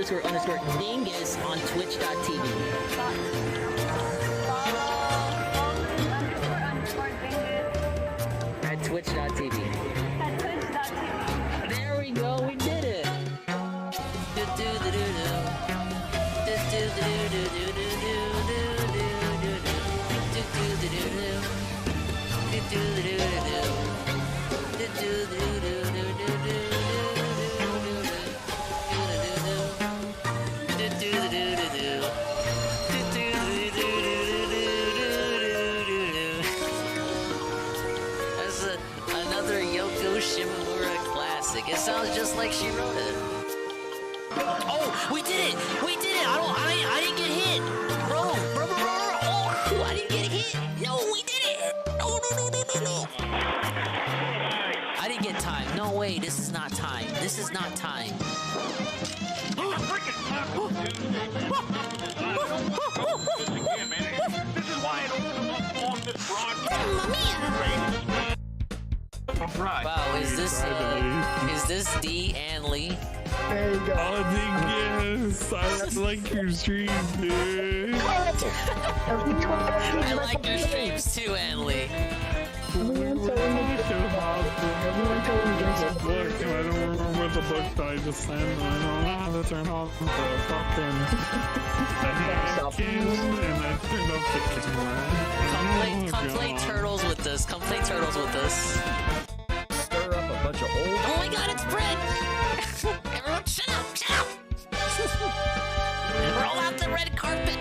__dingus on twitch.tv. At twitch.tv. There we go, we did it. Another Yoko Shimomura classic. It sounds just like she wrote it. Oh, we did it! We did it! I didn't get hit! Bro! Oh, I didn't get hit! No, we did it! No! I didn't get time. No way, this is not time. This is not time. Wow, is this D and Lee? There you go. Oh, yes. I like your stream, dude. I like your streams too, Ann Lee. Look, I don't remember what the book that I just sent. I don't know how to turn off the fucking and I turned off the camera. Come play Turtles with us. Come play Turtles with us. Stir up a bunch of old. Oh my god, it's Brett! Everyone shut up! Shut up! Roll out the red carpet!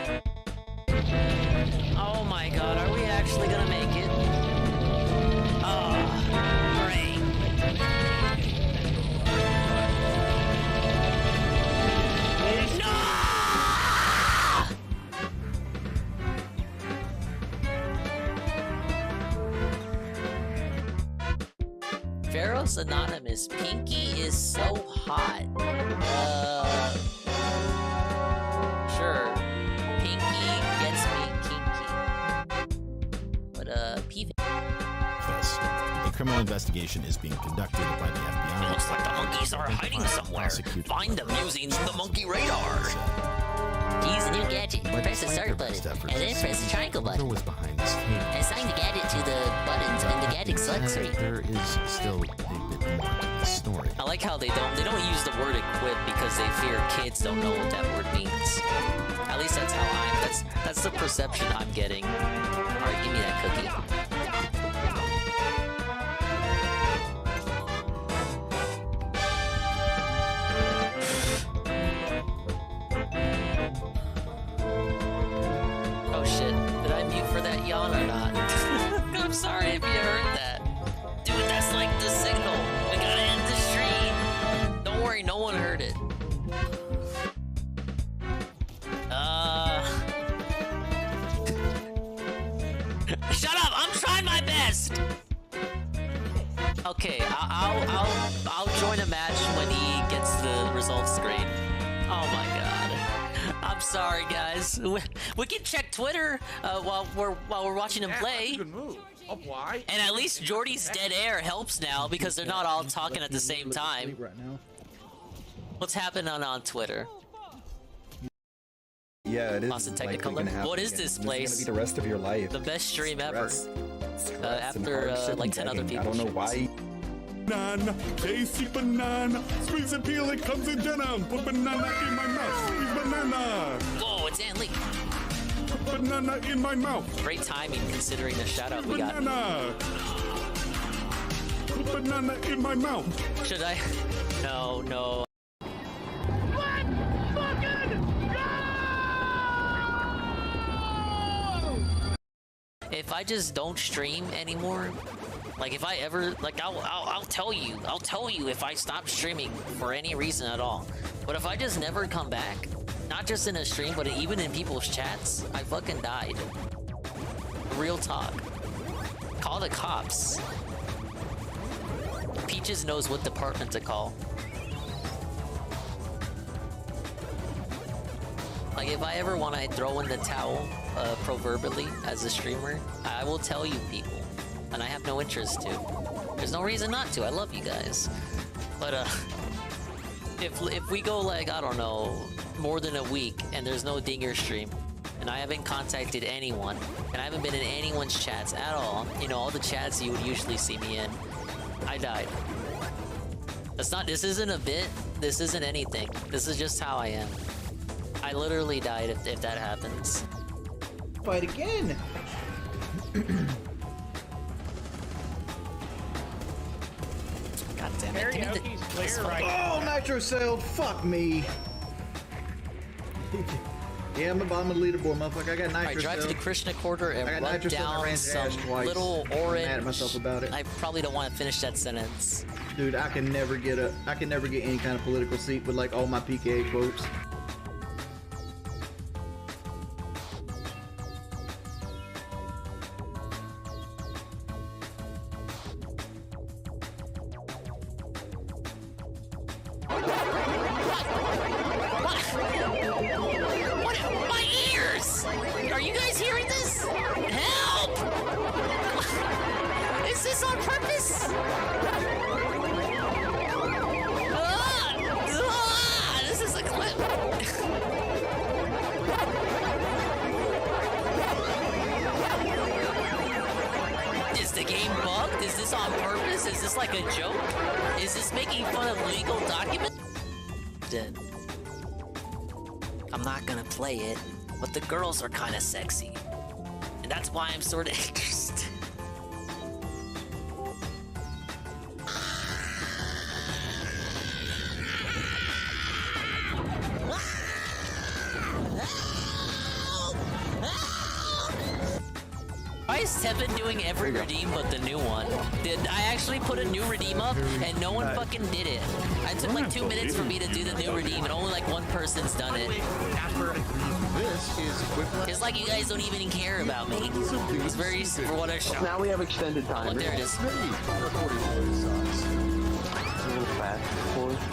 Oh my god, are we actually gonna make it? Oh, great. No! Pharaoh's Anonymous. Pinky is so hot. Sure. Pinky gets me kinky. But, PV. A criminal investigation is being conducted by the FBI. It looks like the monkeys are hiding somewhere. Find them using the monkey radar. Use the new gadget. Press the start button, and then press the triangle button. Was behind this case. Assign the gadget to the buttons in the gadget select screen. There is still a bit more to the story. I like how they don't use the word equip because they fear kids don't know what that word means. At least that's how that's the perception I'm getting. Alright, give me that cookie. Oh shit, did I mute for that yawn or not? I'm sorry if you heard that. Dude, that's like the signal. We gotta end the stream. Don't worry, no one heard it. Shut up! I'm trying my best! Okay, I'll join a match when he gets the results screen. Oh my god. I'm sorry, guys. We can check Twitter while we're watching him play. Good move. Oh, why? And at least Jordy's dead air helps now because they're not all talking at the same time. Right now. What's happening on Twitter? Yeah, it is. Austin likely Technicolor? gonna happen What is again. this This place? is gonna be the rest of your life. The best stream ever. Stress and After hardship like and 10 other begging. people. I don't know why. Banana, tasty banana, squeeze and peel, it comes in denim. Put banana in my mouth, squeeze banana. Whoa, it's Ann Lee. Put banana in my mouth, Great timing considering the shout out we got. banana. Put banana in my mouth. Should I? No. If I just don't stream anymore, like if I ever, like I'll tell you if I stop streaming for any reason at all. But if I just never come back, not just in a stream, but even in people's chats, I fucking died. Real talk. Call the cops. Peaches knows what department to call. Like if I ever want to throw in the towel, proverbially, as a streamer, I will tell you people. And I have no interest to. There's no reason not to. I love you guys. But, if we go like, I don't know, more than a week and there's no Dinger stream, and I haven't contacted anyone, and I haven't been in anyone's chats at all, you know, all the chats you would usually see me in, I died. This isn't a bit, this isn't anything. This is just how I am. I literally died if that happens. Fight again. God damn it. Give me Oh, Nitro sailed. Fuck me. Yeah, I'm the bottom of the leaderboard, motherfucker. I got Nitro Alright, drive to the Krishna quarter and I got run Nitro Cell and I down ran to some Ash twice. little I'm orange. mad at myself about it. I probably don't want to finish that sentence. Dude, I can never get any kind of political seat with like all my PKA quotes. What? My ears! Are you guys hearing this? Help! Is this on purpose? This is a clip. Is the game bugged? Is this on purpose? Is this like a joke? Is this making fun of legal documents? I'm not gonna play it, but the girls are kind of sexy. And that's why I'm sort of interested. Why is Tevin doing every redeem but the new one? Did I actually put a new redeem up and no one fucking did it? I took like 2 minutes for me to do the new redeem and only like one person's done it. This is quick. It's like you guys don't even care about me. It's very for what I show. Now we have extended time. Oh, there it is.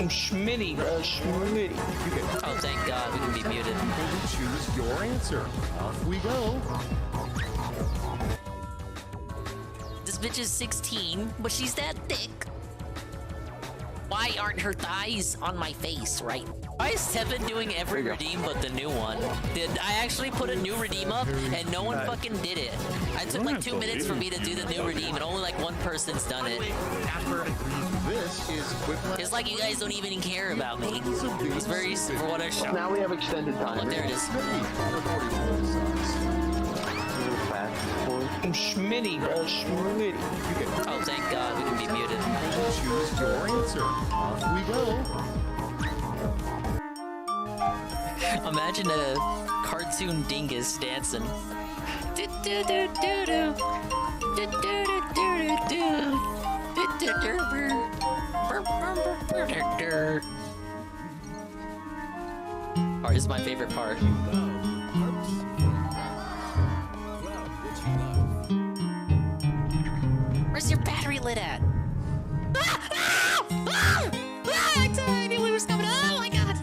Schmitty, bro, Schmitty. Oh, thank God, we can be muted. Choose your answer. Off we go. This bitch is 16, but she's that thick. Why aren't her thighs on my face, right? Why is Tevin doing every redeem but the new one? Did I actually put a new redeem up and no one fucking did it? I took like 2 minutes for me to do the new redeem and only like one person's done it. This is quick. It's like you guys don't even care about me. It's very for what I show. Now we have extended time. Oh, there it is. Schmitty, bro, Schmitty. Oh, thank God, we can be muted. Choose your answer. Off we go. Imagine a cartoon dingus dancing. Alright, this is my favorite part. Where's your battery lit at? I knew it was coming. Oh my God!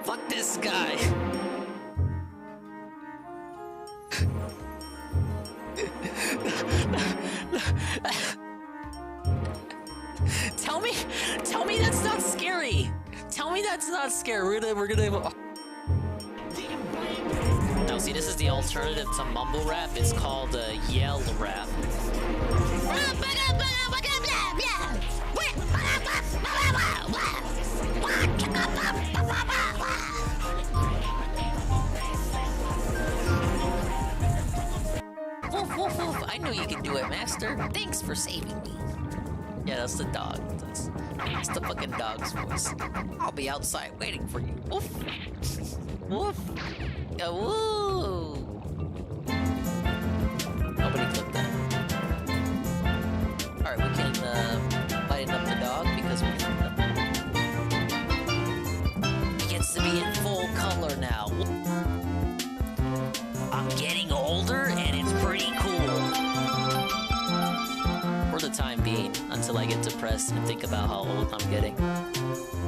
Fuck this guy. Tell me that's not scary. Tell me that's not scary. We're gonna. Now see, this is the alternative to mumble rap. It's called yell rap. Woof, woof, woof. I knew you could do it, master. Thanks for saving me. Yeah, that's the dog. That's the fucking dog's voice. I'll be outside waiting for you. Woof. Woof. Woo. Nobody clicked that. Alright, we can lighten up the dog because we fucked up. He gets to be in full color now. I'm getting older and it's pretty cool. For the time being, until I get depressed and think about how old I'm getting.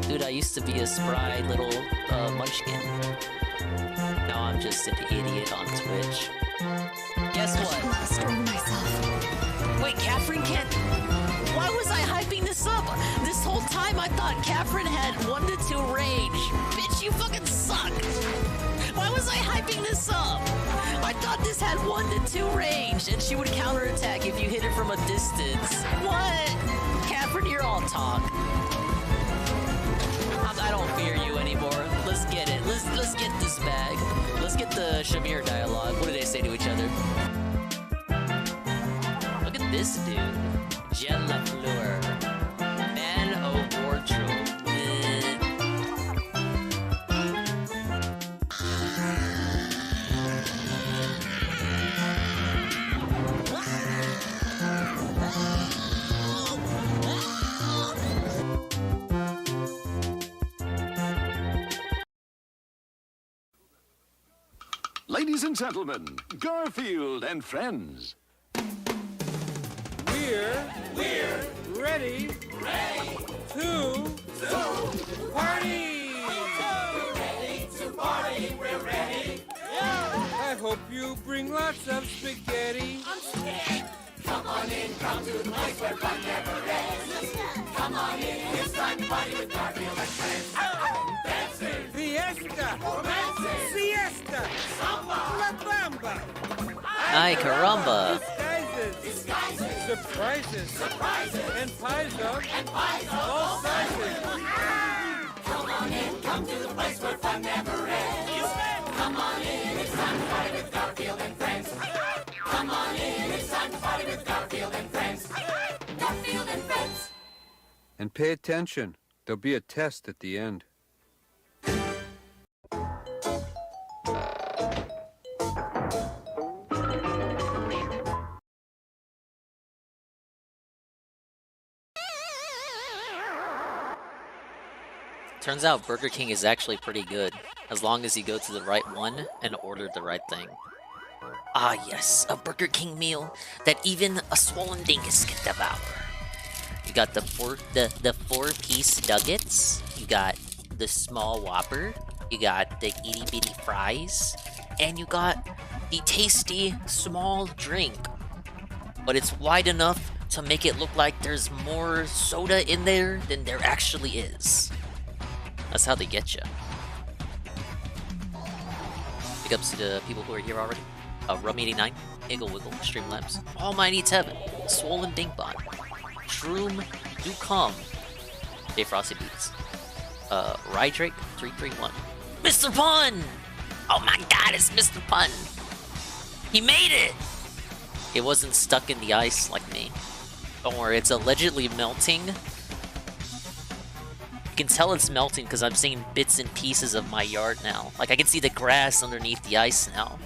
Dude, I used to be a spry little munchkin. Now I'm just an idiot on Twitch. Guess what? Wait, Catherine can't... Why was I hyping this up? This whole time I thought Catherine had 1 to 2 range. Bitch, you fucking suck. Why was I hyping this up? I thought this had 1 to 2 range, and she would counterattack if you hit it from a distance. What? Catherine, you're all talk. I don't fear you anymore. Let's get it. Let's get this bag. Let's get the Shamir dialogue. What do they say to each other? Look at this dude. Jen LaFleur. Man of wardrobe. Ladies and gentlemen, Garfield and friends. We're ready to party. We're ready. I hope you bring lots of spaghetti. I'm scared. Come on in, come to the place where fun never ends. Come on in, it's time to party with Garfield and friends. Dancing, fiesta, romancing, siesta, samba, la bamba. Ay, caramba. Disguises, surprises, and pies of all sizes. Come on in, come to the place where fun never ends. Come on in, it's time to party with Garfield and friends. Come on in, it's time to party with Garfield and friends. Garfield and friends. And pay attention. There'll be a test at the end. Turns out Burger King is actually pretty good, as long as you go to the right one and order the right thing. Ah yes, a Burger King meal that even a swollen dingus can devour. You got the four-piece nuggets, you got the small Whopper, you got the itty-bitty fries, and you got the tasty small drink. But it's wide enough to make it look like there's more soda in there than there actually is. That's how they get you. Big ups to the people who are here already. Rum89, Iggle Wiggle, Streamlabs, Almighty Tevin, Swollen Dinkbot, Shroom Ducom, J Frosty Beats, Rydrake 331, Mr. Pun! Oh my god, it's Mr. Pun! He made it! It wasn't stuck in the ice like me. Don't worry, it's allegedly melting. You can tell it's melting because I'm seeing bits and pieces of my yard now. Like, I can see the grass underneath the ice now.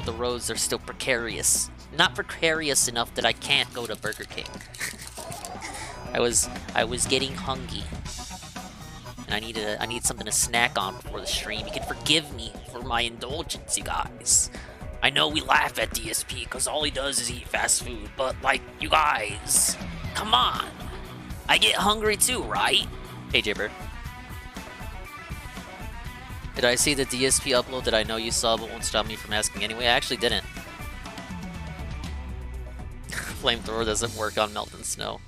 The roads are still precarious. Not precarious enough that I can't go to Burger King. I was getting hungry. And I need something to snack on before the stream. You can forgive me for my indulgence, you guys. I know we laugh at DSP because all he does is eat fast food, but like, you guys, come on. I get hungry too, right? Hey, Jibber. Did I see the DSP upload that I know you saw but won't stop me from asking anyway? I actually didn't. Flamethrower doesn't work on melting snow.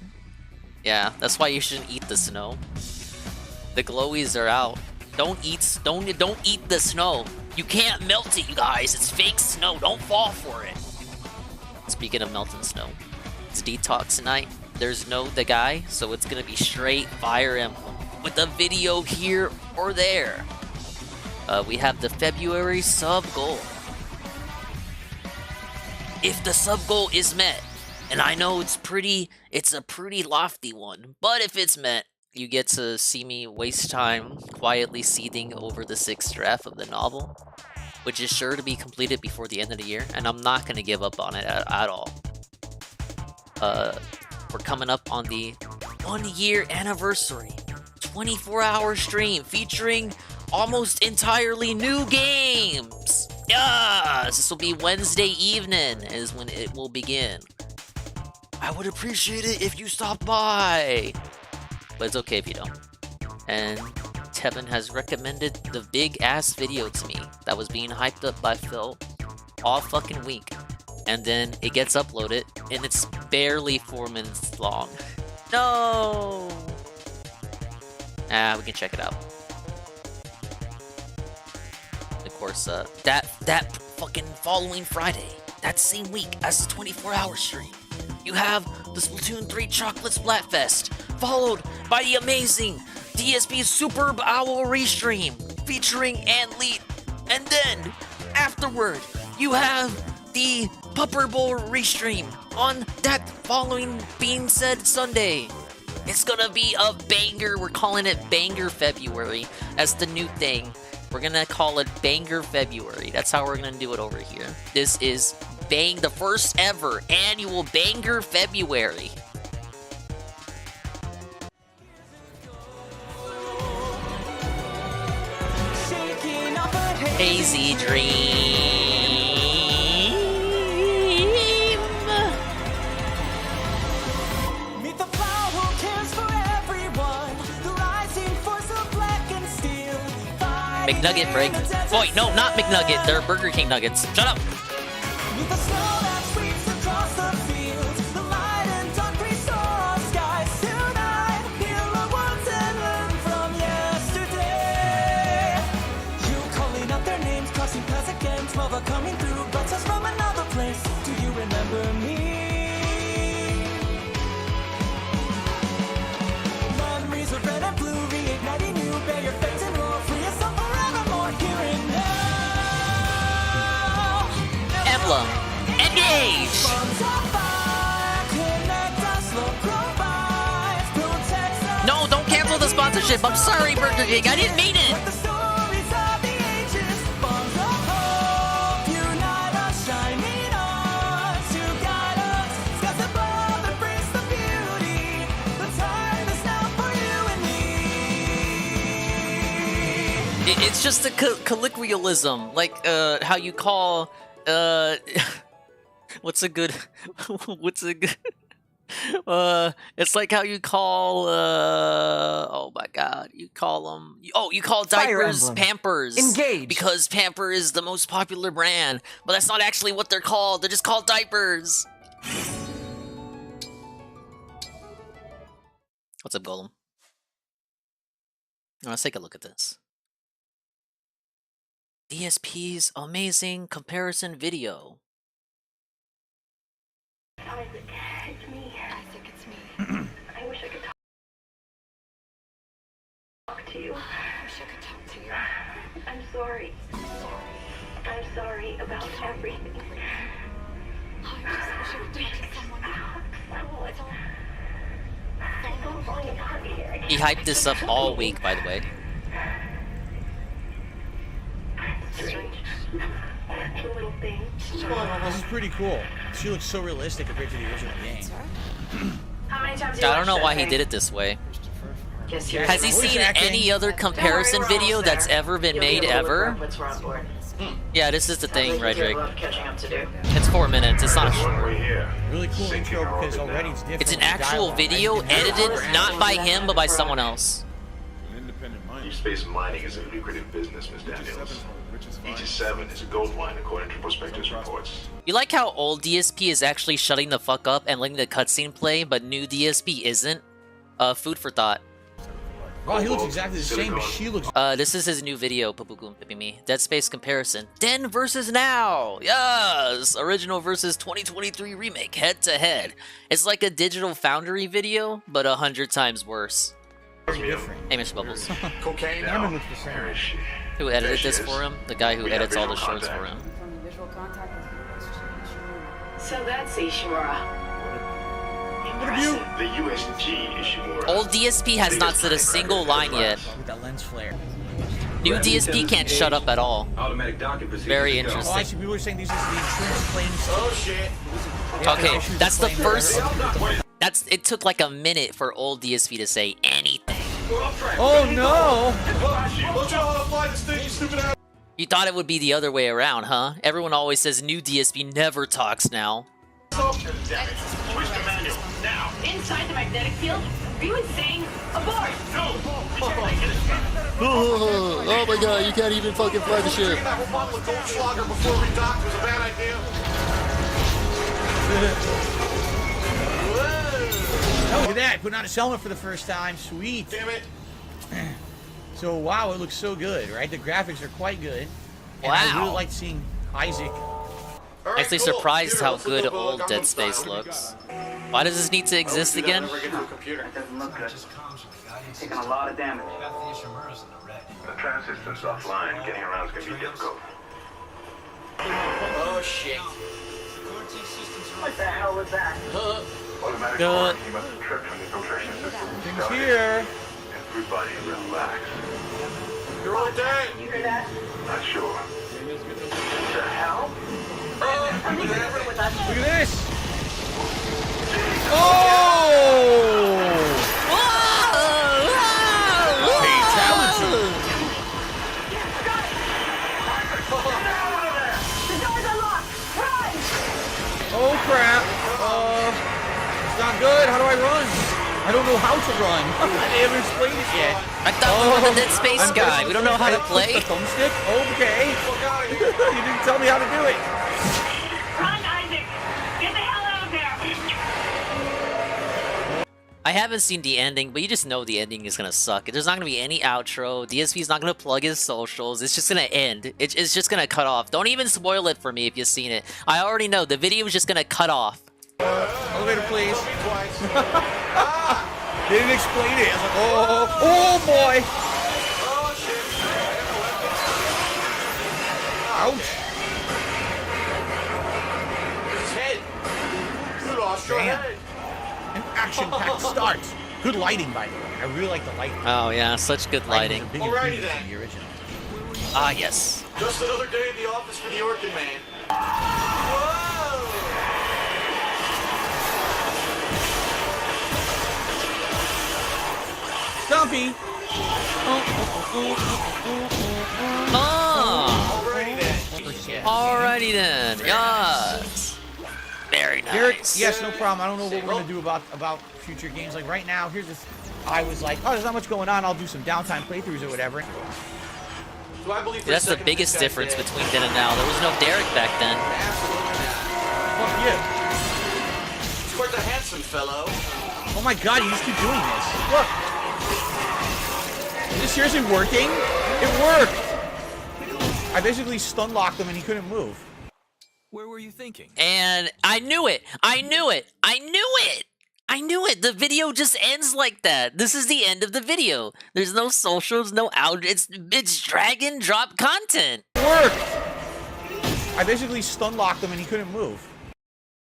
Yeah, that's why you shouldn't eat the snow. The glowies are out. Don't eat the snow. You can't melt it, you guys. It's fake snow. Don't fall for it. Speaking of melting snow, it's detox tonight. There's no the guy, so it's gonna be straight Fire Emblem with a video here or there. We have the February sub goal. If the sub goal is met, and I know it's a pretty lofty one, but if it's met, you get to see me waste time quietly seething over the 6th draft of the novel, which is sure to be completed before the end of the year, and I'm not going to give up on it at all. We're coming up on the 1-year anniversary 24-hour stream featuring almost entirely new games. Yes, this will be Wednesday evening is when it will begin. I would appreciate it if you stopped by, but it's okay if you don't. and Tevin has recommended the big ass video to me that was being hyped up by Phil all fucking week. And then it gets uploaded, and it's barely 4 minutes long. No! We can check it out. Of course, that fucking following Friday, that same week as the 24-hour stream, you have the Splatoon 3 Chocolate Splatfest, followed by the amazing DSP Superb Owl Restream featuring Antlead, and then afterward, you have the Pupper Bowl Restream on that following being said Sunday. It's gonna be a banger. We're calling it Banger February. That's the new thing. We're gonna call it Banger February. That's how we're gonna do it over here. This is the first ever annual Banger February. Hazy Dream. Meet the flower who cares for everyone. The rising force of black and steel. McNugget break. Wait, no, not McNugget. They're Burger King nuggets. Shut up. Meet the snow that sweeps across the fields. The light and dark restore our skies tonight. Heal our wounds and learn from yesterday. You calling out their names, crossing paths again. 12 are coming through, but us from another place. Do you remember me? Memories of red and blue, reigniting you. Bear your fates and roar, free yourself forevermore. Here and now. Emblem. Engage! Bonds of fire, connect us, love provides, protects us. No, don't cancel the sponsorship. I'm sorry, Burger King. I didn't mean Like it. the stories of the ages, bonds of hope unite us, shining on to guide us. Skies above embrace the beauty. The time is now for you and me. It's just a colloquialism, like how you call what's a good it's like how you call oh my god, you call them, you call diapers Pampers. Engage. Because Pamper is the most popular brand, but that's not actually what they're called. They're just called diapers. What's up, Golem? Let's take a look at this. DSP's amazing comparison video. It's me. I think it's me. I wish I could talk to you. I wish I could talk to you. I'm sorry. I'm sorry about everything. I just wish I could talk to someone. He hyped this up all week, by the way. Little thing. This is pretty cool. She looks so realistic compared to the original game. How many times I don't know why he did it this way. Has he seen any other comparison video that's ever been made ever? Yeah, this is the thing, Redrick. It's 4 minutes. It's not a short. Really cool intro because already it's different. It's an actual video edited not by him but by someone else. Deep space mining is a lucrative business, Ms. Daniels. EG7 is a gold mine according to prospectus reports. You like how old DSP is actually shutting the fuck up and letting the cutscene play, but new DSP isn't? Food for thought. Wow, he looks exactly the same, but she looks... This is his new video, me. Dead Space comparison. Then versus now! Yes! Original versus 2023 remake, head to head. It's like a Digital Foundry video, but 100 times worse. different. Hey, Mr. Bubbles. Cocaine now. Where is she? Who edited this for him? The guy who We have edits all the visual shorts for him. So that's Ishimura. Impressive. The USG Ishimura. Old DSP has not said a single line yet. With that lens flare. New DSP can't shut up at all. Automatic docking procedure. Very Oh, interesting. actually, people were saying these are the insurance claims. Oh shit. Okay, that's the first... It took like a minute for old DSP to say anything. Oh no! You thought it would be the other way around, huh? Everyone always says new DSP never talks now. Twist the manual now. inside the magnetic field? Are you insane? Abort! No! Oh my god, you can't even fucking fly the ship. That whole bottle of Goldschlager before we docked was a bad idea. Oh, look at that. Putting on his helmet for the first time. Sweet. Damn it. So, wow, it looks so good, right? The graphics are quite good. And Wow. I really like seeing Isaac. Actually surprised how good old Dead Space looks. Why does this need to exist again? That doesn't look good. Taking a lot of damage. The trans system's offline. Getting around is going to be difficult. Oh shit. What the hell was that? Automatic Good. quarantine must have tripped when the filtration system Things started. here. And food body relax. You're all dead. You hear that? Not sure. What the hell? Oh, Are you whatever. with us? Look at this. Oh! Fatality. The doors are locked! Run! Oh crap. It's not good. How do I run? I don't know how to run. They haven't explained it yet. I thought we were the Dead Space I'm guy. We don't know how to play. The thumbstick? Okay. You didn't tell me how to do it. Run, Isaac! Get the hell out of there! I haven't seen the ending, but you just know the ending is gonna suck. There's not gonna be any outro. DSP's not gonna plug his socials. It's just gonna end. It's just gonna cut off. Don't even spoil it for me if you've seen it. I already know. The video is just gonna cut off. Elevator, please. They didn't explain it. I was like, oh boy. Oh shit. Ouch. His head. You lost your Damn. head. An action-packed start. Good lighting, by the way. I really like the lighting. Oh yeah, such good lighting. Was a big Alrighty improvement then. from the original. Ah yes. Just another day in the office for the Orchid Man. Whoa! Stumpy. Oh. Alrighty then. Alrighty then. Yes. Very nice. Derek, yes, no problem. I don't know what we're gonna do about future games. Like right now, here's this. I was like, oh, there's not much going on. I'll do some downtime playthroughs or whatever. So I believe for That's a the second biggest this guy's difference dead. between then and now. There was no Derek back then. Absolutely not. Fuck you. He's quite the handsome fellow. Oh my god, you just keep doing this. Look. Is this seriously working? It worked. I basically stun locked him and he couldn't move. Where were you thinking? And I knew it. I knew it. I knew it. I knew it. The video just ends like that. This is the end of the video. There's no socials, no out. It's drag and drop content. It worked. I basically stun locked him and he couldn't move.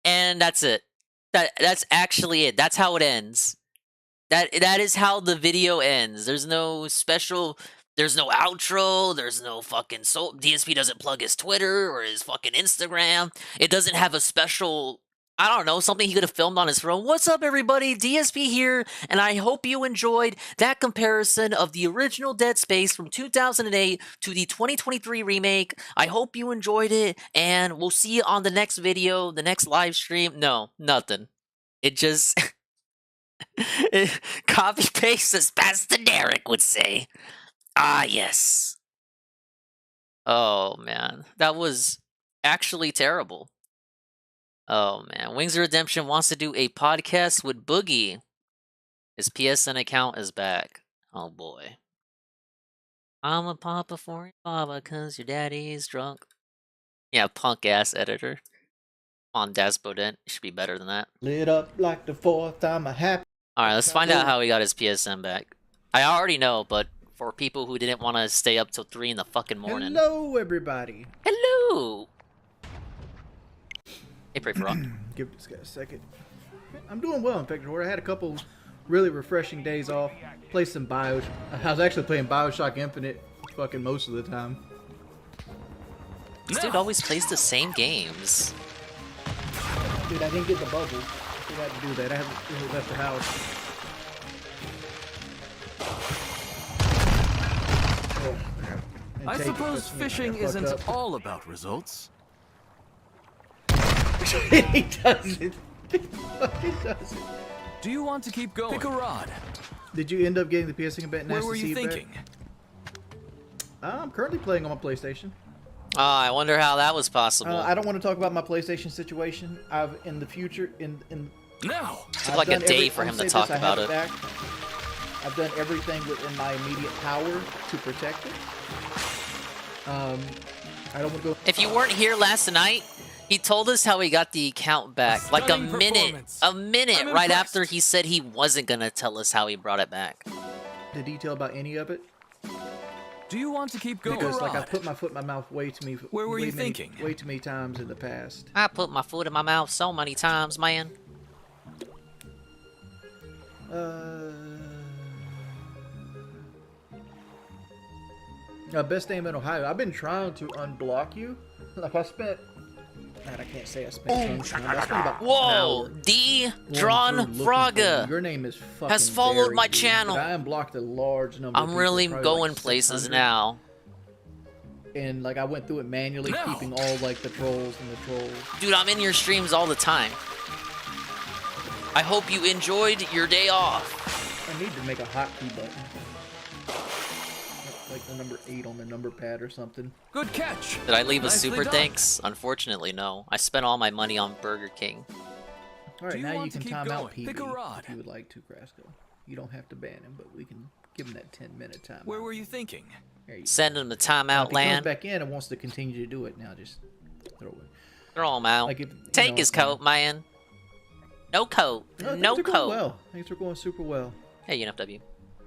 And that's it. That's actually it. That's how it ends. That is how the video ends. There's no special. There's no outro. There's no fucking DSP doesn't plug his Twitter or his fucking Instagram. It doesn't have a special. I don't know, something he could have filmed on his phone. What's up, everybody? DSP here, and I hope you enjoyed that comparison of the original Dead Space from 2008 to the 2023 remake. I hope you enjoyed it, and we'll see you on the next video, the next live stream. No, nothing. It just... copy-paste, as Pastor Derek would say. Ah, yes. Oh, man. That was actually terrible. Oh, man. Wings of Redemption wants to do a podcast with Boogie. His PSN account is back. Oh, boy. I'm a papa for your mama because your daddy's drunk. Yeah, punk-ass editor. Come on, Daspodent. You should be better than that. Lit up like the 4th, I'm a happy. Alright, let's find out how he got his PSN back. I already know, but for people who didn't want to stay up till 3 in the fucking morning. Hello, everybody. Hello! Hey, Pray for Rock. Give this guy a second. I'm doing well in Vector Horde. I had a couple really refreshing days off. Played some I was actually playing Bioshock Infinite fucking most of the time. This dude always plays the same games. Dude, I didn't get the bubble. I forgot to do that. I haven't left the house. Oh, I suppose fishing isn't all about results. He doesn't. He fucking doesn't. Do you want to keep going? Pick a rod. Did you end up getting the PS event? Where were you thinking? I'm currently playing on my PlayStation. Oh, I wonder how that was possible. I don't want to talk about my PlayStation situation. In the future, No. Took like a day for him to talk about it. I've done everything within my immediate power to protect it. I don't want to go. If you weren't here last night, he told us how he got the account back. Like a minute right after he said he wasn't gonna tell us how he brought it back. The detail about any of it? Do you want to keep going? Because like I put my foot in my mouth way too many. Where were you thinking? Way too many times in the past. I put my foot in my mouth so many times, man. Best name in Ohio. I've been trying to unblock you. Like I spent. Man, I can't say I spent. Time, I spent about Whoa, D. Drawn Fraga. Your name is fucking has followed my channel. I unblocked a large number. I'm really going places now. And like I went through it manually, keeping all like the trolls and the trolls. Dude, I'm in your streams all the time. I hope you enjoyed your day off. I need to make a hotkey button. Like the number 8 on the number pad or something. Good catch. Did I leave a super thanks? Unfortunately, no. I spent all my money on Burger King. Alright, now you can time out PB if you would like to, Crasco. You don't have to ban him, but we can give him that 10-minute time. Where were you thinking? Send him to timeout land. If he comes back in and wants to continue to do it, now just throw it. Throw him out. Like take his coat, man. No coat. No coat. Well, things are going super well. Hey, UNFW.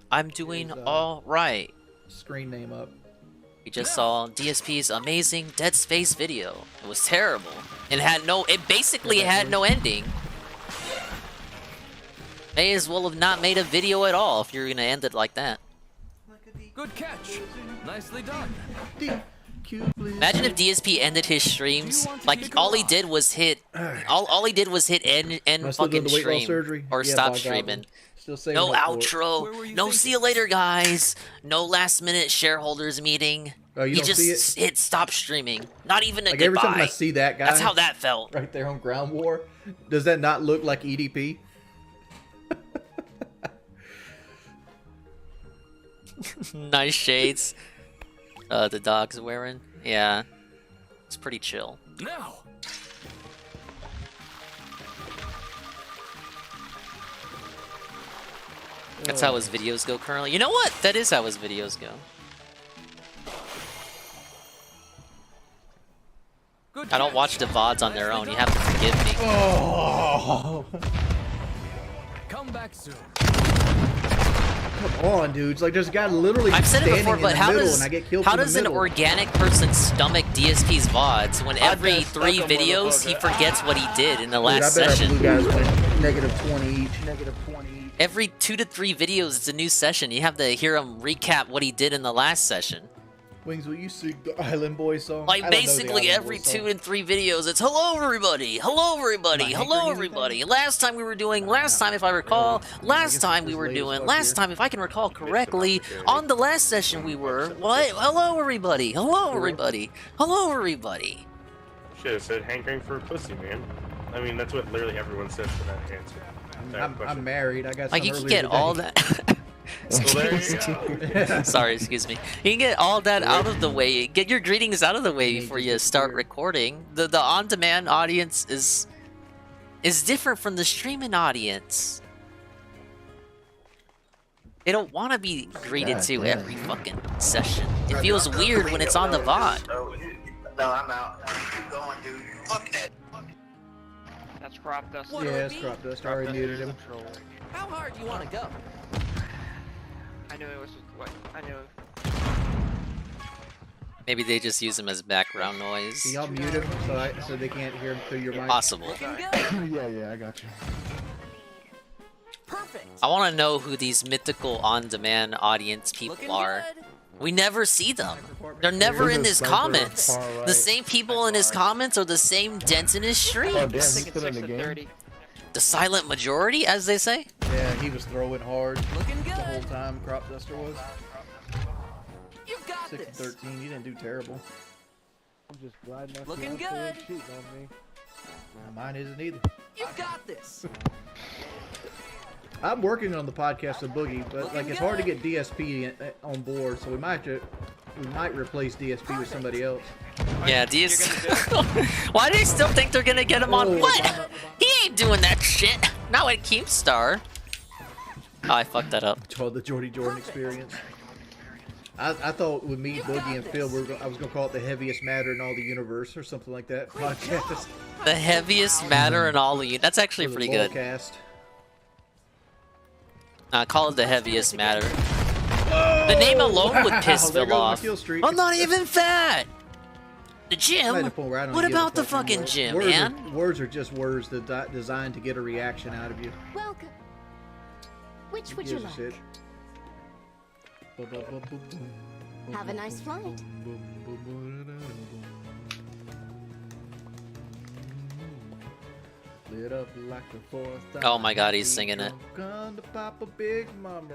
I'm doing all right. Screen name up. We just saw DSP's amazing Dead Space video. It was terrible. It basically had no ending. May as well have not made a video at all if you're gonna end it like that. Good catch. Nicely done. Imagine if DSP ended his streams like all he did was hit end fucking stream or stop streaming. No outro. No see you later, guys. No last minute shareholders meeting. Oh, you he don't just see it? hit stop streaming. Not even a like goodbye. Every time I see that guy, that's how that felt. Right there on Ground War. Does that not look like EDP? Nice shades. The dog's wearing. Yeah, it's pretty chill. No. That's how his videos go currently. You know what? That is how his videos go. I don't watch the VODs on their own. You have to forgive me. Oh. Come back soon. Come on, dudes. Like, there's a guy literally I've said it standing before, but in the middle and I get killed how from the does an middle. organic person stomach DSP's VODs when every 3 videos he forgets what he did in the last session? Dude, I bet our blue guys went -20 each. -20 each. Every 2 to 3 videos, it's a new session. You have to hear him recap what he did in the last session. Wings, will you sing the Island Boy song? Like, basically every 2 and 3 videos, it's hello everybody, hello everybody, hello everybody. Last time, if I recall, last time if I can recall correctly, on the last session we were, what? Hello everybody, hello everybody, hello everybody. Should have said hankering for a pussy, man. I mean, that's what literally everyone says for that answer. I'm married. I got like you can get all that. Sorry, excuse me. You can get all that out of the way. Get your greetings out of the way before you start recording. The on-demand audience is different from the streaming audience. They don't want to be greeted to every fucking session. It feels weird when it's on the VOD. No, I'm out. Keep going, dude. Fuck that. That's Crop Dust. Yeah, it's Crop Dust. I already muted him. How hard do you want to go? I knew it was what I knew. Maybe they just use him as background noise. Can y'all mute him so they can't hear him through your mic? Possible. yeah, I got you. Perfect. I want to know who these mythical on-demand audience people are. We never see them. They're never in his comments. The same people in his comments are the same dents in his streams. The silent majority, as they say. Yeah, he was throwing hard the whole time. Crop Duster was. You got 6-13. You didn't do terrible. I'm just glad my looking good. On me. Mine isn't either. You got this. I'm working on the podcast with Boogie, but like it's hard to get DSP on board, so we might replace DSP with somebody else. Yeah, Why do they still think they're gonna get him on? What? He ain't doing that shit. Not with Keemstar. Oh, I fucked that up. It's called the Jordy Jordan experience. I thought with me, Boogie, and Phil, I was gonna call it the heaviest matter in all the universe or something like that podcast. The heaviest matter in all of you. That's actually pretty good. Call it the heaviest matter. The name alone would piss Phil off. I'm not even fat. The gym? What about the fucking gym, man? Words are just words designed to get a reaction out of you. Welcome. Which would you like? Have a nice flight. Lit up like the 4th. Oh my god, he's singing it. Gonna pop a big mama.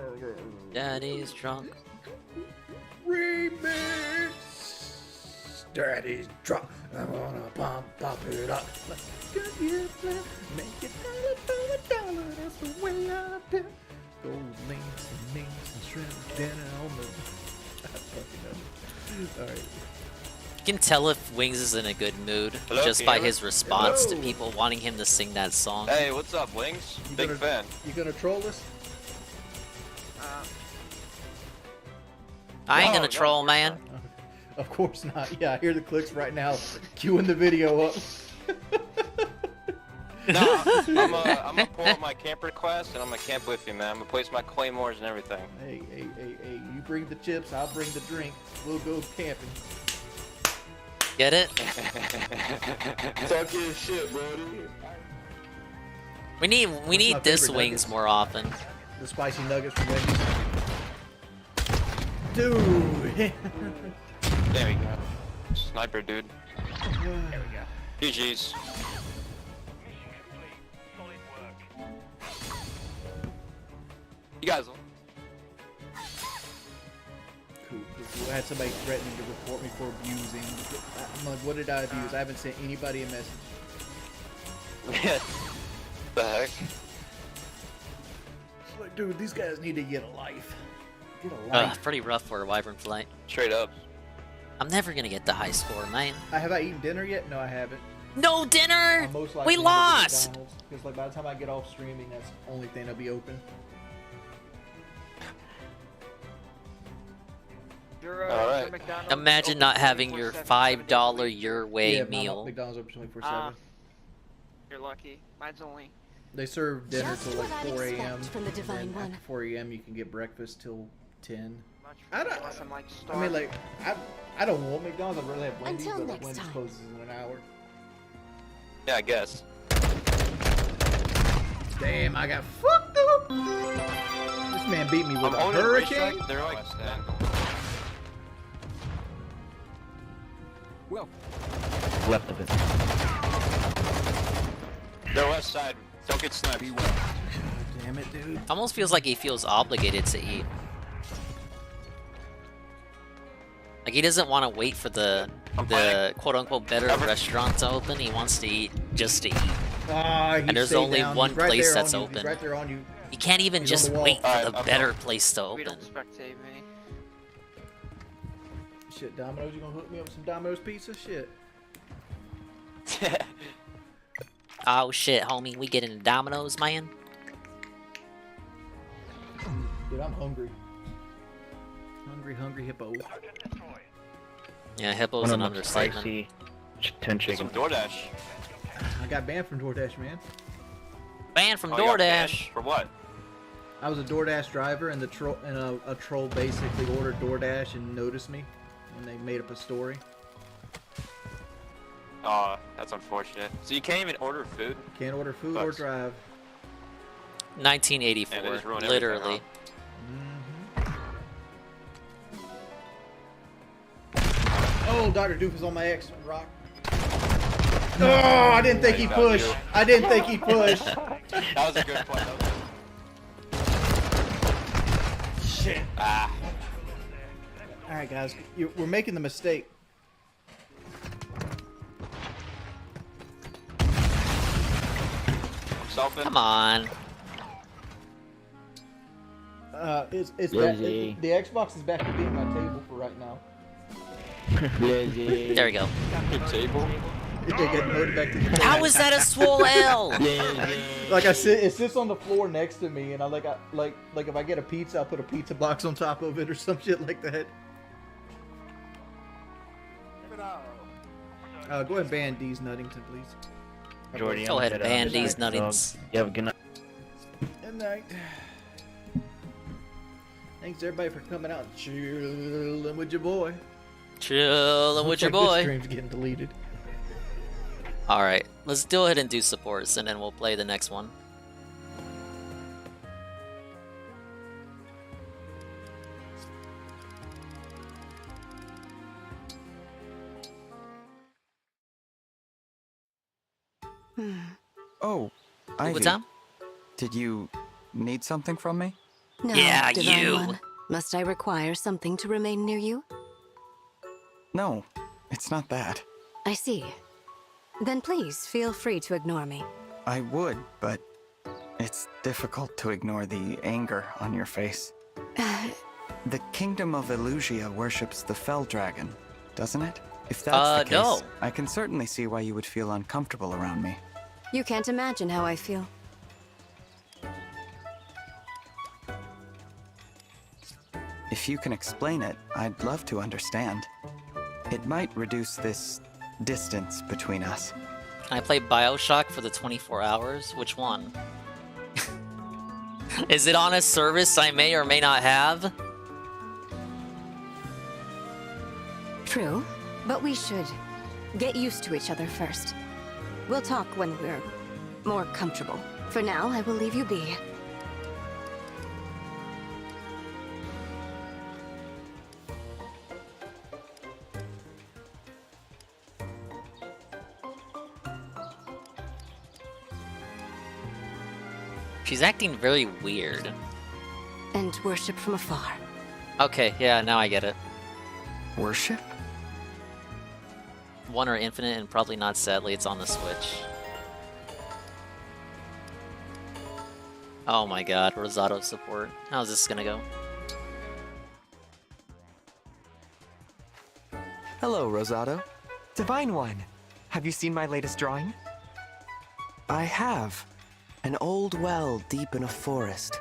Daddy's drunk. Remix. Daddy's drunk. I wanna pop it up. Make it $1 That's the way I do. Gold links and shrimp dinner on the. Alright. You can tell if Wings is in a good mood just by his response to people wanting him to sing that song. Hey, what's up, Wings? Big fan. You gonna troll us? I ain't gonna troll, man. Of course not. Yeah, I hear the clicks right now. Queuing the video up. No, I'm gonna pull up my camp request and I'm gonna camp with you, man. I'm gonna place my claymores and everything. Hey, you bring the chips, I'll bring the drink. We'll go camping. Get it? Talk your shit, buddy. We need this Wings more often. The spicy nuggets from Wendy's. Dude. There we go. Sniper, dude. There we go. GG's. You guys. Cool. I had somebody threatening to report me for abusing. I'm like, what did I abuse? I haven't sent anybody a message. The heck? Like, dude, these guys need to get a life. Get a life. Pretty rough for a Wyvern flight. Straight up. I'm never gonna get the high score, man. Have I eaten dinner yet? No, I haven't. No dinner! We lost! Because like by the time I get off streaming, that's the only thing that'll be open. Alright. Imagine not having your $5 your way meal. McDonald's open 24/7. You're lucky. Mine's only. They serve dinner till like 4 a.m. From the divine one. After 4 a.m. you can get breakfast till 10. I mean, like, I don't want McDonald's. I'd rather have Wendy's, Until but like, next Wendy's time. closes in an hour. Yeah, I guess. Damn, I got fucked up. This man beat me with a hurricane. They're like Well, Left of it. They're west side. Don't get sniped. Damn it, dude. Almost feels like he feels obligated to eat. Like he doesn't want to wait for the quote-unquote better restaurant to open. He wants to eat just to eat. And there's only one place that's open. He's right there on you. You can't even just wait for the better place to open. Spectate me. Shit, Domino's, you gonna hook me up with some Domino's pizza? Shit. Oh shit, homie, we get into Domino's, man. Dude, I'm hungry. Hungry hippo. Yeah, hippo's an understatement. 10 chicken. Some DoorDash. I got banned from DoorDash, man. Banned from Oh, you got banned? DoorDash. For what? I was a DoorDash driver, and a troll basically ordered DoorDash and noticed me, and they made up a story. Aw, that's unfortunate. So you can't even order food? Can't order food or drive. 1984, And they just ruin literally. Oh, Dr. Doof is on my X rock. Oh, I didn't think he'd push. I didn't think he'd push. That was a good play. Shit. Ah. All right, guys, we're making the mistake. Selfing. Come on. It's Lizzie. the Xbox is back to being my table for right now. Lizzie. There we go. Good table. It got loaded back to the table. How is that a swole L? Like it sits on the floor next to me, and like if I get a pizza, I put a pizza box on top of it or some shit like that. Go ahead and ban D's Nuttington, please. Jordy, Go ahead and ban these nuttings. You have a good night. Good night. Thanks everybody for coming out and chilling with your boy. Chillin' with your Looks like boy. This stream's getting deleted. Alright, let's go ahead and do supports, and then we'll play the next one. Oh, Ivy. What's up? Did you need something from me? No, Yeah, Divine you. One. Must I require something to remain near you? No, it's not that. I see. Then please feel free to ignore me. I would, but it's difficult to ignore the anger on your face. The Kingdom of Illusia worships the Fell Dragon, doesn't it? If that's the case, no. I can certainly see why you would feel uncomfortable around me. You can't imagine how I feel. If you can explain it, I'd love to understand. It might reduce this distance between us. Can I play Bioshock for the 24 hours? Which one? Is it on a service I may or may not have? True, but we should get used to each other first. We'll talk when we're more comfortable. For now, I will leave you be. She's acting very weird. And worship from afar. Okay, yeah, now I get it. Worship? One or infinite, and probably not, sadly, it's on the Switch. Oh my god, Rosado support. How's this gonna go? Hello, Rosado. Divine One, have you seen my latest drawing? I have. An old well deep in a forest.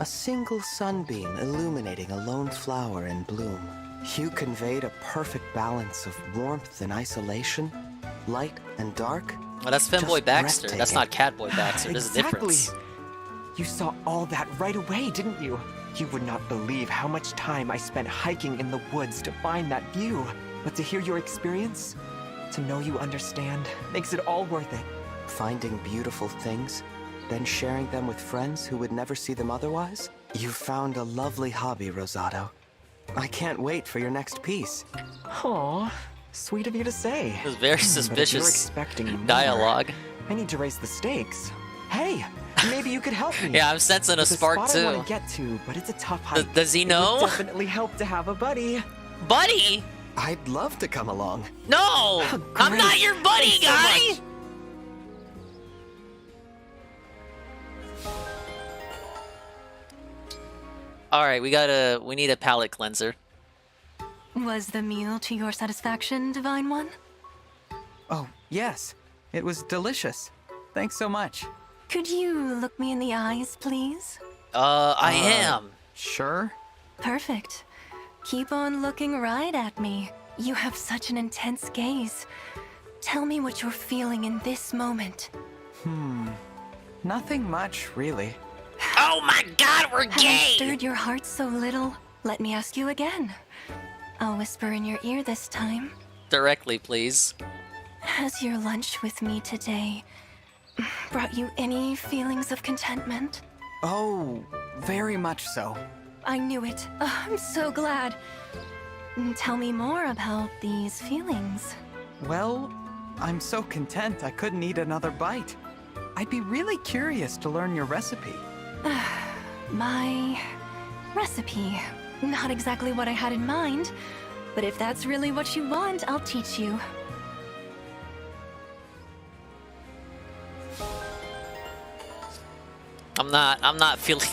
A single sunbeam illuminating a lone flower in bloom. You conveyed a perfect balance of warmth and isolation, light and dark. Well, that's Femboy Just Baxter. That's not Catboy breathtaking. Baxter. There's a difference. You saw all that right away, didn't you? You would not believe how much time I spent hiking in the woods to find that view. But to hear your experience, to know you understand, makes it all worth it. Finding beautiful things, then sharing them with friends who would never see them otherwise? You found a lovely hobby, Rosado. I can't wait for your next piece. Aw, sweet of you to say. It was very But if you're suspicious expecting more, dialogue. I need to raise the stakes. Hey, maybe you could help me. Yeah, I'm sensing a There's spark spot too. I want to get to, but it's a tough hike. Does he know? It would definitely help to have a buddy. Buddy? I'd love to come along. No! I'm not your buddy, Thanks so guy! much. Alright, we need a palate cleanser. Was the meal to your satisfaction, Divine One? Oh, yes. It was delicious. Thanks so much. Could you look me in the eyes, please? I am. Sure. Perfect. Keep on looking right at me. You have such an intense gaze. Tell me what you're feeling in this moment. Nothing much, really. Oh my god, we're Have I stirred your heart so little? Let me ask you again. I'll whisper in your ear this time. Directly, please. Has your lunch with me today brought you any feelings of contentment? Oh, very much so. I knew it. Oh, I'm so glad. Tell me more about these feelings. Well, I'm so content I couldn't eat another bite. I'd be really curious to learn your recipe. My recipe. Not exactly what I had in mind, but if that's really what you want, I'll teach you. I'm not feeling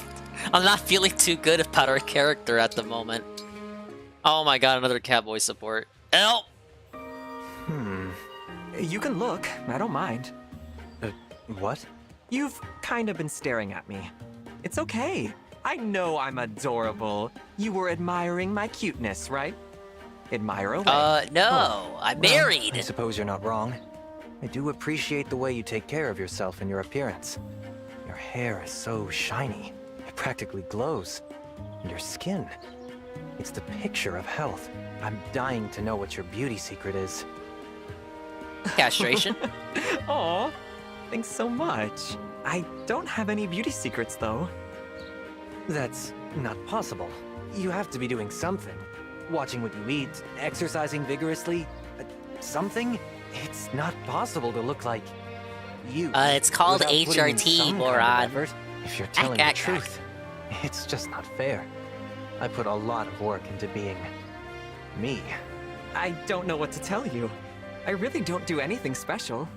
I'm not feeling too good about our character at the moment. Oh my god, another Catboy support. Help! You can look. I don't mind. What? You've kind of been staring at me. It's okay. I know I'm adorable. You were admiring my cuteness, right? Admire away. No. I'm married. I suppose you're not wrong. I do appreciate the way you take care of yourself and your appearance. Your hair is so shiny. It practically glows. And your skin. It's the picture of health. I'm dying to know what your beauty secret is. Castration. Aw, thanks so much. I don't have any beauty secrets, though. That's not possible. You have to be doing something. Watching what you eat, exercising vigorously, something? It's not possible to look like you. It's called without putting in HRT, some kind of moron. effort. If you're telling the truth, it's just not fair. I put a lot of work into being me. I don't know what to tell you. I really don't do anything special.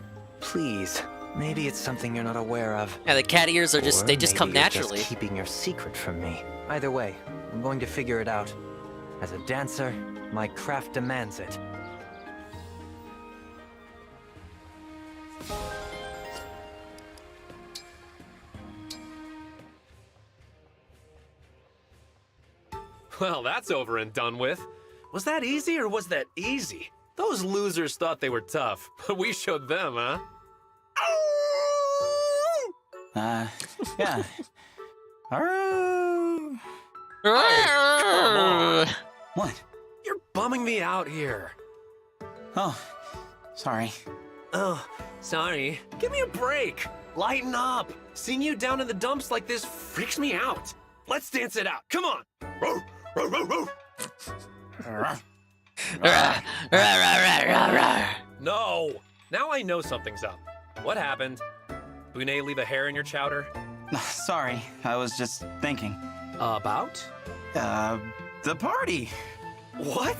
Please, maybe it's something you're not aware of. Yeah, the cat ears are just, Or they just come maybe you're just naturally. keeping your secret from me. Either way, I'm going to figure it out. As a dancer, my craft demands it. Well, that's over and done with. Was that easy or was that easy? Those losers thought they were tough, but we showed them, huh? Yeah. Come on. What? You're bumming me out here. Oh, sorry. Oh, sorry. Give me a break. Lighten up. Seeing you down in the dumps like this freaks me out. Let's dance it out. Come on. No. Now I know something's up. What happened? Bunei leave a hair in your chowder? Sorry, I was just thinking. About? The party. What?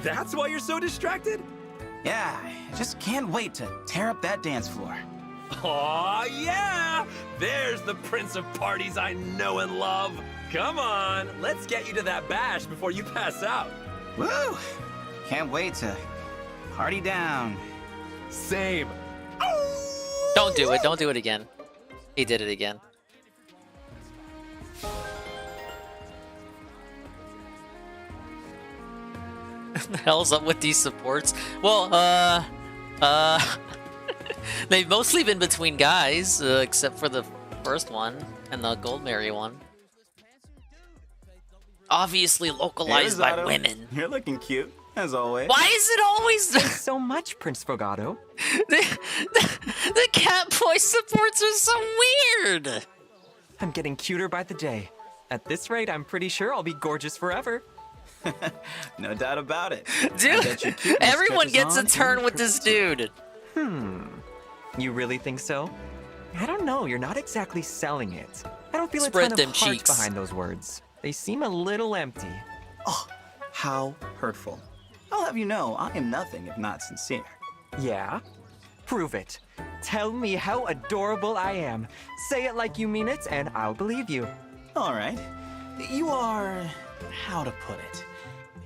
That's why you're so distracted? Yeah, I just can't wait to tear up that dance floor. Aw, yeah! There's the prince of parties I know and love. Come on, let's get you to that bash before you pass out. Woo! Can't wait to party down. Same. Don't do it. Don't do it again. He did it again. The hell's up with these supports? Well, they've mostly been between guys, except for the first one and the Gold Mary one. Obviously localized by women. You're looking cute, as always. Why is it always Thanks so much, Prince Fogado. the cat boy supports are so weird? I'm getting cuter by the day. At this rate, I'm pretty sure I'll be gorgeous forever. No doubt about it. Dude, everyone gets a turn with this dude. You really think so? I don't know, you're not exactly selling it. I don't feel Spread a ton them of heart cheeks. behind those words. They seem a little empty. Oh, how hurtful. I'll have you know, I am nothing if not sincere. Yeah? Prove it. Tell me how adorable I am. Say it like you mean it, and I'll believe you. All right. You are, how to put it,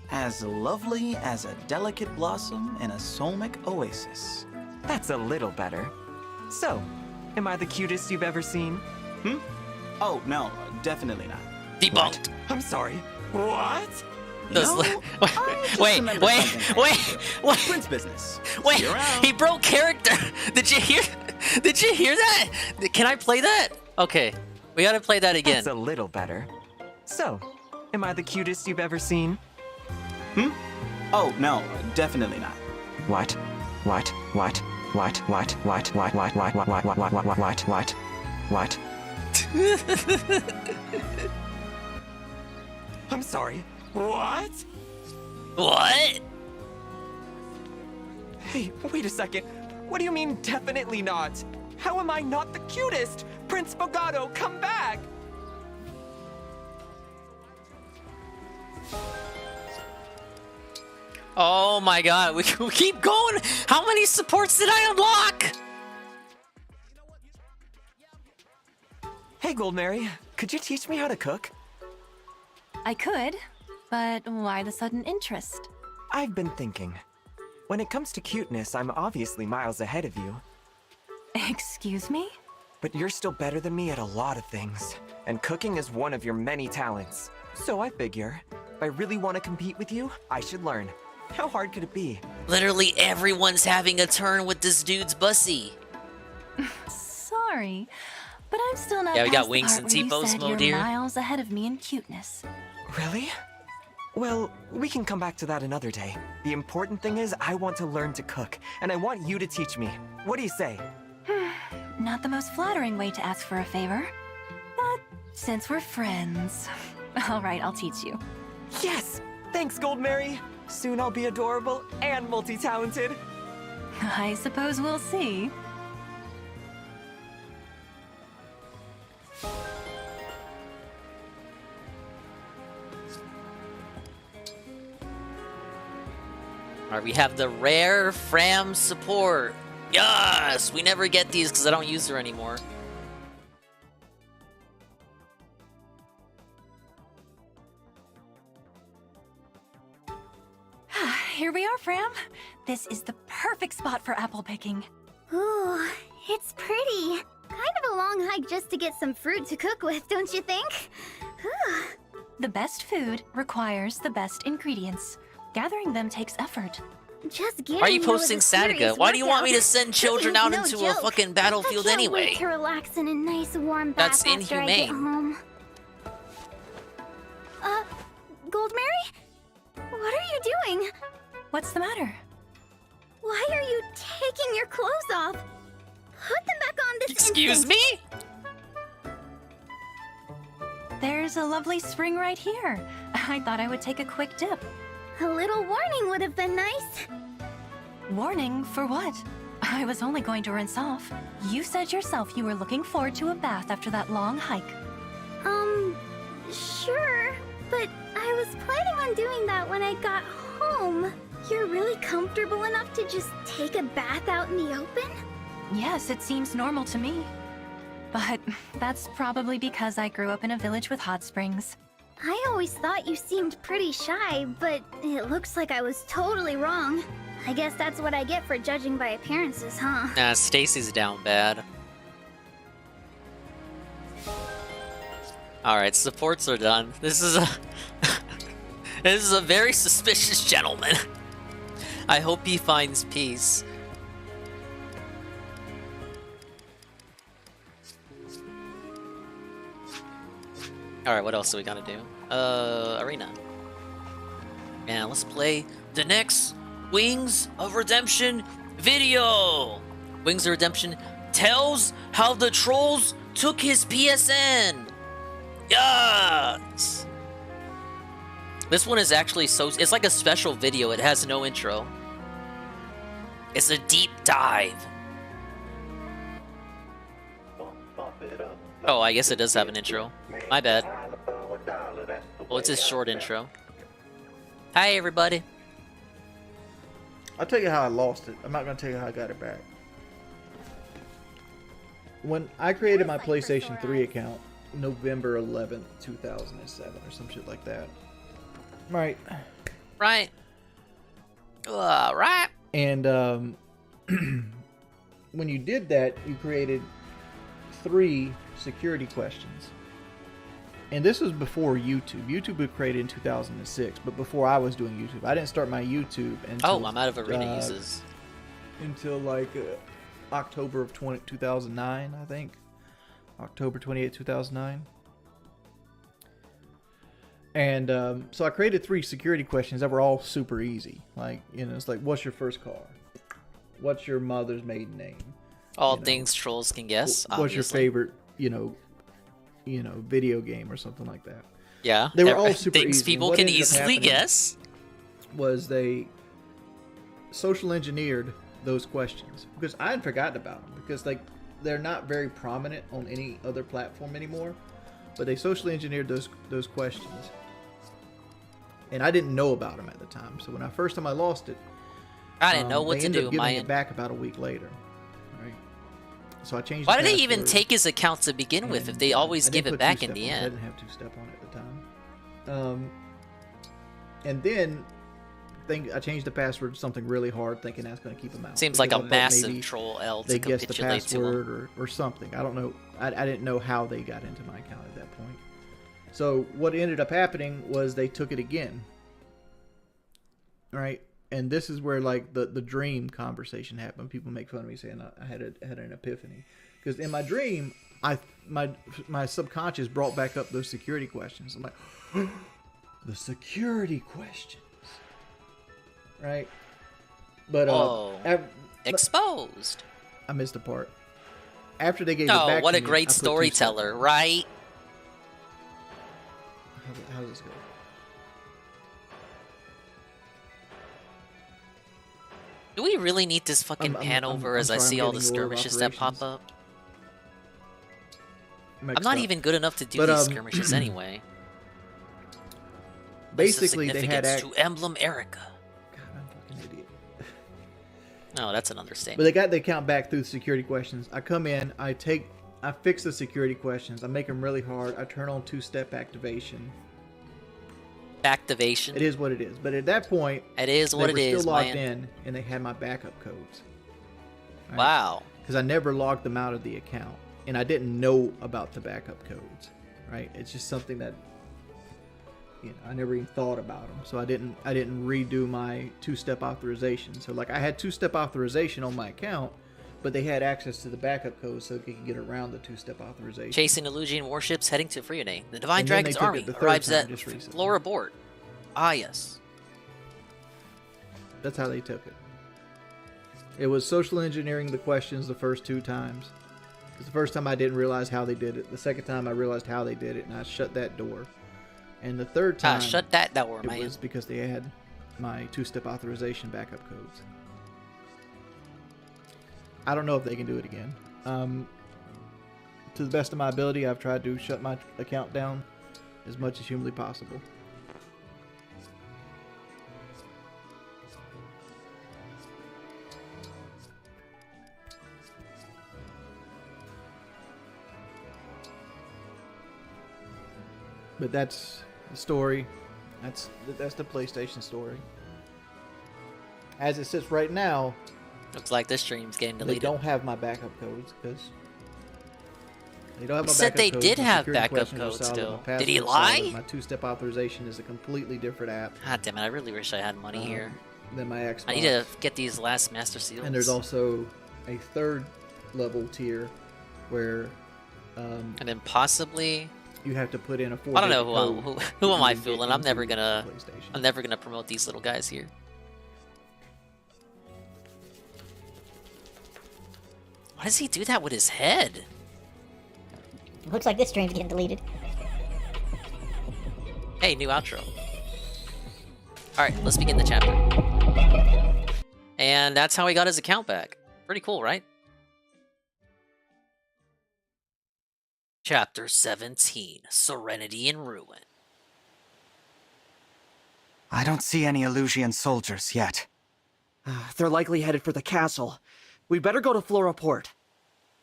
as lovely as a delicate blossom in a soulmic oasis. That's a little better. So, am I the cutest you've ever seen? Oh, no, definitely not. Debunked. I'm sorry. What? Wait. Prince business. Wait, he broke character. Did you hear that? Can I play that? Okay, we gotta play that again. That's a little better. So, am I the cutest you've ever seen? Oh, no, definitely not. What? I'm sorry. What? What? Hey, wait a second. What do you mean definitely not? How am I not the cutest? Prince Fogado, come back! Oh my god, we keep going. How many supports did I unlock? Hey, Gold Mary, Could you teach me how to cook? I could, but why the sudden interest? I've been thinking. When it comes to cuteness, I'm obviously miles ahead of you. Excuse me? But you're still better than me at a lot of things, and cooking is one of your many talents. So I figure, if I really want to compete with you, I should learn. How hard could it be? Literally everyone's having a turn with this dude's bussy. Sorry, but I'm still not Yeah, we got past the wings part and where you T-pose said mode you're here. miles ahead of me in cuteness. Really? Well, we can come back to that another day. The important thing is I want to learn to cook, and I want you to teach me. What do you say? Not the most flattering way to ask for a favor, but since we're friends, all right, I'll teach you. Yes! Thanks, Gold Mary! Soon I'll be adorable and multi-talented. I suppose we'll see. Alright, we have the rare Fram support. Yes! We never get these because I don't use her anymore. Here we are, Fram. This is the perfect spot for apple picking. Ooh, it's pretty. Kind of a long hike just to get some fruit to cook with, don't you think? The best food requires the best ingredients. Gathering them takes effort. Just getting Why are you here posting was a serious Satica? Why do you want me to workout. send children out No into a joke. fucking battlefield I can't anyway? wait to relax in a nice warm That's bath after I get inhumane. home. Gold Mary? What are you doing? What's the matter? Why are you taking your clothes off? Put them back on this Excuse instant. me? There's a lovely spring right here. I thought I would take a quick dip. A little warning would have been nice. Warning for what? I was only going to rinse off. You said yourself you were looking forward to a bath after that long hike. Sure, but I was planning on doing that when I got home. You're really comfortable enough to just take a bath out in the open? Yes, it seems normal to me. But that's probably because I grew up in a village with hot springs. I always thought you seemed pretty shy, but it looks like I was totally wrong. I guess that's what I get for judging by appearances, huh? Nah, Stacy's down bad. Alright, supports are done. This is a... this is a very suspicious gentleman. I hope he finds peace. Alright, what else do we gotta do? Arena. And let's play the next Wings of Redemption video! Wings of Redemption tells how the trolls took his PSN! Yes! This one is actually so... It's like a special video. It has no intro. It's a deep dive. Oh, I guess it does have an intro. My bad. Well, it's a short intro. Hi, everybody. I'll tell you how I lost it. I'm not going to tell you how I got it back. When I created my PlayStation 3 account, November 11th, 2007, or some shit like that. Right. Right. Right. And when you did that, you created 3 security questions. And this was before YouTube. YouTube was created in 2006, but before I was doing YouTube. I didn't start my YouTube until... Oh, I'm out of Arena uses. Until like October of 2009, I think. October 28, 2009. And so I created 3 security questions that were all super easy. Like, you know, it's like, what's your first car? What's your mother's maiden name? All things trolls can guess, What's your obviously. favorite, you know, video game or something like that? Yeah. They were all super things easy. people What can ended up easily happening guess. Was they social engineered those questions, because I had forgotten about them, because like they're not very prominent on any other platform anymore, but they socially engineered those questions, and I didn't know about them at the time. So when I first time I lost it, I didn't know what they to ended do. up giving My it back about a week later, right? So I changed. Why the did they even password, take his account to begin with if they always I give didn't it put back in two-step the on it. I end? didn't have two-step on it at the time. And then I changed the password to something really hard, thinking that's going to keep them out. Seems like because a I thought massive maybe troll L to they guessed the capitulate to him. password or something. I don't know. I didn't know how they got into my account at that point. So what ended up happening was they took it again. Right? And this is where like the dream conversation happened. People make fun of me saying I had an epiphany, because in my dream my subconscious brought back up those security questions. I'm like, the security questions, right? But exposed. I missed a part. After they gave it Oh, back what to a me, great I put storyteller, right? How's this go? Do we really need this fucking pan over as I sorry, see I'm all the getting the order of skirmishes that pop operations up? mixed I'm not up. even good enough to do But, these skirmishes anyway. Basically, they had to Emblem Erica. God, I'm a fucking idiot. No, that's an understatement. But they got the account back through the security questions. I come in, I fix the security questions. I make them really hard. I turn on two-step activation. Activation. It is what it is. But at that point, it is what it they were is, still logged man. in, and they had my backup codes. Right? Wow. Because I never logged them out of the account, and I didn't know about the backup codes. Right? It's just something that I never even thought about them. So I didn't redo my two-step authorization. So like I had two-step authorization on my account, but they had access to the backup code so they could get around the two-step authorization. Chasing Illusion warships heading to Frione. The Divine And then Dragon's they took army it the third arrives time at just recently. Flora Bort. Ah, yes. That's how they took it. It was social engineering the questions the first two times. Because the first time I didn't realize how they did it. The second time I realized how they did it, and I shut that door. And the third time, shut that door, it man. was because they had my two-step authorization backup codes. I don't know if they can do it again. To the best of my ability, I've tried to shut my account down as much as humanly possible. But that's the story. That's the PlayStation story. As it sits right now, looks like this stream's getting they deleted. don't have my backup codes because they don't have my Said backup they codes. did My have security backup questions are codes solid. still. My Did he password's solid. lie? My two-step authorization is a completely different app God damn it! I really wish I had money here. than my Xbox. I need to get these last Master Seals. And there's also a third level tier where and then possibly you have to put in a 4-digit I don't know code who am I to get fooling? I'm into never gonna PlayStation. I'm never gonna promote these little guys here. Why does he do that with his head? Looks like this stream's getting deleted. Hey, new outro. Alright, let's begin the chapter. And that's how he got his account back. Pretty cool, right? Chapter 17, Serenity in Ruin. I don't see any Illusian soldiers yet. They're likely headed for the castle. We better go to Flora Port.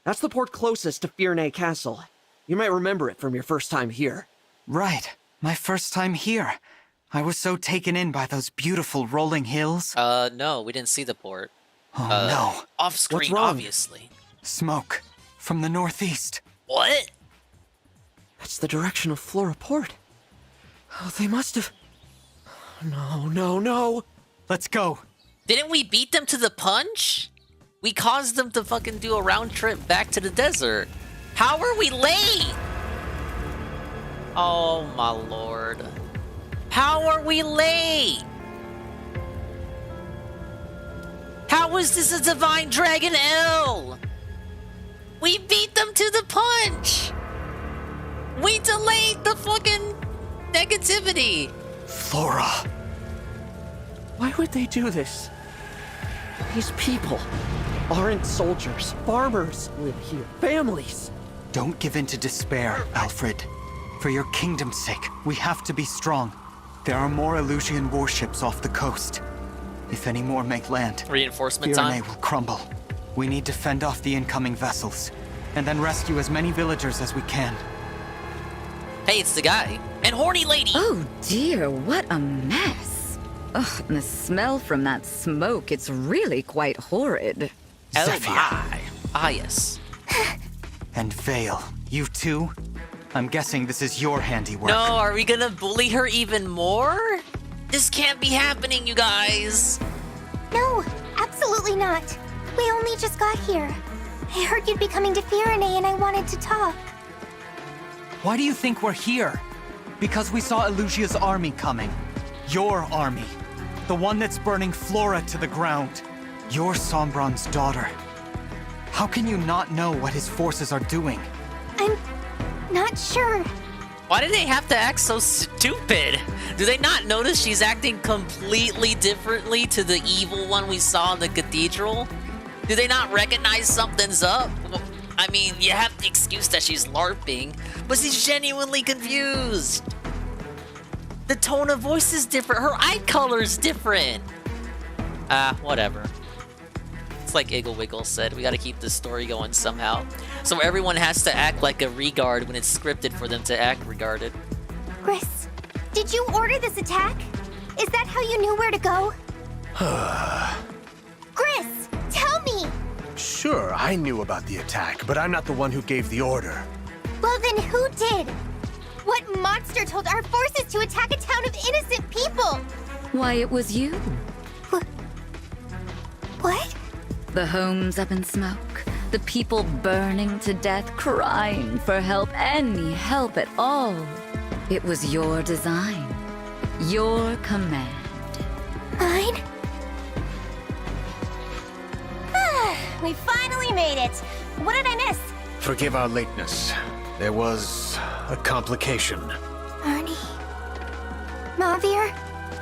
That's the port closest to Frione Castle. You might remember it from your first time here. Right. My first time here. I was so taken in by those beautiful rolling hills. No, we didn't see the port. Oh, no. Off screen, What's wrong? obviously. Smoke. From the northeast. What? That's the direction of Flora Port. Oh, they must have... No. Let's go. Didn't we beat them to the punch? We caused them to fucking do a round trip back to the desert. How are we late? Oh my lord. How are we late? How is this a Divine Dragon L? We beat them to the punch. We delayed the fucking negativity. Flora. Why would they do this? These people aren't soldiers. Farmers live here. Families. Don't give in to despair, Alfred. For your kingdom's sake, we have to be strong. There are more Illusian warships off the coast. If any more make land, Reinforcement Frione time. will crumble. We need to fend off the incoming vessels, and then rescue as many villagers as we can. Hey, it's the guy. And horny lady! Oh dear, what a mess. Ugh, and the smell from that smoke, it's really quite horrid. my. Ah, yes. And Vale, you too? I'm guessing this is your handiwork. No, are we gonna bully her even more? This can't be happening, you guys. No, absolutely not. We only just got here. I heard you'd be coming to Firene and I wanted to talk. Why do you think we're here? Because we saw Elusia's army coming. Your army. The one that's burning Flora to the ground. You're Sombron's daughter. How can you not know what his forces are doing? I'm not sure. Why do they have to act so stupid? Do they not notice she's acting completely differently to the evil one we saw in the cathedral? Do they not recognize something's up? I mean, you have the excuse that she's LARPing, but she's genuinely confused. The tone of voice is different. Her eye color's different. Whatever. It's like Iggle Wiggle said, we gotta keep the story going somehow. So everyone has to act like a regard when it's scripted for them to act regarded. Gris, did you order this attack? Is that how you knew where to go? Gris, tell me! Sure, I knew about the attack, but I'm not the one who gave the order. Well then who did? What monster told our forces to attack a town of innocent people? Why, it was you. What? The homes up in smoke, the people burning to death, crying for help, any help at all. It was your design, your command. Mine? We finally made it. What did I miss? Forgive our lateness. There was a complication. Arnie? Mavir?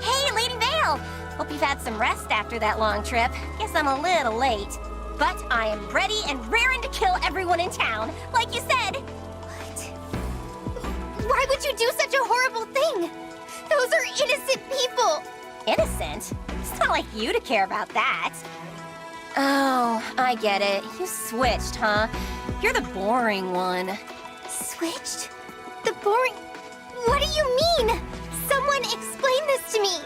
Hey, Lady Vale! Hope you've had some rest after that long trip. Guess I'm a little late. But I am ready and raring to kill everyone in town, like you said. What? Why would you do such a horrible thing? Those are innocent people. Innocent? It's not like you to care about that. Oh, I get it. You switched, huh? You're the boring one. Switched? The boring... What do you mean? Someone explain this to me.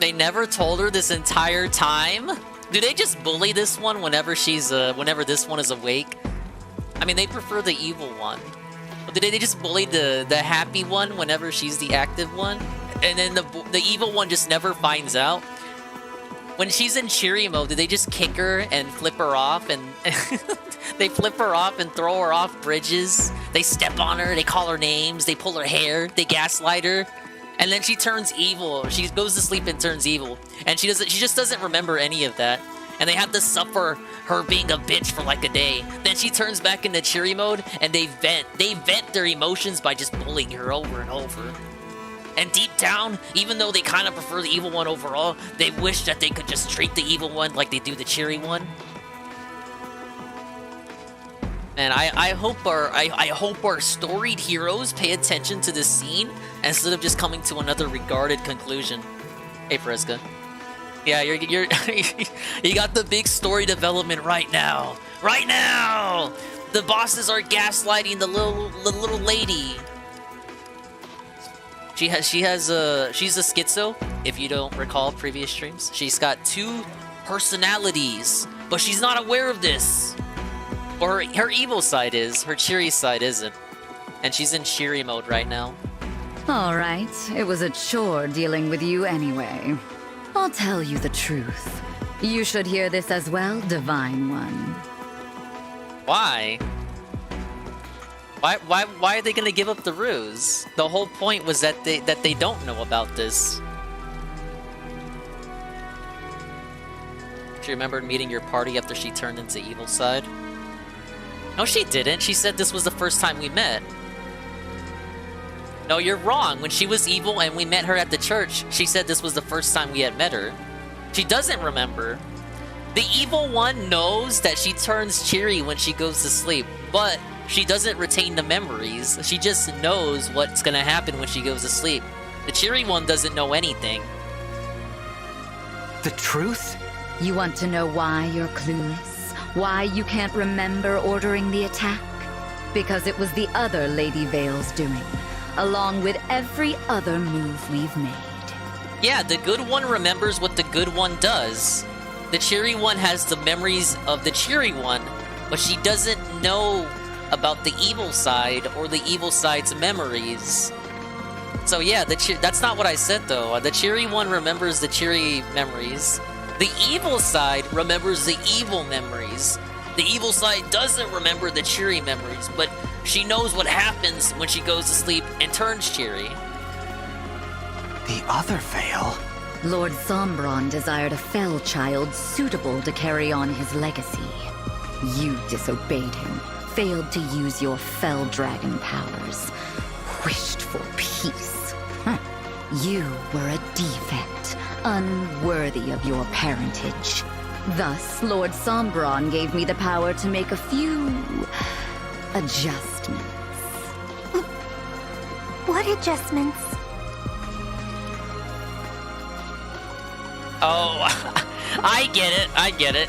They never told her this entire time? Do they just bully this one whenever she's whenever this one is awake? I mean, they prefer the evil one. But did they just bully the happy one whenever she's the active one? And then the evil one just never finds out? When she's in cheery mode, do they just kick her and flip her off and they flip her off and throw her off bridges? They step on her, they call her names, they pull her hair, they gaslight her. And then she turns evil. She goes to sleep and turns evil. And she just doesn't remember any of that. And they have to suffer her being a bitch for like a day. Then she turns back into cheery mode and they vent. They vent their emotions by just bullying her over and over. And deep down, even though they kind of prefer the evil one overall, they wish that they could just treat the evil one like they do the cheery one. And I hope our storied heroes pay attention to this scene instead of just coming to another regarded conclusion. Hey, Friska. Yeah, you're you got the big story development right now. Right now, the bosses are gaslighting the little lady. She's a schizo. If you don't recall previous streams, she's got 2 personalities, but she's not aware of this. Or her evil side is, her cheery side isn't. And she's in cheery mode right now. All right, it was a chore dealing with you anyway. I'll tell you the truth. You should hear this as well, Divine One. Why? Why are they gonna give up the ruse? The whole point was that they don't know about this. She remembered meeting your party after she turned into evil side. No, she didn't. She said this was the first time we met. No, you're wrong. When she was evil and we met her at the church, she said this was the first time we had met her. She doesn't remember. The evil one knows that she turns cheery when she goes to sleep, but she doesn't retain the memories. She just knows what's gonna happen when she goes to sleep. The cheery one doesn't know anything. The truth? You want to know why you're clueless? Why you can't remember ordering the attack? Because it was the other Lady Vale's doing, along with every other move we've made. Yeah, the good one remembers what the good one does. The cheery one has the memories of the cheery one, but she doesn't know about the evil side or the evil side's memories. So yeah, that's not what I said though. The cheery one remembers the cheery memories. The evil side remembers the evil memories. The evil side doesn't remember the cheery memories, but she knows what happens when she goes to sleep and turns cheery. The other Vale? Lord Sombron desired a fell child suitable to carry on his legacy. You disobeyed him, failed to use your fell dragon powers, wished for peace. You were a defect, unworthy of your parentage. Thus, Lord Sombron gave me the power to make a few adjustments. What adjustments? Oh, I get it.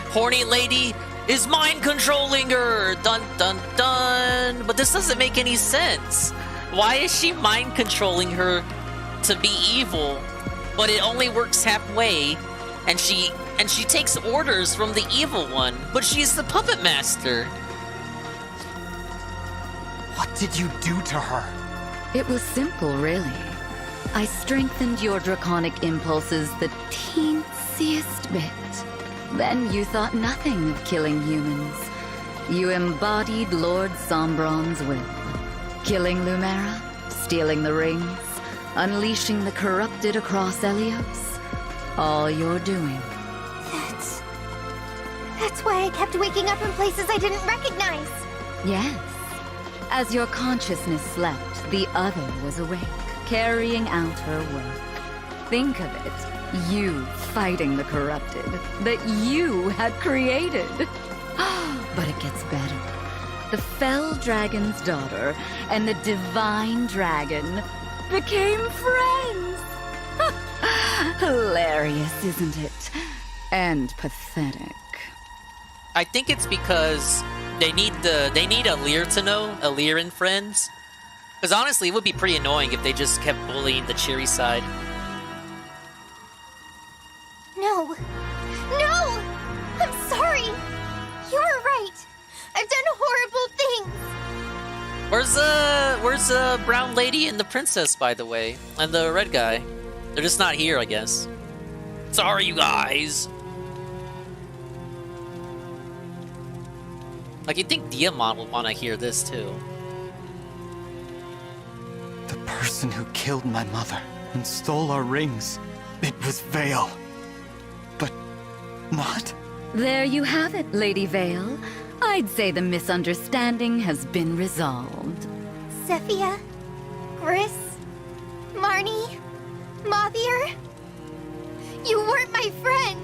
Horny lady is mind controlling her. Dun dun dun. But this doesn't make any sense. Why is she mind controlling her to be evil? But it only works halfway, and she takes orders from the evil one. But she's the puppet master. What did you do to her? It was simple, really. I strengthened your draconic impulses the teensiest bit. Then you thought nothing of killing humans. You embodied Lord Sombron's will. Killing Lumera, stealing the rings, unleashing the corrupted across Elios. All you're doing. That's why I kept waking up in places I didn't recognize. Yes. As your consciousness slept, the other was awake, carrying out her work. Think of it. You fighting the corrupted that you had created. But it gets better. The Fell Dragon's daughter and the Divine Dragon became friends. Hilarious, isn't it? And pathetic. I think it's because they need Alir to know, Alir and friends. Because honestly, it would be pretty annoying if they just kept bullying the cheery side. No. No! I'm sorry! You were right. I've done horrible things. Where's the brown lady and the princess, by the way? And the red guy? They're just not here, I guess. Sorry, you guys. Like, you'd think Diamond would want to hear this, too. The person who killed my mother and stole our rings. It was Vale. But not? There you have it, Lady Vale. I'd say the misunderstanding has been resolved. Zephia, Gris, Marnie, Mavier. You weren't my friends.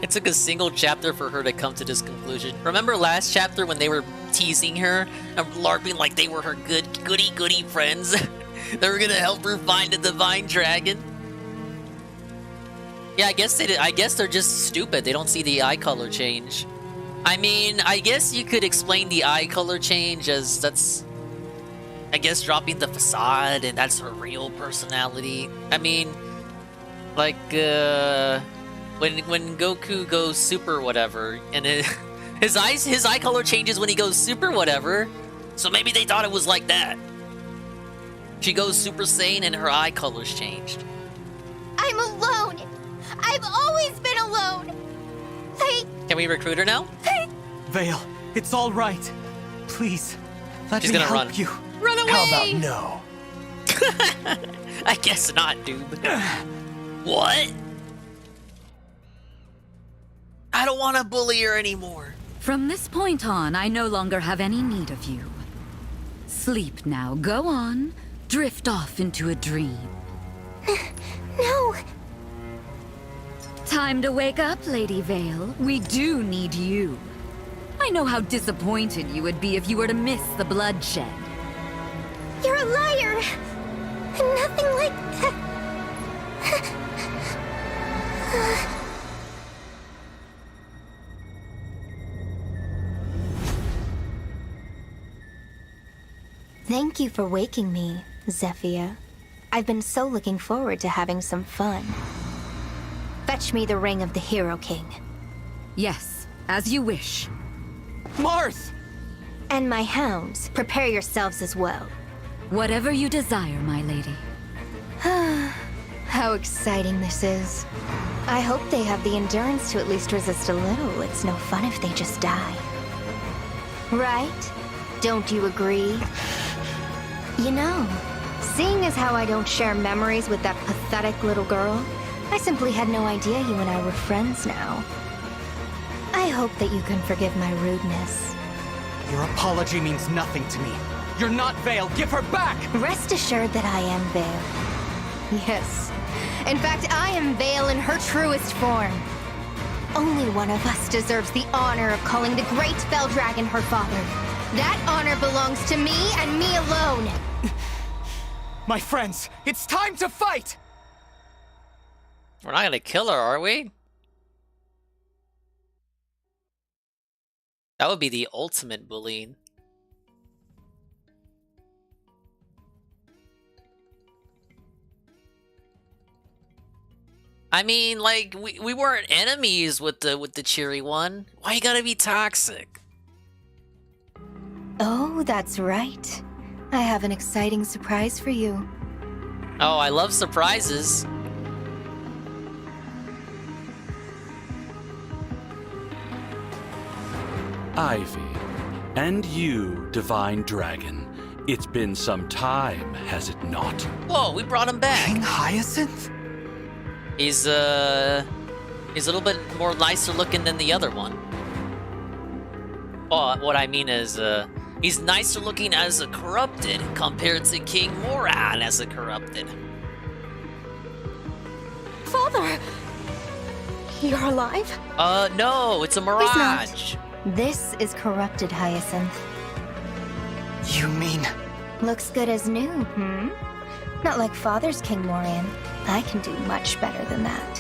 It took a single chapter for her to come to this conclusion. Remember last chapter when they were teasing her and LARPing like they were her goody friends? They were gonna help her find a divine dragon? Yeah, I guess they did. I guess they're just stupid. They don't see the eye color change. I mean, I guess you could explain the eye color change as that's, I guess, dropping the facade and that's her real personality. I mean, like, when Goku goes super whatever, and his eye color changes when he goes super whatever, so maybe they thought it was like that. She goes Super Saiyan and her eye colors changed. I'm alone. I've always been alone. Can we recruit her now? Vale, it's all right. Please, let She's me gonna help run. you. Run away! How about no? I guess not, dude. What? I don't want to bully her anymore. From this point on, I no longer have any need of you. Sleep now. Go on. Drift off into a dream. No. Time to wake up, Lady Vale. We do need you. I know how disappointed you would be if you were to miss the bloodshed. You're a liar. Nothing like that. Thank you for waking me, Zephyr. I've been so looking forward to having some fun. Fetch me the ring of the Hero King. Yes, as you wish. Mars! And my hounds, prepare yourselves as well. Whatever you desire, my lady. How exciting this is. I hope they have the endurance to at least resist a little. It's no fun if they just die. Right? Don't you agree? You know, seeing as how I don't share memories with that pathetic little girl, I simply had no idea you and I were friends now. I hope that you can forgive my rudeness. Your apology means nothing to me. You're not Vale. Give her back! Rest assured that I am Vale. Yes. In fact, I am Vale in her truest form. Only one of us deserves the honor of calling the great Fell Dragon her father. That honor belongs to me and me alone. My friends, it's time to fight! We're not gonna kill her, are we? That would be the ultimate bullying. I mean, like, we weren't enemies with the cheery one. Why you gotta be toxic? Oh, that's right. I have an exciting surprise for you. Oh, I love surprises. Ivy, and you, Divine Dragon. It's been some time, has it not? Whoa, we brought him back. King Hyacinth? He's a little bit more nicer looking than the other one. Oh, what I mean is, he's nicer looking as a corrupted compared to King Moran as a corrupted. Father! You're alive? No, it's a mirage. This is corrupted Hyacinth. You mean... Looks good as new, hmm? Not like Father's King Moran. I can do much better than that.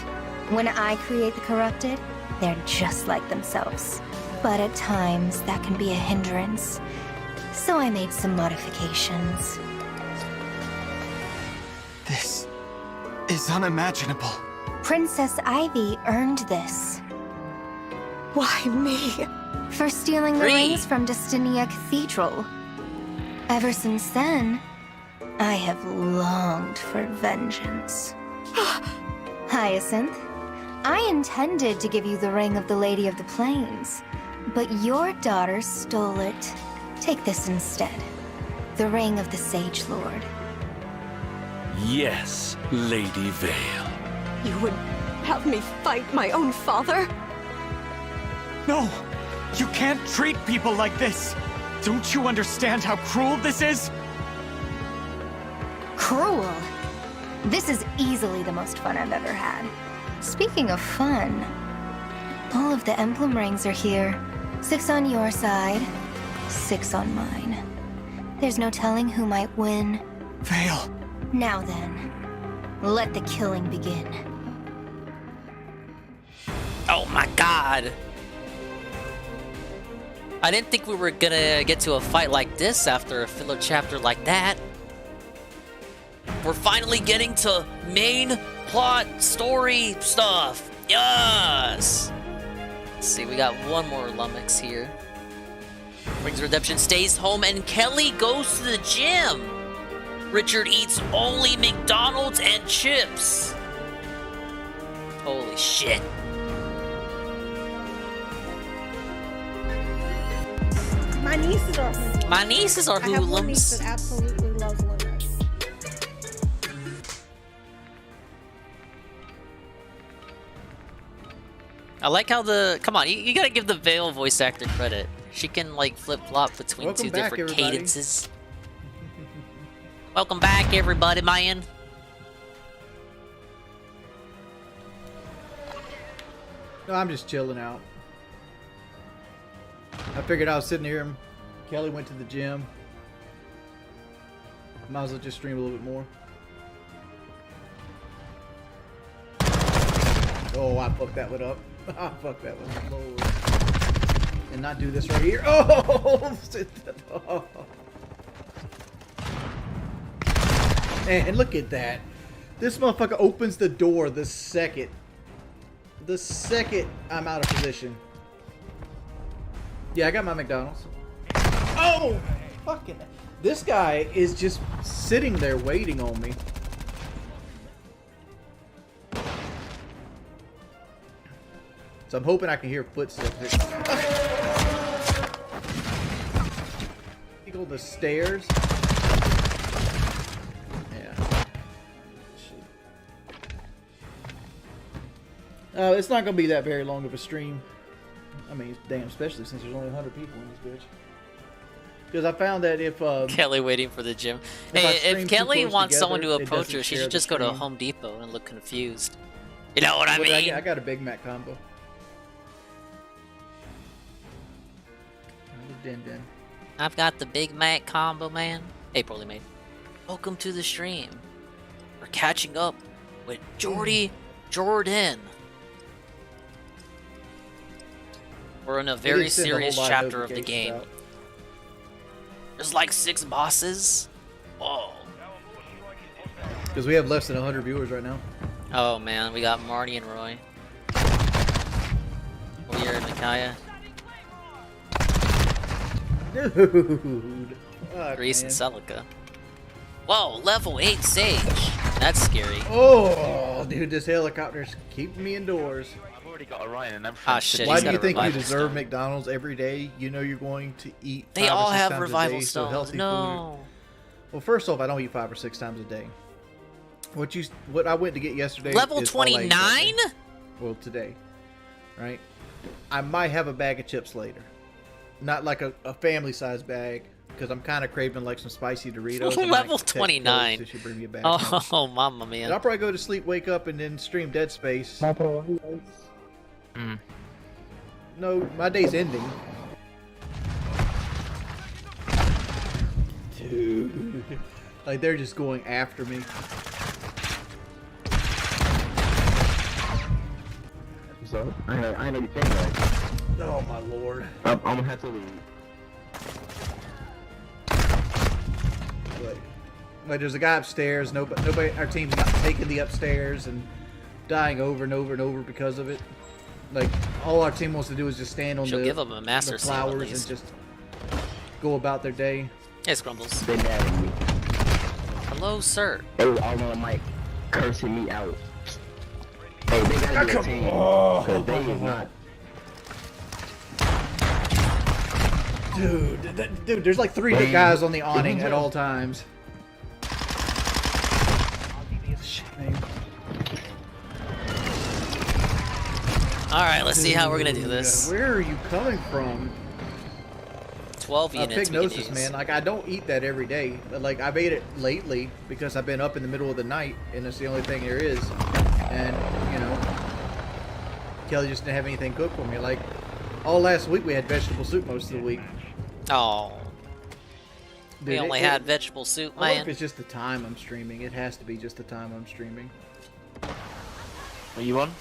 When I create the corrupted, they're just like themselves. But at times, that can be a hindrance. So I made some modifications. This is unimaginable. Princess Ivy earned this. Why me? For stealing the rings from Destinia Cathedral. Ever since then, I have longed for vengeance. Hyacinth, I intended to give you the ring of the Lady of the Plains, but your daughter stole it. Take this instead. The ring of the Sage Lord. Yes, Lady Vale. You would have me fight my own father? No! You can't treat people like this! Don't you understand how cruel this is? Cruel? This is easily the most fun I've ever had. Speaking of fun, all of the emblem rings are here. 6 on your side, 6 on mine. There's no telling who might win. Vale. Now then, let the killing begin. Oh my god! I didn't think we were gonna get to a fight like this after a filler chapter like that. We're finally getting to main plot story stuff. Yes! Let's see, we got one more Lummox here. Rings Redemption stays home and Kelly goes to the gym. Richard eats only McDonald's and chips. Holy shit. My nieces are hoodlums. My nieces are I have one niece hoodlums. that absolutely loves Lummox. I like how the... Come on, you gotta give the Vale voice actor credit. She can, like, flip-flop between Welcome two back, different everybody. cadences. Welcome back, everybody, man. No, I'm just chilling out. I figured I was sitting here. Kelly went to the gym. Might as well just stream a little bit more. Oh, I fucked that one up. I fucked that one up. Lord. And not do this right here. Oh! Man, look at that. This motherfucker opens the door the second I'm out of position. Yeah, I got my McDonald's. Oh! Fucking... This guy is just sitting there waiting on me. So I'm hoping I can hear footsteps. You go the stairs. Yeah. It's not gonna be that very long of a stream. I mean, damn, especially since there's only 100 people in this bitch. Because I found that if Kelly waiting for the gym. Hey, if Kelly wants someone to approach her, she should just go to Home Depot and look confused. You know what I mean? I got a Big Mac combo. I've got the Big Mac combo, man. Hey, Poorly Made. Welcome to the stream. We're catching up with Jordan. We're in a very serious chapter of the game. There's like 6 bosses. Whoa. Because we have less than 100 viewers right now. Oh man, we got Marty and Roy. Weird, Micaiah. Dude. Grease and Celica. Whoa, level 8 Sage. That's scary. Oh, dude, this helicopter's keeping me indoors. I've already got Orion and I'm shit. Why do you think you deserve McDonald's every day? You know you're going to eat. They 5 or all 6 have times revival a day, so stones. healthy No. Food. Well, first off, I don't eat 5 or 6 times a day. What I went to get yesterday. Level is all I ate 29? Well, today, right? I might have a bag of chips later. Not like a family-sized bag, because I'm kind of craving like some spicy Doritos. Level 29. She bring me a bag. Oh, mama, man. And I'll probably go to sleep, wake up, and then stream Dead Space. No, my day's ending. Dude. Like, they're just going after me. So, I know you think that. Oh, my lord. I'm gonna have to leave. Like, there's a guy upstairs. Nobody, our team's not taking the upstairs and dying over and over and over because of it. Like, all our team wants to do is just stand on give him a master the seal at flowers least. and just go about their day. Hey, Scrumbles. They mad at me. Hello, sir. They was all on Mike cursing me out. Hey, they gotta be a team. Cause they is not. Dude, there's like 3 hit guys on the awning at all times. Alright, let's see how we're gonna do this. Where are you coming from? 12 units. Pignosis, man. Like, I don't eat that every day. But, like, I've ate it lately because I've been up in the middle of the night, and it's the only thing there is. And, you know, Kelly just didn't have anything cooked for me. Like, all last week we had vegetable soup most of the week. Oh. Dude, We only had vegetable soup, I wonder man. if it's just the time I'm streaming. It has to be just the time I'm streaming. Are you on?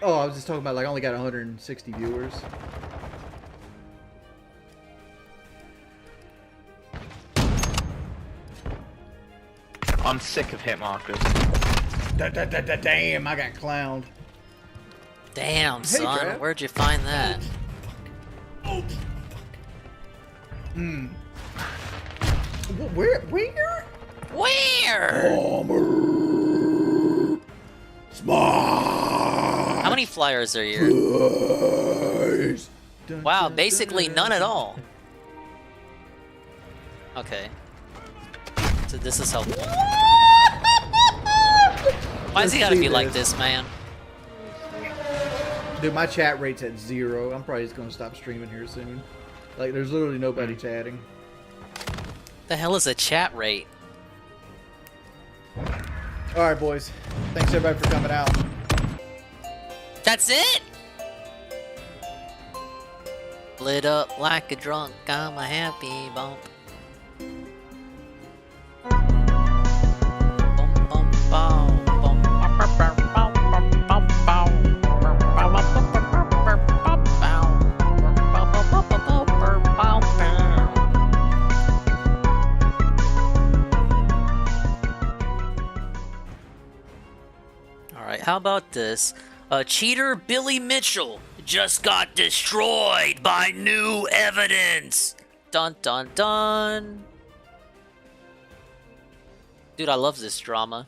Oh, I was just talking about, like, I only got 160 viewers. I'm sick of hit markers. Damn, I got clowned. Damn, Hey, son. Trav. Where'd you find that? Where? Where? How many flyers are here? Wow, basically none at all. Okay. So this is helpful. Why is he gotta be like this, man? Dude, my chat rate's at 0. I'm probably just gonna stop streaming here soon. Like, there's literally nobody chatting. The hell is a chat rate? Alright, boys. Thanks everybody for coming out. That's it? Lit up like a drunk, I'm a happy bump. about this? Cheater Billy Mitchell just got destroyed by new evidence. Dun dun dun. Dude, I love this drama.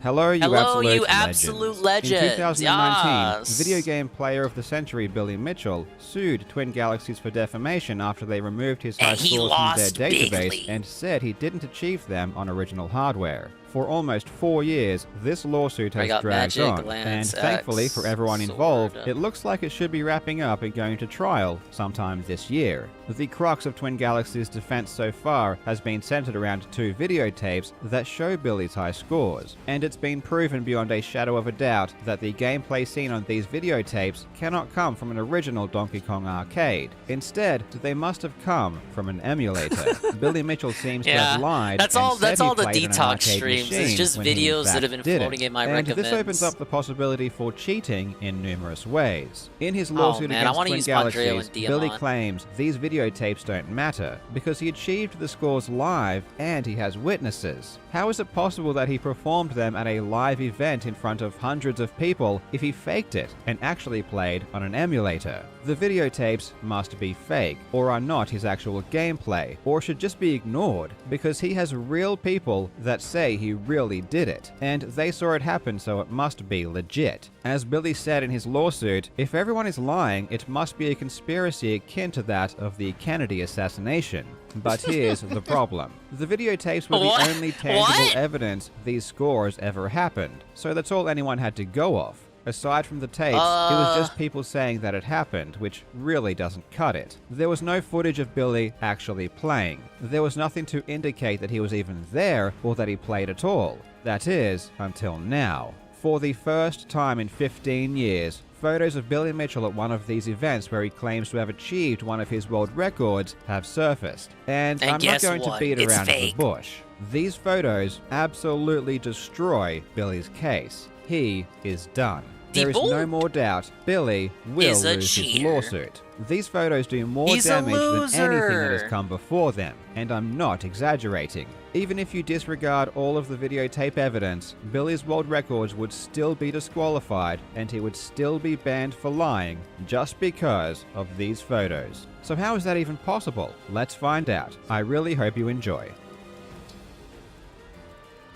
Hello, you absolute legends. In 2019, Yes. Video Game Player of the Century Billy Mitchell sued Twin Galaxies for defamation after they removed his high And he scores from their lost database bigly. and said he didn't achieve them on original hardware. For almost 4 years, this lawsuit has got dragged magic, on, lance, and thankfully axe, for everyone sword. involved, it looks like it should be wrapping up and going to trial sometime this year. The crux of Twin Galaxies' defense so far has been centered around 2 videotapes that show Billy's high scores, and it's been proven beyond a shadow of a doubt that the gameplay seen on these videotapes cannot come from an original Donkey Kong arcade. Instead, they must have come from an emulator. Billy Mitchell seems to have lied. That's and all. said That's he all the played on an detox arcade streams. It's machine just when he, in videos that fact, have been didn't. floating in my And recommends. this opens up the possibility for cheating in numerous ways. In his Oh, lawsuit man, I against wanna Twin use Mondreo Galaxies, and Billy Diamond. claims these videotapes don't matter because he achieved the scores live and he has witnesses. How is it possible that he performed them at a live event in front of hundreds of people if he faked it and actually played on an emulator? The videotapes must be fake, or are not his actual gameplay, or should just be ignored, because he has real people that say he really did it, and they saw it happen, so it must be legit. As Billy said in his lawsuit, if everyone is lying, it must be a conspiracy akin to that of the Kennedy assassination. But here's the problem. The videotapes were the only tangible evidence these scores ever happened, so that's all anyone had to go off. Aside from the tapes, it was just people saying that it happened, which really doesn't cut it. There was no footage of Billy actually playing. There was nothing to indicate that he was even there or that he played at all. That is, until now. For the first time in 15 years, photos of Billy Mitchell at one of these events where he claims to have achieved one of his world records have surfaced. And I'm not guess going what? to beat It's around the fake. bush. These photos absolutely destroy Billy's case. He is done. There is no more doubt Billy will is a lose his cheater. lawsuit. These photos do more He's a damage than anything that has loser. come before them, and I'm not exaggerating. Even if you disregard all of the videotape evidence, Billy's world records would still be disqualified and he would still be banned for lying just because of these photos. So how is that even possible? Let's find out. I really hope you enjoy.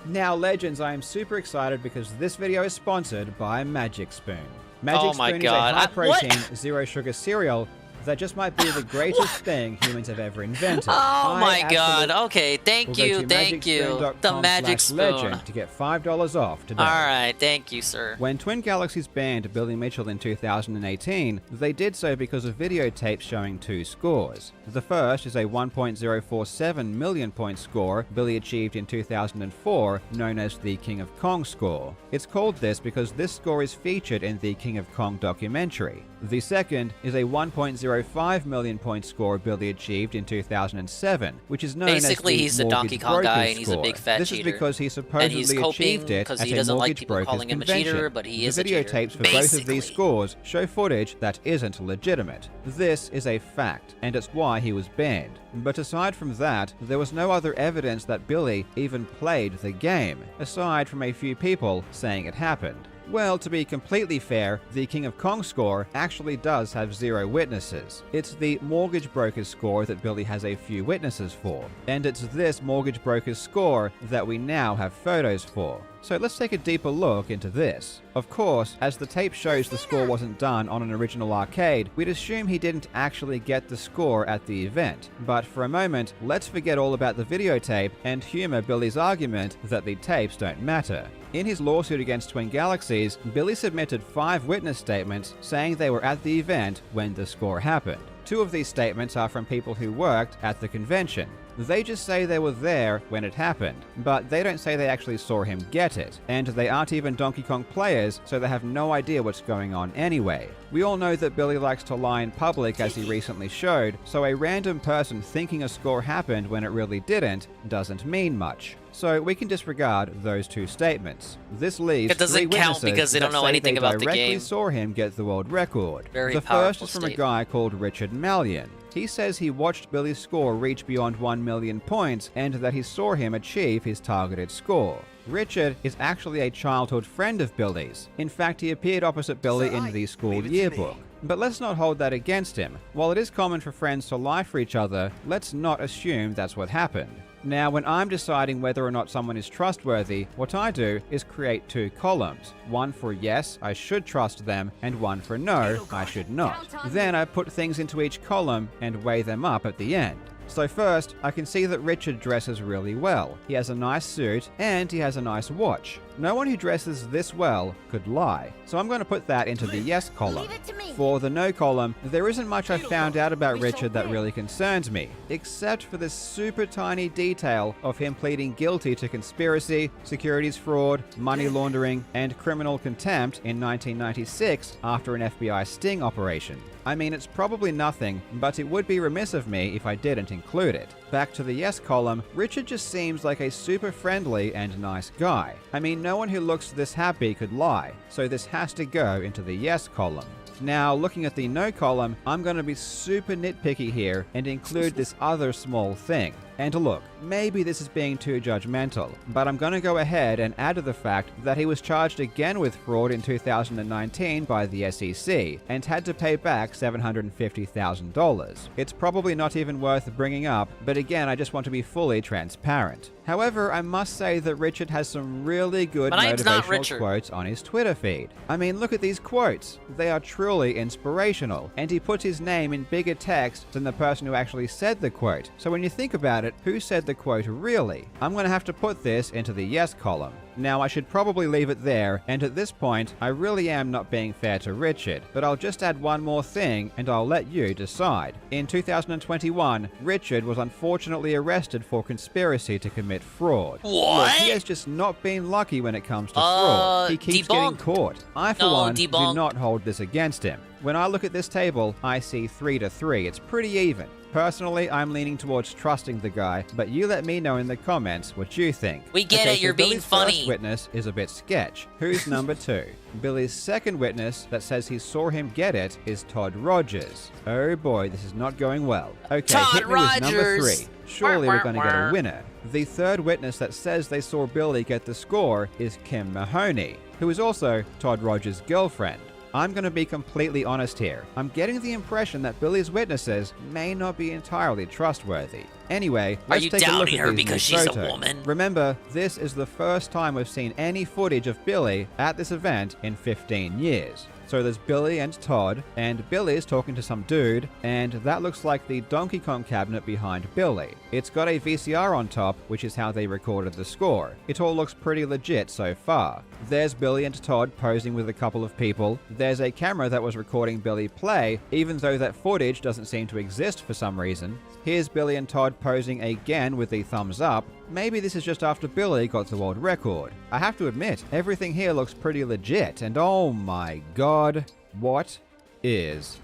Now, Legends, I am super excited because this video is sponsored by Magic Spoon. Magic Oh my Spoon God. is a high-protein, zero-sugar cereal that just might be the greatest thing humans have ever invented. Oh my I God. absolutely- Okay, thank We'll go you, to thank you. The Magic magicspoon.com/legend Spoon. to get $5 off today. Alright, thank you, sir. When Twin Galaxies banned Billy Mitchell in 2018, they did so because of videotapes showing 2 scores. The first is a 1.047 million point score Billy achieved in 2004, known as the King of Kong score. It's called this because this score is featured in the King of Kong documentary. The second is a 1.05 million point score Billy achieved in 2007, which is known Basically, as the he's the Mortgage Donkey Kong Broker's guy, and he's a score. big fat This cheater. is because he And supposedly he's coping achieved it because at he a doesn't like mortgage people broker's calling him a convention. cheater, but he is the a cheater. videotapes for both of these scores show footage that isn't legitimate. This is a fact, and it's why he was banned. But aside from that, there was no other evidence that Billy even played the game, aside from a few people saying it happened. Well, to be completely fair, the King of Kong score actually does have 0 witnesses. It's the mortgage broker's score that Billy has a few witnesses for, and it's this mortgage broker's score that we now have photos for. So let's take a deeper look into this. Of course, as the tape shows the score wasn't done on an original arcade, we'd assume he didn't actually get the score at the event. But for a moment, let's forget all about the videotape and humor Billy's argument that the tapes don't matter. In his lawsuit against Twin Galaxies, Billy submitted 5 witness statements saying they were at the event when the score happened. 2 of these statements are from people who worked at the convention. They just say they were there when it happened, but they don't say they actually saw him get it, and they aren't even Donkey Kong players, so they have no idea what's going on anyway. We all know that Billy likes to lie in public, as he recently showed, so a random person thinking a score happened when it really didn't doesn't mean much. So we can disregard those 2 statements. This leaves It doesn't 3 count witnesses because they don't that know say anything they about the directly game. saw him get the world record. Very the first powerful is from a statement. guy called Richard Mallion. He says he watched Billy's score reach beyond 1 million points and that he saw him achieve his targeted score. Richard is actually a childhood friend of Billy's. In fact, he appeared opposite Billy in the school yearbook. But let's not hold that against him. While it is common for friends to lie for each other, let's not assume that's what happened. Now, when I'm deciding whether or not someone is trustworthy, what I do is create 2 columns. One for yes, I should trust them, and one for no, I should not. Then I put things into each column and weigh them up at the end. So first, I can see that Richard dresses really well. He has a nice suit, and he has a nice watch. No one who dresses this well could lie, so I'm going to put that into the yes column. For the no column, there isn't much I found out about Richard that really concerns me, except for this super tiny detail of him pleading guilty to conspiracy, securities fraud, money laundering, and criminal contempt in 1996 after an FBI sting operation. I mean, it's probably nothing, but it would be remiss of me if I didn't include it. Back to the yes column, Richard just seems like a super friendly and nice guy. I mean, no one who looks this happy could lie, so this has to go into the yes column. Now, looking at the no column, I'm going to be super nitpicky here and include this other small thing. And look, maybe this is being too judgmental, but I'm going to go ahead and add to the fact that he was charged again with fraud in 2019 by the SEC and had to pay back $750,000. It's probably not even worth bringing up, but again, I just want to be fully transparent. However, I must say that Richard has some really good motivational quotes on his Twitter feed. I mean, look at these quotes. They are truly inspirational, and he puts his name in bigger text than the person who actually said the quote. So when you think about it, who said the quote really? I'm going to have to put this into the yes column. Now, I should probably leave it there, and at this point, I really am not being fair to Richard, but I'll just add one more thing, and I'll let you decide. In 2021, Richard was unfortunately arrested for conspiracy to commit fraud. What? Look, he has just not been lucky when it comes to fraud. He keeps getting caught. I, for one, do not hold this against him. When I look at this table, I see 3-3. It's pretty even. Personally, I'm leaning towards trusting the guy, but you let me know in the comments what you think. We get it, you're being Billy's funny. First witness is a bit sketch. Who's number 2? Billy's second witness that says he saw him get it is Todd Rogers. Oh boy, this is not going well. Okay, Todd hit me with number Rogers. 3. Surely we're going to get a winner. The third witness that says they saw Billy get the score is Kim Mahoney, who is also Todd Rogers' girlfriend. I'm going to be completely honest here. I'm getting the impression that Billy's witnesses may not be entirely trustworthy. Anyway, let's take a look at these because new she's photos. a woman? Remember, this is the first time we've seen any footage of Billy at this event in 15 years. So there's Billy and Todd, and Billy's talking to some dude, and that looks like the Donkey Kong cabinet behind Billy. It's got a VCR on top, which is how they recorded the score. It all looks pretty legit so far. There's Billy and Todd posing with a couple of people. There's a camera that was recording Billy play, even though that footage doesn't seem to exist for some reason. Here's Billy and Todd posing again with the thumbs up. Maybe this is just after Billy got the world record. I have to admit, everything here looks pretty legit, and oh my god, what is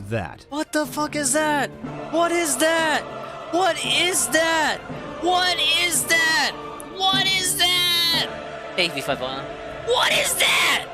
that? What the fuck is that? What is that? What is that? What is that? What is that? Hey, V5 what is that?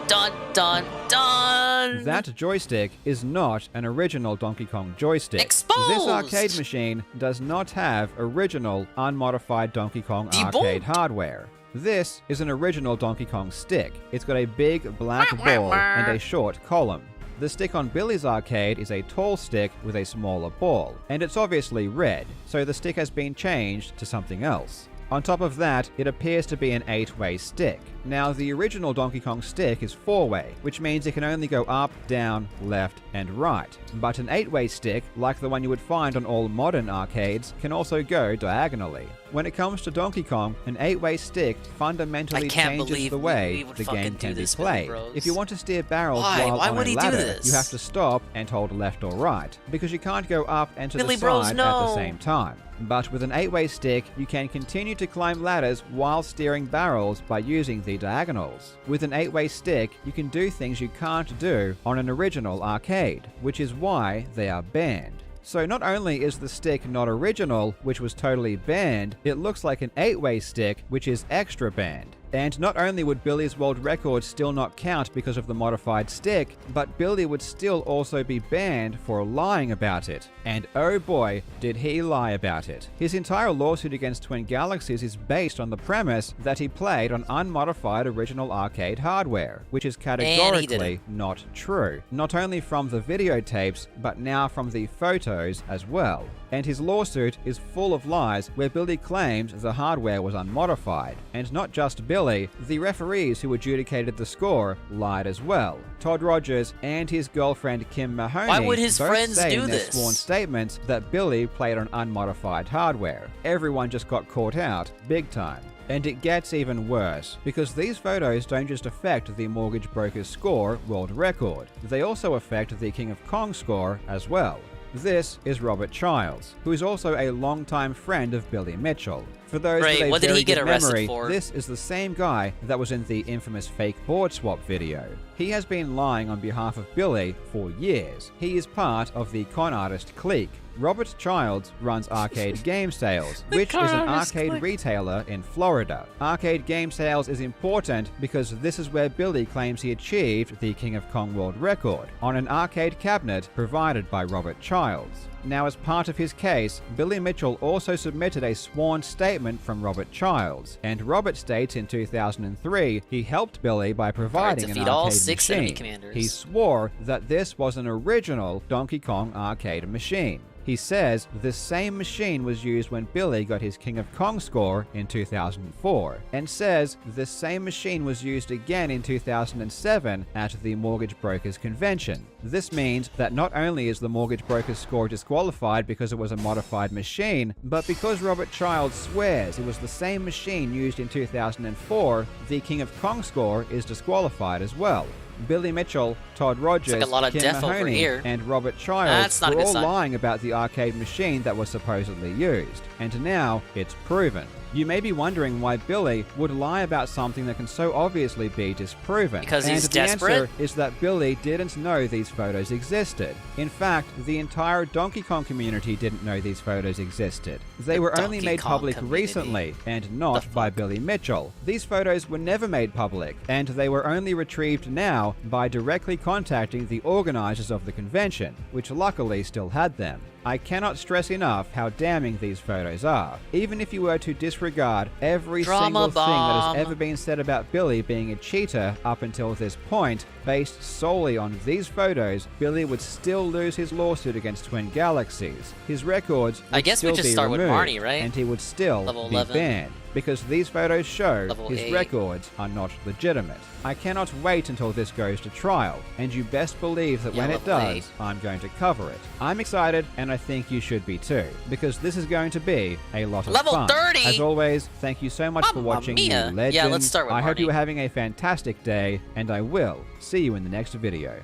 Dun dun dun! That joystick is not an original Donkey Kong joystick. Exposed! This arcade machine does not have original, unmodified Donkey Kong arcade hardware. This is an original Donkey Kong stick. It's got a big black ball and a short column. The stick on Billy's arcade is a tall stick with a smaller ball, and it's obviously red, so the stick has been changed to something else. On top of that, it appears to be an 8-way stick. Now, the original Donkey Kong stick is 4-way, which means it can only go up, down, left, and right. But an 8-way stick, like the one you would find on all modern arcades, can also go diagonally. When it comes to Donkey Kong, an 8-way stick fundamentally changes the way the game can be played. If you want to steer barrels while on a ladder, you have to stop and hold left or right, because you can't go up and to the side at the same time. But with an 8-way stick, you can continue to climb ladders while steering barrels by using the diagonals. With an 8-way stick, you can do things you can't do on an original arcade, which is why they are banned. So not only is the stick not original, which was totally banned, it looks like an 8-way stick, which is extra banned. And not only would Billy's world record still not count because of the modified stick, but Billy would still also be banned for lying about it. And oh boy, did he lie about it. His entire lawsuit against Twin Galaxies is based on the premise that he played on unmodified original arcade hardware, which is categorically not true. Not only from the videotapes, but now from the photos as well. And his lawsuit is full of lies where Billy claims the hardware was unmodified. And not just Billy, the referees who adjudicated the score lied as well. Todd Rogers and his girlfriend Kim Mahoney Why would his both friends say do in their this? sworn statements that Billy played on unmodified hardware. Everyone just got caught out, big time. And it gets even worse, because these photos don't just affect the mortgage broker's score world record, they also affect the King of Kong score as well. This is Robert Childs, who is also a longtime friend of Billy Mitchell. For those with a what did very he get good arrested memory, for? this is the same guy that was in the infamous fake board swap video. He has been lying on behalf of Billy for years. He is part of the con artist clique. Robert Childs runs Arcade Game Sales, which is an arcade retailer in Florida. Arcade Game Sales is important because this is where Billy claims he achieved the King of Kong world record, on an arcade cabinet provided by Robert Childs. Now, as part of his case, Billy Mitchell also submitted a sworn statement from Robert Childs, and Robert states in 2003 he helped Billy by providing an defeat all arcade 6 enemy machine. commanders. He swore that this was an original Donkey Kong arcade machine. He says this same machine was used when Billy got his King of Kong score in 2004, and says this same machine was used again in 2007 at the Mortgage Brokers Convention. This means that not only is the Mortgage Brokers score disqualified because it was a modified machine, but because Robert Childs swears it was the same machine used in 2004, the King of Kong score is disqualified as well. Billy Mitchell, Todd Rogers, like a lot of Kim death over Mahoney, here. and Robert Childs That's not a were good all sign. lying about the arcade machine that was supposedly used, and now it's proven. You may be wondering why Billy would lie about something that can so obviously be disproven. Because and he's the desperate? answer is that Billy didn't know these photos existed. In fact, the entire Donkey Kong community didn't know these photos existed. They were only Donkey made Kong public community. recently, and not by Billy Mitchell. These photos were never made public, and they were only retrieved now by directly contacting the organizers of the convention, which luckily still had them. I cannot stress enough how damning these photos are. Even if you were to disregard every Drama single thing that bomb. has ever been said about Billy being a cheater up until this point, based solely on these photos, Billy would still lose his lawsuit against Twin Galaxies. His records would I guess we still just be start with removed, Marnie, right? and he would still Level be 11. banned, because these photos show Level his 8. records are not legitimate. I cannot wait until this goes to trial, and you best believe that Yeah, when it level does, 8. I'm going to cover it. I'm excited, and I think you should be too, because this is going to be a lot of Level fun. 30? As always, thank you so much for Mamma watching, mia. you legends. Yeah, let's start with I hope Marnie. you are having a fantastic day, and I will see you in the next video.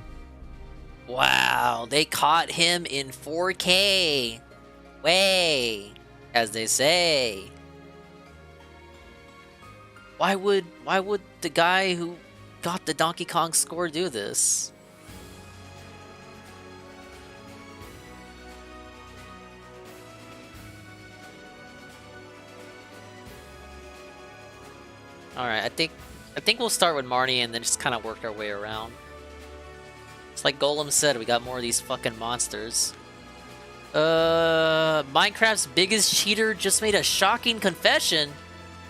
Wow, they caught him in 4K. Way, as they say. Why would the guy who got the Donkey Kong score do this? All right, I think we'll start with Marnie and then just kind of work our way around. It's like Golem said, we got more of these fucking monsters. Minecraft's biggest cheater just made a shocking confession.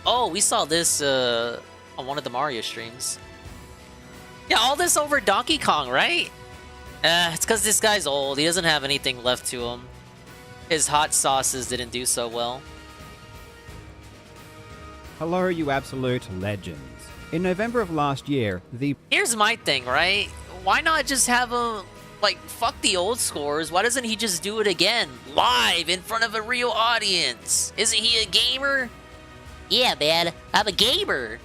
Oh, we saw this on one of the Mario streams. Yeah, all this over Donkey Kong, right? It's because this guy's old. He doesn't have anything left to him. His hot sauces didn't do so well. Hello, you absolute legends. In November of last year, the Here's my thing, right? Why not just have him, like, fuck the old scores? Why doesn't he just do it again, live, in front of a real audience? Isn't he a gamer? Yeah, man, I'm a gamer.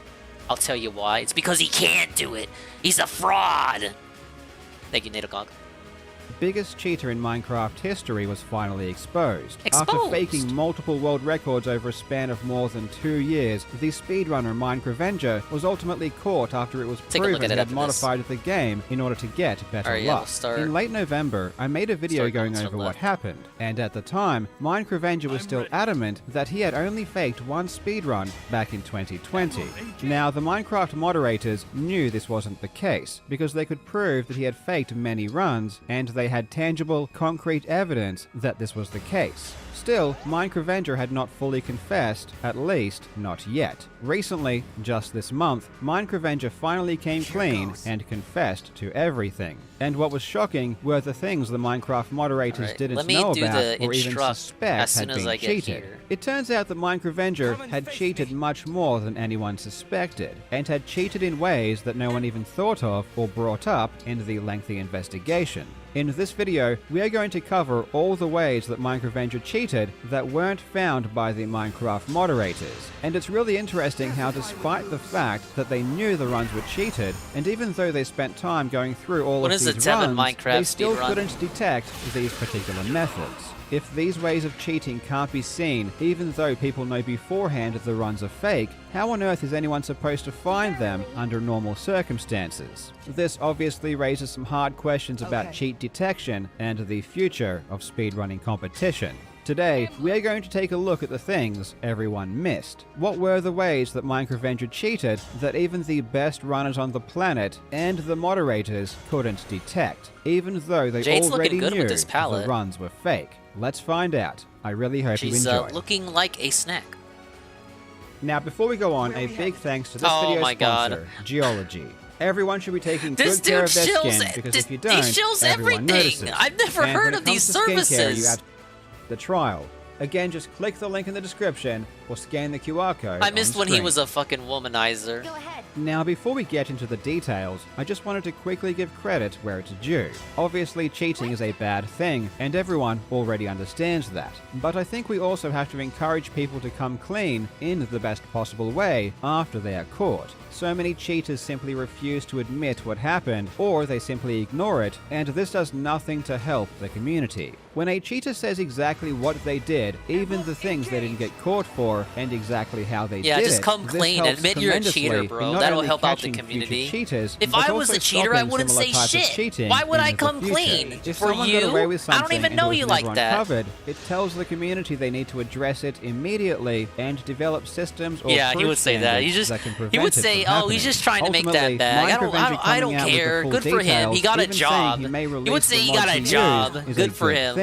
I'll tell you why. It's because he can't do it. He's a fraud. Thank you, Nadogog. biggest cheater in Minecraft history was finally exposed. After faking multiple world records over a span of more than 2 years, the speedrunner Minecraft was ultimately caught after it was proven he had modified the game in order to get better luck. In late November, I made a video going over what happened, and at the time, Minecraft was still adamant that he had only faked one speedrun back in 2020. Now, the Minecraft moderators knew this wasn't the case, because they could prove that he had faked many runs, and they had tangible, concrete evidence that this was the case. Still, Minecraft had not fully confessed, at least not yet. Recently, just this month, Minecraft finally came clean and confessed to everything. And what was shocking were the things the Minecraft moderators didn't know about or even suspect had been cheated. It turns out that Minecraft had cheated much more than anyone suspected, and had cheated in ways that no one even thought of or brought up in the lengthy investigation. In this video, we are going to cover all the ways that Minecraft cheated that weren't found by the Minecraft moderators. And it's really interesting how, despite the fact that they knew the runs were cheated, and even though they spent time going through all of these runs, they still couldn't detect these particular methods. If these ways of cheating can't be seen, even though people know beforehand the runs are fake, how on earth is anyone supposed to find them under normal circumstances? This obviously raises some hard questions about cheat detection and the future of speedrunning competition. Today, we are going to take a look at the things everyone missed. What were the ways that Minecraft cheated that even the best runners on the planet and the moderators couldn't detect, even though they already knew the runs were fake? Let's find out. I really hope you enjoy. She's looking like a snack. Now, before we go on, a big thanks to this video's sponsor, Geology. Everyone should be taking good care of their skin, because if you don't, everyone notices. I've never heard of these services. The trial. Again, just click the link in the description or scan the QR code. I missed when he was a fucking womanizer. Go ahead. Now, before we get into the details, I just wanted to quickly give credit where it's due. Obviously, cheating is a bad thing, and everyone already understands that. But I think we also have to encourage people to come clean in the best possible way after they are caught. So many cheaters simply refuse to admit what happened, or they simply ignore it, and this does nothing to help the community. When a cheater says exactly what they did, even the things they didn't get caught for, and exactly how they did it, just come clean, admit you're a cheater, bro. That'll help out the community. Cheaters, if I was a cheater, I wouldn't say shit. Why would I come clean? For you? I don't even know you like that. Uncovered, it tells the community they need to address it immediately and develop systems or he would say that. He would say, oh, he's just trying to make that bag. I don't care. Good for him. He got a job. He would say he got a job. Good for him.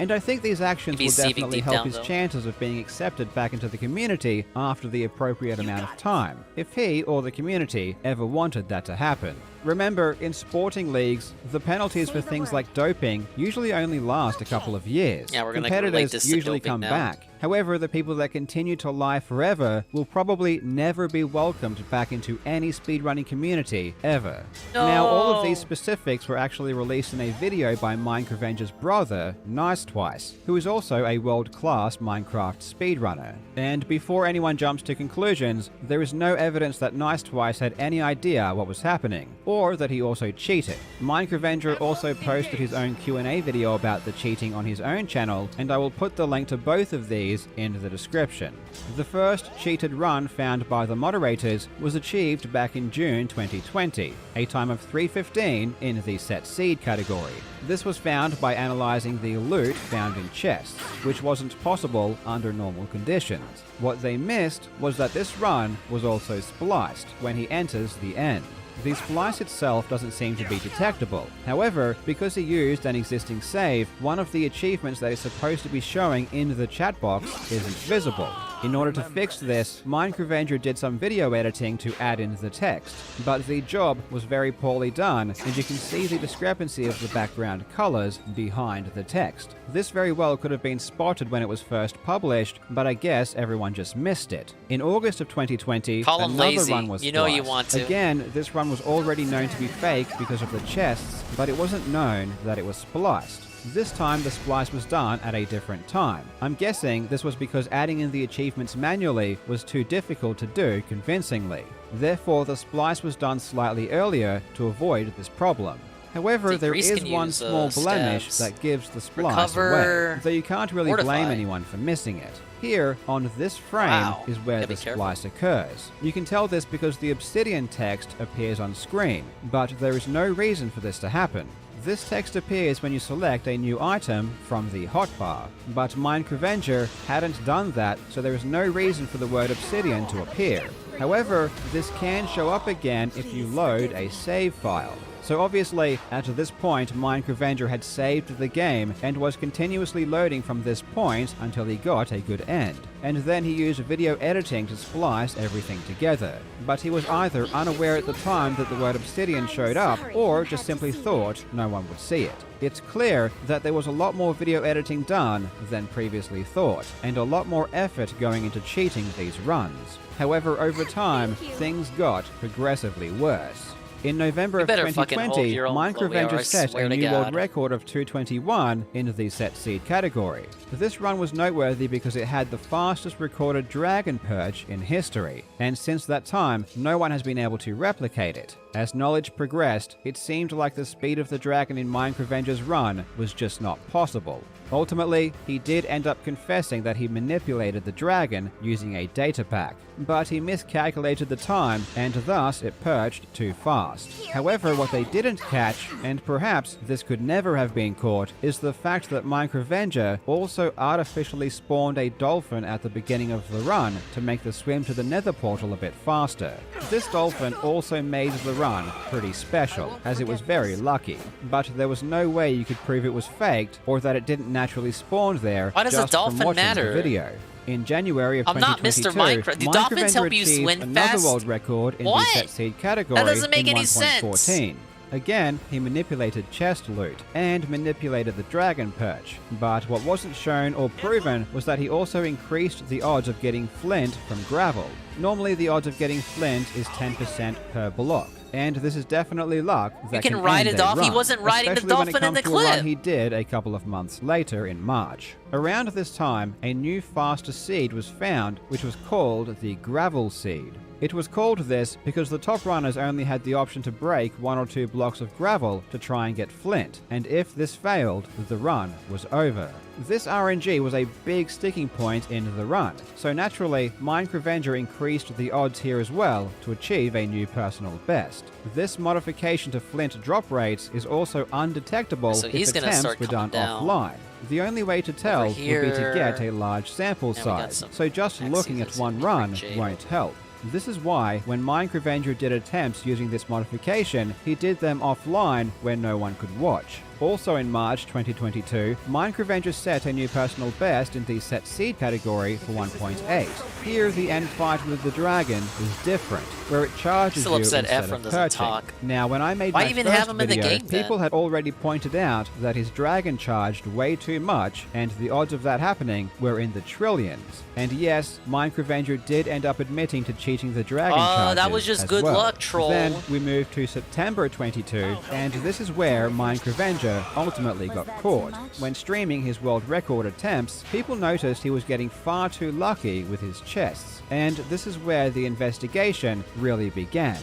And I think these actions will definitely help his chances of being accepted back into the community after the appropriate amount of time, if he or the community ever wanted that to happen. Remember, in sporting leagues, the penalties for things like doping usually only last a couple of years. Yeah, we're gonna competitors usually come back. However, the people that continue to lie forever will probably never be welcomed back into any speedrunning community ever. No. Now, all of these specifics were actually released in a video by Minecraft's brother, Nice2ice, who is also a world-class Minecraft speedrunner. And before anyone jumps to conclusions, there is no evidence that Nice2ice had any idea what was happening, or that he also cheated. Minecraft also posted his own Q&A video about the cheating on his own channel, and I will put the link to both of these in the description. The first cheated run found by the moderators was achieved back in June 2020, a time of 3:15 in the set seed category. This was found by analyzing the loot found in chests, which wasn't possible under normal conditions. What they missed was that this run was also spliced when he enters the end. The splice itself doesn't seem to be detectable. However, because he used an existing save, one of the achievements that is supposed to be showing in the chat box isn't visible. In order to fix this, Minecraft did some video editing to add in the text, but the job was very poorly done, and you can see the discrepancy of the background colors behind the text. This very well could have been spotted when it was first published, but I guess everyone just missed it. In August of 2020, another run was spliced. You want to. Again, this run was already known to be fake because of the chests, but it wasn't known that it was spliced. This time, the splice was done at a different time. I'm guessing this was because adding in the achievements manually was too difficult to do convincingly. Therefore, the splice was done slightly earlier to avoid this problem. However, there Grease is can one use, small blemish stabs. that gives the splice Recover, away, though you can't really fortify. blame anyone for missing it. Here, on this frame, Wow. is where Gotta the be careful. splice occurs. You can tell this because the obsidian text appears on screen, but there is no reason for this to happen. This text appears when you select a new item from the hotbar, but Minecravenger hadn't done that, so there is no reason for the word obsidian to appear. However, this can show up again if you load a save file. So obviously, at this point, Minecravenger had saved the game and was continuously loading from this point until he got a good end. And then he used video editing to splice everything together. But he was either unaware at the time that the word obsidian showed up, or just simply thought no one would see it. It's clear that there was a lot more video editing done than previously thought, and a lot more effort going into cheating these runs. However, over time, things got progressively worse. In November of 2020, Minecravenger set a new world record of 221 in the set seed category. This run was noteworthy because it had the fastest recorded dragon perch in history, and since that time, no one has been able to replicate it. As knowledge progressed, it seemed like the speed of the dragon in Minecravenger's run was just not possible. Ultimately, he did end up confessing that he manipulated the dragon using a data pack, but he miscalculated the time and thus it perched too fast. However, what they didn't catch, and perhaps this could never have been caught, is the fact that Minecravenger also artificially spawned a dolphin at the beginning of the run to make the swim to the nether portal a bit faster. This dolphin also made the run pretty special, as it was very lucky, but there was no way you could prove it was faked or that it didn't naturally spawn there. Why does just a dolphin from watching matter? The video. In January of I'm not 2022, Mr. Minecraft. Do dolphins help you achieved swim another fast? world record in What? the set seed category That doesn't make in any 1.14. sense. Again, he manipulated chest loot and manipulated the dragon perch, but what wasn't shown or proven was that he also increased the odds of getting flint from gravel. Normally the odds of getting flint is 10% per block, and this is definitely luck that can ride end it a off. He run, wasn't riding the especially when it dolphin in comes the to a run clip. he did a couple of months later in March. Around this time, a new faster seed was found, which was called the gravel seed. It was called this because the top runners only had the option to break 1 or 2 blocks of gravel to try and get flint, and if this failed, the run was over. This RNG was a big sticking point in the run, so naturally, Minecravenger increased the odds here as well to achieve a new personal best. This modification to flint drop rates is also undetectable So he's if gonna attempts start were done coming down. offline. The only way to tell would be to here. get a large sample Yeah, we got size, some so just looking at one run won't help. This is why, when Minecravenger did attempts using this modification, he did them offline where no one could watch. Also in March 2022, Minecravenger set a new personal best in the set seed category for 1.8. Here, the end fight with the dragon is different, where it charges Still you upset instead Ephraim of doesn't perching. talk. Now, when I made Why my even first have him in the video, game, then? people had already pointed out that his dragon charged way too much, and the odds of that happening were in the trillions. And yes, Minecravenger did end up admitting to cheating the dragon charges that was just as good well. luck, troll. Then we moved to September 22, and this is where Minecravenger ultimately got caught. When streaming his world record attempts, people noticed he was getting far too lucky with his chests, and this is where the investigation really began.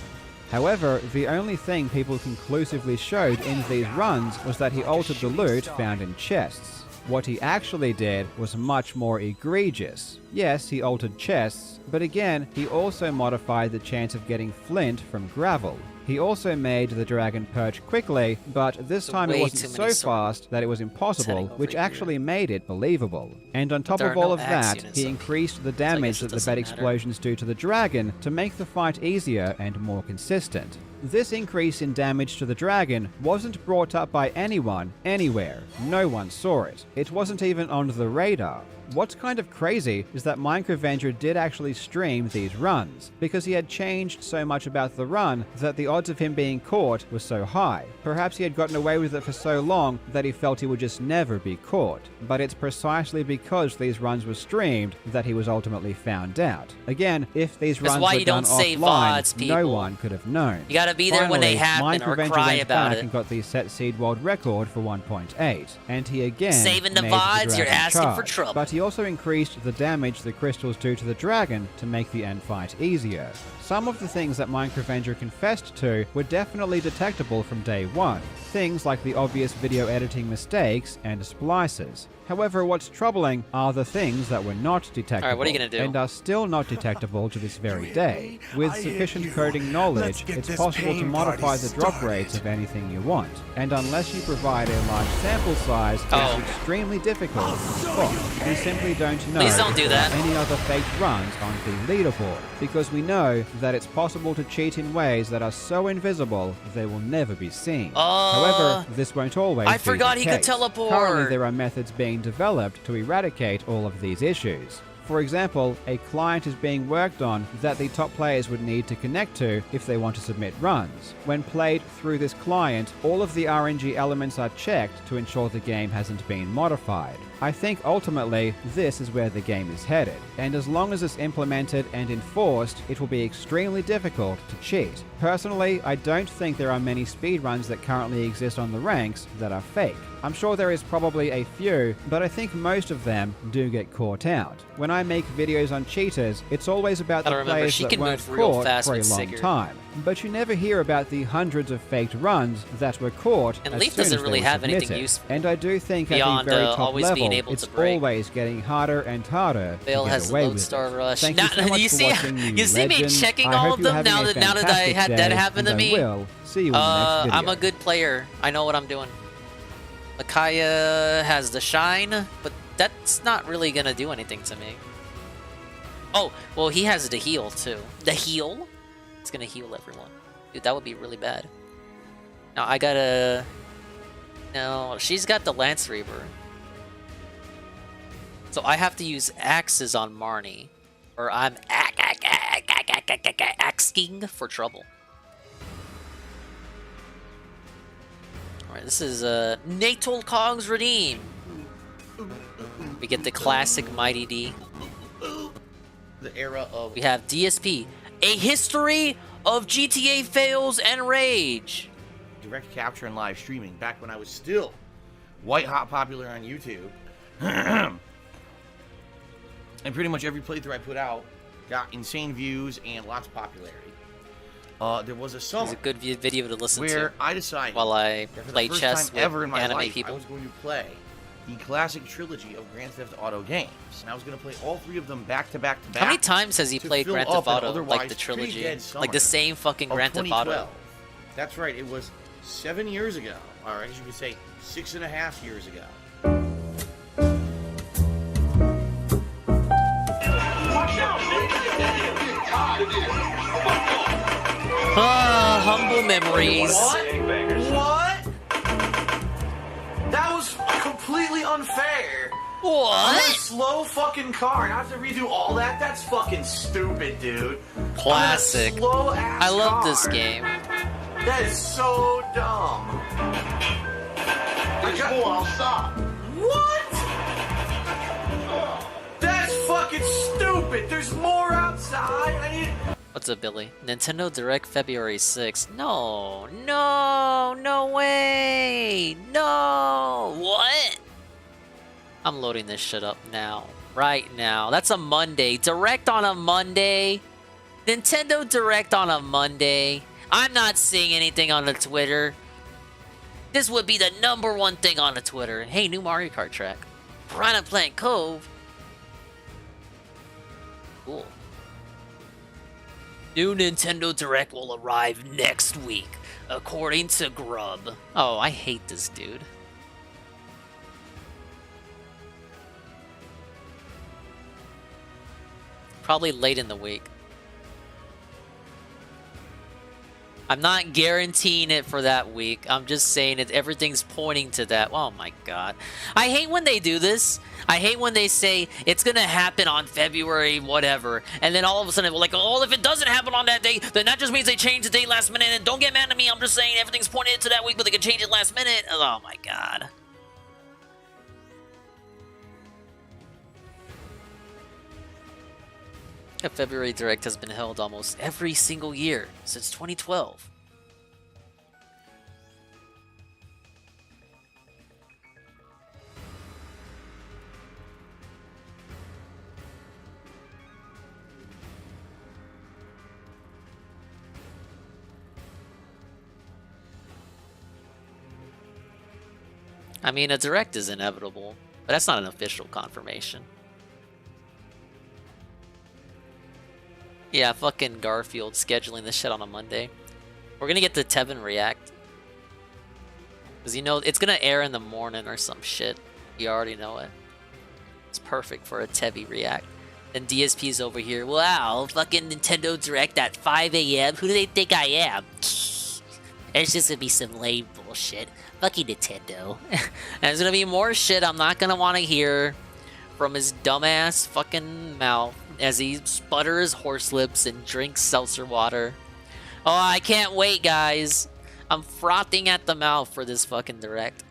However, the only thing people conclusively showed in these runs was that he altered the loot found in chests. What he actually did was much more egregious. Yes, he altered chests, but again, he also modified the chance of getting flint from gravel. He also made the dragon perch quickly, but this time it way wasn't too so many fast that it was impossible, which actually made it believable. And on top there of are all no of axe that, units, he so- increased the guess damage it that the doesn't bed matter. explosions do to the dragon to make the fight easier and more consistent. This increase in damage to the dragon wasn't brought up by anyone, anywhere. No one saw it. It wasn't even on the radar. What's kind of crazy is that Minecravenger did actually stream these runs, because he had changed so much about the run that the odds of him being caught was so high. Perhaps he had gotten away with it for so long that he felt he would just never be caught. But it's precisely because these runs were streamed that he was ultimately found out. Again, if these That's runs why were you done don't save offline, VODs, no people. one could have known. You gotta be there when they Finally, happen or Minecravenger cry went about back it. and got the set seed world record for 1.8, and he again Saving the made VODs, you're dragon asking for charge. trouble. But he also increased the damage the crystals do to the dragon to make the end fight easier. Some of the things that Minecravenger confessed to were definitely detectable from day one. Things like the obvious video editing mistakes and splices. However, what's troubling are the things that were not detectable Alright, what are you gonna do? and are still not detectable to this very day. With sufficient coding knowledge, it's possible to modify the drop rates of anything you want, and unless you provide a large sample size, it's extremely difficult to spot. We simply don't know Please don't do that. any other faked runs on the leaderboard, because we know that it's possible to cheat in ways that are so invisible they will never be seen. However, this won't always I be forgot the he could case. teleport. Currently, there are methods being developed to eradicate all of these issues. For example, a client is being worked on that the top players would need to connect to if they want to submit runs. When played through this client, all of the RNG elements are checked to ensure the game hasn't been modified. I think ultimately this is where the game is headed, and as long as it's implemented and enforced, it will be extremely difficult to cheat. Personally, I don't think there are many speedruns that currently exist on the ranks that are fake. I'm sure there is probably a few, but I think most of them do get caught out. When I make videos on cheaters, it's always about the players that weren't caught for a long time. But you never hear about the hundreds of faked runs that were caught And as Leaf soon as doesn't really they were have anything submitted. useful And I do think at beyond, the very top always being level, able it's to break. always getting harder and harder Vale to get has the away Lodestar with it. Rush. Thank you so much you for see, watching, you see me legend. checking I all hope of you're them having now a that I had that fantastic happen to day, me. and I will see you in the next video. I'm a good player. I know what I'm doing. Micaiah has the shine, but that's not really gonna do anything to me. Oh, well, he has the heal too. The heal? It's gonna heal everyone. Dude, that would be really bad. Now I gotta... No, she's got the Lance Reaver. So I have to use axes on Marnie, or I'm asking for trouble. Alright, this is Natal Cogs Redeem. We get the classic Mighty D. The era of... We have DSP, a history of GTA fails and rage. Direct capture and live streaming back when I was still white hot popular on YouTube. And pretty much every playthrough I put out got insane views and lots of popularity. There was a summer. It's a good video to listen where to. I decided while I that for play the first chess time with ever in my anime life, people. I was going to play the classic trilogy of Grand Theft Auto games, and I was going to play all three of them back to back to back. How many times has he to played fill Grand up Theft an Auto, like otherwise the pretty trilogy? dead summer Like the same fucking of Grand Theft Auto? 2012. That's right, it was 7 years ago, or I guess you could say 6.5 years ago. Humble memories. What? That was completely unfair. What? I'm in a slow fucking car and I have to redo all that? That's fucking stupid, dude. Classic. I'm in a slow-ass I love car. this game. That is so dumb. I'll stop. What? That's fucking stupid. There's more outside. I need... What's up, Billy? Nintendo Direct February 6th. No, no way. No. What? I'm loading this shit up now. Right now. That's a Monday. Direct on a Monday. Nintendo Direct on a Monday. I'm not seeing anything on the Twitter. This would be the #1 thing on the Twitter. Hey, new Mario Kart track. Piranha Plant Cove. Cool. New Nintendo Direct will arrive next week, according to Grub. Oh, I hate this dude. Probably late in the week. I'm not guaranteeing it for that week. I'm just saying that everything's pointing to that. Oh my god. I hate when they do this. I hate when they say it's gonna happen on February whatever, and then all of a sudden we're like, oh, if it doesn't happen on that day, then that just means they changed the date last minute, and don't get mad at me, I'm just saying everything's pointed to that week, but they can change it last minute. Oh my god. A February Direct has been held almost every single year since 2012. I mean, a direct is inevitable, but that's not an official confirmation. Yeah, fucking Garfield scheduling this shit on a Monday. We're gonna get the Tevin React. Because you know, it's gonna air in the morning or some shit. You already know it. It's perfect for a Tevi React. And DSP's over here. Wow, fucking Nintendo Direct at 5 a.m. Who do they think I am? It's just gonna be some lame bullshit. Fucking Nintendo. And there's gonna be more shit I'm not gonna want to hear from his dumbass fucking mouth as he sputters horse lips and drinks seltzer water. Oh, I can't wait, guys. I'm frothing at the mouth for this fucking Direct.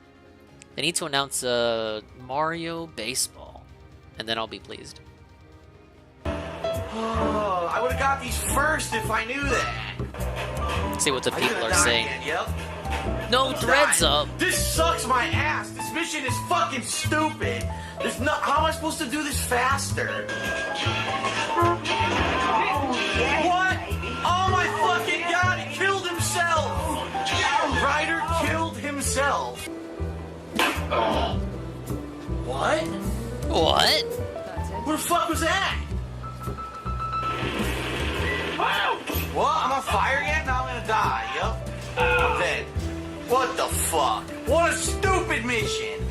They need to announce Mario Baseball, and then I'll be pleased. Oh, I would have got these first if I knew that. See what the people are saying. Yep. No threads up. This sucks my ass. This mission is fucking stupid. There's no. How am I supposed to do this faster? What? Oh my fucking god! He killed himself. Ryder killed himself. What? What? What the fuck was that? Well, I'm on fire again? Now I'm gonna die, yep. I'm dead. What the fuck? What a stupid mission!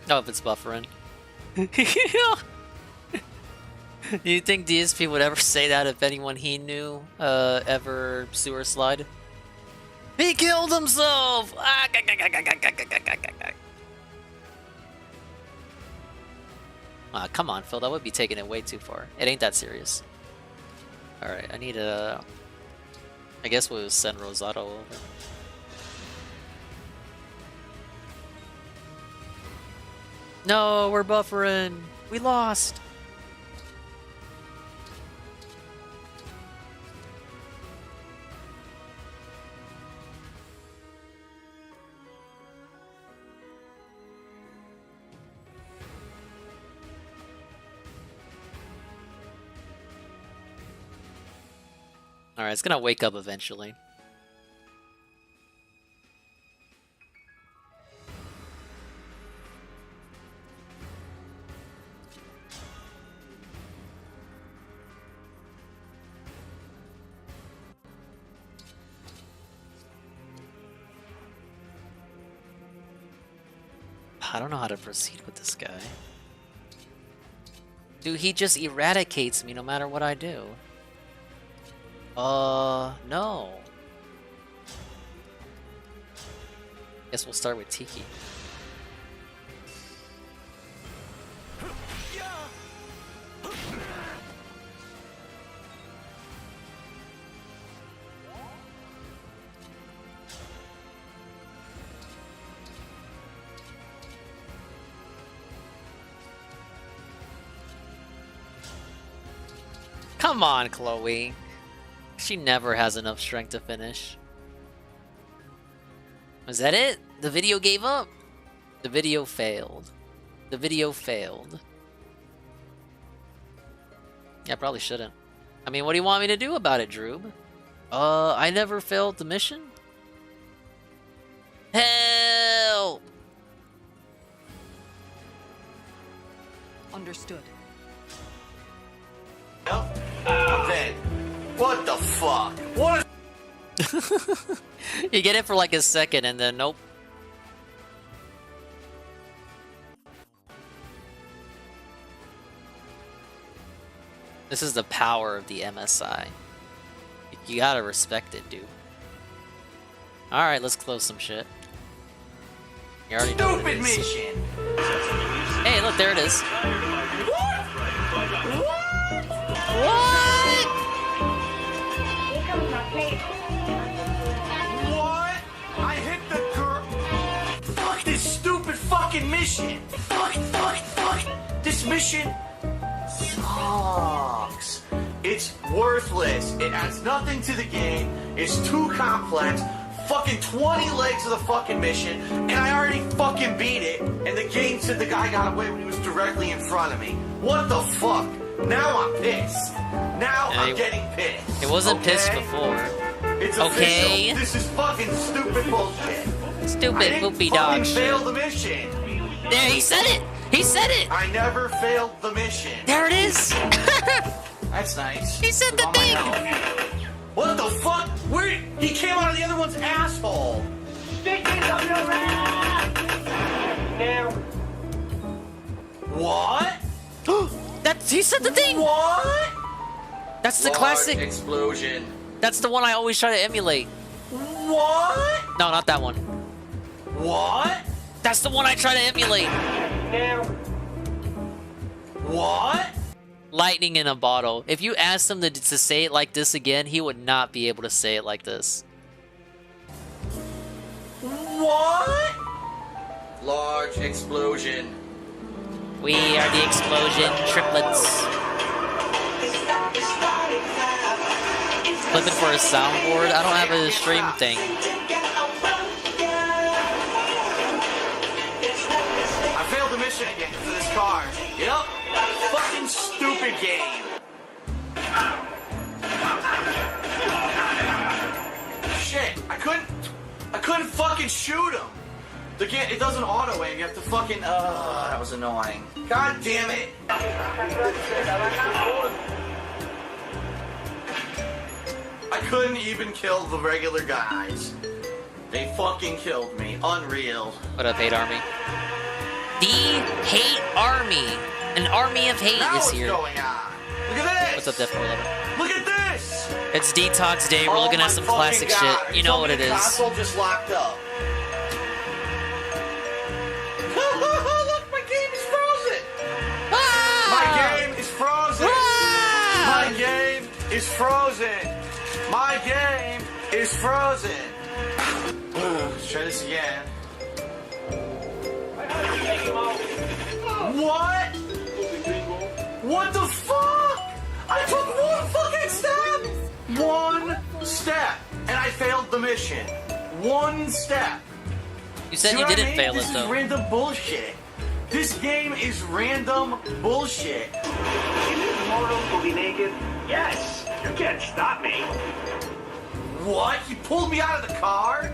Oh, if it's buffering. Do you think DSP would ever say that if anyone he knew ever sewer slide? He killed himself! Come on, Phil, that would be taking it way too far. It ain't that serious. Alright, I need a... I guess we'll send Rosato over. No, we're buffering! We lost! Alright, it's gonna wake up eventually. I don't know how to proceed with this guy. Dude, he just eradicates me no matter what I do. No. Guess we'll start with Tiki. Come on, Chloe. She never has enough strength to finish. Was that it? The video gave up? The video failed. The video failed. Yeah, I probably shouldn't. I mean, what do you want me to do about it, Droob? I never failed the mission? Help! Understood. Yep. I'm dead. What the fuck? What? You get it for like a second and then nope. This is the power of the MSI. You gotta respect it, dude. Alright, let's close some shit. You already know what it is. Mission! Hey, look, there it is. What? What? I hit the girl. Fuck this stupid fucking mission. Fuck. This mission sucks. It's worthless. It adds nothing to the game. It's too complex. Fucking 20 legs of the fucking mission, and I already fucking beat it. And the game said the guy got away when he was directly in front of me. What the fuck? Now I'm pissed. Now Yeah, I'm getting pissed. It wasn't pissed okay? before. It's Okay. official. This is fucking stupid bullshit. I Stupid didn't poopy fucking dog fail shit. the mission. There, he said it! He said it! I never failed the mission. There it is! That's nice. He said the thing! What the fuck? Where? He came out of the other one's asshole. Stick it up your ass! Now. What? He said the thing! What? That's the classic. Explosion. That's the one I always try to emulate. What? No, not that one. What? That's the one I try to emulate. Now. What? Lightning in a bottle. If you asked him to say it like this again, he would not be able to say it like this. What? Large explosion. We are the explosion triplets. Flipping for a soundboard? I don't have a stream thing. I failed the mission again for this car. Yep. Fucking stupid game. Shit. I couldn't fucking shoot him. The game, it doesn't auto aim. You have to fucking. That was annoying. God damn it. I couldn't even kill the regular guys. They fucking killed me. Unreal. What up, Hate Army? The Hate Army! An army of hate Now is what's here. going on? Look at this! What's up, Death 411? Look at this! It's Detox Day. We're looking my at some fucking classic God. shit. You know told what me it the is. console just locked up. Look, my game is frozen! My game is frozen! My game is frozen! My game is frozen! Let's try this again. What? What the fuck? I took one fucking step! One step! And I failed the mission. One step. You said See you what I didn't mean? fail This it, is though. random bullshit. This game is random bullshit. Immortals will be naked? Yes! You can't stop me. What? You pulled me out of the car?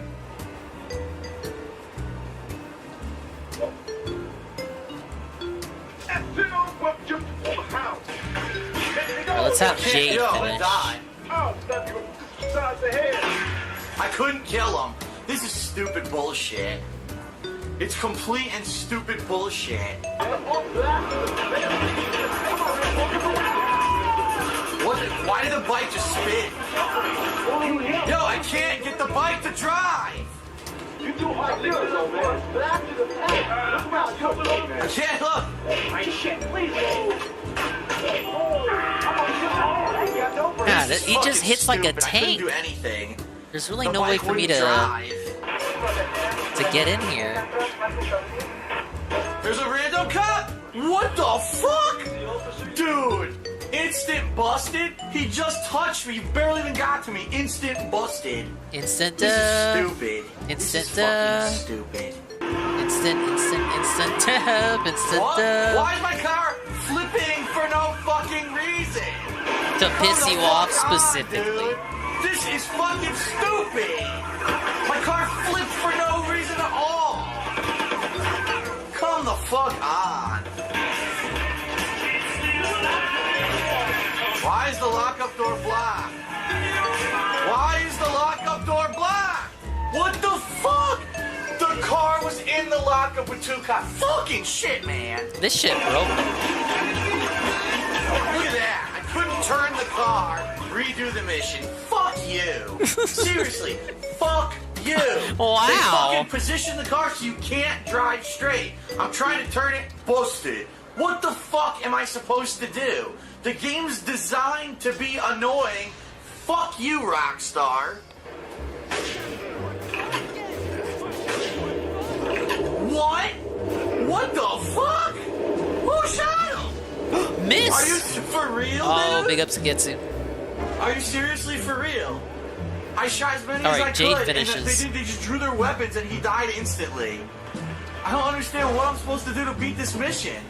Well, let's have Jade finish. I couldn't kill him. This is stupid bullshit. It's complete and stupid bullshit. What? Why did the bike just spin? Yo, I can't get the bike to drive. You too hard to go, man. Back to the path. I can't look. Shit, please. God, he just hits like a stupid. I tank. couldn't do anything. There's really The no way bike for me wouldn't to drive. get in here. There's a random cop. What the fuck? Dude, instant busted. He just touched me. Barely even got to me. Instant busted. Instant, This is stupid. Instant, This is fucking stupid. Instant, What? Why is my car flipping for no fucking reason? To piss Come you the off fuck on, specifically. dude. This is fucking stupid. My car flipped for no reason at all. Come the fuck on. Why is the lockup door blocked? Why is the lockup door blocked? What the fuck? The car was in the lockup with two cops. Fucking shit, man. This shit broke. Look at that. I couldn't turn the car, redo the mission. Fuck you. Seriously. Fuck you. Wow. They fucking position the car so you can't drive straight. I'm trying to turn it, busted. What the fuck am I supposed to do? The game's designed to be annoying. Fuck you, Rockstar. What? What the fuck? Who shot him? Miss! Are you for real, Oh, dude? big ups to Getsu. Are you seriously for real? I shot as many All as right, I Jade could, finishes. and they just drew their weapons and he died instantly. I don't understand what I'm supposed to do to beat this mission.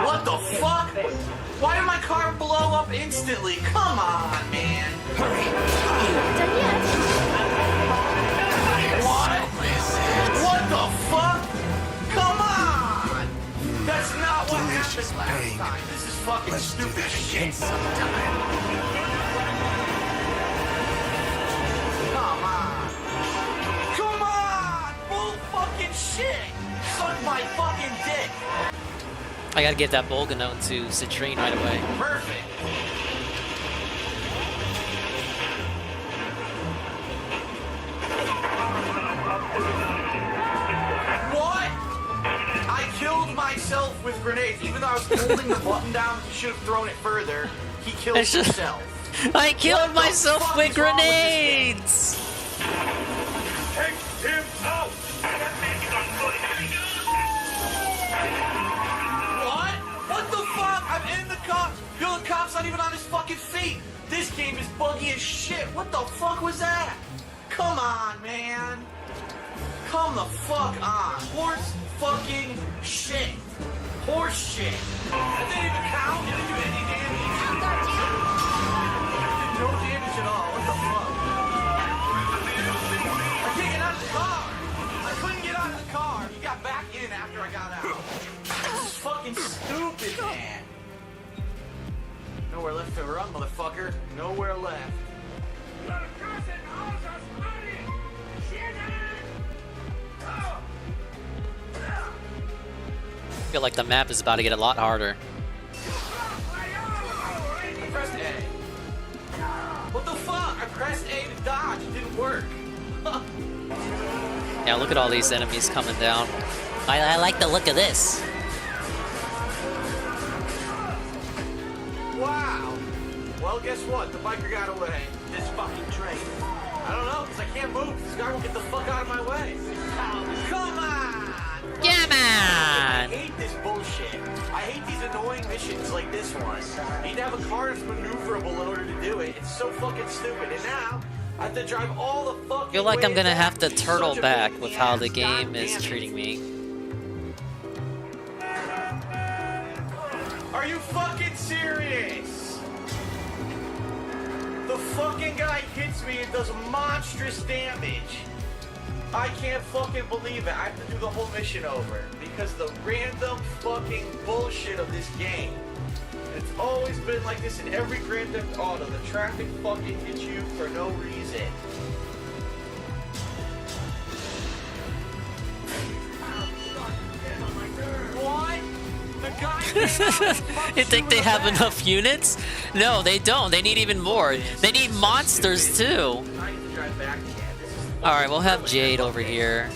What What the fuck? Why did my car blow up instantly? Come on, man. Hurry. What? What the fuck? Come on! That's not what happened last time. This is fucking stupid shit. Come on. Come on! Bull fucking shit! Suck my fucking dick! I gotta get that Bolganone to Citrine right away. Perfect! What? I killed myself with grenades. Even though I was holding the button down, he should have thrown it further. He killed himself. I killed myself with grenades! Take him out! What? What the fuck? I'm in the cops. Yo, the cop's not even on his fucking feet. This game is buggy as shit. What the fuck was that? Come on, man. Come the fuck on. Horse fucking shit. Horse shit. That didn't even count. It didn't do any damage. Did no damage at all. What the fuck? I can't get out of the car. I couldn't get out of the car. He got back in after I got out. This is fucking stupid, man. Nowhere left to run, motherfucker. Nowhere left. I feel like the map is about to get a lot harder. I pressed A. What the fuck? I pressed A to dodge. It didn't work. Yeah, look at all these enemies coming down. I like the look of this. Wow. Well, guess what? The biker got away. This fucking train. I don't know, because I can't move. This guy won't get the fuck out of my way. Come on! Yeah, man! I hate this bullshit. I hate these annoying missions like this one. You need to have a car that's maneuverable in order to do it. It's so fucking stupid. And now, I have to drive all the fucking I feel like I'm gonna back. have to It's turtle such a back pain in with the how ass. the game God is damn it. treating me. Are you fucking serious? The fucking guy hits me and does monstrous damage. I can't fucking believe it. I have to do the whole mission over because the random fucking bullshit of this game. It's always been like this in every Grand Theft Auto. The traffic fucking hits you for no reason. What? The guy You think they have enough units? No, they don't. They need even more. They need monsters too. I need to drive back again. Alright, we'll have Jade over here.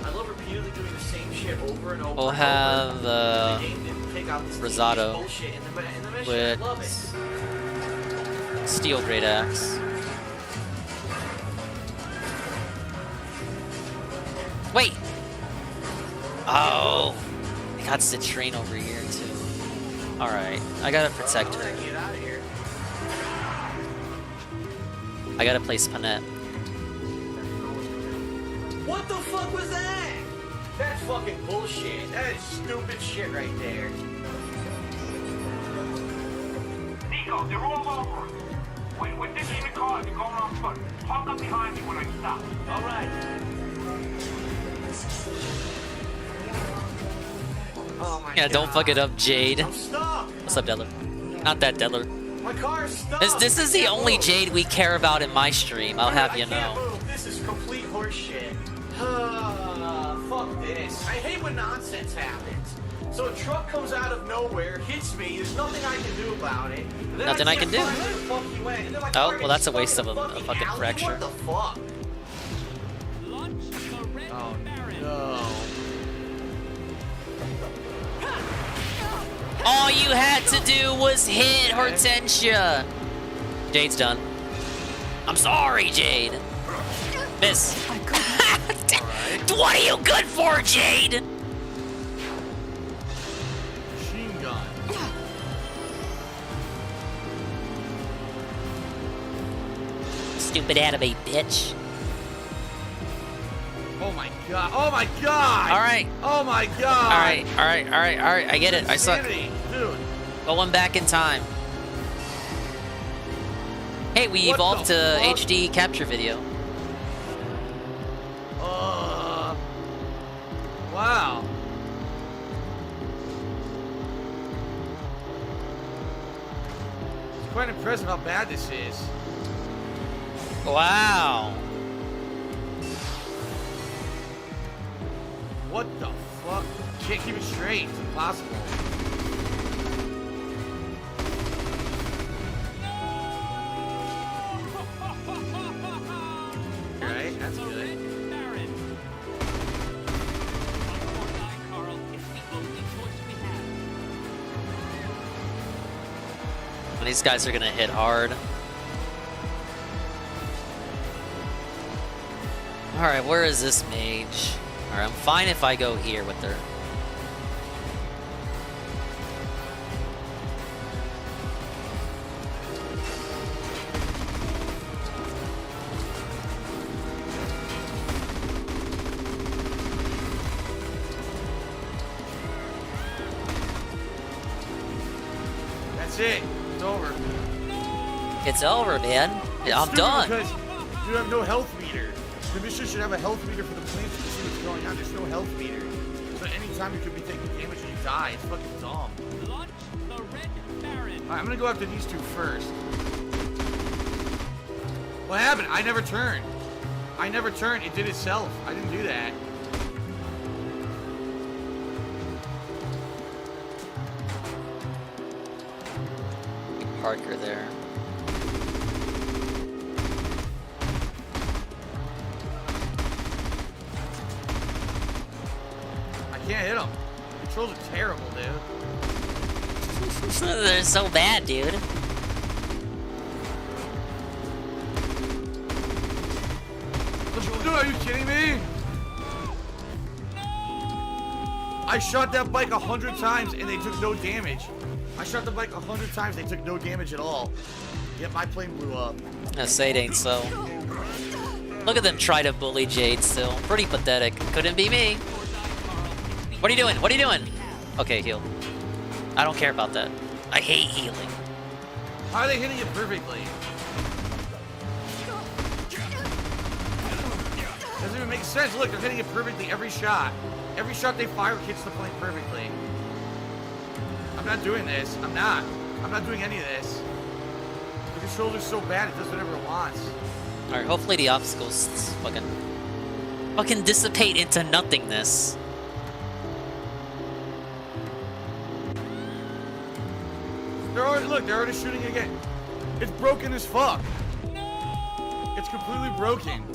I love repeatedly doing the same shit over and over. We'll have Rosado with Steel Great Axe. Wait! Oh! I got Citrine over here too. Alright, I gotta protect her. I gotta place Panette. What the fuck was that? That's fucking bullshit. That is stupid shit right there. Nico, they're all over us. We're ditching the cars and going on foot. Park up behind me when I stop. All right. Oh my Yeah, God. don't fuck it up, Jade. I'm stuck. What's up, Deller? Not that Deller. My car's stuck. This is the only Jade we care about in my stream, I'll have you I can't know. move. This is complete horseshit. Fuck this. I hate when nonsense happens. So a truck comes out of nowhere, hits me, there's nothing I can do about it. And then Nothing I can can't do. find where the fuck he went. And then my Oh, car well, gets that's a stuck waste in of a fucking alley. fracture. What the fuck? Oh no. All you had to do was hit Hortensia. Jade's done. I'm sorry, Jade. Miss. What are you good for, Jade? Machine gun. Stupid anime bitch. Oh my god. Oh my god. All right. Oh my god. All right. I get it. I suck. Insanity. Going back in time. Hey, we evolved to HD capture video. Wow. It's quite impressive how bad this is. Wow. What the fuck? Can't keep it straight. It's impossible. Alright, that's good. These guys are gonna hit hard. Alright, where is this mage? Alright, I'm fine if I go here with her. That's it. It's over. It's over, man. I'm done. Because you have no health meter. The mission should have a health meter for the planes to see what's going on. There's no health meter. So anytime you could be taking damage and you die, it's fucking dumb. Alright, I'm gonna go after these two first. What happened? I never turned. I never turned. It did itself. I didn't do that. Parker there. I can't hit them. Controls are terrible, dude. They're so bad, dude. Dude, are you kidding me? I shot that bike 100 times and they took no damage. I shot the bike 100 times, they took no damage at all. Yet my plane blew up. I say it ain't so. Look at them try to bully Jade still. Pretty pathetic. Couldn't be me. What are you doing? What are you doing? Okay, heal. I don't care about that. I hate healing. How are they hitting it perfectly? Doesn't even make sense. Look, they're hitting it perfectly every shot. Every shot they fire hits the plane perfectly. I'm not doing this. I'm not doing any of this. The controls are so bad, it does whatever it wants. Alright, hopefully the obstacles fucking dissipate into nothingness. They're already shooting again. It's broken as fuck. It's completely broken.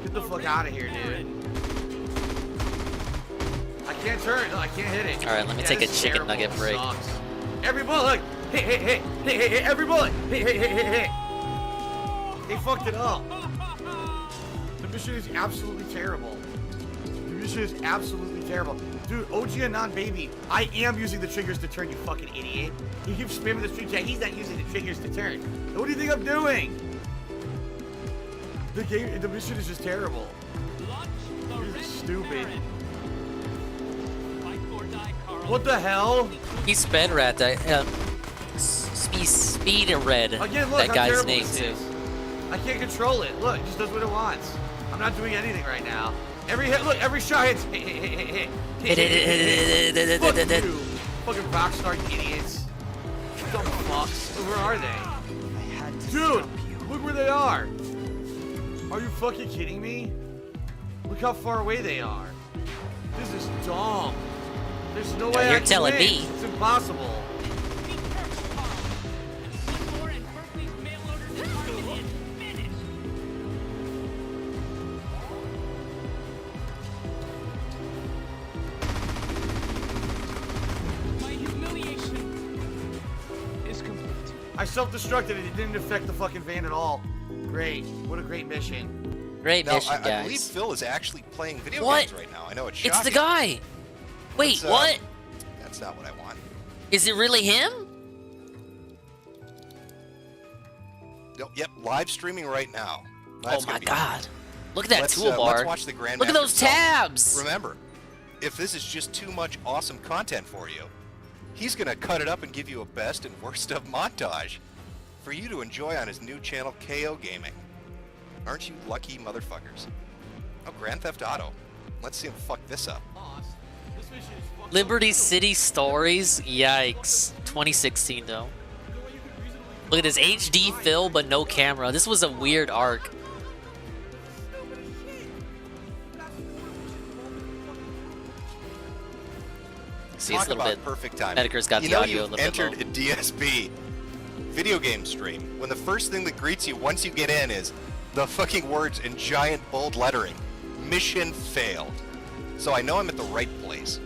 Get the fuck out of here, dude. I can't turn. No, I can't hit it. Alright, let me take a chicken nugget break. Sucks. Every bullet, look. Hey, every bullet. Hey. They fucked it up. The mission is absolutely terrible. The mission is absolutely terrible. Dude, OG Anon baby, I am using the triggers to turn, you fucking idiot. You keep spamming the street chat, he's not using the triggers to turn. What do you think I'm doing? The mission is just terrible. This is stupid. What the hell? He sped rat that speed red. Again, look, that guy's name too. I can't control it. Look, it just does what it wants. I'm not doing anything right now. Every hit, look, every shot hits. Fuck you. Fucking rockstar idiots. Dumb fucks. Where are they? Dude, look where they are. Are you fucking kidding me? Look how far away they are. This is dumb. There's no way I can telling win. me. It's impossible. I self-destructed it. It didn't affect the fucking van at all. Great. What a great mission. Great mission, guys. I believe Phil is actually playing video What? games right now. I know it's shocking. It's the guy. Wait, what? That's not what I want. Is it really him? Yep, live streaming right now. Oh my god. Look at that toolbar. Let's watch the Grandmaster. Look at those tabs. Remember, if this is just too much awesome content for you, He's gonna cut it up and give you a best and worst of montage for you to enjoy on his new channel, KO Gaming. Aren't you lucky motherfuckers? Oh, Grand Theft Auto. Let's see him fuck this up. Liberty City Stories? Yikes. 2016 though. Look at this HD fill but no camera. This was a weird arc. See, it's Talk a little about bit. perfect timing. Medicre's got you the know audio a you've little bit entered low. a DSB video game stream when the first thing that greets you once you get in is the fucking words in giant bold lettering. Mission failed. So I know I'm at the right place.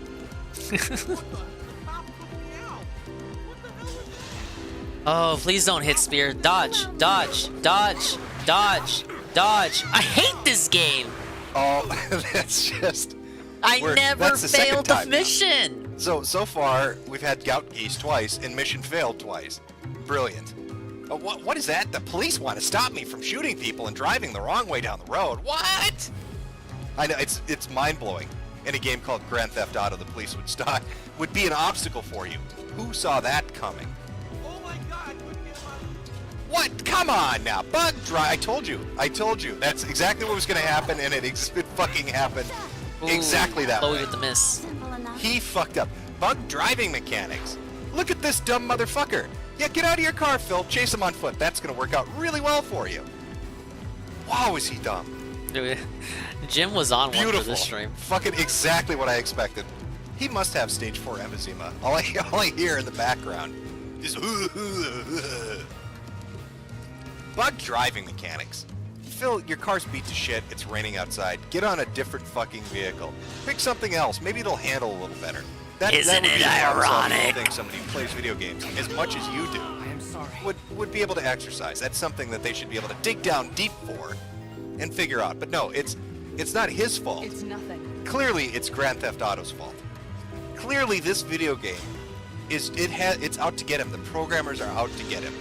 Oh, please don't hit spear. Dodge, dodge, dodge, dodge, dodge. I hate this game. Oh, that's just... I never that's the second failed the time now. mission. So far, we've had Gout Geese twice and mission failed twice. Brilliant. What is that? The police want to stop me from shooting people and driving the wrong way down the road. What? I know, it's mind-blowing. In a game called Grand Theft Auto, the police would be an obstacle for you. Who saw that coming? What? Come on now, bug drive. I told you. That's exactly what was going to happen, and it fucking happened. Ooh, Exactly that Chloe way. with the miss. He fucked up. Bug driving mechanics. Look at this dumb motherfucker. Yeah, get out of your car, Phil. Chase him on foot. That's going to work out really well for you. Wow, is he dumb. Dude, Jim was on one for Beautiful. this stream. Fucking exactly what I expected. He must have stage 4 emphysema. All I hear in the background is bug driving mechanics. Phil, your car's beat to shit. It's raining outside. Get on a different fucking vehicle. Pick something else. Maybe it'll handle a little better. Isn't would be it the problem solving ironic? thing somebody who plays video games as much as you do would be able to exercise. That's something that they should be able to dig down deep for and figure out. But no, it's not his fault. It's nothing. Clearly, it's Grand Theft Auto's fault. Clearly, this video game it's out to get him. The programmers are out to get him.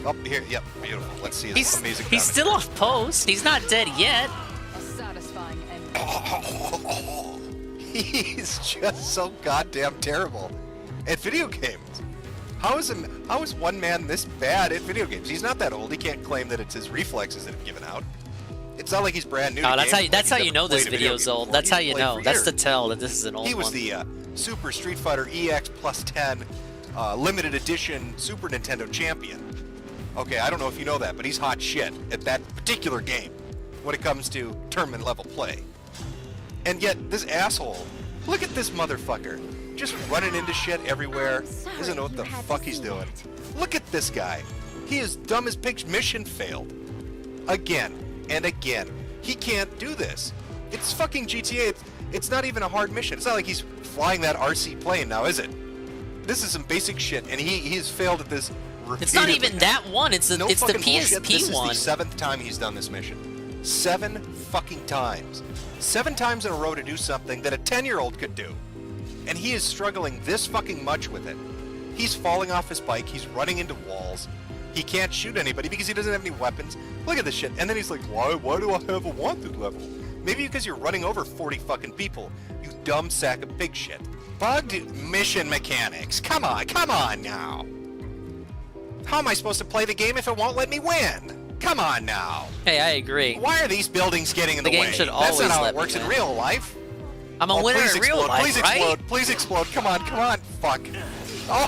Oh, here, yep, beautiful. Let's see this amazing. He's still off post. He's not dead yet. A satisfying end. He's just so goddamn terrible at video games. How is one man this bad at video games? He's not that old. He can't claim that it's his reflexes that have given out. It's not like he's brand new. Oh, to that's how you know this video video's old. That's how you know. That's the tell that this is an old one. He was the Super Street Fighter EX Plus 10 limited edition Super Nintendo champion. Okay, I don't know if you know that, but he's hot shit at that particular game when it comes to tournament level play. And yet, this asshole, look at this motherfucker, just running into shit everywhere, doesn't know what the fuck he's doing. Look at this guy. He is dumb as pigs. Mission failed. Again and again. He can't do this. It's fucking GTA. It's not even a hard mission. It's not like he's flying that RC plane now, is it? This is some basic shit, and he's failed at this repeatedly. It's not even that one. It's the No it's the fucking bullshit. PSP one. This is the 7th time he's done this mission. 7 fucking times. 7 times in a row to do something that a 10-year-old could do. And he is struggling this fucking much with it. He's falling off his bike. He's running into walls. He can't shoot anybody because he doesn't have any weapons. Look at this shit. And then he's like, why do I have a wanted level? Maybe because you're running over 40 fucking people, you dumb sack of pig shit. Bugged mission mechanics. Come on now. How am I supposed to play the game if it won't let me win? Come on now. Hey, I agree. Why are these buildings getting in the, The game way? should That's always not how let it me works in win. real life. I'm a winner Please in real explode. life, Please right? explode. Please explode. Come on. Fuck. Oh,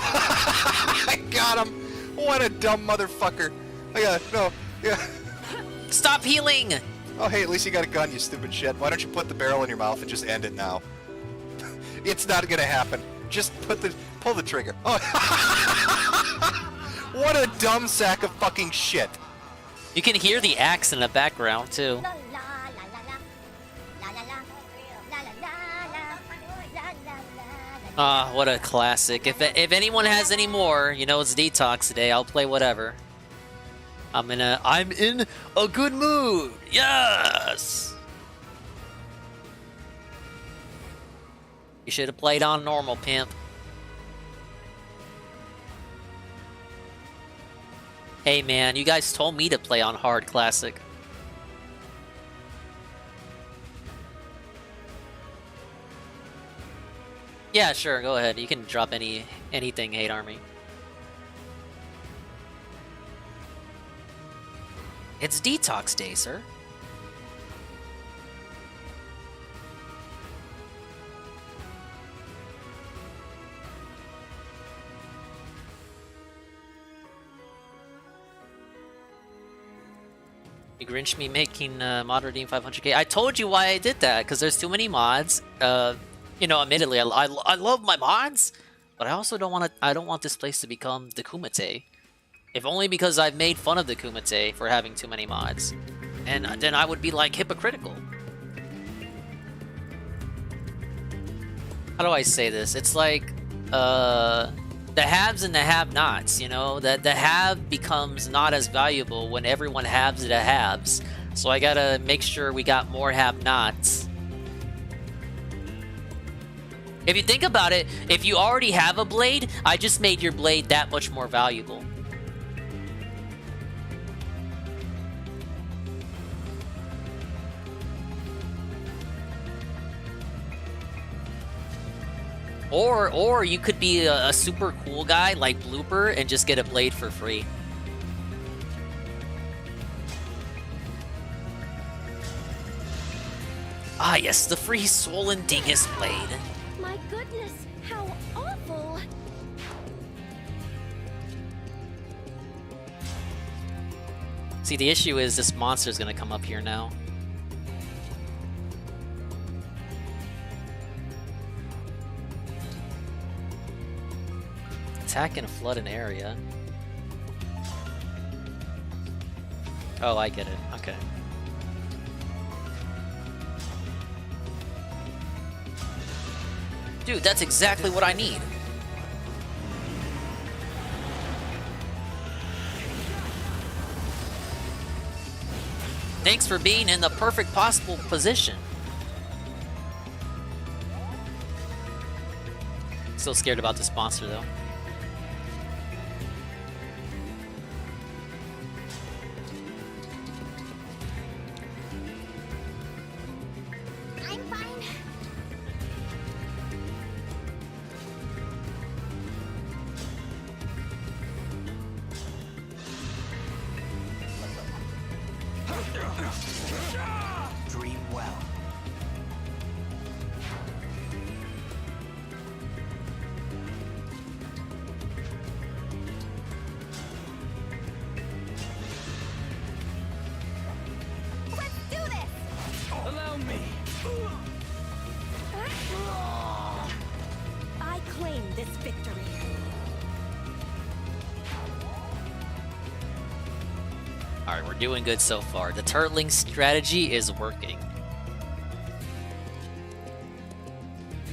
I got him. What a dumb motherfucker. Yeah. Stop healing. Oh, hey, at least you got a gun, you stupid shit. Why don't you put the barrel in your mouth and just end it now? It's not gonna happen. Just pull the trigger. Oh. What a dumb sack of fucking shit. You can hear the axe in the background too. Ah, what a classic. If anyone has any more, you know it's detox today. I'll play whatever. I'm in a good mood. Yes. You should have played on normal, pimp. Hey man, you guys told me to play on hard classic. Yeah, sure, go ahead. You can drop any anything hate army. It's detox day, sir. You Grinch me making mod redeem 500k. I told you why I did that, because there's too many mods. You know, admittedly, I love my mods, but I also don't want to. I don't want this place to become the Kumite. If only because I've made fun of the Kumite for having too many mods, and then I would be like hypocritical. How do I say this? It's like the haves and the have-nots, you know? That the have becomes not as valuable when everyone halves the haves. So I gotta make sure we got more have-nots. If you think about it, if you already have a blade, I just made your blade that much more valuable. Or you could be a super cool guy like Blooper and just get a blade for free. Ah yes, the free Swollen Dingus blade. My goodness, how awful! See, the issue is this monster's gonna come up here now. Attack and flood an area. Oh, I get it. Okay. Dude, that's exactly what I need. Thanks for being in the perfect possible position. Still scared about this monster though. Dream well. Let's do this! Allow me. I claim this victory. Alright, we're doing good so far. The turtling strategy is working.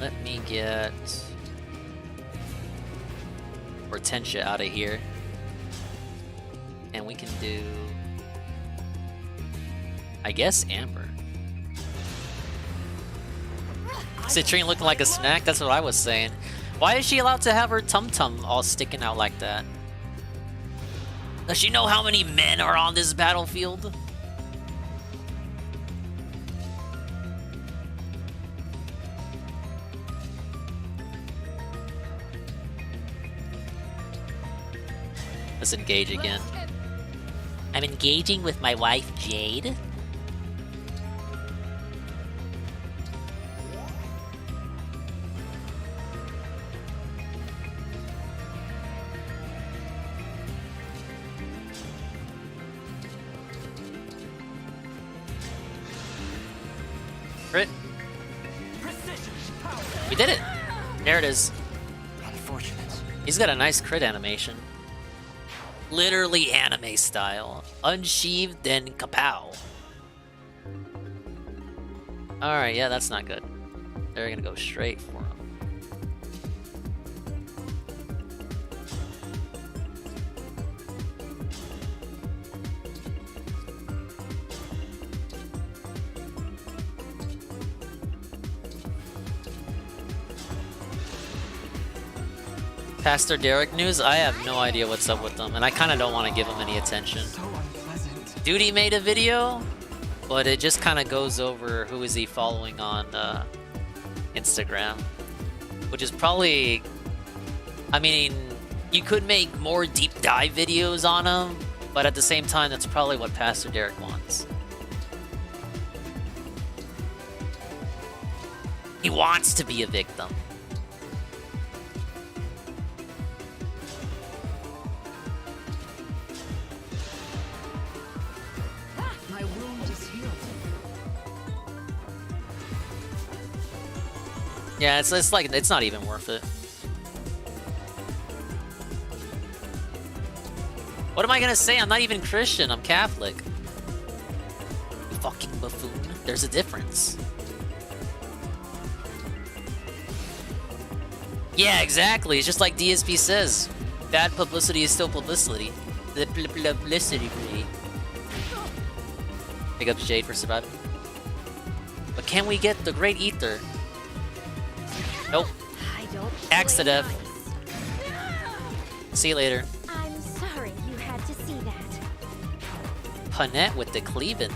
Let me get Hortensia out of here. And we can do, I guess, Amber. Citrine looking like a snack? That's what I was saying. Why is she allowed to have her tum-tum all sticking out like that? Does she know how many men are on this battlefield? Let's engage again. I'm engaging with my wife, Jade. Crit. We did it! There it is. Unfortunate. He's got a nice crit animation. Literally anime style. Unsheathed, then kapow. Alright, yeah, that's not good. They're gonna go straight for him. Pastor Derek news? I have no idea what's up with them, and I kind of don't want to give him any attention. Duty made a video, but it just kind of goes over who is he following on Instagram, which is probably, I mean, you could make more deep dive videos on him, but at the same time, that's probably what Pastor Derek wants. He wants to be a victim. My wound is healed. Yeah, it's like it's not even worth it. What am I gonna say? I'm not even Christian. I'm Catholic. You fucking buffoon. There's a difference. Yeah, exactly. It's just like DSP says. Bad publicity is still publicity. The publicity. Big up Jade for surviving. But can we get the Great Ether? Nope. Axe to death. See you later. I'm sorry you had to see that. Panette with the cleaving.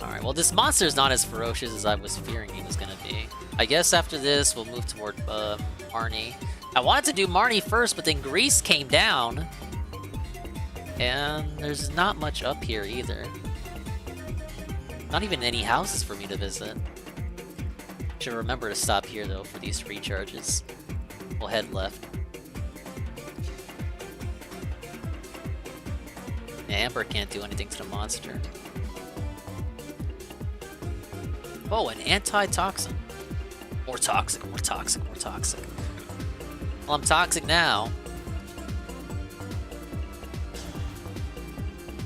Alright, well this monster is not as ferocious as I was fearing he was gonna be. I guess after this we'll move toward Marnie. I wanted to do Marnie first, but then Greece came down. And there's not much up here either. Not even any houses for me to visit. Should remember to stop here though for these recharges. We'll head left. Yeah, Amber can't do anything to the monster. Oh, an antitoxin. More toxic, more toxic, more toxic. Well, I'm toxic now.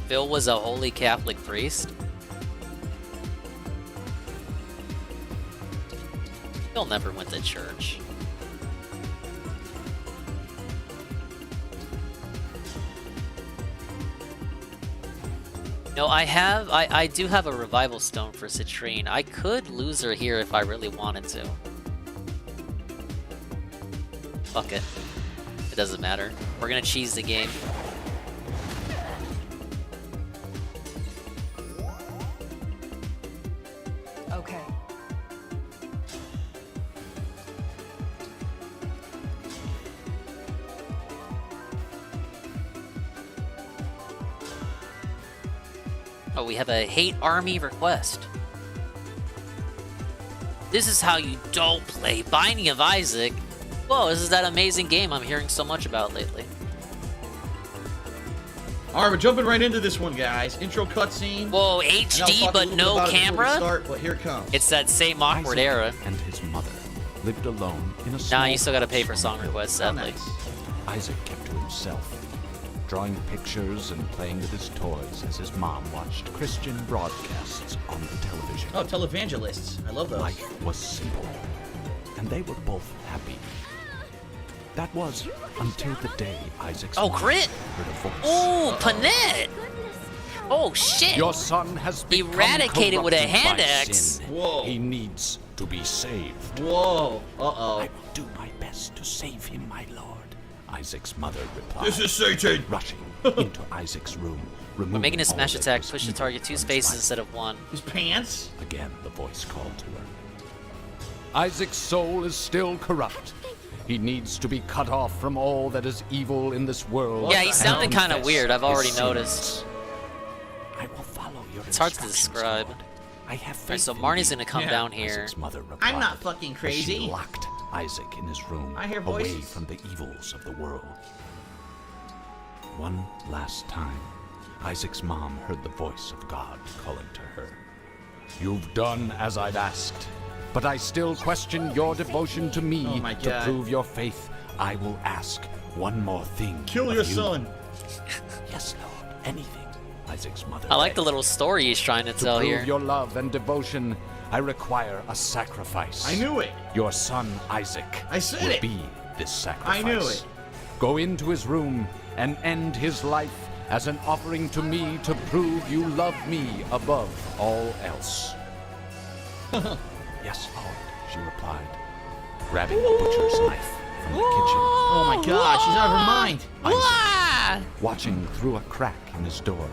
Phil was a holy Catholic priest. Phil never went to church. No, I do have a revival stone for Citrine. I could lose her here if I really wanted to. Fuck it. It doesn't matter. We're gonna cheese the game. Okay. Oh, we have a hate army request. This is how you don't play Binding of Isaac. Whoa, this is that amazing game I'm hearing so much about lately. Alright, we're jumping right into this one, guys. Intro cutscene. Whoa, HD but no camera? Start, but here it comes. It's that same awkward Isaac era. and his mother lived alone in a small Nah, you still gotta pay for house song on the requests, hill. sadly. Isaac kept to himself, drawing pictures and playing with his toys as his mom watched Christian broadcasts on the television. Oh, televangelists. I love those. Life was simple, and they were both happy. That was until the day Isaac's Oh, mom crit! heard a voice. Oh, Panette! Oh, shit! Your son has become eradicated with a corrupted hand by axe. sin. Whoa. He needs to be saved. Whoa. Uh-oh. I will do my best to save him, my lord. Isaac's mother replied. This is Satan! Rushing into Isaac's room, We're making a smash all that attack. was Push the evil target 2 from spaces his instead of 1. His pants? Again, the voice called to her. Isaac's soul is still corrupt. He needs to be cut off from all that is evil in this world. Yeah, he's sounding kind of Confess weird. I've already his noticed. sins. I will follow your It's hard to instructions, describe. Lord. I have faith Alright, so in Marnie's you. gonna come down here. Isaac's mother replied, I'm not fucking as crazy. She locked Isaac in his room, I hear away voices. from the evils of the world. One last time, Isaac's mom heard the voice of God calling to her. You've done as I've asked, but I still question your devotion to me. Oh my To God. prove your faith, I will ask one more thing. Kill of your you. son. Yes, Lord, anything. Isaac's mother I like the begged. little story he's trying to To tell prove here. your love and devotion, I require a sacrifice. I knew it. Your son, Isaac, I said will it. be this sacrifice. I knew it. Go into his room and end his life as an offering to me to prove you love me above all else. Yes, Lord, she replied, grabbing a butcher's knife from the kitchen. Oh my god, she's out of her mind. Isaac, watching through a crack in his door,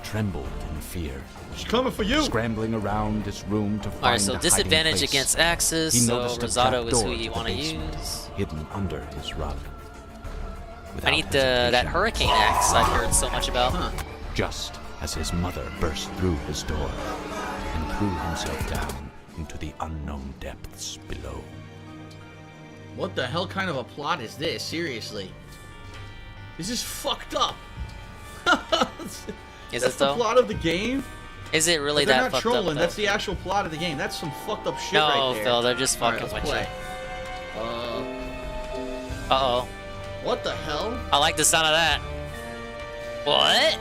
trembled in fear. She's coming for you! Scrambling around his room to find Alright, so a hiding disadvantage place, against Axis, he so noticed a Rosado is trapdoor who you to the want to basement, use. hidden under his rug. I need that hurricane axe I've heard so much about. Just as his mother burst through his door and threw himself down into the unknown depths below. What the hell kind of a plot is this? Seriously. This is fucked up. Is That's it the though? plot of the game? Is it really They're that not fucked trolling. up? Though? That's the actual plot of the game. That's some fucked up shit No, right there. Phil, they're just fucking Alright, with let's you. play. Uh-oh. What the hell? I like the sound of that. What?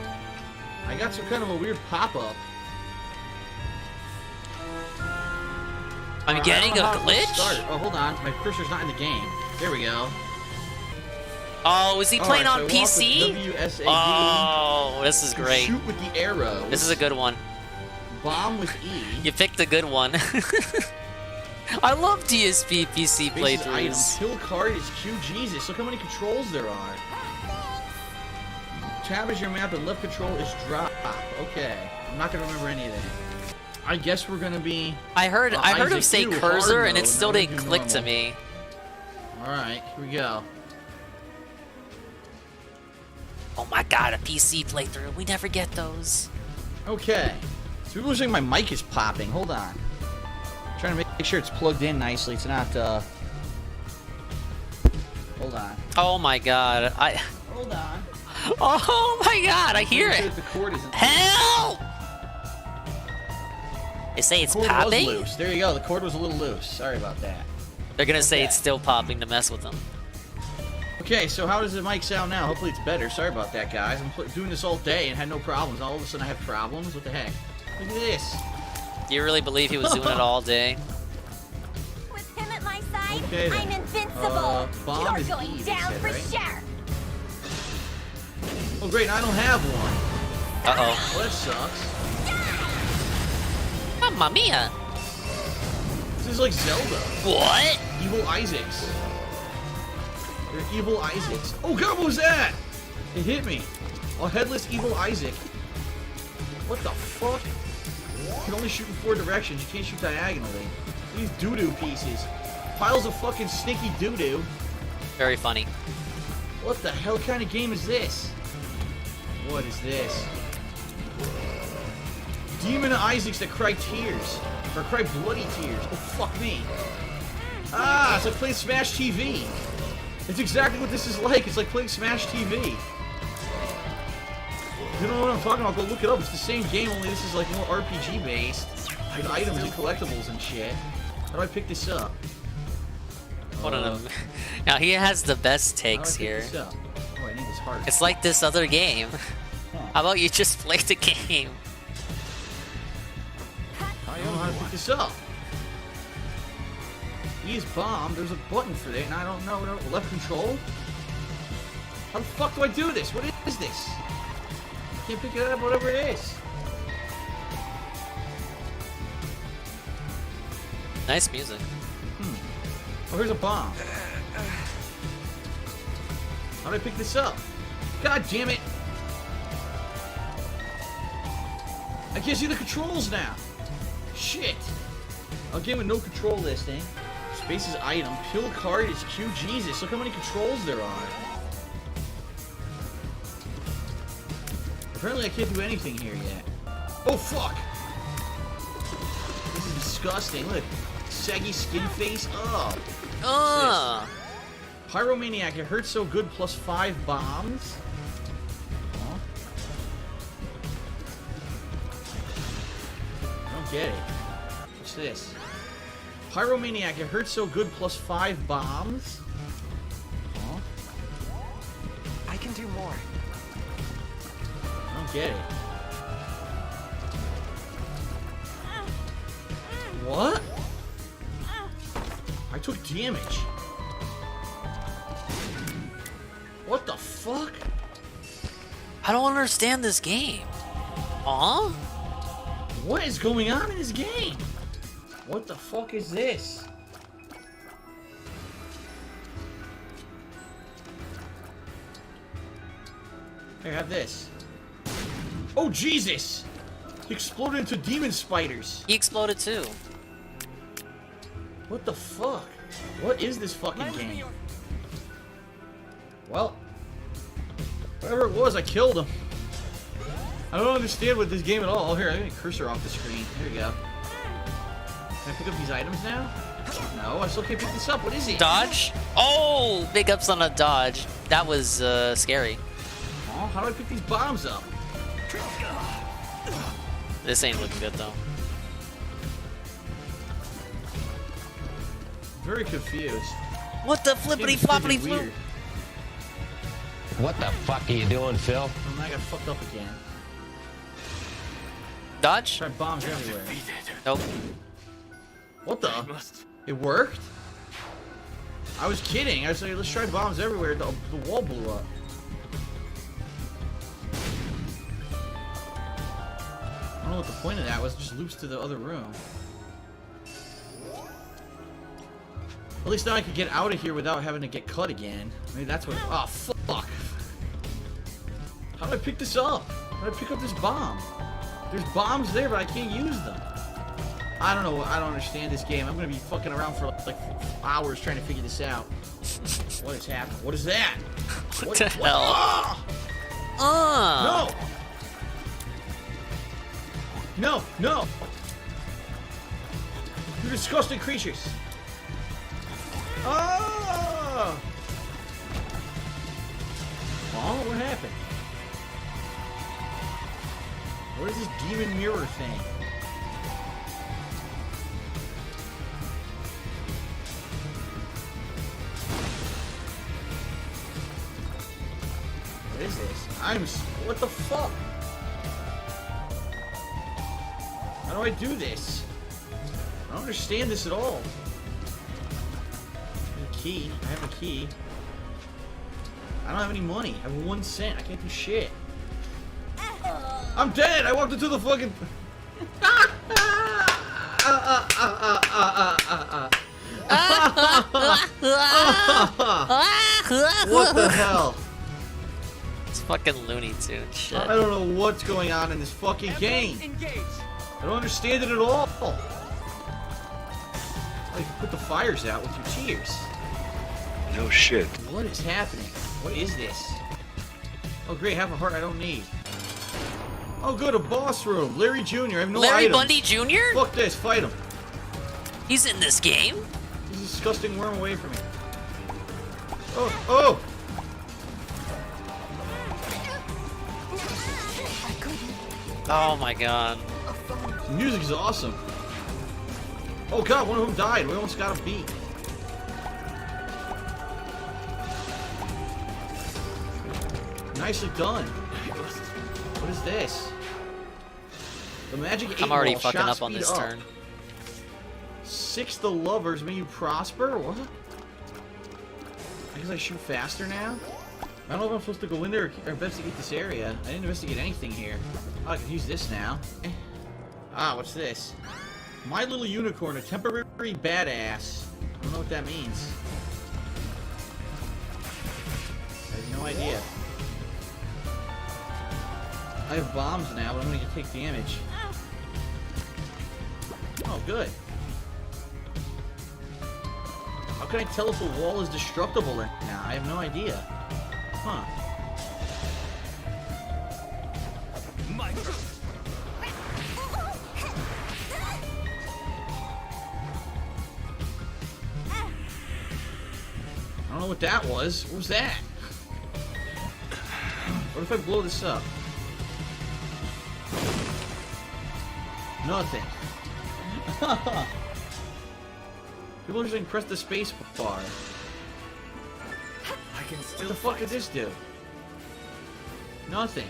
I got some kind of a weird pop-up. I'm getting a glitch? Oh, hold on. My cursor's not in the game. There we go. Oh, is he playing on Alright, so I walk PC? with WSAD. Oh, this is great. Shoot with the arrow. This is a good one. Bomb with E. You picked a good one. I love DSP PC Bases item. playthroughs. Kill card is Q. Jesus, look how many controls there are. Tab is your map and left control is drop. Okay. I'm not gonna remember any of that. I guess we're gonna be... I heard Isaac him say 2, cursor hard and it mode, still now we're didn't doing click to normal. me. Alright, here we go. Oh my god, a PC playthrough. We never get those. Okay. So people are saying my mic is popping. Hold on. Trying to make sure it's plugged in nicely. It's not, Hold on. Oh my god. Hold on. Oh my god, I hear Make sure it. that the cord isn't... Help! They say it's The cord popping? was loose. There you go. The cord was a little loose. Sorry about that. They're gonna say it's still popping to mess with them. Okay, so how does the mic sound now? Hopefully it's better. Sorry about that, guys. I'm doing this all day and had no problems. All of a sudden I have problems? What the heck? Look at this. Do you really believe he was doing it all day? With him at my side, Okay, then. I'm invincible. Bomb You're is going E, they down said, for right? sure. Oh, great. I don't have one. Uh-oh. Well, that sucks. Mamma mia. This is like Zelda. What? Evil Isaacs. They're evil Isaacs. Oh god, what was that? It hit me. A headless evil Isaac. What the fuck? You can only shoot in 4 directions. You can't shoot diagonally. These doo-doo pieces. Piles of fucking stinky doo-doo. Very funny. What the hell kind of game is this? What is this? Demon Isaacs that cry tears. Or cry bloody tears. Oh, fuck me. Ah, it's like playing Smash TV. It's exactly what this is like. It's like playing Smash TV. You don't know what I'm talking about, go look it up. It's the same game, only this is like more RPG based. With items and collectibles and shit. How do I pick this up? One of them. Now he has the best takes here. Oh, I need this heart. It's like this other game. How about you just play the game? I don't know how to pick this up. E is bomb. There's a button for that, and I don't know. Left control? How the fuck do I do this? What is this? I can't pick it up, whatever it is. Nice music. Oh, here's a bomb. How do I pick this up? God damn it! I can't see the controls now. Shit. A game with no control listing. Space is item. Kill card is Q. Jesus, look how many controls there are. Apparently I can't do anything here yet. Oh, fuck! This is disgusting. Look. Saggy skin face. Oh. Pyromaniac, it hurts so good, plus 5 bombs. Huh? I don't get it. What's this? Pyromaniac, it hurts so good, plus 5 bombs. Huh? I can do more. I don't get it. What? I took damage. What the fuck? I don't understand this game. Huh? What is going on in this game? What the fuck is this? Here, have this. Oh, Jesus! He exploded into demon spiders. He exploded too. What the fuck? What is this fucking game? Well, whatever it was, I killed him. I don't understand with this game at all. Oh, here, I got a cursor off the screen. There we go. Can I pick up these items now? No, I still can't pick this up. What is it? Dodge? Oh, big ups on a dodge. That was scary. Oh, how do I pick these bombs up? This ain't looking good though. Very confused. What the flippity floppity flip? What the fuck are you doing, Phil? Oh, I got fucked up again. Dodge? Tried bombs everywhere. Nope. What the? It worked? I was kidding. I was like, let's try bombs everywhere. The wall blew up. I don't know what the point of that was. It just loops to the other room. At least now I could get out of here without having to get cut again. Maybe that's what. Oh, fuck. How do I pick this up? How do I pick up this bomb? There's bombs there, but I can't use them. I don't know. I don't understand this game. I'm gonna be fucking around for like hours trying to figure this out. What is happening? What is that? What the hell? No! No! No! You disgusting creatures! Oh! Oh, what happened? What is this demon mirror thing? What is this? What the fuck? How do I do this? I don't understand this at all. A key. I have a key. I don't have any money. I have 1 cent. I can't do shit. I'm dead! I walked into the fucking... What the hell? It's fucking Looney Tunes shit. I don't know what's going on in this fucking game. I don't understand it at all. Oh, you can put the fires out with your tears. No shit. What is happening? What is this? Oh great, half a heart I don't need. Oh good, a boss room. Larry Jr. I have no Larry items. Bundy Jr.? Fuck this, fight him. He's in this game? He's a disgusting worm away from me. Oh, oh! Oh my god. The music is awesome. Oh god, one of them died. We almost got a beat. Nicely done. What is this? The magic 8 I'm already ball, fucking shot up on speed this up. turn. 6 the lovers, may you prosper? What? I guess I shoot faster now? I don't know if I'm supposed to go in there or investigate this area. I didn't investigate anything here. Oh, I can use this now. Ah, what's this? My Little Unicorn, a temporary badass. I don't know what that means. I have no idea. I have bombs now, but I'm gonna take damage. Oh, good. How can I tell if the wall is destructible now? I have no idea. Huh. I don't know what that was. What was that? What if I blow this up? Nothing. People are just saying press the space bar. What the fuck did this do? Nothing.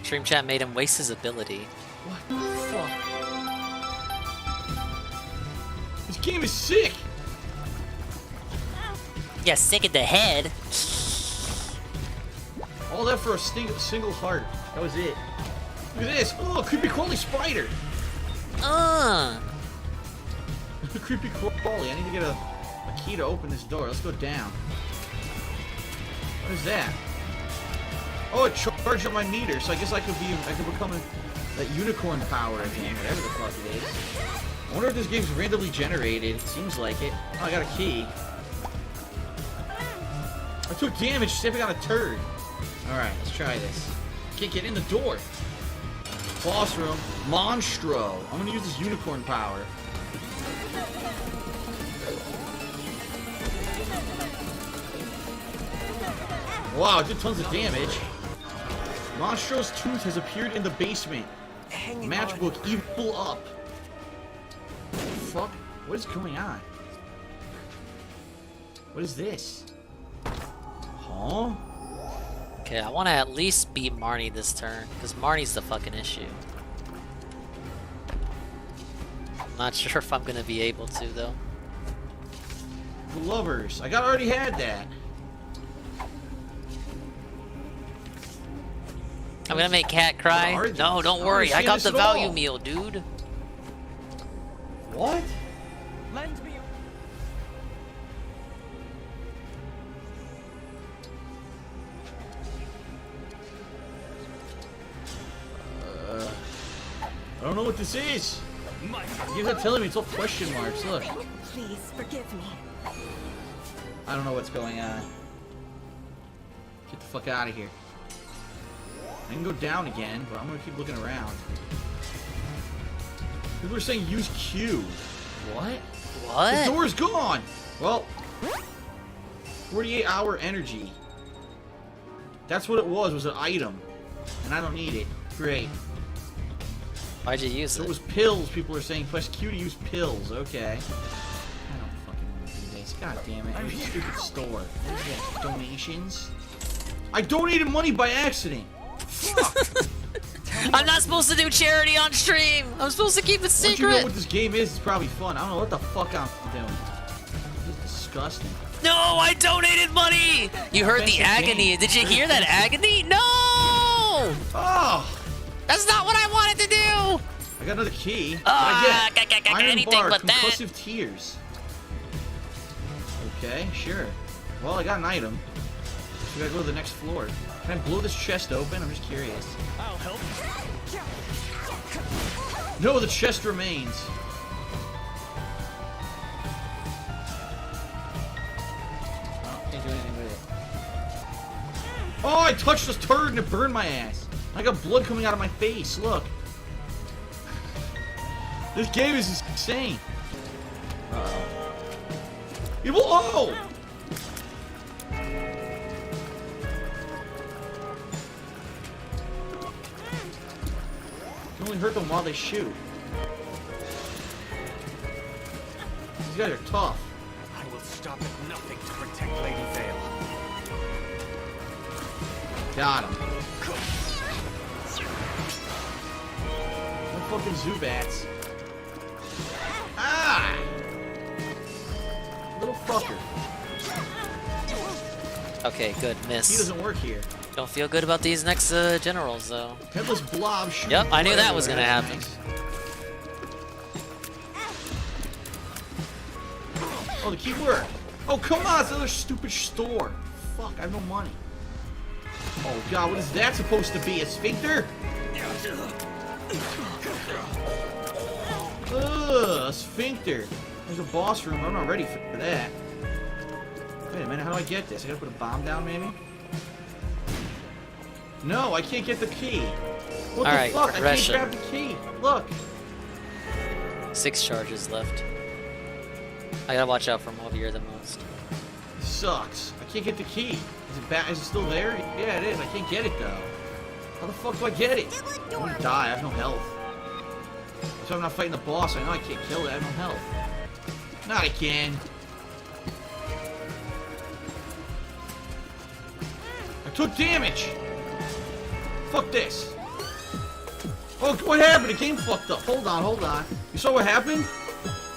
Stream chat made him waste his ability. What the fuck? This game is sick! Yeah, sick in the head. All that for a single heart. That was it. Look at this! Oh, creepy crawly spider! Creepy crawly. I need to get a key to open this door. Let's go down. What is that? Oh, it charged up my meter, so I guess I could become that unicorn power again, whatever the fuck it is. I wonder if this game's randomly generated. It seems like it. Oh, I got a key. I took damage stepping on a turd. Alright, let's try this. Can't get in the door. Boss room. Monstro. I'm gonna use this unicorn power. Wow, it did tons of damage. Monstro's tooth has appeared in the basement. Matchbook evil up. Fuck? What is going on? What is this? Huh? Okay, I want to at least beat Marnie this turn, because Marnie's the fucking issue. I'm not sure if I'm gonna be able to though. The lovers. I already had that. I'm gonna make Cat cry. No, don't worry. I got the value meal, dude. What? Lend me. I don't know what this is. You're not telling me, it's all question marks. Look. Please forgive me. I don't know what's going on. Get the fuck out of here. I can go down again, but I'm gonna keep looking around. People are saying use Q. What? What? The door's gone! Well, 48-hour energy. That's what it was an item. And I don't need it. Great. Why'd you use it? It was pills. People are saying press Q to use pills. Okay. I don't fucking want to do this. God damn it. It's a stupid store. Yeah, donations. I donated money by accident. Fuck. I'm not supposed to do charity on stream. I'm supposed to keep it secret. Once you know what this game is, it's probably fun. I don't know what the fuck I'm doing. This is disgusting. No, I donated money. You heard the agony. Did you hear that agony? No. Oh. That's not what I wanted to do. I got another key. What I get? Iron anything bar, but that. concussive tears. Okay, sure. Well, I got an item. We gotta go to the next floor. Can I blow this chest open? I'm just curious. I'll help. No, the chest remains. Oh, can't do anything with it. Oh, I touched this turd and it burned my ass. I got blood coming out of my face. Look. This game is insane. Uh-oh. Evil. Oh! You can only hurt them while they shoot. These guys are tough. I will stop at nothing to protect Lady Vale. Got him. No fucking Zubats. Ah! Little fucker. Okay, good. Miss. He doesn't work here. Don't feel good about these next generals, though. Headless blob shooting. Yep, I knew that was gonna happen. Nice. Oh, the key worked. Oh, come on, it's another stupid store. Fuck, I have no money. Oh god, what is that supposed to be? A sphincter? Ugh, a sphincter. There's a boss room. I'm not ready for that. Wait a minute, how do I get this? I gotta put a bomb down, maybe? No, I can't get the key. What the fuck? progression. I can't grab the key. Look. 6 charges left. I gotta watch out for Movier the most. This sucks. I can't get the key. Is it back? Is it still there? Yeah, it is. I can't get it though. How the fuck do I get it? I'm gonna die. I have no health. So I'm not fighting the boss. I know I can't kill it. I have no health. Not again. I took damage. Fuck this. Oh, what happened? The game fucked up. Hold on, hold on. You saw what happened?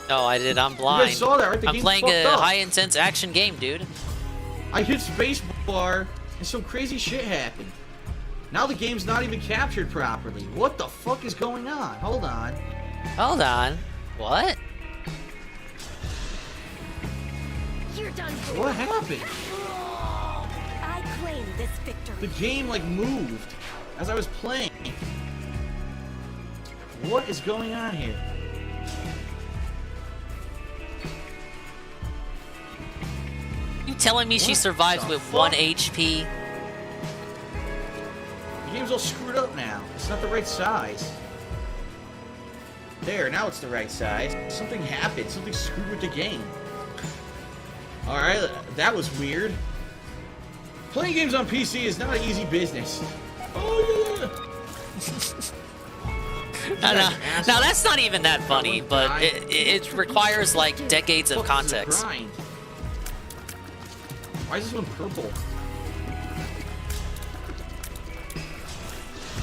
No, I did. I'm blind. You guys saw that, right? The I'm game playing fucked a up. high-intense action game, dude. I hit spacebar, and some crazy shit happened. Now the game's not even captured properly. What the fuck is going on? Hold on. Hold on. What? You're done. What happened? I claim this victory. The game, like, moved as I was playing. What is going on here? You telling me she survives with 1 HP? The game's all screwed up now. It's not the right size. There, now it's the right size. Something happened. Something screwed with the game. Alright, that was weird. Playing games on PC is not an easy business. Oh, yeah! Now that's not even that funny, but it requires like decades of context. Why is this one purple?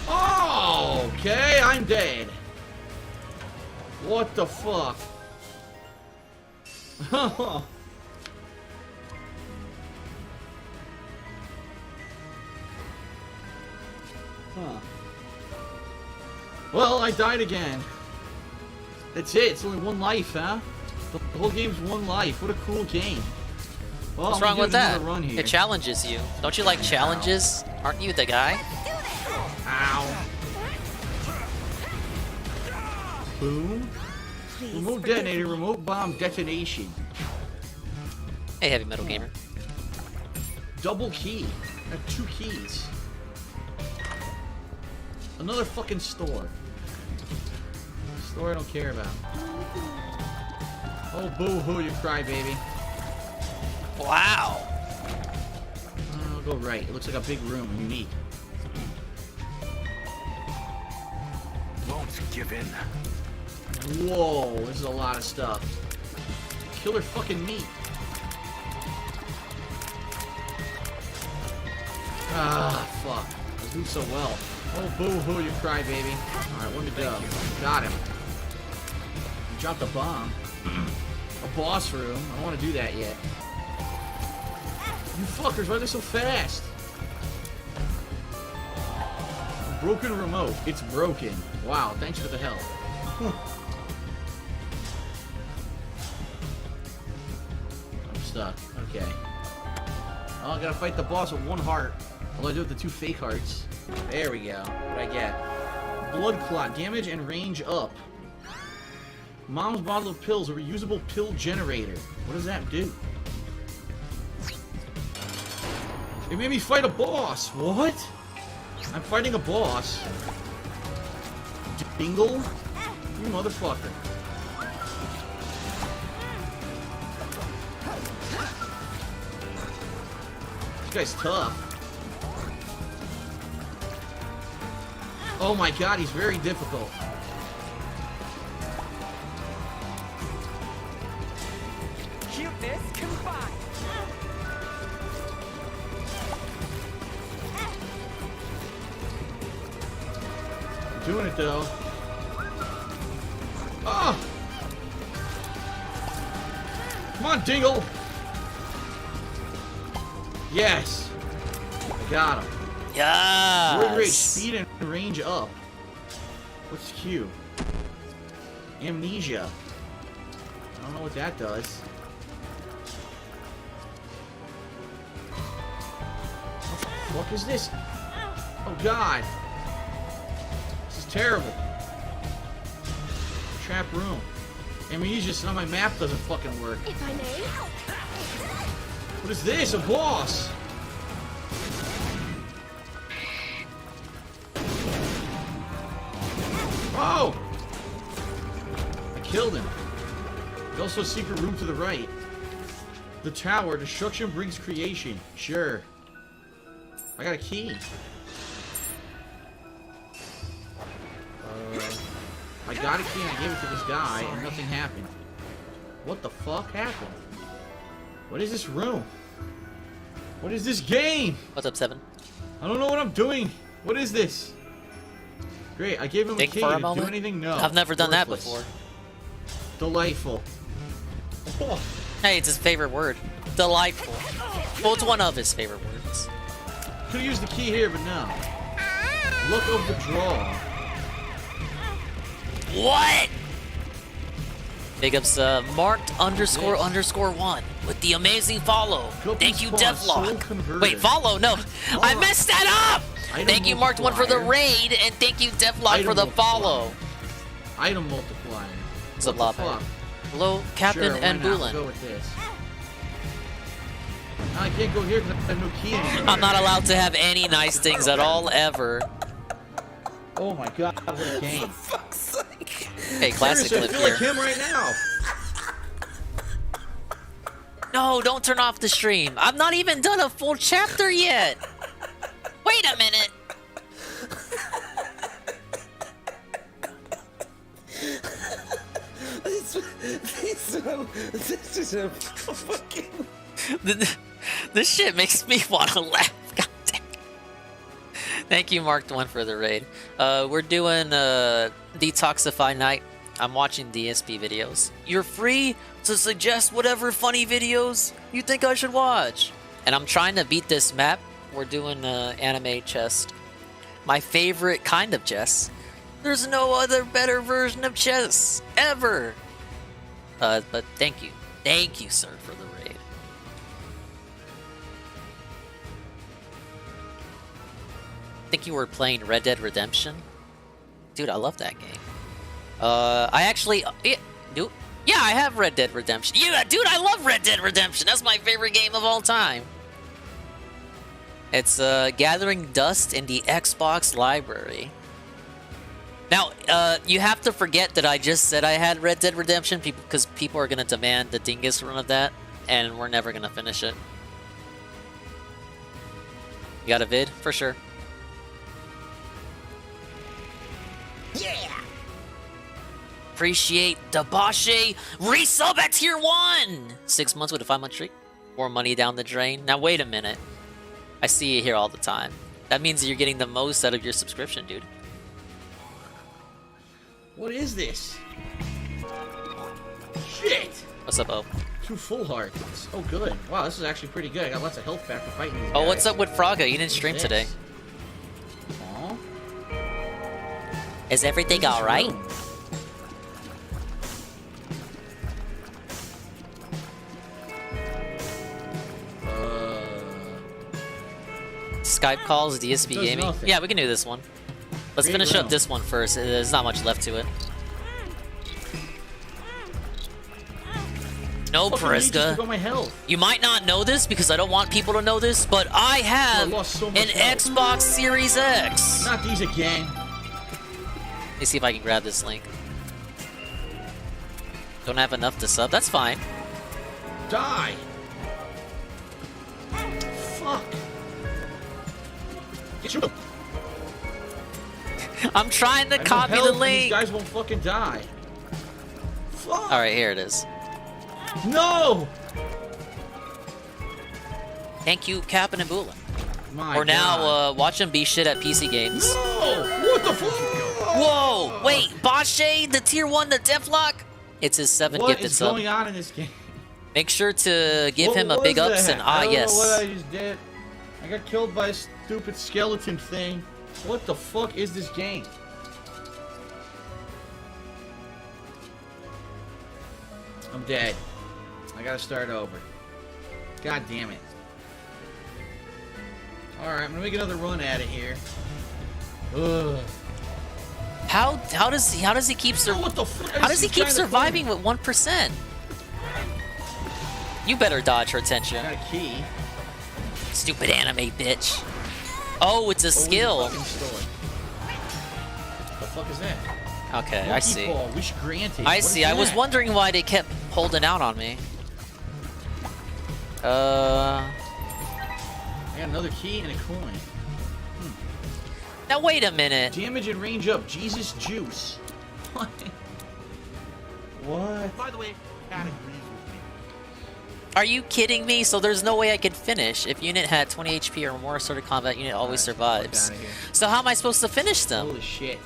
Oh, okay, I'm dead. What the fuck? Huh. Well, I died again. That's it. It's only one life, huh? The whole game's one life. What a cool game. Well, What's wrong with that? It challenges you. Don't you like challenges? Aren't you the guy? Ow. Boom. Remote detonator, remote bomb detonation. Hey, heavy metal gamer. Double key. I have 2 keys. Another fucking store. Store I don't care about. Oh, boo-hoo, you crybaby. Wow. I'll go right. It looks like a big room. Unique. Won't give in. Whoa, this is a lot of stuff. Killer fucking meat. Ah, fuck. I was doing so well. Oh, boo-hoo, you crybaby. Alright, let me go. Got him. He dropped a bomb. A boss room. I don't want to do that yet. You fuckers, why are they so fast? A broken remote. It's broken. Wow, thanks for the help. I'm stuck. Okay. Oh, I gotta fight the boss with 1 heart. Although I do it with the 2 fake hearts. There we go. What I get? Blood clot. Damage and range up. Mom's bottle of pills. A reusable pill generator. What does that do? It made me fight a boss. What? I'm fighting a boss. Dingle? You motherfucker. This guy's tough. Oh my god, he's very difficult. Cuteness combined. Doing it though. Oh! Come on, Dingle! Yes! I got him. Yes! Word rate, speed, and range up. What's Q? Amnesia. I don't know what that does. What the fuck is this? Oh god. This is terrible. Trap room. Amnesia, so now my map doesn't fucking work. If I may. What is this? A boss? Oh! I killed him. There's also a secret room to the right. The tower. Destruction brings creation. Sure. I got a key. I got a key and I gave it to this guy and nothing happened. What the fuck happened? What is this room? What is this game? What's up, 7? I don't know what I'm doing. What is this? Great, I gave him Think a key. for a Did it do moment? anything? No. I've never done that Worthless. before. Delightful. Oh. Hey, it's his favorite word. Delightful. Well, it's one of his favorite words. Could have used the key here, but no. Look of the draw. What? Big ups, marked ___1. with the amazing follow. Thank you, Spawn, soul Devlock. converted. Wait, follow? No, I messed that up. Item Thank you, Marked One, for the multiplier. raid, and thank you, Devlock, Item for the multiplier. follow. Item multiplier. It's a What lot the better. fuck? Hello, Captain Sure, why and not? We'll Bulin. go with this. No, I can't go here because I have no key anymore. I'm not allowed to have any nice things at all, ever. Oh my god, what a game. Hey, classic Seriously, I clip feel like here. him right now. No, don't turn off the stream. I've not even done a full chapter yet. Wait a minute. This is a fucking... This shit makes me want to laugh. God damn. Thank you, Marked One, for the raid. We're doing Detoxify Night. I'm watching DSP videos. You're free to suggest whatever funny videos you think I should watch. And I'm trying to beat this map. We're doing anime chess. My favorite kind of chess. There's no other better version of chess ever. But thank you. Thank you, sir, for the raid. I think you were playing Red Dead Redemption. Dude, I love that game. I actually... Yeah, I have Red Dead Redemption. Yeah, dude, I love Red Dead Redemption. That's my favorite game of all time. It's gathering dust in the Xbox library. Now, you have to forget that I just said I had Red Dead Redemption because people are going to demand the dingus run of that, and we're never going to finish it. You got a vid? For sure. Yeah! Appreciate Dabashi resub at tier 1! 6 months with a 5-month streak. More money down the drain. Now, wait a minute. I see you here all the time. That means you're getting the most out of your subscription, dude. What is this? Shit! What's up, O? 2 full hearts. Oh, good. Wow, this is actually pretty good. I got lots of health back for fighting these Oh, guys. what's up with Fraga? You didn't stream Yes. today. Aw. Is everything alright? Skype calls, DSP Does Gaming. nothing. Yeah, we can do this one. Let's Create finish up room. this one first. There's not much left to it. No, Fucking leeches Prisca. took all my health. You might not know this because I don't want people to know this, but I have lost so an much health. Xbox Series X. Not these again. Let me see if I can grab this link. Don't have enough to sub. That's fine. Die! Fuck! Get you. I'm trying to I have no copy health the and link. These guys won't fucking die. Fuck! All right, here it is. No! Thank you, Captain and Bulin. My Or now, God. watch him be shit at PC games. No! What the fuck? Whoa! Wait, Bashe, the tier 1, the Devlock? It's his 7th What gifted is sub. going on in this game? Make sure to give What him a was big ups that? and I don't yes. know what I just did. I got killed by a stupid skeleton thing. What the fuck is this game? I'm dead. I gotta start over. God damn it. Alright, I'm gonna make another run at it here. Ugh. How does he keep What the fuck? how does he This is keep kinda surviving with 1%? You better dodge her attention. Got a key. Stupid anime bitch. Oh, it's a skill. Fucking stole it. The fuck is that? Okay, I Monkey see. Ball, wish granted. I What see. is I was that? wondering why they kept holding out on me. I got another key and a coin. Now wait a minute. Damage and range up. Jesus juice. What? What? By the way, Cat agrees with me. Are you kidding me? So there's no way I could finish. If unit had 20 HP or more, sort of combat unit always survives. outta here. So how am I supposed to finish them? Holy shit.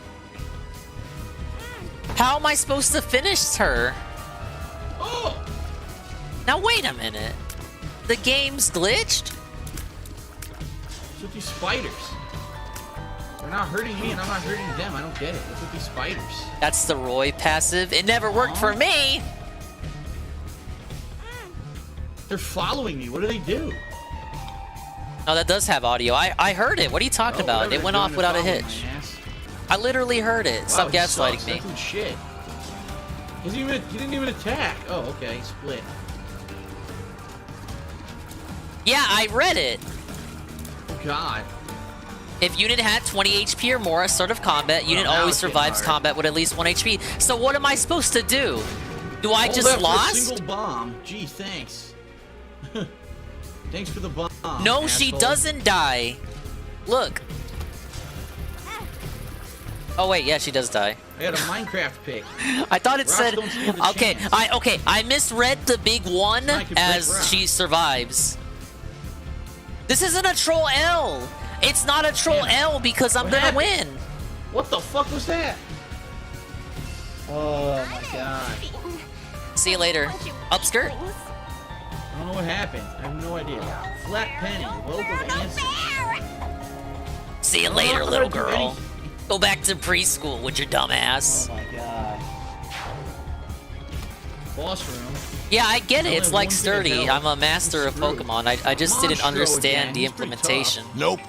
How am I supposed to finish her? Oh! Now wait a minute. The game's glitched? What's with these spiders? They're not hurting me and I'm not hurting them. I don't get it. What's with these spiders? That's the Roy passive. It never worked for me. They're following me. What do they do? No, that does have audio. I heard it. What are you talking about? whatever It went they're off doing, without a they're following hitch. my ass. I literally heard it. Stop Wow, he gaslighting sucks. me. That's some shit. He didn't even attack. Oh, okay. He split. Yeah, I read it. Oh, God. If unit had 20 HP or more at start of combat, unit now always it's getting survives hard. combat with at least 1 HP. So what am I supposed to do? Do I All just that for a lost? single bomb. Gee, thanks. Thanks for the bomb. No, she asshole. doesn't die. Look. Oh wait, yeah, she does die. I got a Minecraft pick. I thought it Rocks said. don't stand a Okay, chance. I misread the big one I can break as rocks. she survives. This isn't a troll L. It's not a troll L because I'm What gonna happened? win. What the fuck was that? Oh my god. See you later. Upskirt. I don't know what happened. I have no idea. Flat penny. Welcome answer. See you I'm later, not little gonna do girl. anything. Go back to preschool with your dumb ass. Oh my god. Boss room. Yeah, I get it. Only It's one like thing sturdy. to I'm tell. a master of Screwed. Pokemon. I just didn't Monstro understand again. the He's pretty implementation. tough. Nope.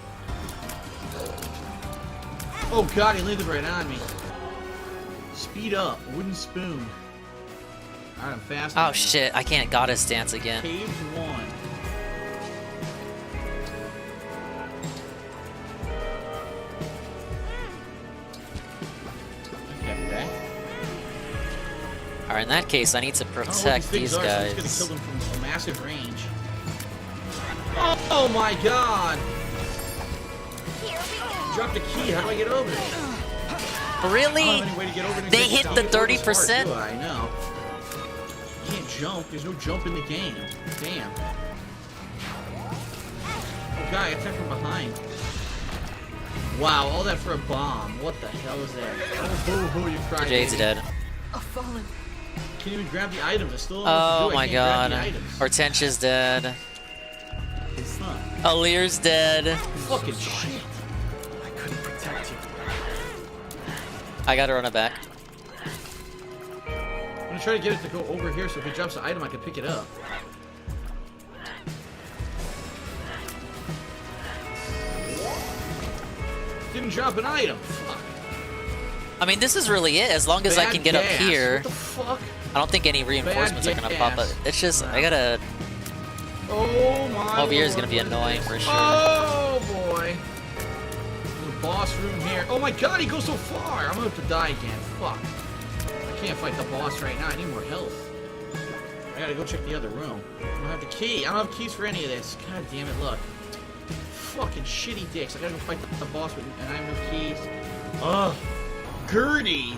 Oh god, he landed right on me. Speed up. Wooden spoon. Alright, I'm fast. Oh shit, I can't goddess dance again. Cave 1. Okay. Alright, in that case, I need to I don't know what protect things these are, so I'm just guys. gonna kill them from a massive range. Oh my god! Drop the key. How do I get over it? Really? I don't have any way to get over it. They hit the 30%? I know. You can't jump. There's no jump in the game. Damn. Oh god, I attacked from behind. Wow, all that for a bomb. What the hell is that? Oh, boo hoo, you cry. Jade's dead. I've fallen. Can't even grab the items. I still don't know what Oh to do. I my can't grab god. the items. Hortensia's dead. Huh. Alir's dead. Fucking shit. I couldn't protect you. I gotta run it back. I'm gonna try to get it to go over here so if it drops the item, I can pick it up. Didn't drop an item. Fuck. I mean, this is really it. As long as I Bad can get up gas. here. What the fuck? I don't think any reinforcements are gonna pop up. gas. It's just, I gotta... Oh my Over here is gonna lord. be annoying for sure. Oh boy. There's a boss room here. Oh my god, he goes so far. I'm gonna have to die again. Fuck. I can't fight the boss right now. I need more health. I gotta go check the other room. I don't have the key. I don't have keys for any of this. God damn it, look. Fucking shitty dicks. I gotta go fight the boss with, and I have no keys. Ugh. Gertie.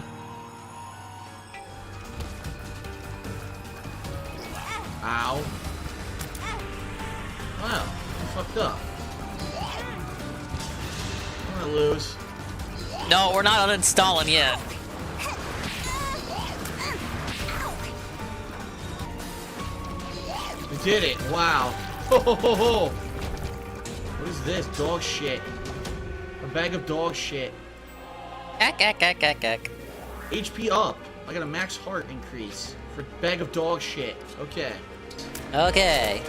Ow. Wow. I fucked up. I'm gonna lose. No, we're not uninstalling yet. We did it. Wow. Ho ho ho ho. What is this? Dog shit. A bag of dog shit. HP up. I got a max heart increase for bag of dog shit. Okay. Okay.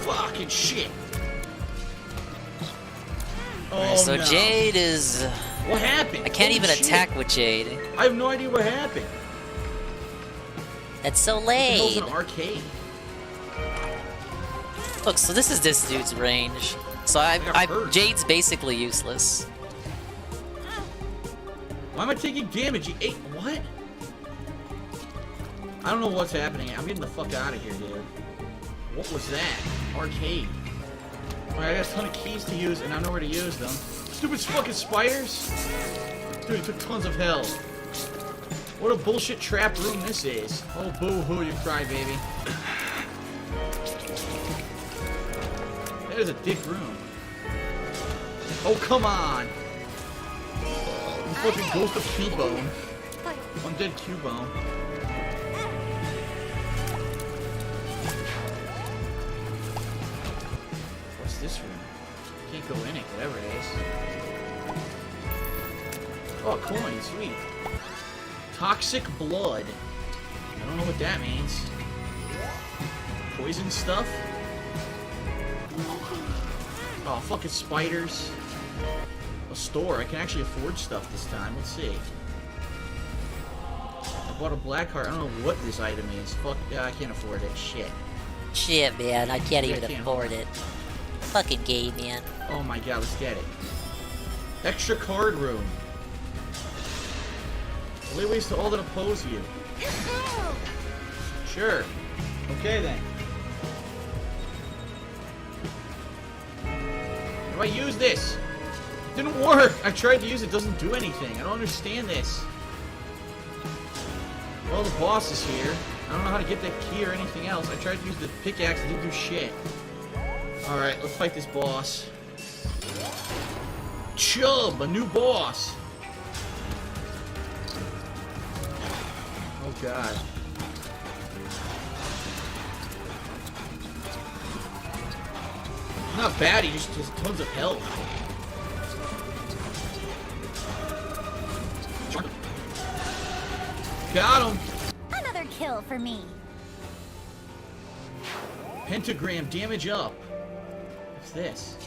Fucking shit. Alright, so no. Jade is... What happened? I can't Holy even shit. attack with Jade. I have no idea what happened. That's so What the hell's late. an arcade? Look, so this is this dude's range. So Jade's basically useless. Why am I taking damage? He ate what? I don't know what's happening. I'm getting the fuck out of here, dude. What was that? Arcade. Alright, I got a ton of keys to use, and I know where to use them. Stupid fucking spiders! Dude, it took tons of hell. What a bullshit trap room this is. Oh, boo-hoo, you crybaby. That is a dick room. Oh, come on! You fucking ghost of Cubone. Undead Cubone. What's this room? Can't go in it, whatever it is. Oh, coin, sweet. Toxic blood. don't know what that means. Poison stuff? Oh, fucking spiders. A store. I can actually afford stuff this time. Let's see. I bought a black heart. I don't know what this item is. Fuck, I can't afford it. Shit. Shit, man. I can't Yeah, even I can't afford it. Fucking game, man. Oh my god, let's get it. Extra card room. Only ways to all that oppose you. Sure. Okay then. How do I use this? It didn't work. I tried to use it. Doesn't do anything. I don't understand this. Well, the boss is here. I don't know how to get that key or anything else. I tried to use the pickaxe. It didn't do shit. Alright, let's fight this boss. Chubb, a new boss. Oh god. Not bad, he just has tons of health. Got him! Another kill for me. Pentagram, damage up. What's this?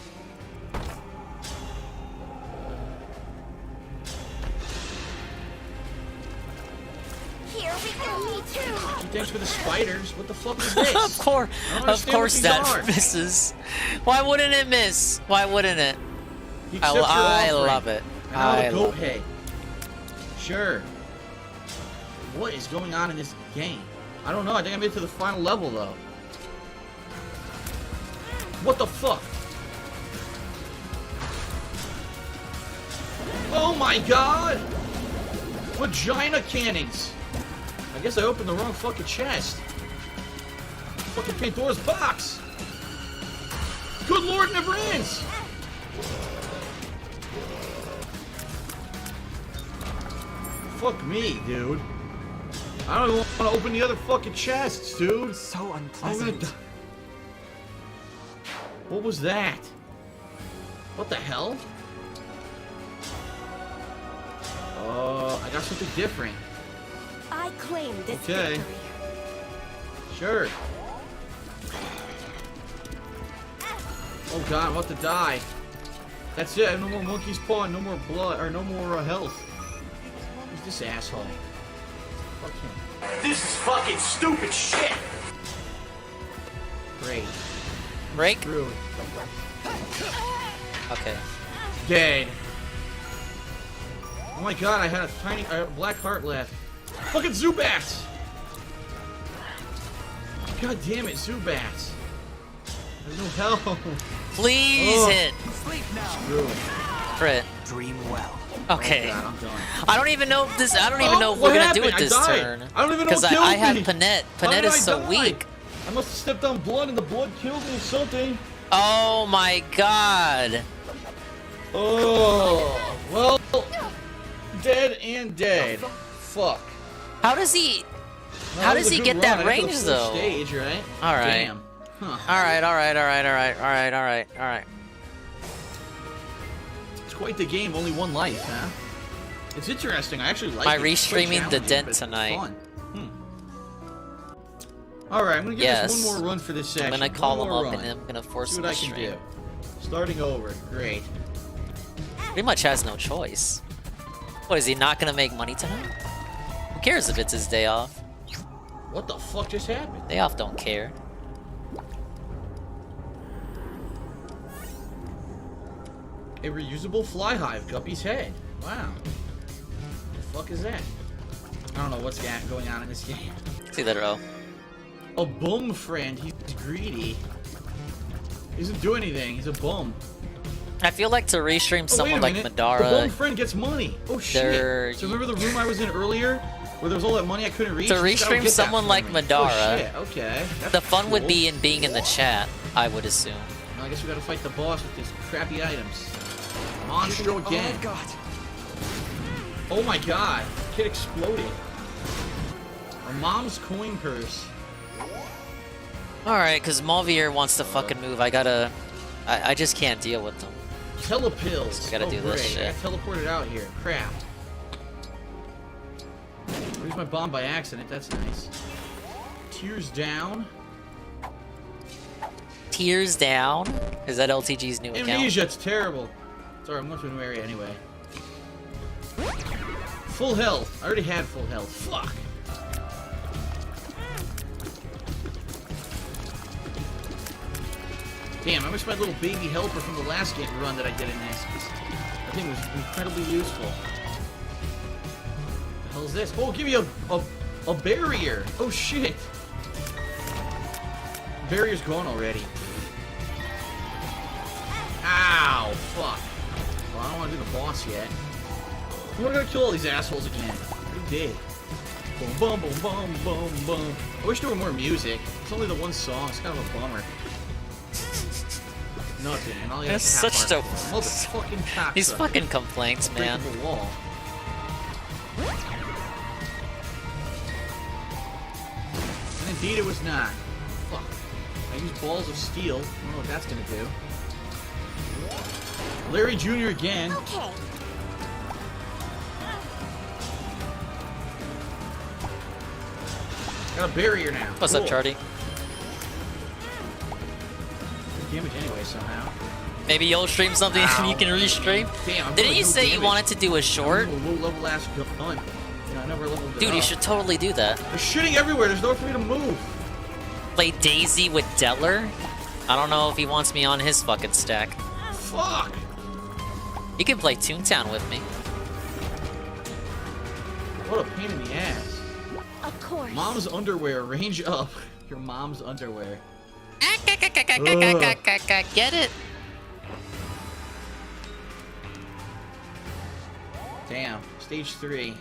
Here we go, me too. Thanks for the spiders. What the fuck is this? Of course that misses. Why wouldn't it miss? Why wouldn't it? I love it. I goat love it. head. Sure. What is going on in this game? I don't know. I think I made it to the final level though. What the fuck? Oh my god! Vagina cannons! I guess I opened the wrong fucking chest. Fucking Pandora's box! Good lord, it never ends! Fuck me, dude. I don't even want to open the other fucking chests, dude. So unpleasant. What was that? What the hell? I got something different. I claim this Okay. victory. Sure. Oh god, I'm about to die. That's it. No more monkey's paw, no more blood, or no more health. Who's this asshole? Fuck him. This is fucking stupid shit. Great. Break? Screwed. Okay. Dead. Oh my god, I had a tiny black heart left. Fucking Zubats! God damn it, Zubats. There's no health. Please hit. Sleep now. Screw it. Crit. Dream well. Okay. Oh god, I'm done. I don't even know if this. I don't even know if we're gonna do it this turn. I don't even know because what killed I had me. Panette. How Panette did is I so die? weak. I must have stepped on blood and the blood killed me or something. Oh my god. Oh, well, dead and dead. Fuck. How does he? Well, How that was does a he good get run. that I got to the range full though? Stage, right? All right. Damn. Huh. All right. All right. All right. All right. All right. All right. All right. It's quite the game. Only one life, huh? It's interesting. I actually like Am I it. It's quite restreaming The challenging, Dent but it's tonight? fun. All right, I'm gonna give this one more run for this section. I'm gonna call One him more up run. and I'm gonna force See him what to I can stream. do. Starting over. Great. Pretty much has no choice. What, is he not gonna make money tonight? Who cares if it's his day off? What the fuck just happened? Day off don't care. A reusable fly hive, Guppy's head. Wow. The fuck is that? I don't know what's going on in this game. See that row. A bum friend. He's greedy. He doesn't do anything. He's a bum. I feel like to restream Oh, wait someone a like minute. The bum Madara. friend gets money. Oh shit. They're- So remember the room I was in earlier? Where there was all that money I couldn't reach? To You gotta restream get that someone for like me. Madara. Oh shit, okay. That's The fun would cool. be in being in the chat, I would assume. Well, I guess we gotta fight the boss with these crappy items. Monster again. Oh god. Oh my god. Kid exploded. Our mom's coin purse. Alright, because Malvier wants to fucking move. I just can't deal with them. Telepills. I gotta do this great. shit. I got teleported out here. Crap. Where's my bomb by accident? That's nice. Tears Down. Tears Down? Is that LTG's new account? Amnesia, it's terrible. Sorry, I'm going to a new area anyway. Full health. I already had full health. Fuck. Damn, I wish my little baby helper from the last game run that I did in this. That thing was incredibly useful. What the hell is this? Oh, give me a barrier. Oh, shit. Barrier's gone already. Ow, fuck. Well, I don't want to do the boss yet. We're gonna kill all these assholes again. Who did? Boom, boom, boom, boom, boom, boom. I wish there were more music. It's only the one song. It's kind of a bummer. Nothing. And all That's such a... Motherfucking cocksucker. These fucking complaints, man. Breaking the wall. And indeed it was not. Fuck. I used balls of steel. I don't know what that's gonna do. Larry Jr. again. Okay. Got a barrier now. What's up, Chardy? Damage anyway somehow. Maybe you'll stream something and you can restream. Damn, Didn't you say you wanted to do a short? Low level ass gun. Yeah, I never leveled it Dude, you up. should totally do that. They're shooting everywhere. There's nowhere for me to move. Play Daisy with Deller? I don't know if he wants me on his fucking stack. Fuck. You can play Toontown with me. What a pain in the ass. Of course. Mom's underwear. Range up. Your mom's underwear. Get it? Damn. Stage 3.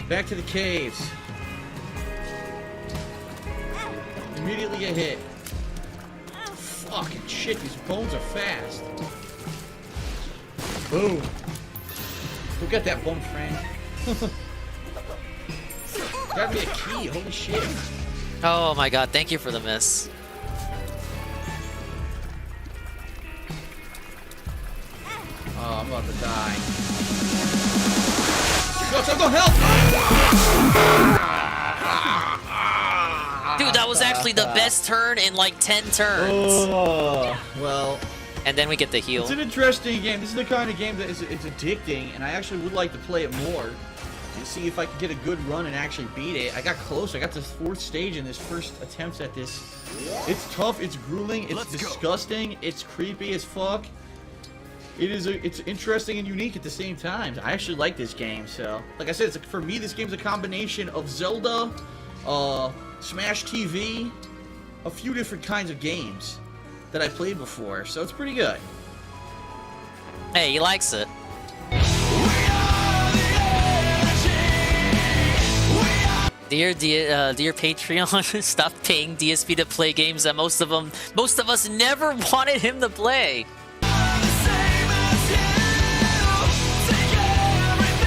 Back to the caves. Immediately get hit. Fucking shit, these bones are fast. Boom. Go get that bone, friend. Got me a key, holy shit. Oh my god, thank you for the miss. Oh, I'm about to die. Go help! Dude, that was actually the best turn in like 10 turns. Oh, well. And then we get the heal. It's an interesting game. This is the kind of game that it's addicting, and I actually would like to play it more and see if I can get a good run and actually beat it. I got close. I got to the 4th stage in this first attempt at this. It's tough. It's grueling. It's disgusting. It's creepy as fuck. It's interesting and unique at the same time. I actually like this game. So, like I said, for me, this game's a combination of Zelda, Smash TV, a few different kinds of games that I played before, so it's pretty good. Hey, he likes it. Dear Patreon, stop paying DSP to play games that most of us never wanted him to play.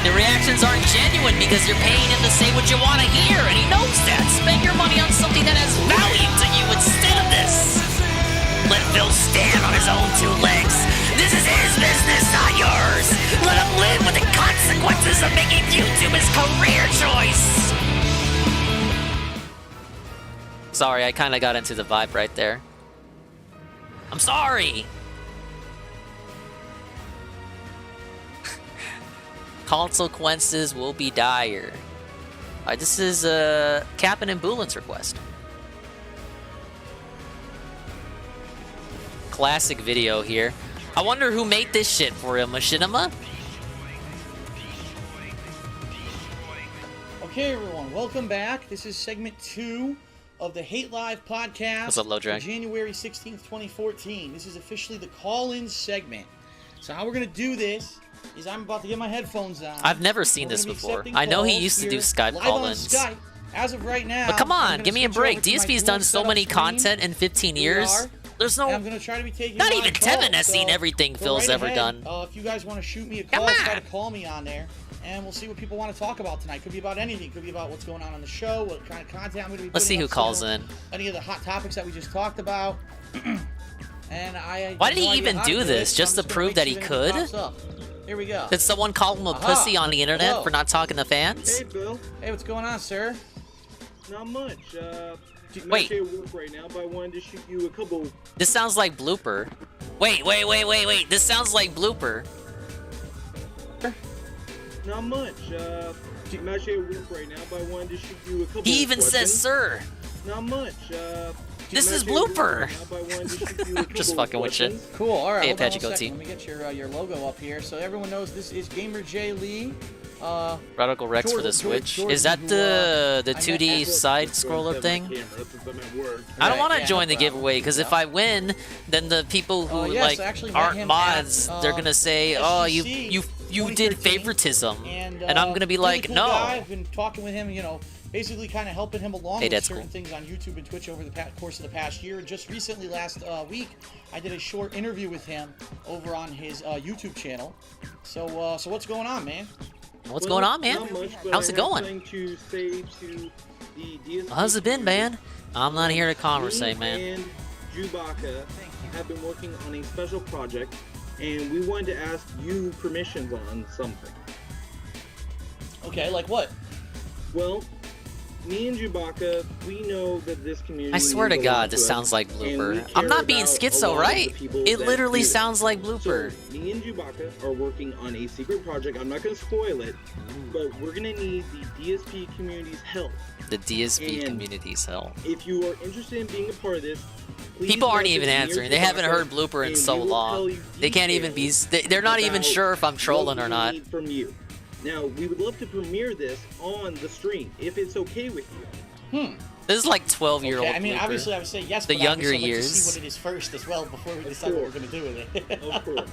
The reactions aren't genuine because you're paying him to say what you want to hear, and he knows that. Spend your money on something that has value to you instead of this. Let Phil stand on his own 2 legs. This is his business, not yours. Let him live with the consequences of making YouTube his career choice. Sorry, I kind of got into the vibe right there. I'm sorry. Consequences will be dire. Alright, this is Captain and Boolin's request. Classic video here. I wonder who made this shit for him, Machinima? Okay, everyone, welcome back. This is segment 2 of the Hate Live podcast. What's up, Lodrag? January 16th, 2014. This is officially the call-in segment. So how we're going to do this is I'm about to get my headphones on. I've never seen this before. I know he used to do Skype call-ins. As of right now, but come on, give me a break. DSP's done so many content in 15 years. There's no... I'm going to try to be taking not even Tevin has seen everything Phil's ever done. If you guys want to shoot me a call, try to call me on there. And we'll see what people want to talk about tonight. Could be about anything. Could be about what's going on the show, what kind of content I'm going to be putting. Let's see who calls in. Any of the hot topics that we just talked about. And why did he even do this? Just to prove that he could? Here we go. Did someone call him a pussy on the internet for not talking to fans? Hey, Bill. Hey, what's going on, sir? Not much. Wait. I'm at work right now, but I wanted to shoot you a couple. This sounds like blooper. Wait. This sounds like blooper. Not much. I'm actually at work right now, but I wanted to shoot you a couple. He even says sir. Not much. This is blooper. Just fucking with shit. Cool. All right. Hey, Hold on Apache one Goatee. second. Let me get your logo up here, so everyone knows this is Gamer J Lee. Radical Rex for the Switch. Is that the 2D side scroller thing? I don't want to join the giveaway because if I win, then the people who like aren't mods, they're gonna say, "Oh, you did favoritism," and I'm gonna be like, really cool "No." Guy. I've been talking with him, basically kind of helping him along with that's certain cool. things on YouTube and Twitch over the course of the past year. Just recently, last week, I did a short interview with him over on his YouTube channel. So what's going on, man? What's going on, man? How's it going? How's it been, man? I'm not here to conversate, man. And Chewbacca have been working on a special project, and we wanted to ask you permissions on something. Okay, like what? Well, me and Chewbacca, we know that this community. I swear to means a lot God, this us, sounds like and we blooper. care I'm not being about a schizo, lot of right? the people It that literally do this. sounds like blooper. So, me and Chewbacca are working on a secret project. I'm not going to spoil it, but we're going to need the DSP community's help. The DSP And community's help. If you are interested in being a part of this, please People aren't even message me or answering. They haven't Chewbacca, heard blooper in and so we will tell long. you They can't even be. They're not even about sure if I'm what trolling we or not. need from you. Now, we would love to premiere this on the stream if it's okay with you. This is like 12-year-old. Okay, I mean, blooper. obviously, I would say yes. The but younger obviously I'd like to years. see what it is first as well before we decide what we're going to do with it. Of course.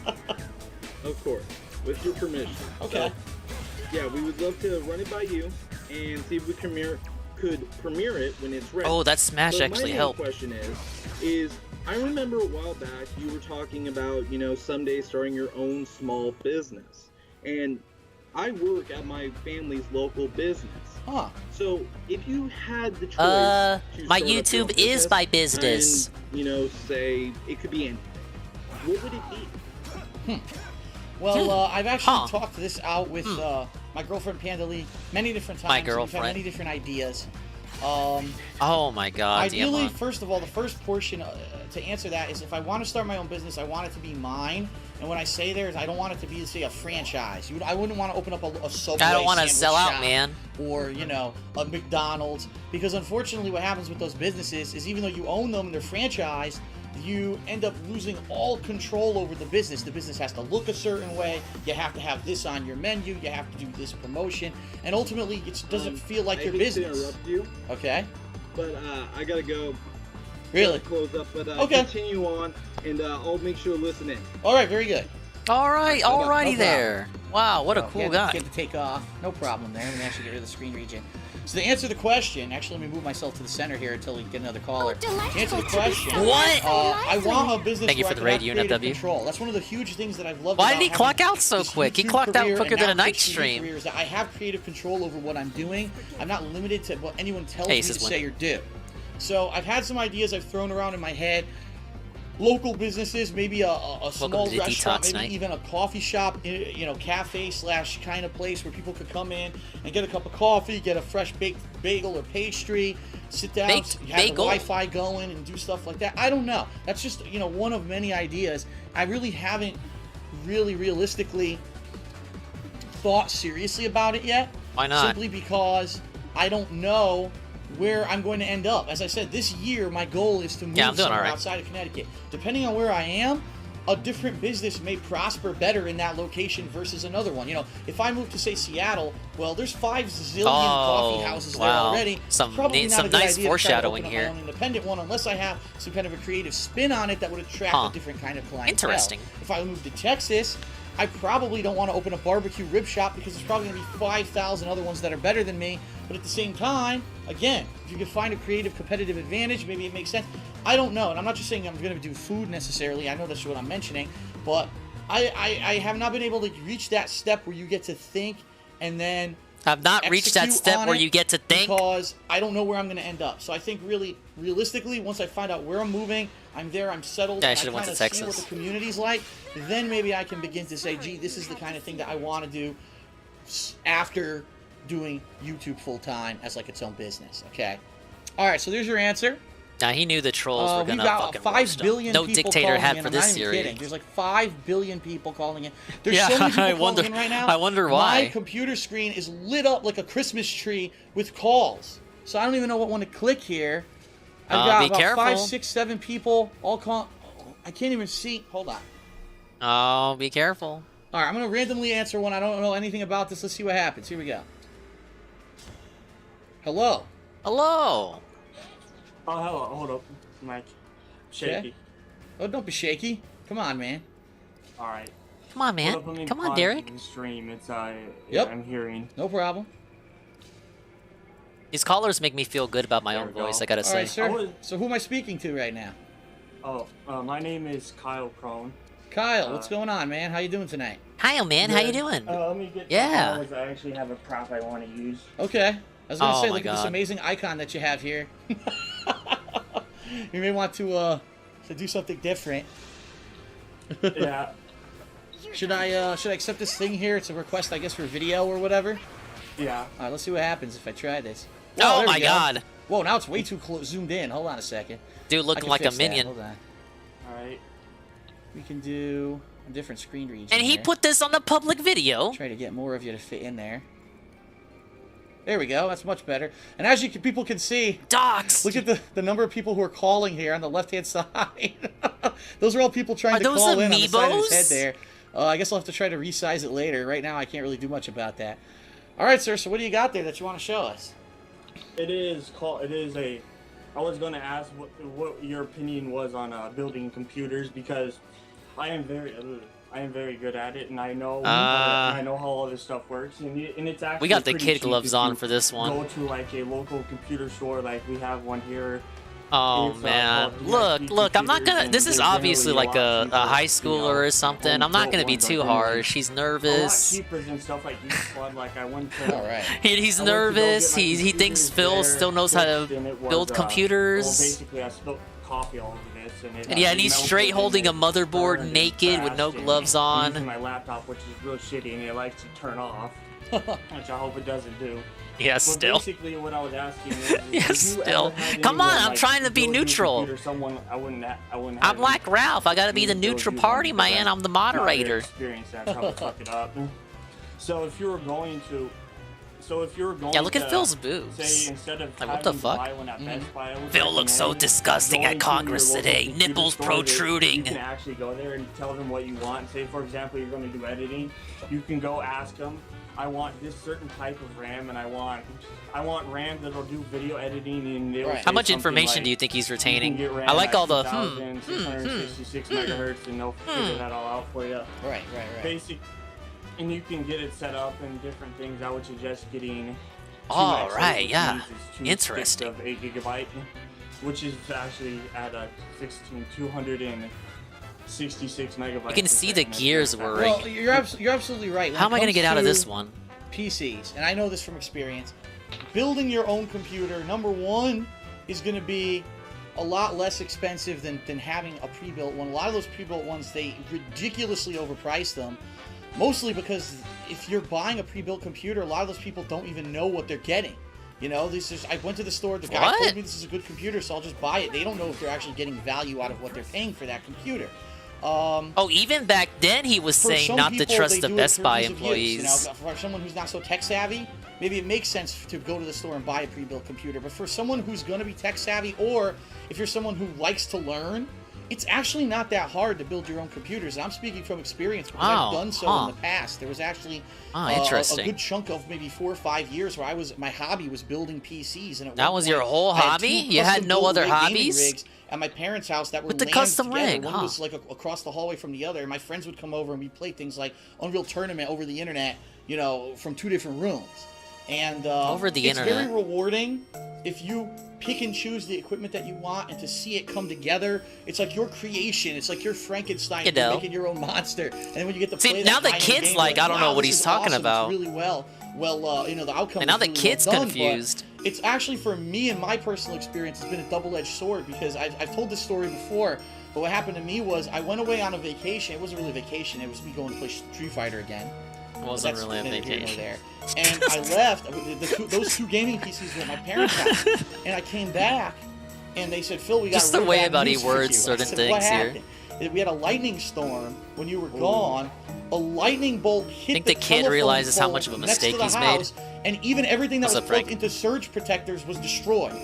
Of course. With your permission. Okay. So, yeah, we would love to run it by you and see if we could premiere it when it's ready. Oh, that Smash But actually my helped. main question is I remember a while back you were talking about, someday starting your own small business. And I work at my family's local business. Huh. So if you had the choice My to start up your YouTube own is my business. And, say it could be anything, what would it be? Well, I've actually talked this out with my girlfriend Panda Lee many different times. My and We've girlfriend. had many different ideas. Oh my God. Ideally, Diamond. first of all, the first portion to answer that is if I want to start my own business, I want it to be mine. And when I say there is, I don't want it to be, say, a franchise. I wouldn't want to open up a Subway I don't want to sandwich sell out, shop man. or, a McDonald's. Because unfortunately what happens with those businesses is even though you own them and they're franchised, you end up losing all control over the business. The business has to look a certain way. You have to have this on your menu. You have to do this promotion. And ultimately, it doesn't feel like your I hate business. to interrupt you, Okay? but I gotta go. Really? Close up, but Okay. continue on, and I'll make sure to listen in. All right, very good. All right, No alrighty problem. there. Wow, what a So, cool get guy. to take off. No problem there. Let me actually get rid of the screen region. So to answer the question, actually let me move myself to the center here until we get another caller. To answer the question, What? I want a business Thank you where for I the can have radio, creative NFW. control. That's one of the huge things that I've loved Why about did he having clock out so this quick? He YouTube clocked out career quicker and than a now night Twitch TV stream. career is that I have creative control over what I'm doing. I'm not limited to what anyone tells Hey, me to sis, say or do. So I've had some ideas I've thrown around in my head. Local businesses, maybe a small to the restaurant, Detox maybe Night. even a coffee shop, cafe / kind of place where people could come in and get a cup of coffee, get a fresh baked bagel or pastry, sit down, Baked have the bagel? Wi-Fi going and do stuff like that. I don't know. That's just, one of many ideas. I really haven't really realistically thought seriously about it yet. Why not? Simply because I don't know where I'm going to end up. As I said, this year my goal is to move Yeah, I'm doing somewhere all right. outside of Connecticut. Depending on where I am, a different business may prosper better in that location versus another one. If I move to say Seattle, well, there's 5 zillion coffee houses there wow. already. Some Probably nice not a good idea to try to foreshadowing open up here. my own independent one unless I have some kind of a creative spin on it that would attract a different kind of clientele. Interesting. If I move to Texas, I probably don't want to open a barbecue rib shop because there's probably going to be 5,000 other ones that are better than me. But at the same time, again, if you can find a creative competitive advantage, maybe it makes sense. I don't know. And I'm not just saying I'm going to do food necessarily. I know that's what I'm mentioning. But I have not been able to reach that step where you get to think and then I've not reached that execute step on where it you get to think. because I don't know where I'm going to end up. So I think realistically, once I find out where I'm moving, I'm there, I'm settled, Yeah, I and should've went to kinda see what Texas. the community's like, then maybe I can begin to say, gee, this is the kind of thing that I want to do after doing YouTube full time as like its own business. Okay. All right. So there's your answer. Now he knew the trolls were We've gonna got fucking 5 roast him. billion No people dictator calling had in. for I'm this not even series. kidding. There's like 5 billion people calling in. There's Yeah, so many people I calling wonder- in right now. I wonder why. My computer screen is lit up like a Christmas tree with calls. So I don't even know what one to click here. I've got be about careful. 5, 6, 7 people all calling. I can't even see. Hold on. Oh, be careful. All right, I'm going to randomly answer one. I don't know anything about this. Let's see what happens. Here we go. Hello. Hello. Oh, hello. Hold up, Mike. Shaky. Okay. Oh, don't be shaky. Come on, man. All right. Come on, man. Hold up, let me Come on, pause Derek. the stream. It's Yep. I'm hearing. No problem. These callers make me feel good about my own we go. voice, I gotta All say. right, sir. So who am I speaking to right now? Oh, my name is Kyle Crone. Kyle, what's going on, man? How you doing tonight? Kyle, man, how you Good. doing? Let me get Yeah. I actually have a prop I want to use. Okay. I was gonna Oh say, my look at this God. amazing icon that you have here. You may want to do something different. Yeah. Should I accept this thing here? It's a request, I guess, for video or whatever. Yeah. All right, let's see what happens if I try this. Oh there we my go. God. Whoa, now it's way too zoomed in. Hold on a second. Dude I looking can like a fix that. minion. Hold on. All right. We can do a different screen region. And he here. put this on the public video. Try to get more of you to fit in there. There we go. That's much better. And as people can see, Docs. Look at the number of people who are calling here on the left-hand side. Those are all people trying Are to those call in on the side of his amiibos? head there. I guess I'll have to try to resize it later. Right now, I can't really do much about that. All right, sir. So what do you got there that you want to show us? It is called. It is a. I was going to ask what your opinion was on building computers because I am very good at it, and I know how all this stuff works, and it's actually We got the pretty kid cheap gloves if on you for this one. Go to like a local computer store, like we have one here. Oh It's, man, called look, I'm not computers, gonna, and this is they're obviously generally like lot a cheaper, high you schooler know, or something. I'm not gonna be home-built too ones, like harsh. She's a lot nervous. cheaper than stuff like eFlood. Like I went to. All right. He's I went to go nervous. get my He thinks computers Phil there, still knows how to fixed, and it was, build Well, computers. basically, I spilled coffee all over this, and And yeah, and he's melted straight and holding it a motherboard burned and naked with no crashed, and gloves I'm on. using my laptop, which is real shitty, and it likes to turn off, which I hope it doesn't do. Yeah, But still. basically, what I was asking is, Yeah, if you still. ever had Come on, anyone, I'm like, trying to be build you a neutral. computer, someone I wouldn't I'm have like Ralph. I gotta be the build neutral you party, one, because man. I'm the not very moderator. experienced, and I probably fuck it up. So if you were going to, Yeah, look at to, Phil's boobs. Say instead of Like, what the having to fuck? buy one at Best Buy, I would Phil looks so recommend disgusting going at to your Congress local today. computer Nipples store that protruding. You can actually go there and tell them what you want. Say, for example, you're going to do editing. You can go ask them, I want this certain type of RAM, and I want RAM that'll do video editing. And they'll Right. say How much something information like, do you think he's you can retaining? get RAM I like at all the 2,666 megahertz, and they'll figure that all out for you. Right. Basic, and you can get it set up and different things. I would suggest getting. All 2X, right, which yeah. means it's 2 Interesting. sticks of 8 gigabyte, which is actually at a 266 megabytes. You can see the gears whirring. Well, you're absolutely right. When How it am I gonna comes get out of to this one? PCs, and I know this from experience. Building your own computer, number one, is going to be a lot less expensive than having a pre-built one. A lot of those pre-built ones, they ridiculously overprice them. Mostly because if you're buying a pre-built computer, a lot of those people don't even know what they're getting. You know, I went to the store, the guy told me this is a good computer, so I'll just buy it. They don't know if they're actually getting value out of what they're paying for that computer. Oh, even back then he was For saying some not to people, trust they the do it Best for Buy ease of use, employees. you know, for someone who's not so tech savvy, maybe it makes sense to go to the store and buy a pre-built computer. But for someone who's going to be tech savvy, or if you're someone who likes to learn, it's actually not that hard to build your own computers. And I'm speaking from experience because I've done so in the past. There was actually a good chunk of maybe 4 or 5 years where my hobby was building PCs. And That was your whole I had hobby? two You had no custom-built other rig gaming hobbies? rigs at my parents' house that were With the LANed custom together. rig, One huh? was like across the hallway from the other. And my friends would come over and we'd play things like Unreal Tournament over the internet, you know, from 2 different rooms. And Over the it's internet. very rewarding if you pick and choose the equipment that you want, and to see it come together. It's like your creation. It's like your Frankenstein. You You're know. making your own monster. And then when you get to See, play now that the high-end kid's game, like, you're I don't know wow, what this he's is talking awesome. about. It's really well, you know, the outcome. And now is the really kid's well done, but confused. It's actually, for me and my personal experience, it's been a double-edged sword, because I've told this story before. But what happened to me was I went away on a vacation. It wasn't really a vacation. It was me going to play Street Fighter again. It wasn't That's really a neither here nor vacation. there. and I left. Those two gaming PCs were at my parents' house, and I came back, and they said, "Phil, we got Just the really way bad about he news for words you." certain I said, things "What here." happened?" We had a lightning storm when you were gone. A lightning bolt hit think the kid telephone realizes how pole much of a next to mistake the he's made. house, and even everything that What's was up, plugged Frank? into surge protectors was destroyed.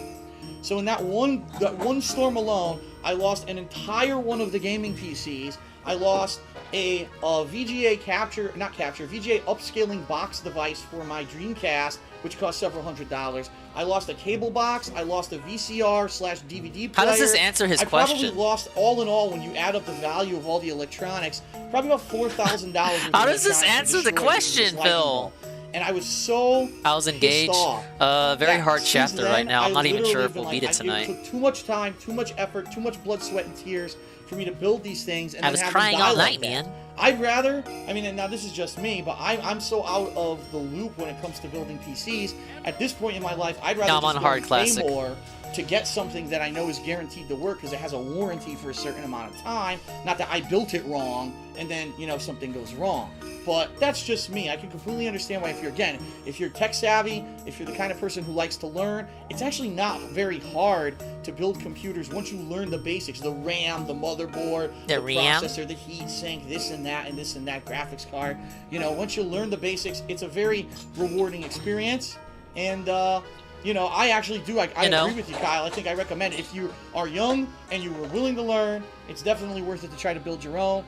So in that one storm alone, I lost an entire one of the gaming PCs. I lost a VGA VGA upscaling box device for my Dreamcast, which cost several $100s. I lost a cable box. I lost a VCR/DVD player. How does this answer his I question? probably lost, all in all, when you add up the value of all the electronics, probably about $4,000. How does this answer the question, Phil? And I was so I was engaged. pissed off. Very Yeah, hard since chapter right then, now. I'm I not even literally sure have if we'll been beat it like, tonight. It took too much time, too much effort, too much blood, sweat, and tears for me to build these things. And I then was have them crying die all like night, that. man. I'd rather, I mean, and now this is just me, but I'm so out of the loop when it comes to building PCs. At this point in my life, I'd rather No, I'm just on go hard and classic. pay more to get something that I know is guaranteed to work because it has a warranty for a certain amount of time. Not that I built it wrong and then, something goes wrong. But that's just me. I can completely understand why if you're tech savvy, if you're the kind of person who likes to learn, it's actually not very hard to build computers once you learn the basics, the RAM, the motherboard, the RAM? processor, the heat sink, this and that graphics card. Once you learn the basics, it's a very rewarding experience. And, I actually do. I agree with you, Kyle. I think I recommend it. If you are young and you were willing to learn, it's definitely worth it to try to build your own.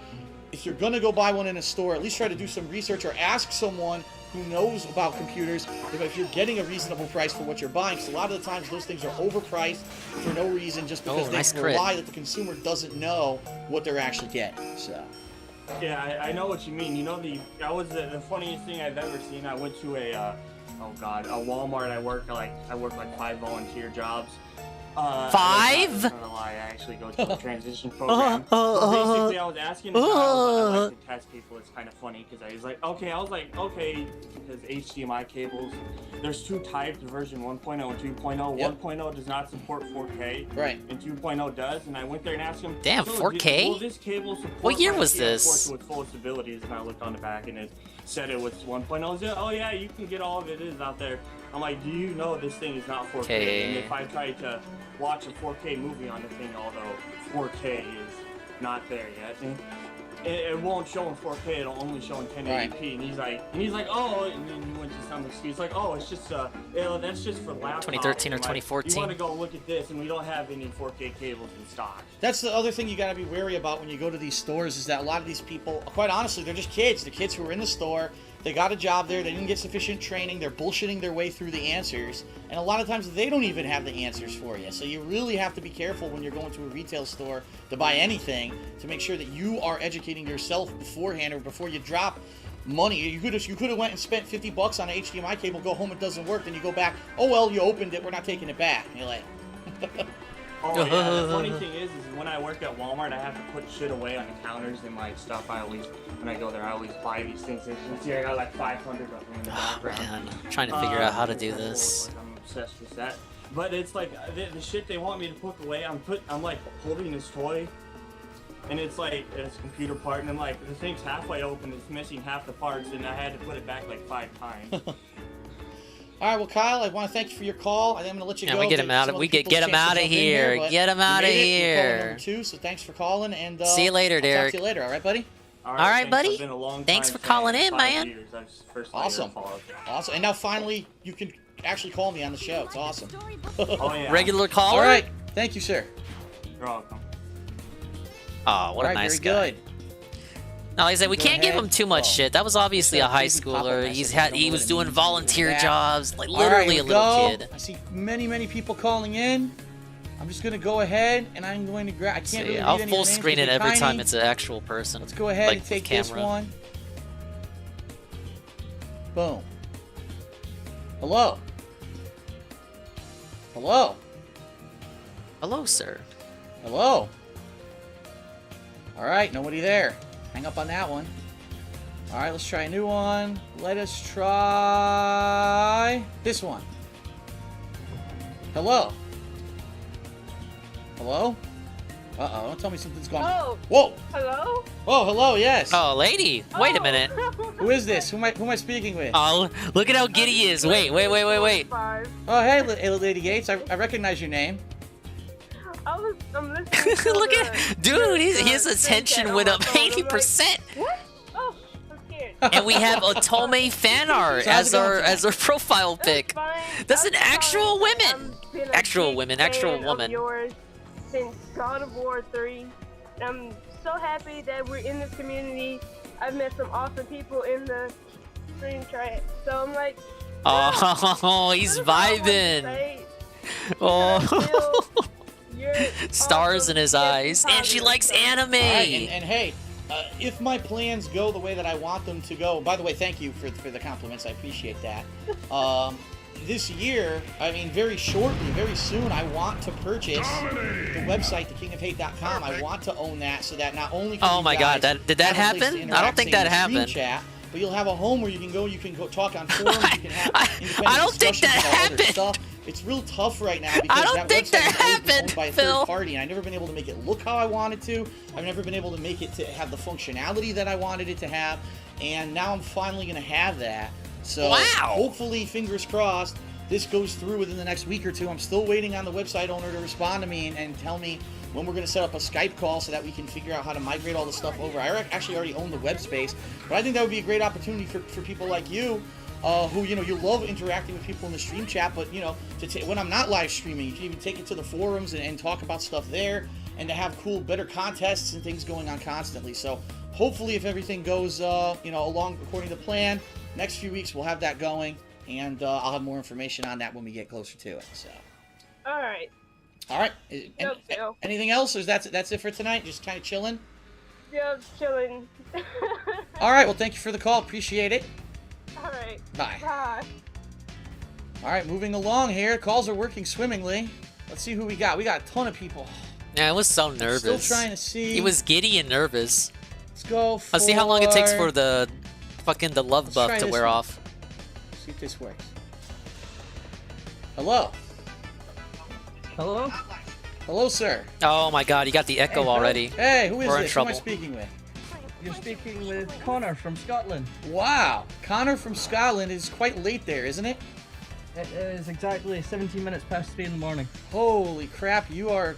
If you're going to go buy one in a store, at least try to do some research or ask someone who knows about computers if you're getting a reasonable price for what you're buying. Because a lot of the times those things are overpriced for no reason, just because nice they rely that the consumer doesn't know what they're actually getting. So. Yeah, I know what you mean. That was the funniest thing I've ever seen. I went to a Walmart. I worked like 5 volunteer jobs. 5? I'm not gonna lie, I actually go to a transition program. Basically, I was asking the guy, I like to test people. It's kind of funny because I was like, okay, because HDMI cables, there's 2 types, version 1.0 and 2.0. Yep. 1.0 does not support 4K, right? And 2.0 does. And I went there and asked him, damn, 4K? Will this cable support? What year was 4K, this? With fullest abilities, and I looked on the back and it said it was 1.0. Said, oh yeah, you can get all of it is out there. I'm like, do you know this thing is not 4K? Okay. And if I tried to watch a 4K movie on the thing, although 4K is not there yet, and it won't show in 4K. It'll only show in 1080p. Right. And he's like, oh, and then you went to some excuse like, oh, it's just that's just for laptops. 2013 or like, 2014. You want to go look at this, and we don't have any 4K cables in stock. That's the other thing you got to be wary about when you go to these stores is that a lot of these people, quite honestly, they're just kids. The kids who are in the store. They got a job there, they didn't get sufficient training, they're bullshitting their way through the answers, and a lot of times they don't even have the answers for you. So you really have to be careful when you're going to a retail store to buy anything to make sure that you are educating yourself beforehand or before you drop money. You could have went and spent $50 on an HDMI cable, go home, it doesn't work, then you go back, oh well, you opened it, we're not taking it back. And you're like... Oh yeah, the funny thing is when I work at Walmart, I have to put shit away on the counters and my stuff. When I go there, I always buy these things. As you can see, I got like 500 of them in the background. Man, I'm trying to figure out how to do this. I'm obsessed with that. But it's like the shit they want me to put away. I'm like holding this toy, and it's like it's a computer part, and I'm like the thing's halfway open, it's missing half the parts, and I had to put it back like 5 times. All right, well, Kyle, I want to thank you for your call. I'm going to let you go. We get him out of here. Get him out of here. So thanks for calling, and see you later, Derek. Talk to you later. All right, buddy. All right, buddy. Thanks for calling in, man. Awesome. And now finally, you can actually call me on the show. It's awesome. Oh, yeah. Regular caller. All right. Thank you, sir. You're welcome. Oh, what a nice guy. Good. No, like I said, we can't give him too much shit. That was obviously a high schooler. He was doing volunteer jobs, like literally a little kid. I see many people calling in. I'm just gonna go ahead and I'm going to grab. I can't really read I'll any full of the names screen it because they're every time tiny. it's an actual person. Let's go ahead like and take camera. this one. Boom. Hello. Hello. Hello, sir. Hello. All right, nobody there. Hang up on that one. All right, let's try a new one. Let us try this one. Hello. Hello? Uh-oh, don't tell me something's gone. Oh. Whoa. Hello? Oh, hello, yes. Oh, lady. Wait a minute. Who is this? Who am I speaking with? Oh, look at how giddy he is. Wait. Oh, hey, Lady Gates. I recognize your name. I'm listening to Look at, dude, his attention went up 80%. What? Oh, I'm scared. And we have Otome fan art as our profile pic. That's an actual woman. Actual woman. Yours since God of War 3. I'm so happy that we're in this community. I've met some awesome people in the stream chat. So I'm like, oh, he's vibing. Oh. Stars in his eyes, and she likes anime. Right, and hey, if my plans go the way that I want them to go, by the way, thank you for the compliments. I appreciate that. This year, I mean, very shortly, very soon, I want to purchase the website, thekingofhate.com. I want to own that so that not only can oh my god, did that happen? I don't think that happened. Chat, but you'll have a home where you can go talk on forums, you can have I don't think that happened. It's real tough right now because I don't think that happened, owned by a third party, and I've never been able to make it look how I wanted to. I've never been able to make it to have the functionality that I wanted it to have, and now I'm finally going to have that. So hopefully, fingers crossed, this goes through within the next week or two. I'm still waiting on the website owner to respond to me and tell me when we're going to set up a Skype call so that we can figure out how to migrate all the stuff over. I actually already own the web space, but I think that would be a great opportunity for people like you who, you love interacting with people in the stream chat, but, when I'm not live streaming, you can even take it to the forums and talk about stuff there and to have cool, better contests and things going on constantly. So hopefully if everything goes, along according to plan, next few weeks we'll have that going, and I'll have more information on that when we get closer to it. So. All right. Anything else, or is that's it for tonight? Just kind of chilling? Yeah, chilling. All right, well, thank you for the call. Appreciate it. All right. Bye. Bye. All right, moving along here. Calls are working swimmingly. Let's see who we got. We got a ton of people. Yeah, I was so nervous. Still trying to see. He was giddy and nervous. Let's go for... Let's see how long it takes for the love buff to wear off. See if this works. Hello. Hello? Hello, sir. Oh my god, you got the echo already. Hey, who is We're in this? Who am trouble. I speaking with? You're speaking with Connor from Scotland. Wow. Connor from Scotland is quite late there, isn't it? It is exactly 17 minutes past 3 in the morning. Holy crap, you are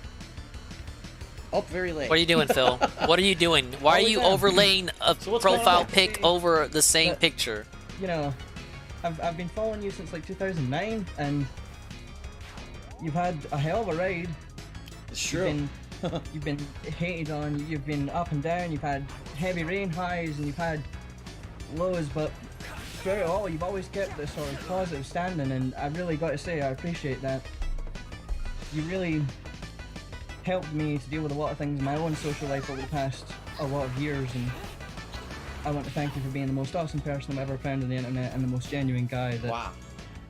up very late. What are you doing, Phil? What are you doing? Why are you overlaying a profile pic over the same picture? I've been following you since like 2009, and you've had a hell of a ride. It's true. You've been hated on, you've been up and down, you've had heavy rain highs, and you've had lows, but through it all, you've always kept this sort of positive standing, and I really got to say, I appreciate that. You really helped me to deal with a lot of things in my own social life over the past a lot of years, and I want to thank you for being the most awesome person I've ever found on the internet and the most genuine guy that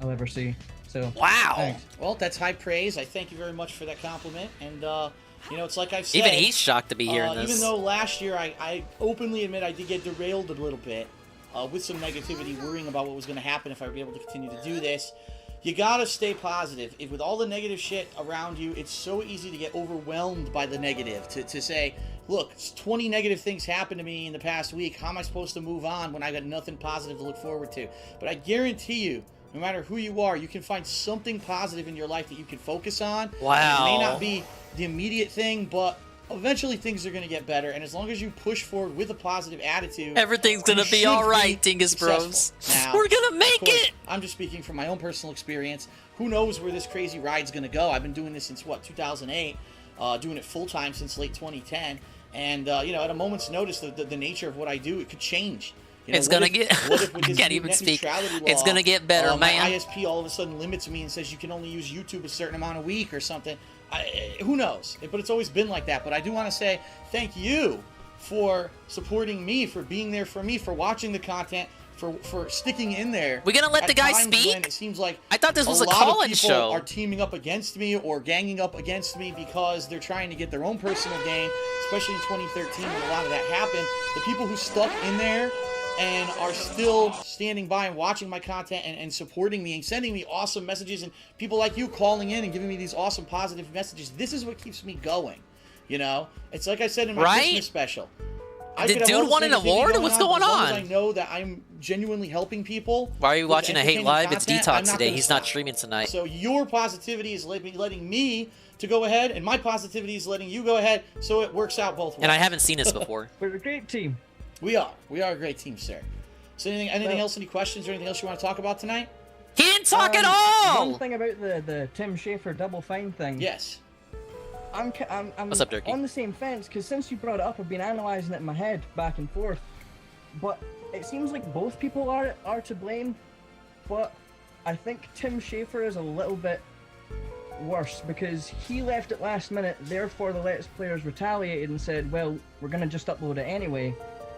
I'll ever see. So, thanks. Well, that's high praise. I thank you very much for that compliment, and it's like I've said. Even he's shocked to be hearing this. Even though last year I openly admit I did get derailed a little bit with some negativity, worrying about what was going to happen if I would be able to continue to do this. You gotta stay positive. With all the negative shit around you, it's so easy to get overwhelmed by the negative. To say, look, 20 negative things happened to me in the past week. How am I supposed to move on when I got nothing positive to look forward to? But I guarantee you, no matter who you are, you can find something positive in your life that you can focus on. Wow. It may not be the immediate thing, but eventually things are going to get better. And as long as you push forward with a positive attitude, everything's going to be all right, Dingus Bros. We're going to make it. I'm just speaking from my own personal experience. Who knows where this crazy ride's going to go? I've been doing this since, 2008, doing it full-time since late 2010. And, at a moment's notice, the nature of what I do, it could change. It's gonna get. I can't even speak. It's gonna get better, man. My ISP all of a sudden limits me and says you can only use YouTube a certain amount a week or something. Who knows? But it's always been like that. But I do want to say thank you for supporting me, for being there for me, for watching the content, for sticking in there. We're gonna let the guy speak. When it seems like I thought this was a lot call-in of people show. Are teaming up against me or ganging up against me because they're trying to get their own personal gain, especially in 2013 when a lot of that happened. The people who stuck in there and are still standing by and watching my content and supporting me and sending me awesome messages, and people like you calling in and giving me these awesome positive messages. This is what keeps me going. You know, it's like I said in my Right? Christmas special. Did could have dude all the won an negativity award? What's going but as long as on? I know that I'm genuinely helping people. Why are you with watching a Hate entertaining Live? It's content, I'm Detox not today. gonna He's stop. not streaming tonight. So your positivity is letting me to go ahead, and my positivity is letting you go ahead, so it works out both ways. And I haven't seen this before. We're a great team. We are a great team, sir. So anything else? Any questions or anything else you want to talk about tonight? He didn't talk at all. One thing about the Tim Schafer Double Fine thing. Yes. I'm What's up, Durkee? on the same fence because since you brought it up, I've been analysing it in my head back and forth. But it seems like both people are to blame. But I think Tim Schafer is a little bit worse because he left it last minute. Therefore, the Let's Players retaliated and said, "Well, we're gonna just upload it anyway."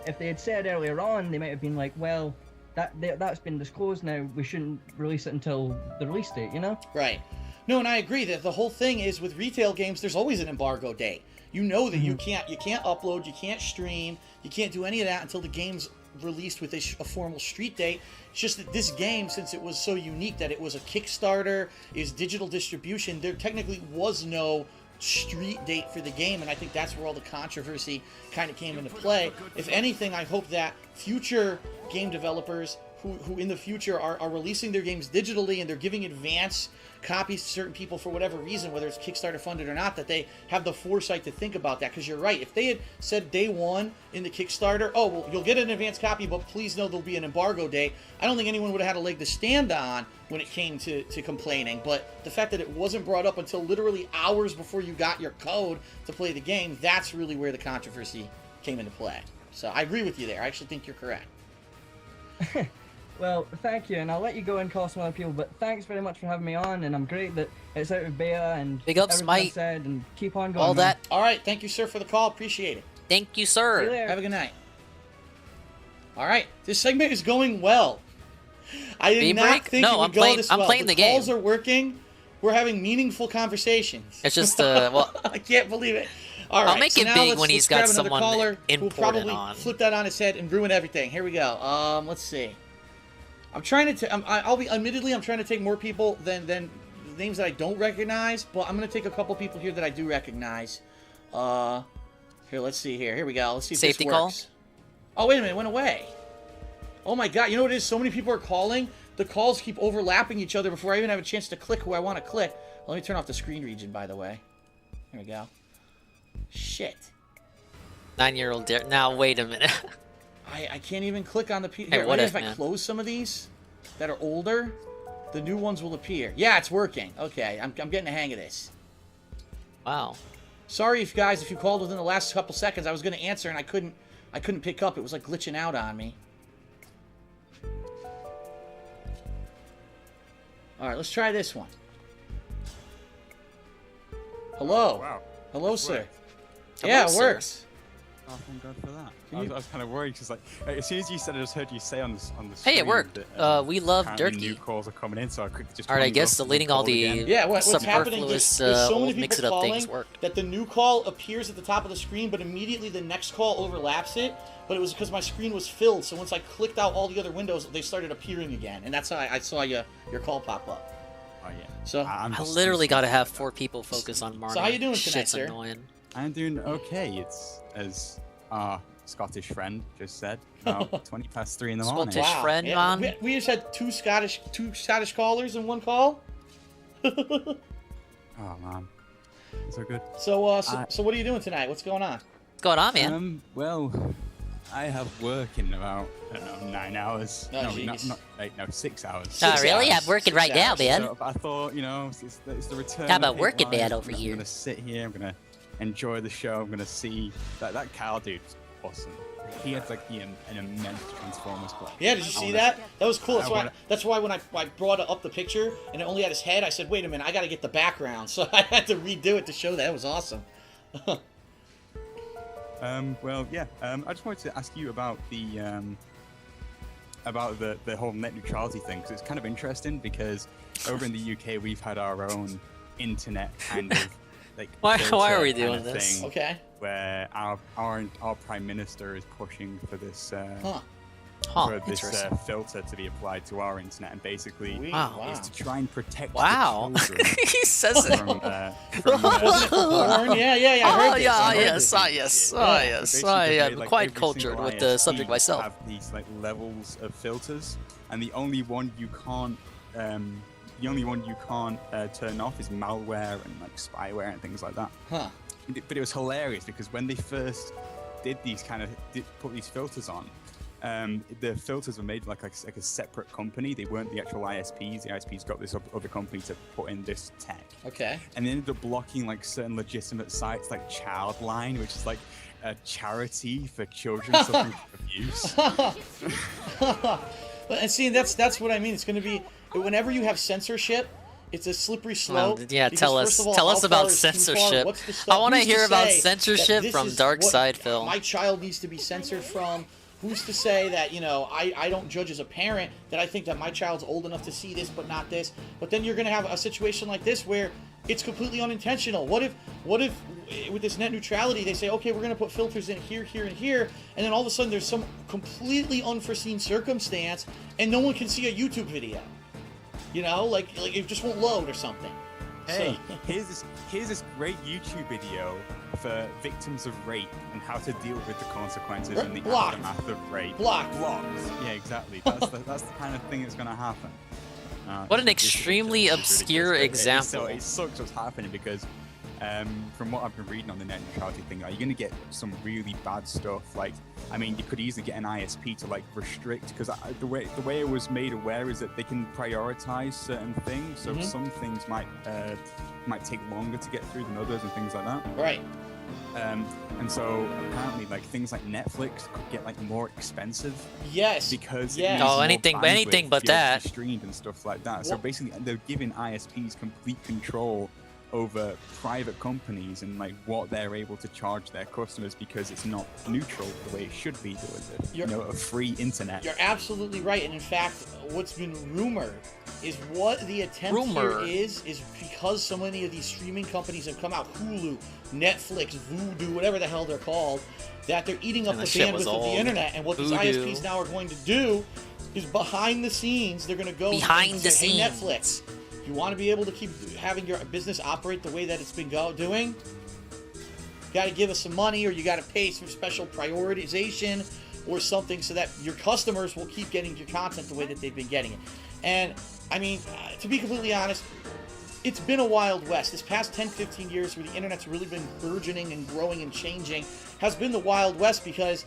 If they had said earlier on, they might have been like, "Well, that's been disclosed now. We shouldn't release it until the release date," you know? Right. No, and I agree that the whole thing is with retail games, there's always an embargo date. You know that you can't upload, you can't stream, you can't do any of that until the game's released with a formal street date. It's just that this game, since it was so unique that it was a Kickstarter, is digital distribution, there technically was no street date for the game, and I think that's where all the controversy kind of came into play. If anything, I hope that future game developers who in the future are releasing their games digitally and they're giving advance copies to certain people for whatever reason, whether it's Kickstarter funded or not, that they have the foresight to think about that. Because you're right, if they had said day one in the Kickstarter, oh, well, you'll get an advance copy, but please know there'll be an embargo date, I don't think anyone would have had a leg to stand on when it came to complaining. But the fact that it wasn't brought up until literally hours before you got your code to play the game, that's really where the controversy came into play. So I agree with you there. I actually think you're correct. Well, thank you, and I'll let you go and call some other people, but thanks very much for having me on, and I'm great that it's out of beta, and big ups, everything I've Mike. said, and keep on going, All man. that. All right, thank you, sir, for the call. Appreciate it. Thank you, sir. Have a good night. All right, this segment is going well. I did Beam not break? think No, it would I'm go playing- this I'm well. playing the game. calls are working. We're having meaningful conversations. It's just, well, I can't believe it. All right, I'll make so it now big let's- when let's he's got grab another someone caller who'll important probably on. flip that on his head and ruin everything. Here we go. Let's see. I'm trying to. Admittedly, I'm trying to take more people than names that I don't recognize, but I'm gonna take a couple people here that I do recognize. Here, let's see here. Here we go. Let's see if Safety this call? works. Oh, wait a minute, it went away. Oh my god, you know what it is? So many people are calling. The calls keep overlapping each other before I even have a chance to click who I want to click. Let me turn off the screen region, by the way. Here we go. Shit. 9-year-old Derek. Now, wait a minute. I can't even click on the... Hey, Here, what maybe if, I man? close some of these that are older, the new ones will appear. Yeah, it's working. Okay, I'm getting the hang of this. Wow. Sorry if you called within the last couple seconds. I was going to answer and I couldn't pick up. It was like glitching out on me. All right, let's try this one. Hello. Wow. Hello, sir. Hello, Yeah, it sir. works. Oh, thank God for that. I was kind of worried because, like, as soon as you said, I just heard you say on the Hey, it screen worked. that, we love apparently Durkee. New calls are coming in, so I quickly just. All right, I hung guess up and deleting all called the again. Yeah, what's happening? There's superfluous so many old people mix-it-up calling things work. that the new call appears at the top of the screen, but immediately the next call overlaps it. But it was because my screen was filled, so once I clicked out all the other windows, they started appearing again, and that's how I saw your call pop up. Oh yeah. So I literally got to have 4 people focus on Marnie. So how you doing tonight, Shit's sir? annoying. I'm doing okay. It's as our Scottish friend just said. About 20 past 3 in the morning. Scottish friend, Yeah, man. we just had two Scottish callers in one call. Oh man, so good. So so what are you doing tonight? What's going on? What's going on, man? Well, I have work in about, I don't know, 9 hours. Oh, no, jeez. not 8, no, 6 hours. Oh, really? I'm working right now, man. So I thought, you know, it's the return. How about of working, Hate man, Live. over I'm here? gonna sit here. I'm gonna enjoy the show. I'm gonna see that Cal dude's awesome. He had like an immense Transformers play. Yeah, did you see that? That was cool. That's why when I brought up the picture and it only had his head, I said, wait a minute, I got to get the background. So I had to redo it to show that. It was awesome. Well, yeah. I just wanted to ask you about the whole net neutrality thing, because it's kind of interesting. Because over in the UK, we've had our own internet kind of like. Why are we filter doing kind of this? thing Okay. Where our prime minister is pushing for this for this filter to be applied to our internet, and basically is to try and protect the children He says it. from porn? Yeah, I heard this. Yes. I am quite cultured with the subject myself. Have these like levels of filters, and the only one you can't turn off is malware and like spyware and things like that. Huh. But it was hilarious because when they first did these put these filters on, the filters were made like a separate company. They weren't the actual ISPs. The ISPs got this other company to put in this tech. Okay. And they ended up blocking like certain legitimate sites like Childline, which is like a charity for children suffering from abuse. And see, that's what I mean. It's going to be whenever you have censorship, it's a slippery slope. Yeah, tell us about censorship. I want to hear about censorship from Dark Side Phil. My child needs to be censored from. Who's to say that, I don't judge as a parent that I think that my child's old enough to see this but not this. But then you're going to have a situation like this where it's completely unintentional. What if with this net neutrality they say, okay, we're going to put filters in here, here, and here, and then all of a sudden there's some completely unforeseen circumstance and no one can see a YouTube video. Like it just won't load or something. Hey, here's this great YouTube video for victims of rape and how to deal with the consequences and the aftermath of rape. Blocked. Yeah, exactly. That's the kind of thing that's going to happen. What an extremely obscure example. It sucks what's happening because from what I've been reading on the net neutrality thing, you're going to get some really bad stuff. Like, I mean, you could easily get an ISP to like restrict, because the way it was made aware is that they can prioritize certain things. So some things might take longer to get through than others and things like that. Right. And so apparently, like things like Netflix could get like more expensive. Yes. Because anything but that. Streamed and stuff like that. So basically, they're giving ISPs complete control over private companies and like what they're able to charge their customers, because it's not neutral the way it should be with a free internet. You're absolutely right, and in fact, what's been rumored is what the attempt here is because so many of these streaming companies have come out, Hulu, Netflix, Vudu, whatever the hell they're called, that they're eating up the bandwidth of the internet, and what these ISPs now are going to do is behind the scenes, they're going to go and say, hey, Netflix, you want to be able to keep having your business operate the way that it's been doing? You got to give us some money, or you got to pay some special prioritization or something so that your customers will keep getting your content the way that they've been getting it. And, I mean, to be completely honest, it's been a Wild West. This past 10, 15 years where the internet's really been burgeoning and growing and changing has been the Wild West because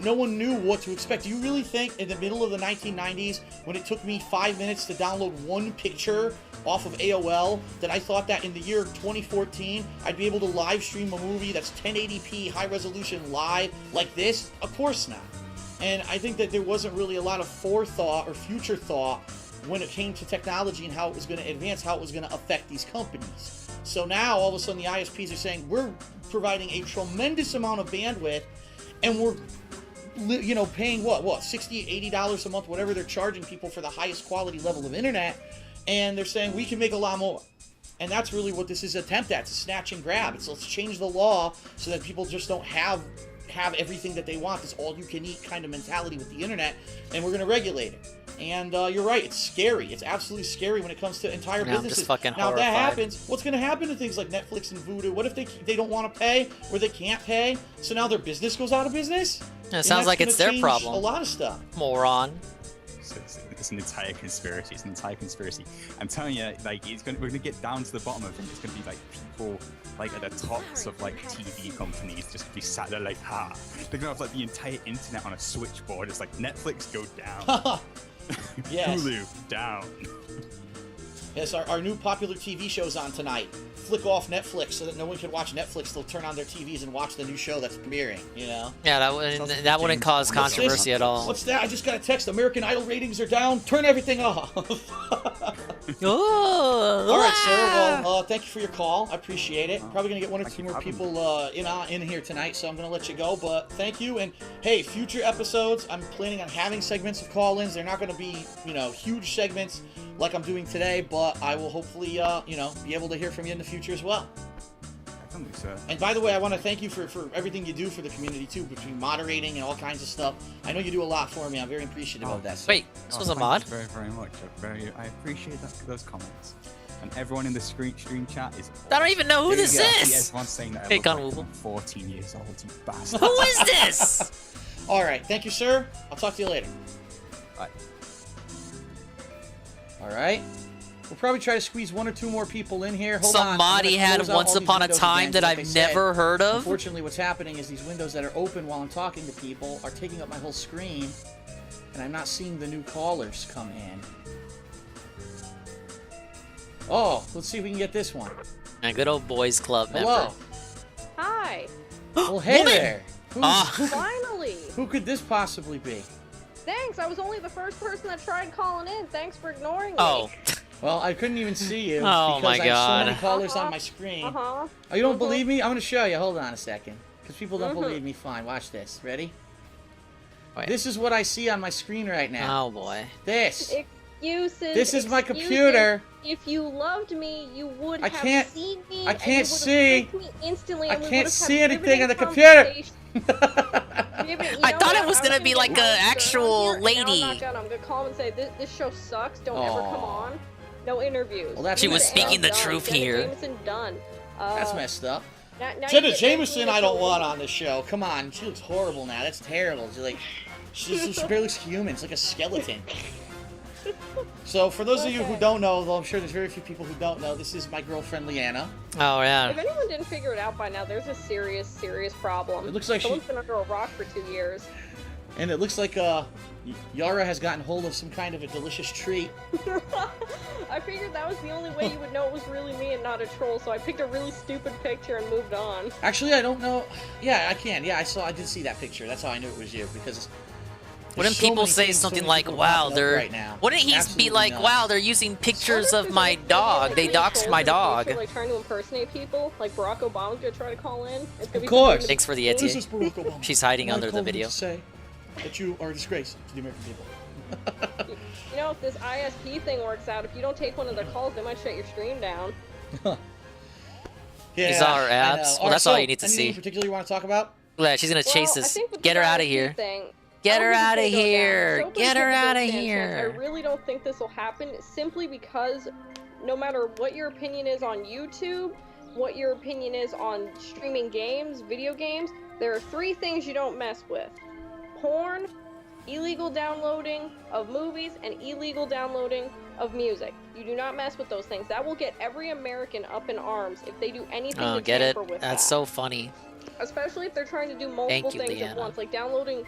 no one knew what to expect. Do you really think in the middle of the 1990s, when it took me 5 minutes to download one picture off of AOL, that I thought that in the year 2014, I'd be able to live stream a movie that's 1080p, high resolution live like this? Of course not. And I think that there wasn't really a lot of forethought or future thought when it came to technology and how it was going to advance, how it was going to affect these companies. So now, all of a sudden, the ISPs are saying, we're providing a tremendous amount of bandwidth, and we're paying what, $60, $80 a month, whatever they're charging people for the highest quality level of internet, and they're saying we can make a lot more. And that's really what this is an attempt at. It's a snatch and grab. It's let's change the law so that people just don't have everything that they want, this all-you-can-eat kind of mentality with the internet, and we're going to regulate it. And you're right, it's scary. It's absolutely scary when it comes to entire businesses. I'm just fucking now, horrified. if that happens, what's going to happen to things like Netflix and Vudu? What if they don't want to pay, or they can't pay, so now their business goes out of business? Yeah, it sounds like it's their problem. A lot of stuff. Moron. It's an entire conspiracy. It's an entire conspiracy. I'm telling you, like, we're gonna get down to the bottom of it. It's gonna be like people, like at the tops of like TV companies, just be sat there like, they're gonna have like the entire internet on a switchboard. It's like Netflix go down, Yes. Hulu down. Yes, our new popular TV show's on tonight. Flick off Netflix so that no one can watch Netflix. They'll turn on their TVs and watch the new show that's premiering, Yeah, that wouldn't cause controversy at all. What's that? I just got a text. American Idol ratings are down. Turn everything off. Oh, all right, sir. Well, thank you for your call. I appreciate it. Probably going to get one or two more people in here tonight, so I'm going to let you go. But thank you. And, hey, future episodes, I'm planning on having segments of call-ins. They're not going to be, huge segments like I'm doing today, but I will hopefully, be able to hear from you in the future as well. Certainly, sir. And by the way, I want to thank you for everything you do for the community too, between moderating and all kinds of stuff. I know you do a lot for me. I'm very appreciative of that. Sir. Wait, this was a mod? Thank you very, very much. I appreciate those comments. And everyone in the stream chat is. I don't even know who this is. Everyone's saying that I Hey, look like Gunwooble. I'm 14 years old, you bastard. Who is this? All right, thank you, sir. I'll talk to you later. Bye. All right. We'll probably try to squeeze 1 or 2 more people in here. Hold on. Some mod he had once upon a time that I've never heard of. Unfortunately, what's happening is these windows that are open while I'm talking to people are taking up my whole screen, and I'm not seeing the new callers come in. Oh, let's see if we can get this one. A good old boys club member. Hello. Hi. Well, hey there. Finally. Who could this possibly be? Thanks. I was only the first person that tried calling in. Thanks for ignoring me. Oh. Well, I couldn't even see you Oh, because my I have so God. many callers on my screen. Uh-huh. Oh, you don't believe me? I'm going to show you. Hold on a second. Because people don't Mhm. believe me. Fine. Watch this. Ready? Wait. This is what I see on my screen right now. Oh, boy. This. Excuses. This is my excuses. computer. If you loved me, you would I have can't- seen me. I and can't you would see. have me instantly, I and we can't would have see had anything on the riveting computer. conversations. I thought it was gonna be like a actual lady. I'm gonna call him and say this show sucks. Don't ever come Aw. on. No interviews. Well, that's She was messed speaking up. the truth Jenna here. Jameson done. That's messed up. Now Jenna you get Jameson, into I don't it. want on this show. Come on, she looks horrible now. That's terrible. She's like, she barely looks human. It's like a skeleton. So, for those of you who don't know, though I'm sure there's very few people who don't know, this is my girlfriend Leanna. Oh, yeah. If anyone didn't figure it out by now, there's a serious, serious problem. It looks like someone's been under a rock for 2 years. And it looks like Yara has gotten hold of some kind of a delicious treat. I figured that was the only way you would know it was really me and not a troll, so I picked a really stupid picture and moved on. Actually, I don't know. Yeah, I can. Yeah, I did see that picture. That's how I knew it was you, because Wouldn't so people many say things, so something many like, people are wow, popping up they're... right now. Wouldn't he Absolutely be like, not. wow, they're using pictures of my dog. They doxed my dog. Like trying to impersonate people, like Barack Obama's gonna try to call in. It's gonna Of be course. Thanks for the This is ETA. Barack Obama. She's hiding I under the called him video. to say that you are a disgrace to the American people. You know, if this ISP thing works out, if you don't take one of their calls, they might shut your stream down. Yeah, You saw her I abs? know. Well, that's so, all you need to anything see. in particular you want to talk about? Yeah, she's gonna chase I this. think with Get the her out of ISP here. thing, Get I her don't out of think it'll go down. here. So Get her there's a out of good chance. I here. really don't think this will happen, simply because no matter what your opinion is on YouTube, what your opinion is on streaming games, video games, there are 3 things you don't mess with. Porn, illegal downloading of movies, and illegal downloading of music. You do not mess with those things. That will get every American up in arms if they do anything Oh, to get it? tamper with That's that. so funny. Especially if they're trying to do multiple Thank you, things at Leanna. once, like downloading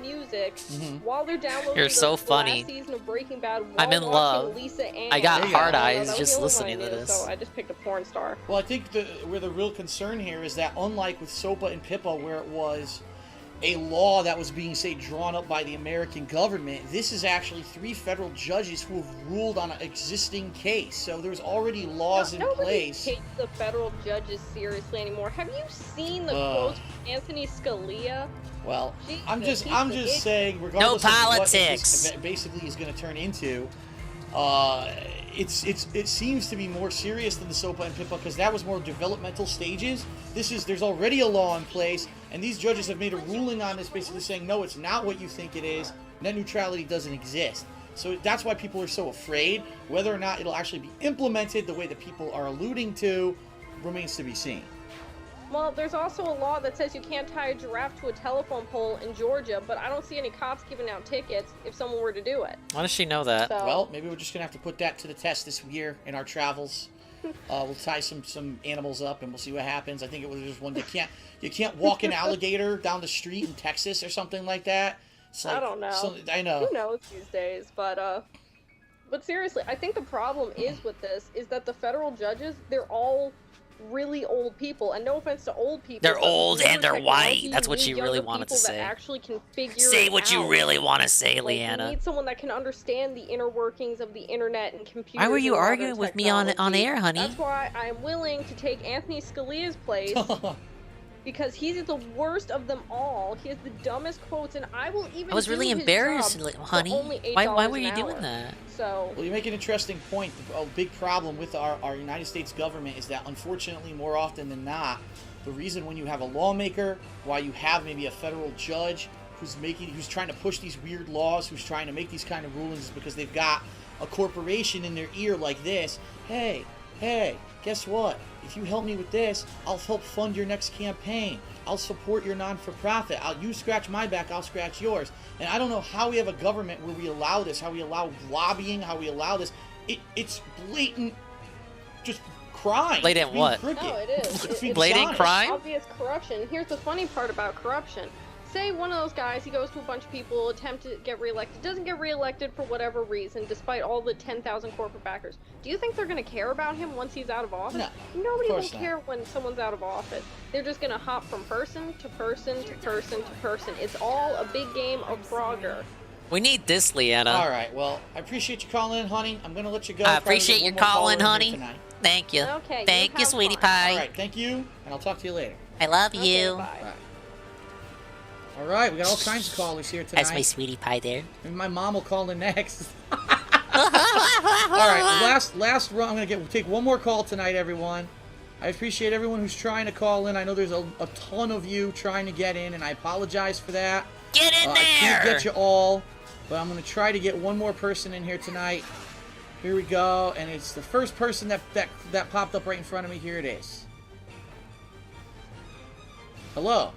music while they're downloading You're so the funny. last season of Breaking Bad. While I'm in watching love. Lisa Ann. I got There you go. hard That eyes was just the only listening one to I knew, this. So I just picked a porn star. Well, I think where the real concern here is that unlike with SOPA and PIPA, where it was a law that was being, say, drawn up by the American government, this is actually 3 federal judges who have ruled on an existing case. So there's already laws in Nobody place. takes the federal judges seriously anymore. Have you seen the quotes from Anthony Scalia? Well, I'm Jesus, just he's- saying, regardless of what politics. this event basically is going to turn into, it seems to be more serious than the SOPA and PIPA because that was more developmental stages. There's already a law in place, and these judges have made a ruling on this, basically saying no, it's not what you think it is. Net neutrality doesn't exist. So that's why people are so afraid. Whether or not it'll actually be implemented the way that people are alluding to remains to be seen. Well, there's also a law that says you can't tie a giraffe to a telephone pole in Georgia, but I don't see any cops giving out tickets if someone were to do it. Why does she know that? So- Well, maybe we're just gonna have to put that to the test this year in our travels. We'll tie some animals up and we'll see what happens. I think it was just one you can't walk an alligator down the street in Texas or something like that. It's like, I don't know. I know. Who knows these days? But seriously, I think the problem is with this is that the federal judges, they're all really old people, and no offense to old people. They're but old newer and they're technology, white. That's what need you really younger wanted to people that say. actually can figure Say it what you out. really want to say, Like, Leanna. You need someone that can understand the inner workings of the internet and computers. Why were you and modern arguing with me on technology. air, honey? That's why I'm willing to take Anthony Scalia's place because he's the worst of them all. He has the dumbest quotes, and I will even. I was really do his embarrassed, job honey. for only Why $8 were you an doing hour. that? So. Well, you make an interesting point. A big problem with our United States government is that, unfortunately, more often than not, the reason when you have a lawmaker, why you have maybe a federal judge who's trying to push these weird laws, who's trying to make these kind of rulings, is because they've got a corporation in their ear like this. Hey, guess what? If you help me with this, I'll help fund your next campaign. I'll support your non-for-profit. You scratch my back, I'll scratch yours. And I don't know how we have a government where we allow this, how we allow lobbying, how we allow this. It's blatant, just crime. Blatant what? No, it is. It's blatant crime? Obvious corruption. Here's the funny part about corruption. Say one of those guys, he goes to a bunch of people, attempt to get reelected, doesn't get reelected for whatever reason, despite all the 10,000 corporate backers. Do you think they're going to care about him once he's out of office? No, Nobody will course not. care when someone's out of office. They're just going to hop from person to person to person to person. It's all a big game of Frogger. We need this, Leanna. All right, well, I appreciate you calling in, honey. I'm going to let you go. I Probably appreciate get you one more calling, caller in here honey. tonight. Thank you. Okay, Thank you, have sweetie fun. pie. All right, thank you, and I'll talk to you later. I love Okay, you. bye. All right, we got all kinds of callers here tonight. That's my sweetie pie there. Maybe my mom will call in next. All right, last run. I'm gonna take one more call tonight, everyone. I appreciate everyone who's trying to call in. I know there's a ton of you trying to get in, and I apologize for that. Get in there! I can't get you all, but I'm gonna try to get one more person in here tonight. Here we go, and it's the first person that popped up right in front of me. Here it is. Hello.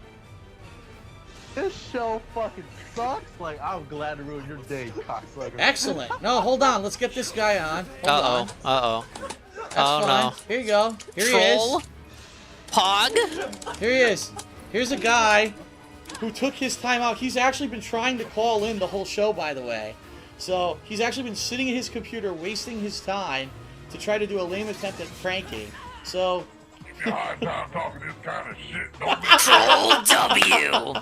This show fucking sucks. Like, I'm glad to ruin your day, cocksucker. Excellent. No, hold on. Let's get this guy on. Hold on. Uh-oh. That's Oh, fine. no. Here you go. Here Troll? he is. Pog? Here he is. Here's a guy who took his time out. He's actually been trying to call in the whole show, by the way. So he's actually been sitting at his computer wasting his time to try to do a lame attempt at pranking. So... God, I'm talking this kind of shit. Troll W!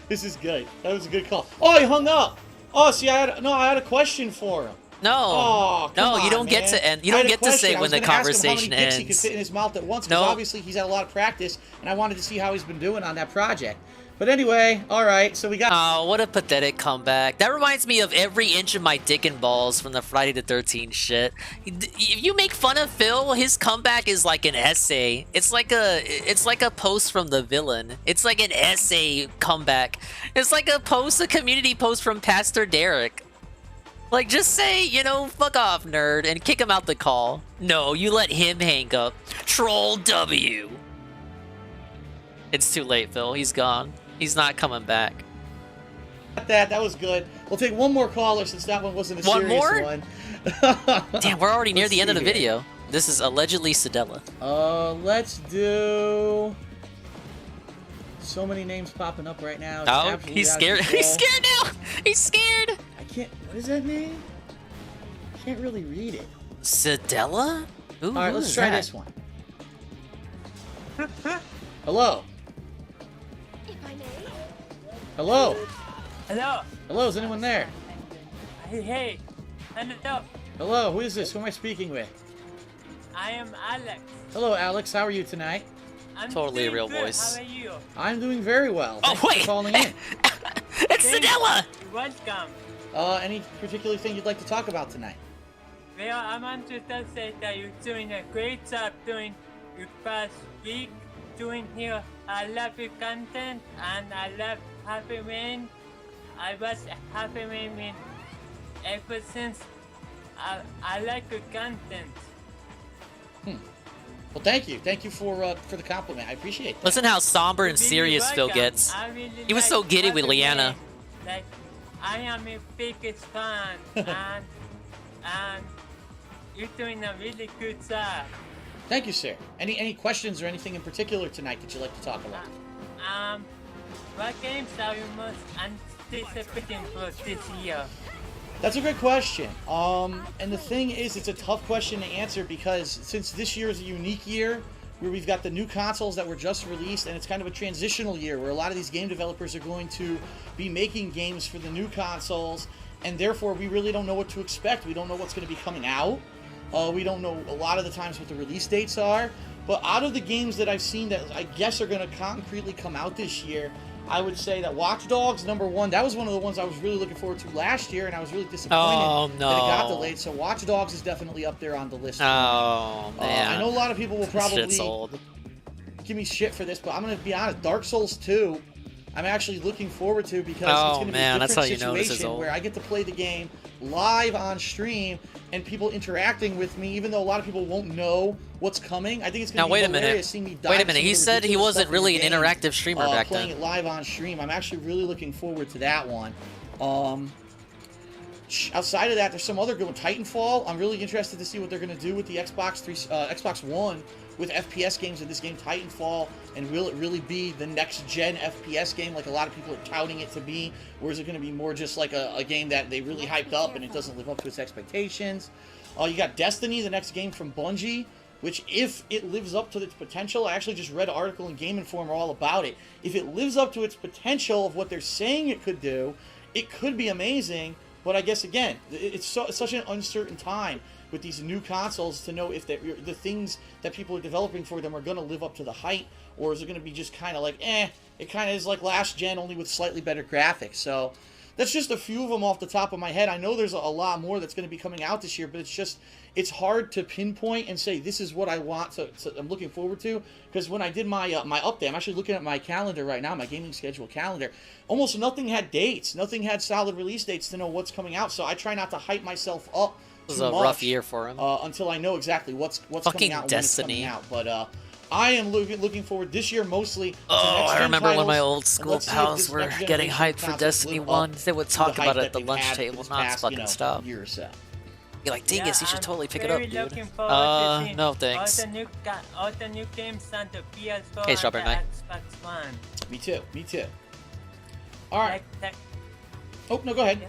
This is good. That was a good call. Oh, he hung up. Oh, see, I had a question for him. No. Oh, come no, you on, don't get man. to end. You I don't had a get to say question. I when was the gonna ask him how conversation many dicks ends. he could fit in his mouth at once, because No. obviously he's had a lot of practice, and I wanted to see how he's been doing on that project. But anyway, all right. So we got. Oh, what a pathetic comeback. That reminds me of every inch of my dick and balls from the Friday the 13th shit. If you make fun of Phil, his comeback is like an essay. It's like a post from the villain. It's like an essay comeback. It's like a community post from Pastor Derek. Like, just say, fuck off, nerd, and kick him out the call. No, you let him hang up. Troll W. It's too late, Phil. He's gone. He's not coming back. That was good. We'll take one more caller since that one wasn't a One serious more? one. Damn, we're already near Let's the end of the see here. video. This is allegedly Sedella. Let's do. So many names popping up right now. It's Oh, absolutely he's out of scared. control. He's scared now. He's scared. I can't. What is that name? I can't really read it. Sedella? Ooh, All right, who let's is try that? this one. Hello. Hello. Hello. Hello. Is anyone there? Hey. Hello. Hello. Who is this? Who am I speaking with? I am Alex. Hello, Alex. How are you tonight? I'm Totally a doing real good. voice. How are you? I'm doing very well. Oh, Thanks wait. for calling in. It's Sedella. Welcome. Any particular thing you'd like to talk about tonight? Well, I want to just say that you're doing a great job doing your past week doing here. I love your content and I love Happy Rain. I watch Happy Rain ever since. I like your content. Well, thank you. Thank you for the compliment. I appreciate that. Listen how somber and You're serious Phil welcome. gets. I really He was like so giddy with Happy Leanna. Rain. Like, I am your biggest fan and you're doing a really good job. Thank you, sir. Any questions or anything in particular tonight that you'd like to talk about? What games are you most anticipating for this year? That's a good question. And the thing is, it's a tough question to answer because since this year is a unique year where we've got the new consoles that were just released, and it's kind of a transitional year where a lot of these game developers are going to be making games for the new consoles, and therefore we really don't know what to expect. We don't know what's going to be coming out. We don't know a lot of the times what the release dates are. But out of the games that I've seen that I guess are going to concretely come out this year, I would say that Watch Dogs, #1, that was one of the ones I was really looking forward to last year, and I was really disappointed that it got delayed. So Watch Dogs is definitely up there on the list. Oh, man. I know a lot of people will probably Shit's old. give me shit for this, but I'm going to be honest. Dark Souls 2, I'm actually looking forward to because it's going to be a different situation where I get to play the game live on stream and people interacting with me, even though a lot of people won't know what's coming. I think it's going to be hilarious seeing me dive. Wait a minute. He said he wasn't really an interactive streamer back playing then. It live on stream. I'm actually really looking forward to that one. Outside of that, there's some other good one. Titanfall. I'm really interested to see what they're going to do with the Xbox One with FPS games in this game, Titanfall, and will it really be the next-gen FPS game like a lot of people are touting it to be, or is it going to be more just like a game that they really hyped up and it doesn't live up to its expectations? You got Destiny, the next game from Bungie, which if it lives up to its potential, I actually just read an article in Game Informer all about it. If it lives up to its potential of what they're saying it could do, it could be amazing, but I guess, again, it's such an uncertain time with these new consoles to know if the things that people are developing for them are going to live up to the hype, or is it going to be just kind of like, it kind of is like last gen, only with slightly better graphics. So that's just a few of them off the top of my head. I know there's a lot more that's going to be coming out this year, but it's hard to pinpoint and say this is what I want to I'm looking forward to, because when I did my my update, I'm actually looking at my calendar right now, my gaming schedule calendar. Almost nothing had dates, nothing had solid release dates to know what's coming out. So I try not to hype myself up. It was a rough year for him. Until I know exactly what's coming out and when it's coming out. But I am looking forward this year mostly. I remember when my old school pals were getting hyped for Destiny 1. They would talk about it at the lunch table, non-fucking stop. Year or so. You're like, Dingus, you should totally pick it up, dude. No thanks. All the new games on the PS4 Hey, Strawberry and Knight. the Xbox One. Me too. All right. Oh, no, go ahead.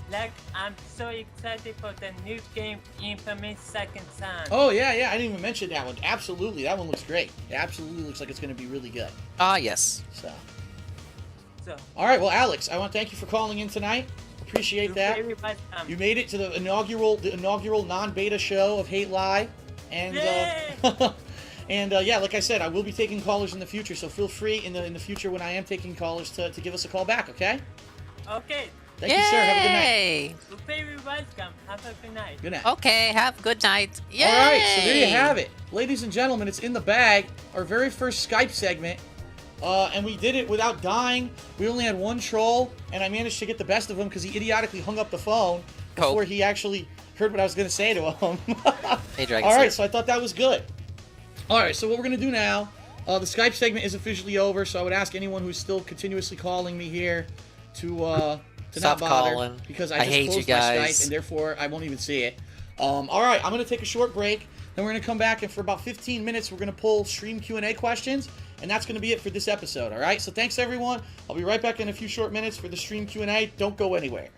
Like, I'm so excited for the new game, Infamous Second Son. Oh, yeah, I didn't even mention that one. Absolutely, that one looks great. It absolutely looks like it's going to be really good. Yes. So. All right, well, Alex, I want to thank you for calling in tonight. Appreciate that. You made it to the inaugural non-beta show of Hate Lie. And, yeah, like I said, I will be taking callers in the future, so feel free in the future when I am taking callers to give us a call back, okay? Okay. Thank you, sir. Have a good night. You're very welcome. Have a good night. Good night. Okay, have a good night. Yay! All right, so there you have it. Ladies and gentlemen, it's in the bag. Our very first Skype segment. And we did it without dying. We only had one troll, and I managed to get the best of him because he idiotically hung up the phone before he actually heard what I was going to say to him. Hey, Dragon. All right, so I thought that was good. All right, so what we're going to do now, the Skype segment is officially over, so I would ask anyone who's still continuously calling me here to Stop not bother, calling. because I just hate closed you my guys. Skype, and therefore I won't even see it. All right, I'm going to take a short break. Then we're going to come back, and for about 15 minutes, we're going to pull stream Q&A questions, and that's going to be it for this episode, all right? So thanks, everyone. I'll be right back in a few short minutes for the stream Q&A. Don't go anywhere.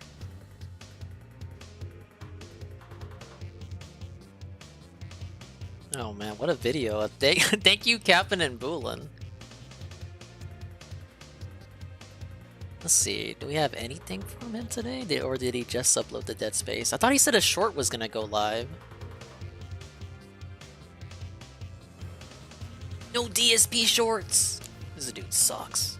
Oh, man, what a video. Thank you, Captain and Boolin. Let's see, do we have anything from him today? Or did he just upload the Dead Space? I thought he said a short was going to go live. No DSP shorts! This dude sucks.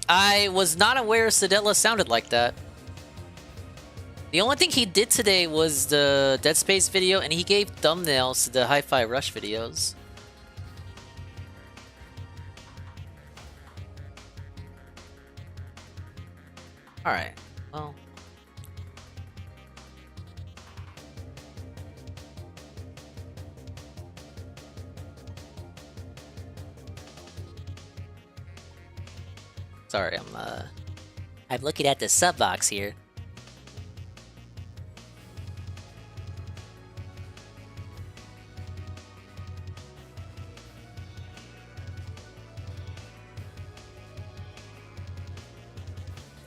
I was not aware Sedella sounded like that. The only thing he did today was the Dead Space video, and he gave thumbnails to the Hi-Fi Rush videos. Alright, well... Sorry, I'm looking at the sub box here.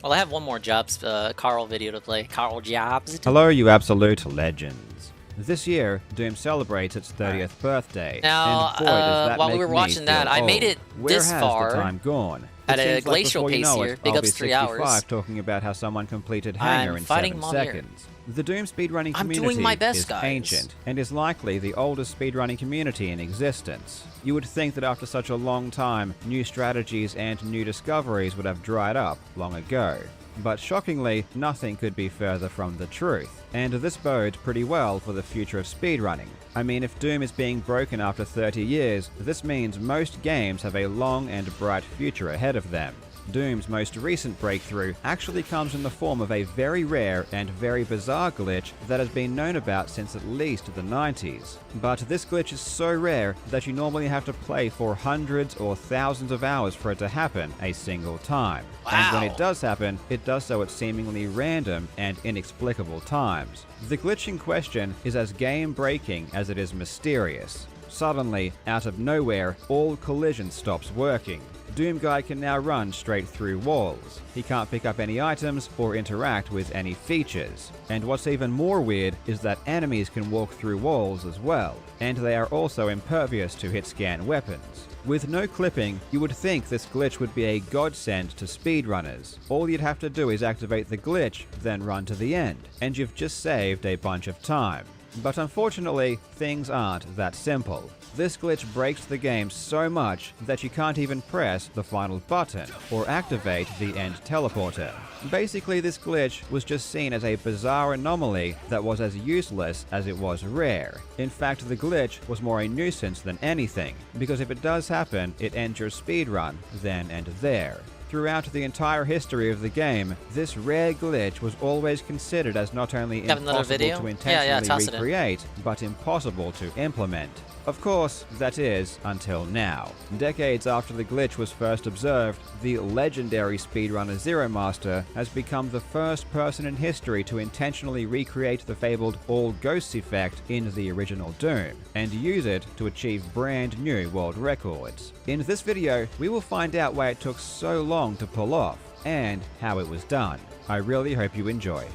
Well, I have one more Jobs, Carl video to play. Carl Jobs. Hello, you absolute legends. This year, Doom celebrates its 30th birthday. Now, and boy, does that while we make were me watching that, feel I made old. it Where this has far the time gone? at It a seems like glacial before you pace know here. it, Big I'll ups be 3 hours. 65 talking about how someone completed Hangar I'm in fighting 7 Mom here. seconds. The Doom speedrunning I'm community doing my best, is guys. ancient and is likely the oldest speedrunning community in existence. You would think that after such a long time, new strategies and new discoveries would have dried up long ago. But shockingly, nothing could be further from the truth, and this bodes pretty well for the future of speedrunning. I mean, if Doom is being broken after 30 years, this means most games have a long and bright future ahead of them. Doom's most recent breakthrough actually comes in the form of a very rare and very bizarre glitch that has been known about since at least the 90s. But this glitch is so rare that you normally have to play for hundreds or thousands of hours for it to happen a single time. Wow. And when it does happen, it does so at seemingly random and inexplicable times. The glitch in question is as game-breaking as it is mysterious. Suddenly, out of nowhere, all collision stops working. Doom Guy can now run straight through walls. He can't pick up any items or interact with any features. And what's even more weird is that enemies can walk through walls as well, and they are also impervious to hit-scan weapons. With no clipping, you would think this glitch would be a godsend to speedrunners. All you'd have to do is activate the glitch, then run to the end, and you've just saved a bunch of time. But unfortunately, things aren't that simple. This glitch breaks the game so much that you can't even press the final button or activate the end teleporter. Basically, this glitch was just seen as a bizarre anomaly that was as useless as it was rare. In fact, the glitch was more a nuisance than anything, because if it does happen, it ends your speedrun then and there. Throughout the entire history of the game, this rare glitch was always considered as not only impossible to intentionally recreate, but impossible to implement. Of course, that is, until now. Decades after the glitch was first observed, the legendary speedrunner Zero Master has become the first person in history to intentionally recreate the fabled All Ghosts effect in the original Doom, and use it to achieve brand new world records. In this video, we will find out why it took so long to pull off, and how it was done. I really hope you enjoy.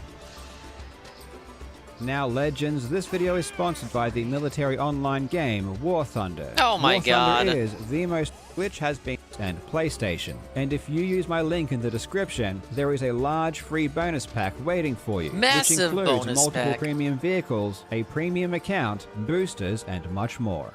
Now, Legends, this video is sponsored by the military online game War Thunder. Oh my god. War Thunder is the most which has been and PlayStation. And if you use my link in the description, there is a large free bonus pack waiting for you. Massive which includes bonus multiple pack. premium vehicles, a premium account, boosters, and much more.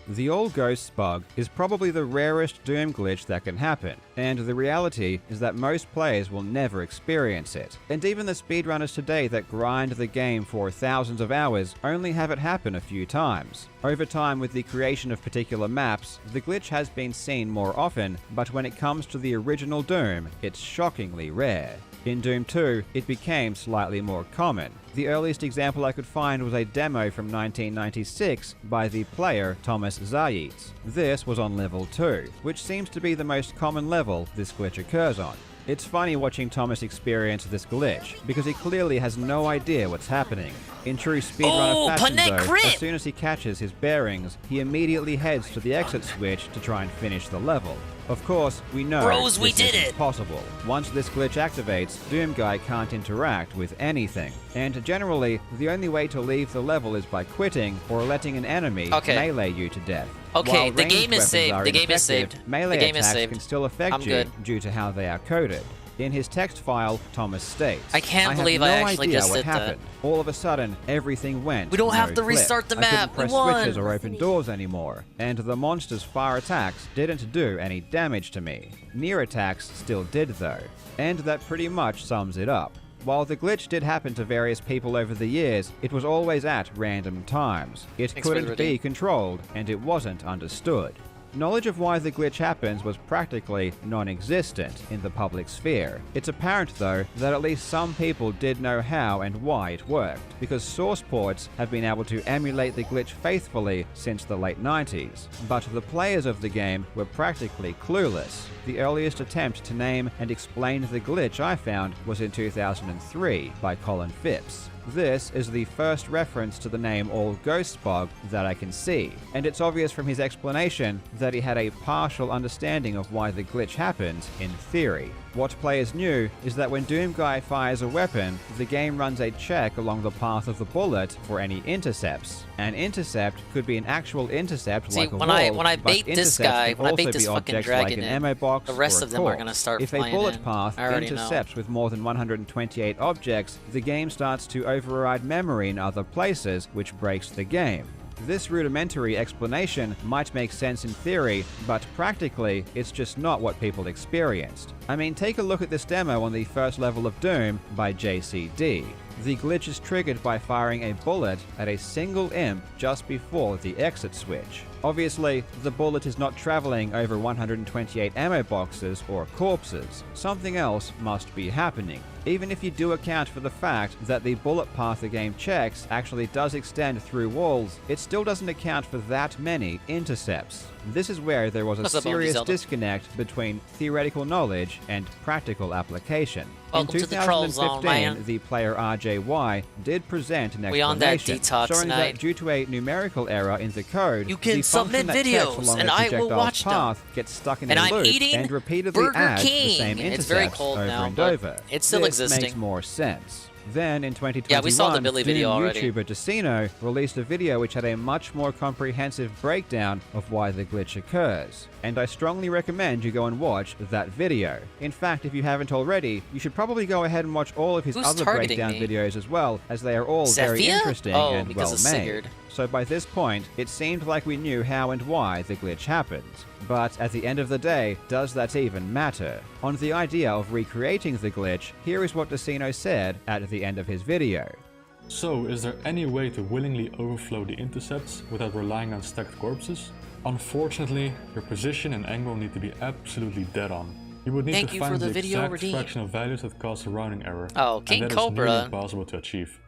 The All Ghosts bug is probably the rarest Doom glitch that can happen, and the reality is that most players will never experience it. And even the speedrunners today that grind the game for thousands of hours only have it happen a few times. Over time, with the creation of particular maps, the glitch has been seen more often, but when it comes to the original Doom, it's shockingly rare. In Doom 2, it became slightly more common. The earliest example I could find was a demo from 1996 by the player Thomas Zayites. This was on level 2, which seems to be the most common level this glitch occurs on. It's funny watching Thomas experience this glitch, because he clearly has no idea what's happening. In true speedrunner fashion though, as soon as he catches his bearings, he immediately heads to the exit switch to try and finish the level. Of course, we know Bros, we this did isn't it! possible. Once this glitch activates, Doom Guy can't interact with anything. And generally, the only way to leave the level is by quitting or letting an enemy melee you to death. Okay, While the game ranged is saved. weapons are The game is ineffective, saved. Melee The game is attacks saved. can still affect I'm you good. due to how they are coded. In his text file, Thomas states, I can't believe have I no actually idea just what did that. happened. All of a sudden, everything went. We don't have no to clip. restart the I couldn't map. We press won. switches or open doors anymore, and the monster's fire attacks didn't do any damage to me. Near attacks still did though, and that pretty much sums it up. While the glitch did happen to various people over the years, it was always at random times. It Thanks for the couldn't be redeem. controlled, and it wasn't understood. Knowledge of why the glitch happens was practically non-existent in the public sphere. It's apparent, though, that at least some people did know how and why it worked, because source ports have been able to emulate the glitch faithfully since the late 90s. But the players of the game were practically clueless. The earliest attempt to name and explain the glitch I found was in 2003 by Colin Phipps. This is the first reference to the name All Ghosts bug that I can see, and it's obvious from his explanation that he had a partial understanding of why the glitch happens in theory. What players knew is that when Doomguy fires a weapon, the game runs a check along the path of the bullet for any intercepts. An intercept could be an actual intercept like a wall, when I bait but this guy, can when I also bait this be fucking objects dragon like an in, ammo box the rest or a of them are corpse. gonna start If a flying bullet in. path I already know. intercepts with more than 128 objects, the game starts to override memory in other places, which breaks the game. This rudimentary explanation might make sense in theory, but practically, it's just not what people experienced. I mean, take a look at this demo on the first level of Doom by JCD. The glitch is triggered by firing a bullet at a single imp just before the exit switch. Obviously, the bullet is not traveling over 128 ammo boxes or corpses. Something else must be happening. Even if you do account for the fact that the bullet path the game checks actually does extend through walls, it still doesn't account for that many intercepts. This is where there was a serious disconnect between theoretical knowledge and practical application. Welcome In to the troll zone, 2015, man. the player RJY did present an We on that explanation detox showing tonight. that due to a numerical error in the code, You can the function submit that checks videos, along and a I will projectile's watch them. path gets stuck in And a I'm loop eating and repeatedly Burger adds the King. same It's very intercepts cold over now, and but over. it's still this existing. makes more sense. Then in 2021, Yeah, we saw the Billy video Doom already. YouTuber Decino released a video which had a much more comprehensive breakdown of why the glitch occurs. And I strongly recommend you go and watch that video. In fact, if you haven't already, you should probably go ahead and watch all of his Who's other targeting breakdown me? videos as well, as they are all very Zephyr? interesting Oh, and because well of made. Sigurd. So by this point, it seemed like we knew how and why the glitch happened. But at the end of the day, does that even matter? On the idea of recreating the glitch, here is what Decino said at the end of his video. So, is there any way to willingly overflow the intercepts without relying on stacked corpses? Unfortunately, your position and angle need to be absolutely dead on. You would need Thank to you find for the the video exact redeem. fraction of values that cause a rounding error. Oh, and King that is Cobra. nearly impossible to achieve.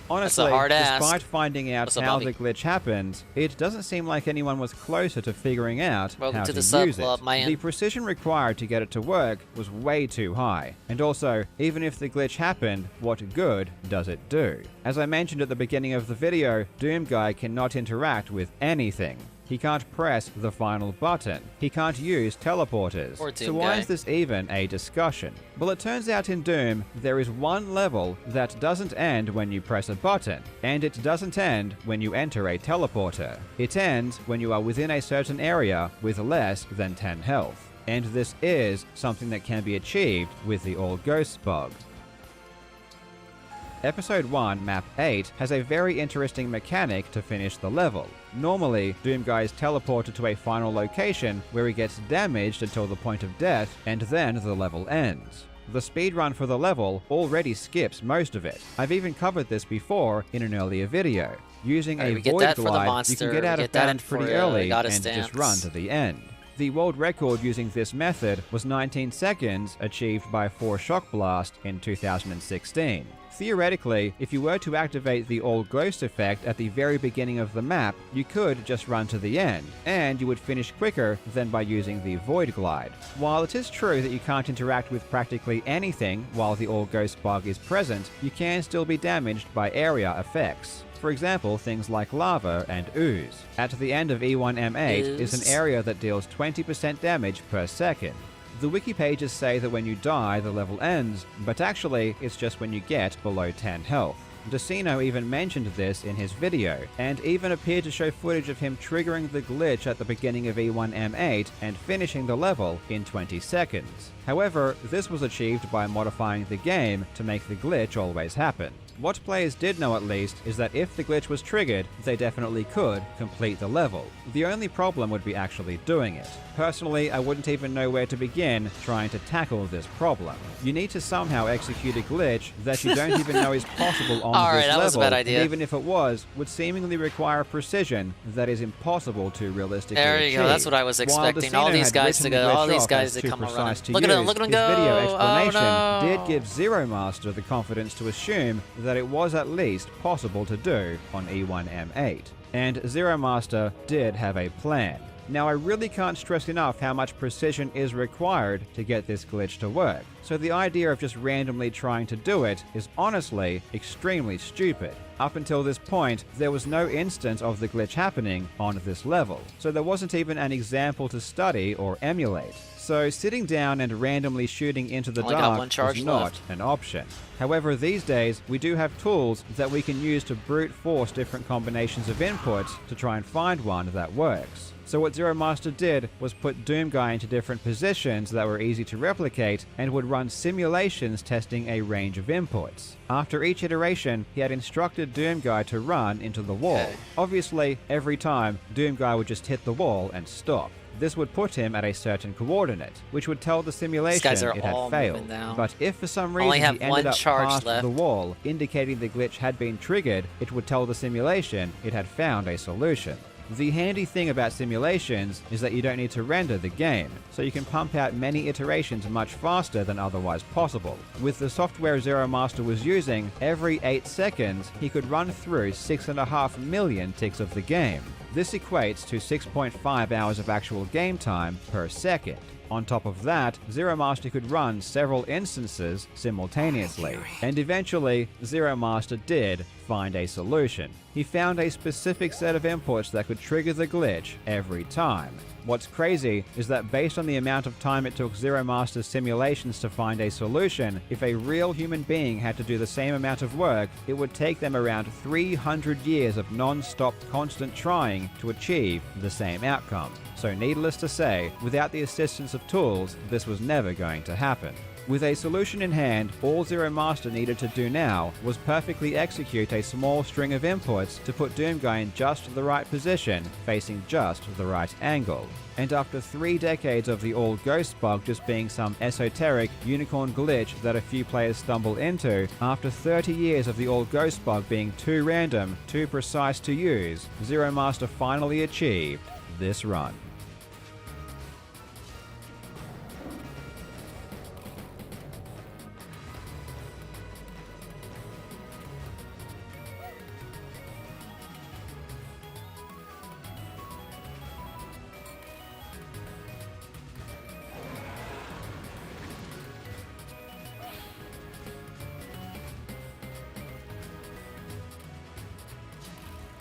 Honestly, That's a hard ask. despite finding out What's up, how Bobby? the glitch happened, it doesn't seem like anyone was closer to figuring out Welcome how to to the sub use club, it. man. The precision required to get it to work was way too high. And also, even if the glitch happened, what good does it do? As I mentioned at the beginning of the video, Doomguy cannot interact with anything. He can't press the final button. He can't use teleporters. Poor So why Doomguy. is this even a discussion? Well, it turns out in Doom, there is one level that doesn't end when you press a button, and it doesn't end when you enter a teleporter. It ends when you are within a certain area with less than 10 health. And this is something that can be achieved with the All Ghosts bug. Episode 1, Map 8, has a very interesting mechanic to finish the level. Normally, Doomguy is teleported to a final location where he gets damaged until the point of death, and then the level ends. The speedrun for the level already skips most of it. I've even covered this before in an earlier video. Using Alright, a we get void that for the glide, you monster, can get out we of get that bounds for, pretty early goddess and just dance. run to the end. The world record using this method was 19 seconds, achieved by 4 Shock Blast in 2016. Theoretically, if you were to activate the All Ghost effect at the very beginning of the map, you could just run to the end, and you would finish quicker than by using the Void Glide. While it is true that you can't interact with practically anything while the All Ghost bug is present, you can still be damaged by area effects. For example, things like lava and ooze. At the end of E1M8 is an area that deals 20% damage per second. The wiki pages say that when you die, the level ends, but actually, it's just when you get below 10 health. Decino even mentioned this in his video, and even appeared to show footage of him triggering the glitch at the beginning of E1M8 and finishing the level in 20 seconds. However, this was achieved by modifying the game to make the glitch always happen. What players did know at least is that if the glitch was triggered, they definitely could complete the level. The only problem would be actually doing it. Personally, I wouldn't even know where to begin trying to tackle this problem. You need to somehow execute a glitch that you don't even know is possible on Alright, this that level, was a bad idea. and even if it was, would seemingly require precision that is impossible to realistically There you achieve. go, that's what I was While expecting. All Decino these had guys to written go, the all glitch these off guys as to too come precise around. to Look at him, use, look at him his go! video Oh, explanation no. did give Zero Master the confidence to assume that it was at least possible to do on E1M8. And Zero Master did have a plan. Now, I really can't stress enough how much precision is required to get this glitch to work. so the idea of just randomly trying to do it is honestly extremely stupid. Up until this point, there was no instance of the glitch happening on this level, so there wasn't even an example to study or emulate. So sitting down and randomly shooting into the dark is not an option. However, these days, we do have tools that we can use to brute force different combinations of inputs to try and find one that works. So what Zero Master did was put Doomguy into different positions that were easy to replicate and would run simulations testing a range of inputs. After each iteration, he had instructed Doomguy to run into the wall. Obviously, every time, Doomguy would just hit the wall and stop. This would put him at a certain coordinate, which would tell the simulation it had failed. But if for some reason he ended up past the wall, indicating the glitch had been triggered, it would tell the simulation it had found a solution. The handy thing about simulations is that you don't need to render the game, so you can pump out many iterations much faster than otherwise possible. With the software Zero Master was using, every 8 seconds he could run through 6.5 million ticks of the game. This equates to 6.5 hours of actual game time per second. On top of that, Zero Master could run several instances simultaneously, and eventually, Zero Master did find a solution. He found a specific set of inputs that could trigger the glitch every time. What's crazy is that based on the amount of time it took Zero Master's simulations to find a solution, if a real human being had to do the same amount of work, it would take them around 300 years of non-stop constant trying to achieve the same outcome. So needless to say, without the assistance of tools, this was never going to happen. With a solution in hand, all Zero Master needed to do now was perfectly execute a small string of inputs to put Doomguy in just the right position, facing just the right angle. And after 3 decades of the all ghost bug just being some esoteric unicorn glitch that a few players stumble into, after 30 years of the all ghost bug being too random, too precise to use, Zero Master finally achieved this run.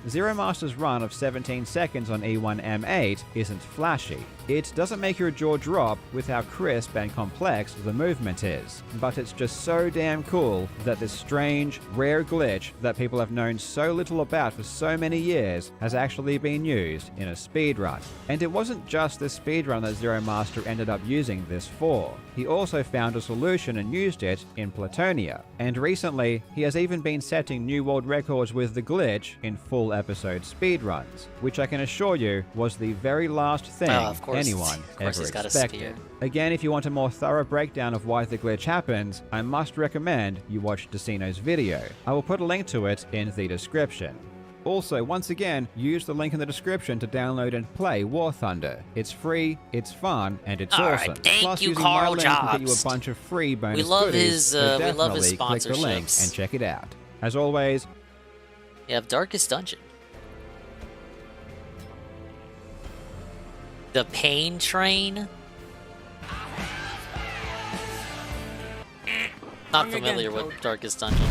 Zero Master's run of 17 seconds on E1M8 isn't flashy. It doesn't make your jaw drop with how crisp and complex the movement is, but it's just so damn cool that this strange, rare glitch that people have known so little about for so many years has actually been used in a speedrun. And it wasn't just this speedrun that Zero Master ended up using this for. He also found a solution and used it in Platonia. And recently, he has even been setting new world records with the glitch in full episode speedruns, which I can assure you was the very last thing anyone ever expected. Again, if you want a more thorough breakdown of why the glitch happens, I must recommend you watch Decino's video. I will put a link to it in the description. Also, once again, use the link in the description to download and play War Thunder. It's free, it's fun, and it's awesome. Thank you, using Carl my link will get you a Jobs. bunch of free bonus We love goodies, his, so we love his definitely click the link sponsorships. and check it out. As always, You have Darkest Dungeon. The Pain Train. Not familiar with Darkest Dungeon.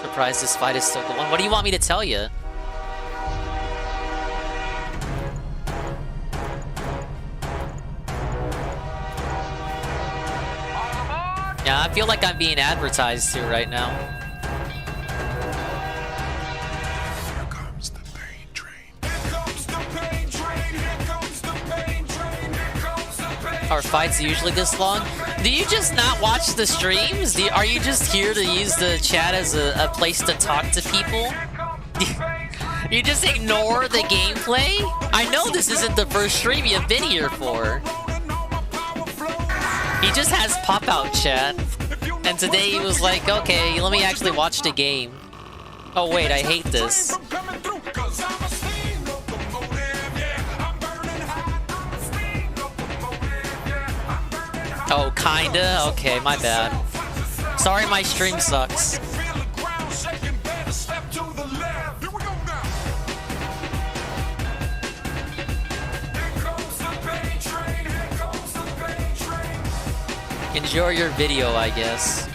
Surprised this fight is still going. What do you want me to tell you? Yeah, I feel like I'm being advertised to right now. Are fights usually this long? Do you just not watch the streams? Are you just here to use the chat as a place to talk to people? You just ignore the gameplay? I know this isn't the first stream you've been here for. He just has pop-out chat. And today he was like, okay, let me actually watch the game. Oh wait, I hate this. Oh, kinda? Okay, my bad. Sorry my stream sucks. enjoy your video, I guess.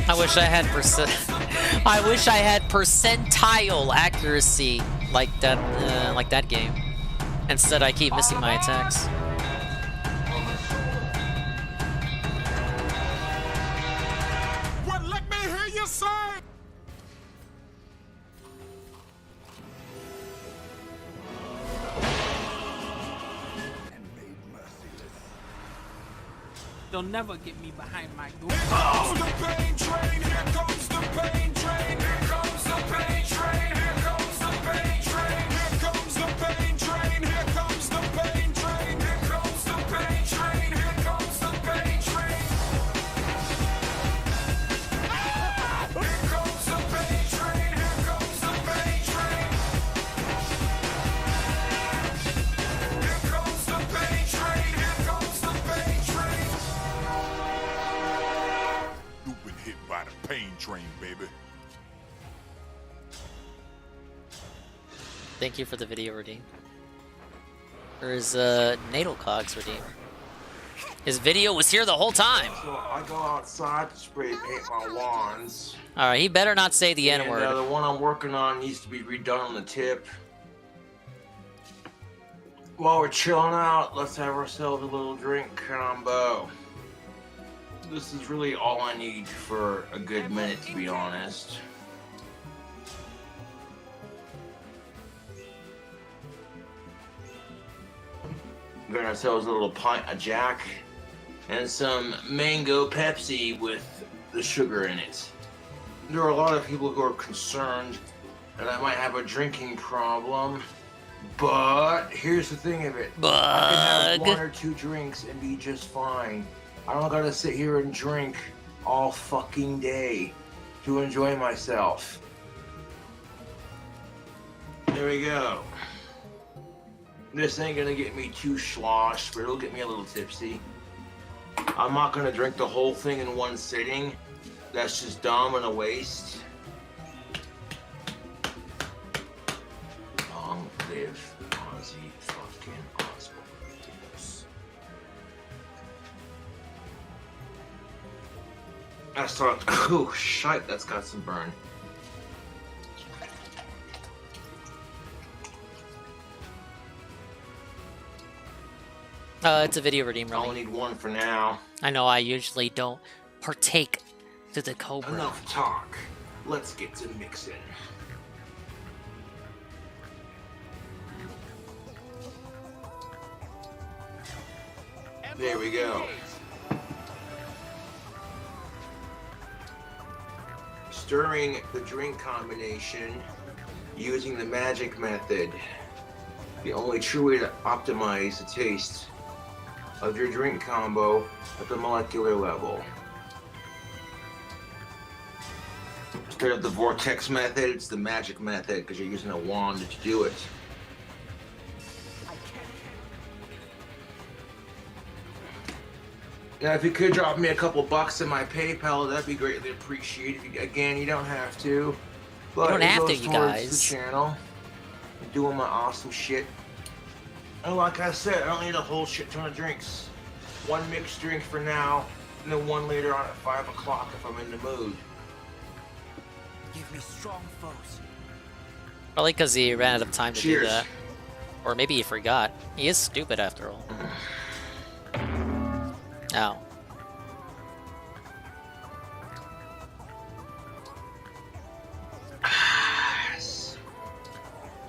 I wish I had percentile accuracy like that game. Instead, I keep missing my attacks. Let me hear you say. They'll never get me behind my door. The pain train, here comes the pain train, here comes the pain train, here comes the pain train, here comes the pain train, here comes the pain train, here comes the pain train, here comes the pain train. Here comes the pain train, here comes the pain train. Here comes the pain train, here comes the pain train. You've been hit by the pain train, baby. Thank you for the video, Redeem. Or his natal cogs, Redeem. His video was here the whole time. So I go outside to spray paint my lawns. Alright, he better not say the N-word. And the one I'm working on needs to be redone on the tip. While we're chilling out, let's have ourselves a little drink combo. This is really all I need for a good minute, to be honest. Got ourselves a little pint of Jack and some mango Pepsi with the sugar in it. There are a lot of people who are concerned that I might have a drinking problem, but here's the thing of it. I can have one or two drinks and be just fine. I don't gotta sit here and drink all fucking day to enjoy myself. There we go. This ain't gonna get me too sloshed, but it'll get me a little tipsy. I'm not gonna drink the whole thing in one sitting. That's just dumb and a waste. Long live Ozzy fucking Osbourne. That's not. Oh shite, that's got some burn. It's a video, Redeem, I only need one for now. I know I usually don't partake to the Cobra. Enough talk. Let's get to mixing. There we go. Stirring the drink combination using the magic method. The only true way to optimize the taste of your drink combo at the molecular level. Instead of the vortex method, it's the magic method because you're using a wand to do it. Now, if you could drop me a couple bucks in my PayPal, that'd be greatly appreciated. Again, you don't have to. But you don't have to, you you guys. The channel, I'm doing my awesome shit. And like I said, I don't need a whole shit ton of drinks. One mixed drink for now, and then one later on at 5 o'clock if I'm in the mood. Give me strong foes. Probably because he ran out of time to Cheers. do that. Or maybe he forgot. He is stupid after all. Ow.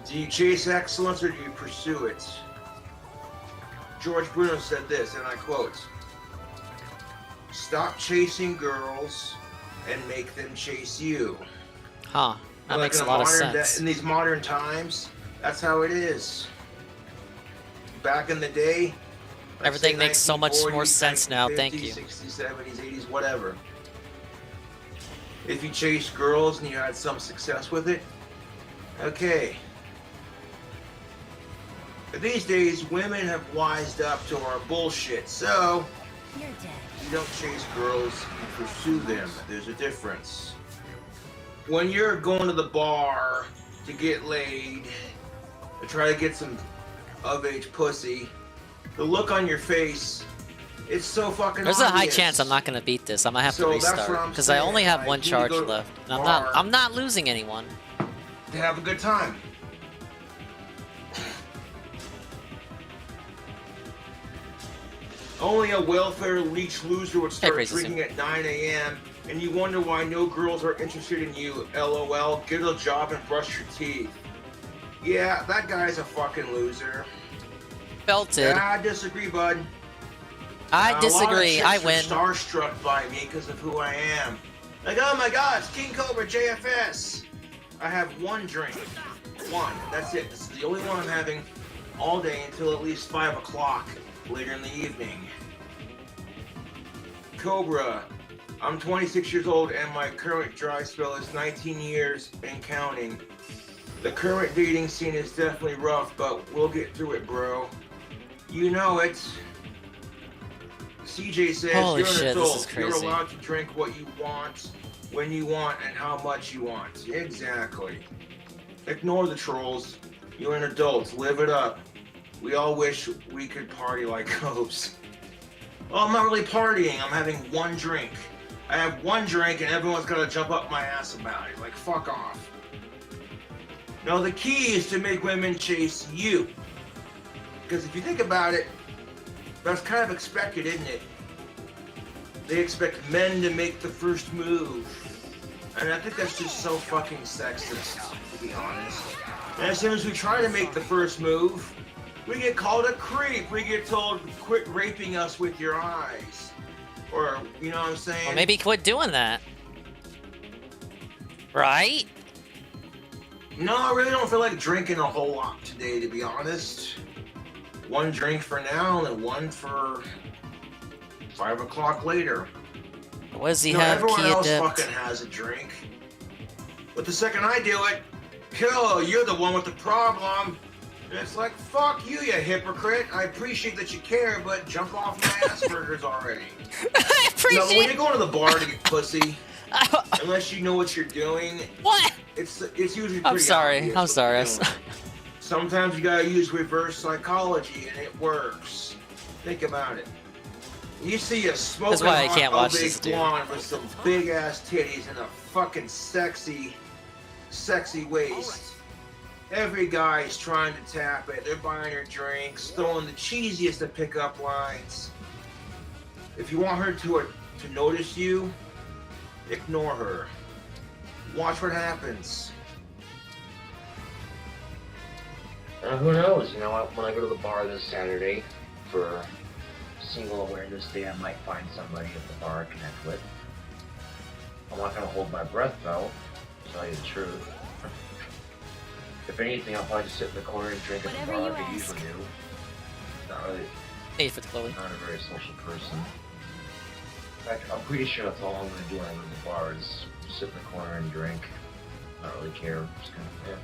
Do you chase excellence or do you pursue it? George Bruno said this, and I quote, Stop chasing girls and make them chase you. Huh. That Like makes a in lot of modern sense. in these modern times, that's how it is. Back in the day, let's Everything say makes so much more 1940s, sense now. Thank 1950s, you. 60s, 70s, 80s, whatever. If you chased girls and you had some success with it, okay. But these days, women have wised up to our bullshit, so You're dead. you don't chase girls, you pursue them. There's a difference. When you're going to the bar to get laid, to try to get some of-age pussy, the look on your face, it's so fucking There's a high obvious. chance I'm not gonna beat this. I'm gonna have So to that's what restart I'm because I saying, only have like, one you need to charge go to left. the And bar I'm not losing anyone. to have a good time. Only a welfare leech loser would start Crazy drinking at 9 a.m. and you wonder why no girls are interested in you. LOL. Get a job and brush your teeth. Yeah, that guy's a fucking loser. Belted. Yeah, I disagree, bud. I disagree. I A lot of win. chicks are starstruck by me because of who I am. Like, oh my god, it's King Cobra JFS. I have one drink. One. That's it. This is the only one I'm having all day until at least 5 o'clock later in the evening. Cobra. I'm 26 years old and my current dry spell is 19 years and counting. The current dating scene is definitely rough, but we'll get through it, bro. You know it. CJ says, Holy you're an shit, this is adult. You're crazy. allowed to drink what you want, when you want, and how much you want. Exactly. Ignore the trolls. You're an adult. Live it up. We all wish we could party like Cobes. Well, I'm not really partying. I'm having one drink. I have one drink and everyone's got to jump up my ass about it. Like, fuck off. No, the key is to make women chase you. Because if you think about it, that's kind of expected, isn't it? They expect men to make the first move. And I think that's just so fucking sexist, to be honest. And as soon as we try to make the first move, we get called a creep. We get told, quit raping us with your eyes. Or, you know what I'm saying? Well, maybe quit doing that. Right? No, I really don't feel like drinking a whole lot today, to be honest. One drink for now and one for 5 o'clock later. What does he You know, have? everyone Key else adept? fucking has a drink. But the second I do it, Kill, you're the one with the problem. And it's like, fuck you, you hypocrite. I appreciate that you care, but jump off my Asperger's already. I appreciate. No, but when you go to the bar to get pussy, unless you know what you're doing, what? It's usually pretty I'm sorry. obvious I'm what sorry. you're doing. Sometimes you gotta use reverse psychology, and it works. Think about it. You see a smoking That's why I hot can't watch obese this dude. blonde with some big ass titties and a fucking sexy waist. Every guy is trying to tap it. They're buying her drinks, throwing the cheesiest of pickup lines. If you want her to notice you, ignore her. Watch what happens. Who knows? You know, when I go to the bar this Saturday for Single Awareness Day, I might find somebody at the bar to connect with. I'm not gonna hold my breath though, to tell you the truth. If anything, I'll probably just sit in the corner and drink at the bar like I usually do. Not really. Hey, for the Chloe. Not a very social person. In fact, I'm pretty sure that's all I'm gonna do when I go to the bar is sit in the corner and drink. Not really care. Just kind of, yeah.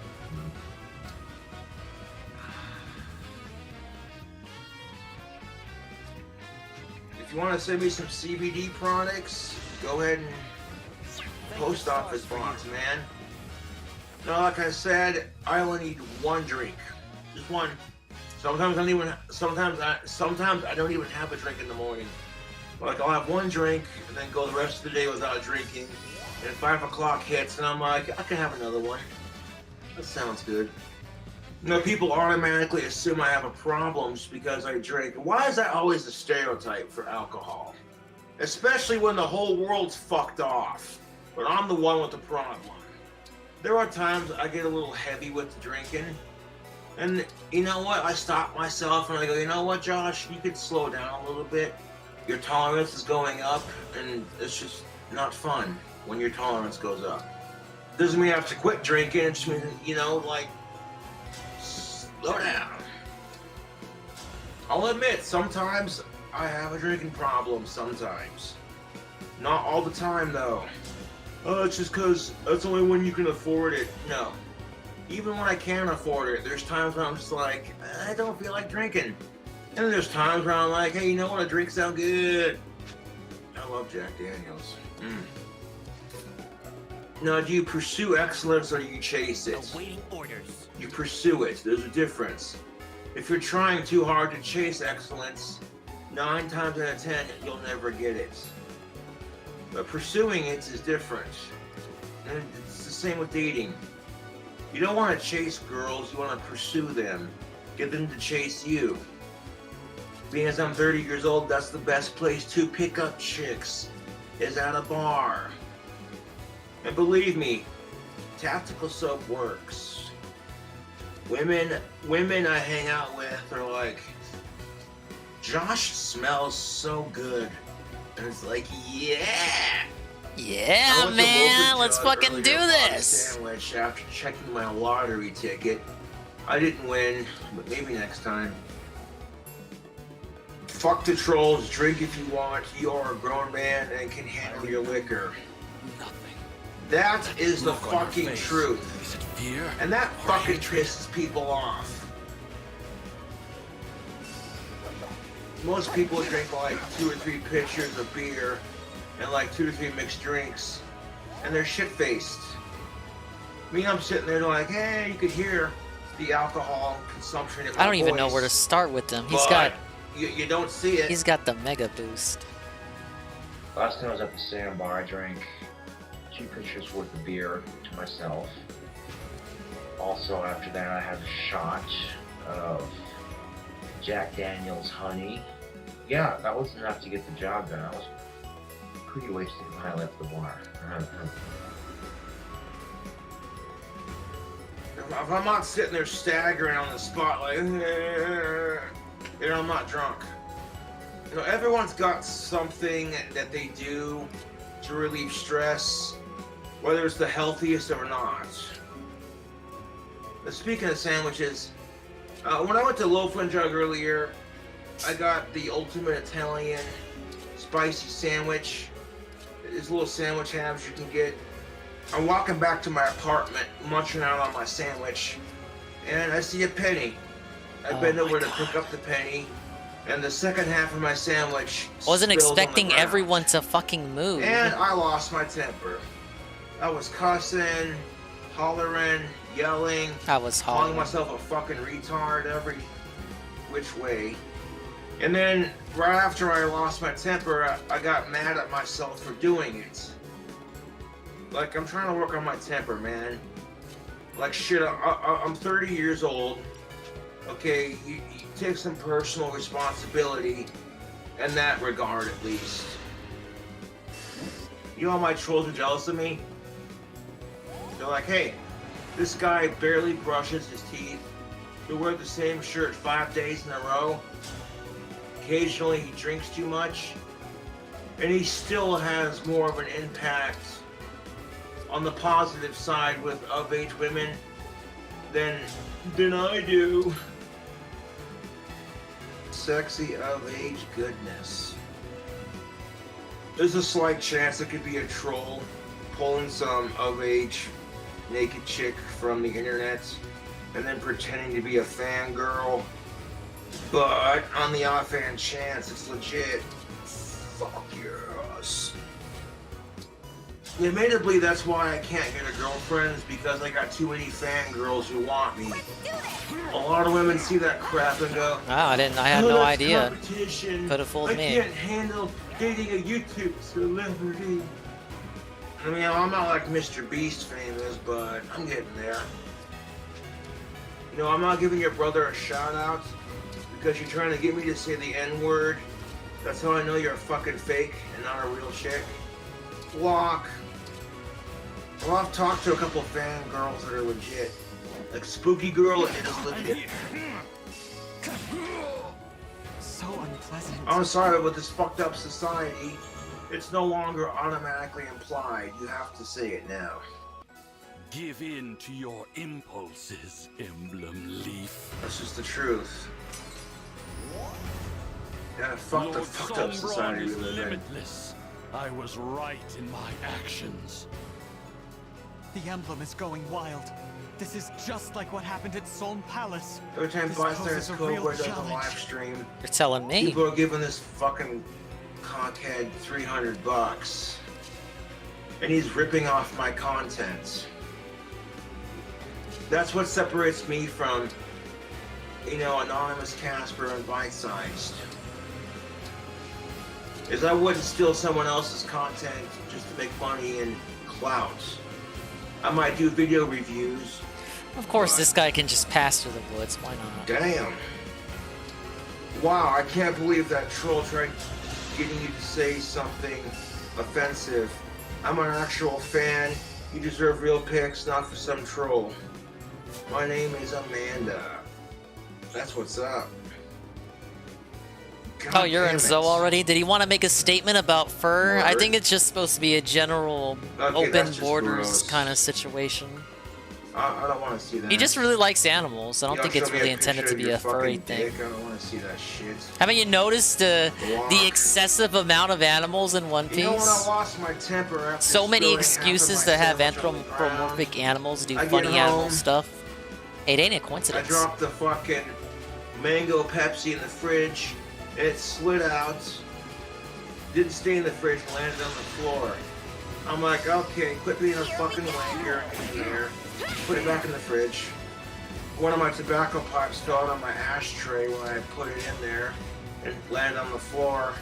If you want to send me some CBD products, go ahead and post office box, man. No, like I said, I only need one drink, just one. Sometimes I don't even have a drink in the morning. Like I'll have one drink and then go the rest of the day without drinking. And 5 o'clock hits and I'm like, I can have another one. That sounds good. You know, people automatically assume I have a problem just because I drink. Why is that always the stereotype for alcohol? Especially when the whole world's fucked off. But I'm the one with the problem. There are times I get a little heavy with the drinking. And you know what? I stop myself and I go, you know what, Josh? You could slow down a little bit. your tolerance is going up, and it's just not fun when your tolerance goes up. Doesn't mean you have to quit drinking, it just means, you know, like, slow down. I'll admit, sometimes I have a drinking problem, sometimes. Not all the time, though. Oh, it's just because that's only when you can afford it. No. Even when I can afford it, there's times when I'm just like, I don't feel like drinking. And then there's times where I'm like, hey, you know what, a drink sound good. I love Jack Daniels. Now, do you pursue excellence or do you chase it? Awaiting orders. You pursue it. There's a difference. If you're trying too hard to chase excellence, 9 times out of 10, you'll never get it. But pursuing it is different. And it's the same with dating. You don't want to chase girls, you want to pursue them. Get them to chase you. Being as I'm 30 years old, that's the best place to pick up chicks, is at a bar. And believe me, tactical soap works. Women I hang out with are like, Josh smells so good. And it's like, yeah! Yeah, man, let's fucking do this! Sandwich after checking my lottery ticket. I didn't win, but maybe next time. Fuck the trolls, drink if you want. You are a grown man and can handle your liquor. That is the fucking truth. Is it fear? And that fucking pisses people off. Most people drink like 2 or 3 pitchers of beer and like 2 to 3 mixed drinks, and they're shit-faced. Me, I'm sitting there like, hey, you could hear the alcohol consumption in my I don't even know voice, where to start with him. He's but got you don't see it. He's got the mega boost. Last time I was at the sandbar, I drank 2 pitchers worth of beer to myself. Also, after that, I had a shot of Jack Daniels honey. Yeah, that was enough to get the job done. I was pretty wasted when I left the bar. If I'm not sitting there staggering on the spot like, you know, I'm not drunk. You know, everyone's got something that they do to relieve stress, whether it's the healthiest or not. But speaking of sandwiches, when I went to Loaf and Jug earlier, I got the ultimate Italian spicy sandwich. These little sandwich halves you can get. I'm walking back to my apartment, munching out on my sandwich, and I see a penny. I bend over to pick up the penny, and the second half of my sandwich Wasn't spills on the expecting ground. everyone to fucking move. And I lost my temper. I was cussing, hollering, yelling. I was calling hollering. myself a fucking retard every which way. And then right after I lost my temper, I got mad at myself for doing it. Like, I'm trying to work on my temper, man. Like, shit, I'm 30 years old. Okay, you take some personal responsibility in that regard, at least. You know, my trolls are jealous of me. They're like, hey, this guy barely brushes his teeth. He'll wear the same shirt 5 days in a row. Occasionally he drinks too much. And he still has more of an impact on the positive side with of-age women than I do. Sexy of-age goodness. There's a slight chance it could be a troll pulling some of-age naked chick from the internet and then pretending to be a fangirl. But on the offhand chance it's legit, fuck yes. Admittedly, that's why I can't get a girlfriend, is because I got too many fangirls who want me. A lot of women see that crap and go, Wow, I had "Oh, no that's idea. competition. Could have fooled I me. can't handle dating a YouTube celebrity." I mean, I'm not like Mr. Beast famous, but I'm getting there. You know, I'm not giving your brother a shout out because you're trying to get me to say the N-word. That's how I know you're a fucking fake and not a real chick. Block. Well, I've talked to a couple fangirls that are legit. Like Spooky Girl is legit. so unpleasant. I'm sorry, but this fucked up society, it's no longer automatically implied. You have to say it now. Give in to your impulses, Emblem Leaf. That's just the truth. Yeah, fuck the Lord fucked up Sombron society we is live in. limitless. I was right in my actions. The emblem is going wild. This is just like what happened at Soln Palace. Every time This Bystanders poses a real Cobra does a challenge. live stream, You're telling me. people are giving this fucking cockhead $300. And he's ripping off my content. That's what separates me from, you know, Anonymous Casper and Bite-Sized. Is I wouldn't steal someone else's content just to make money and clout. I might do video reviews. Of course, this guy can just pass through the woods. Why not? Damn. Wow, I can't believe that troll tried getting you to say something offensive. I'm an actual fan. You deserve real pics, not for some troll. My name is Amanda. That's what's up. God Oh, you're damn in it. Zoe already? Did he want to make a statement about fur? I think it's just supposed to be a general Okay, open that's just borders gross. kind of situation. I don't want to see that. He just really likes animals. I don't You think know, it's show me really a intended picture to of be your a furry fucking thing. dick. I don't want to see that shit. Haven't you noticed the Walk. excessive amount of animals in One Piece? You know when I lost my temper after So many spilling excuses half of to my have sandwich on the anthropomorphic animals do I get funny animal home. stuff. It ain't a I coincidence. dropped the fucking mango Pepsi in the fridge. It slid out. Didn't stay in the fridge, landed on the floor. I'm like, okay, quit being a fucking wanker in there. Put it back in the fridge. One of my tobacco pipes fell out on my ashtray when I put it in there and landed on the floor.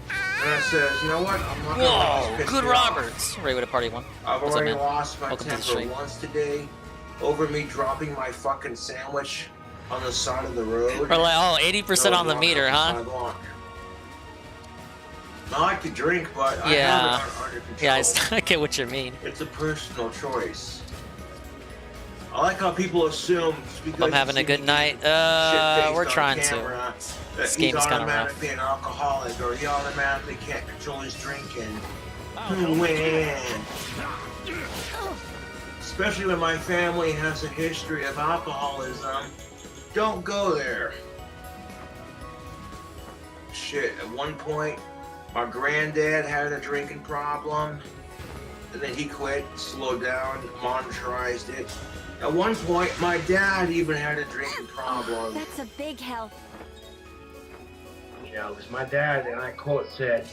And I says, you know what? I'm not gonna let Whoa, this piss good me off. Roberts. Ready with a party one. I've What's up, already man? lost my Welcome to the temper stream. once today over me dropping my fucking sandwich on the side of the road. We're like, oh, 80% on the meter, huh? I like to drink, but I Yeah. have it under control. Yeah, I get what you mean. It's a personal choice. I like how people assume just because I'm having a good night. We're trying to. This This he's game's kind of rough. automatically an alcoholic, or he automatically can't control his drinking. Win. Especially when my family has a history of alcoholism. Don't go there. Shit, at one point, my granddad had a drinking problem, and then he quit, slowed down, monitorized it. At one point, my dad even had a drinking problem. That's a big help. You know, because my dad, and I quote, said,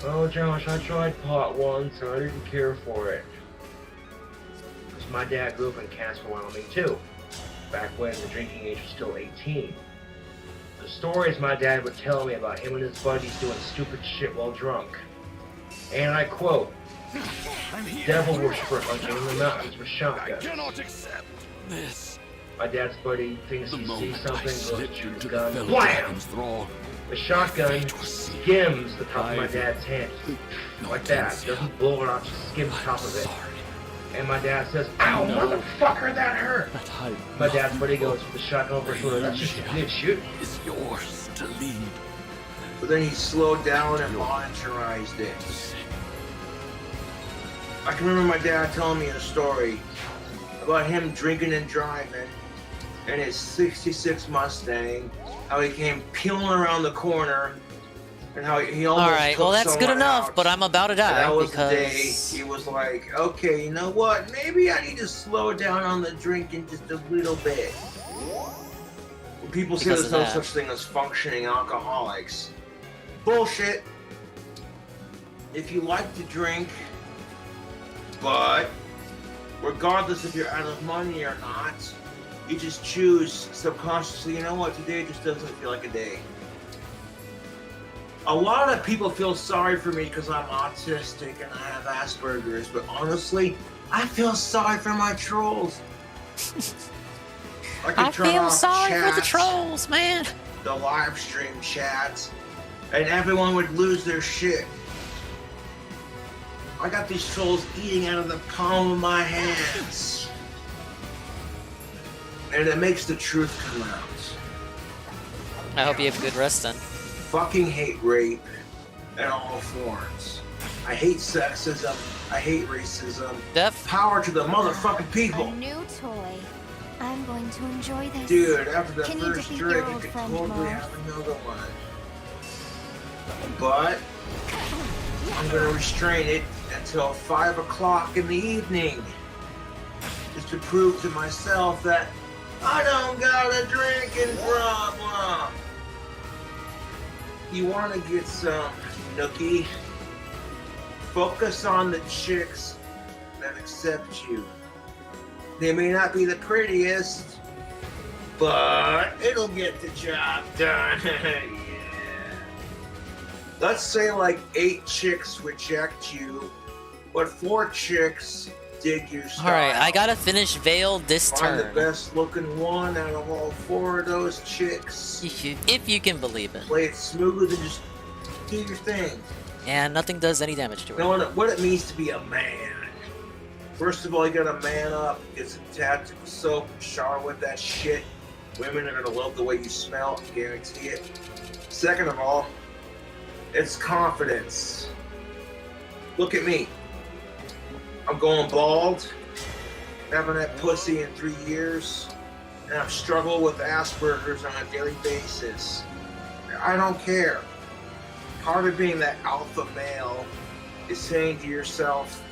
"Oh, Josh, I tried pot once and I didn't care for it." Because my dad grew up in Casper, Wyoming, too, back when the drinking age was still 18. The stories my dad would tell me about him and his buddies doing stupid shit while drunk. And I quote, "Devil worshiper hunting in the mountains with shotguns. I cannot accept this. My dad's buddy thinks The he moment sees I something, goes to slipped shoot his into the gun. fellow Blam! dragon's thrall, The shotgun skims the top of my dad's hand. Like that. Doesn't blow it off, just skims the top of it. And my dad says, "Ow, motherfucker, that hurt!" My dad's buddy goes with the shotgun over his shoulder. "That's just a kid shooting." Is yours to lead. But then he slowed down and monitorized it. I can remember my dad telling me a story about him drinking and driving in his 66 Mustang, how he came peeling around the corner, and how he almost All right, took well, that's good someone enough, out. but I'm about to And die that was because... the day he was like, okay, you know what? Maybe I need to slow down on the drinking just a little bit. When people say Because there's of no that. such thing as functioning alcoholics. Bullshit. If you like to drink, but regardless if you're out of money or not, you just choose subconsciously, you know what, today just doesn't feel like a day. A lot of people feel sorry for me because I'm autistic and I have Asperger's, but honestly, I feel sorry for my trolls. could I turn feel off sorry for the chat, trolls, man. the live stream chat, and everyone would lose their shit. I got these trolls eating out of the palm of my hands. And it makes the truth come out. I hope you have a good rest then. fucking hate rape in all forms. I hate sexism. I hate racism. Power to the motherfucking people. A new toy. I'm going to enjoy this. Dude, after the Can you first defeat your drink, you old could friend, totally Mom? have another one. But I'm gonna restrain it until 5 o'clock in the evening. Just to prove to myself that I don't got a drinking problem. You wanna get some nookie? Focus on the chicks that accept you. They may not be the prettiest, but it'll get the job done. Yeah. Let's say like 8 chicks reject you, but 4 chicks dig your style. Alright, I gotta finish Veil this Find turn. the best looking one out of all 4 of those chicks. If you can believe it. Play it smooth and just do your thing. And nothing does any damage to it. Knowing what it means to be a man. First of all, you gotta man up, get some tactical soap, shower with that shit. Women are gonna love the way you smell, guarantee it. Second of all, it's confidence. Look at me. I'm going bald, haven't had pussy in 3 years, and I've struggled with Asperger's on a daily basis. I don't care. Part of being that alpha male is saying to yourself,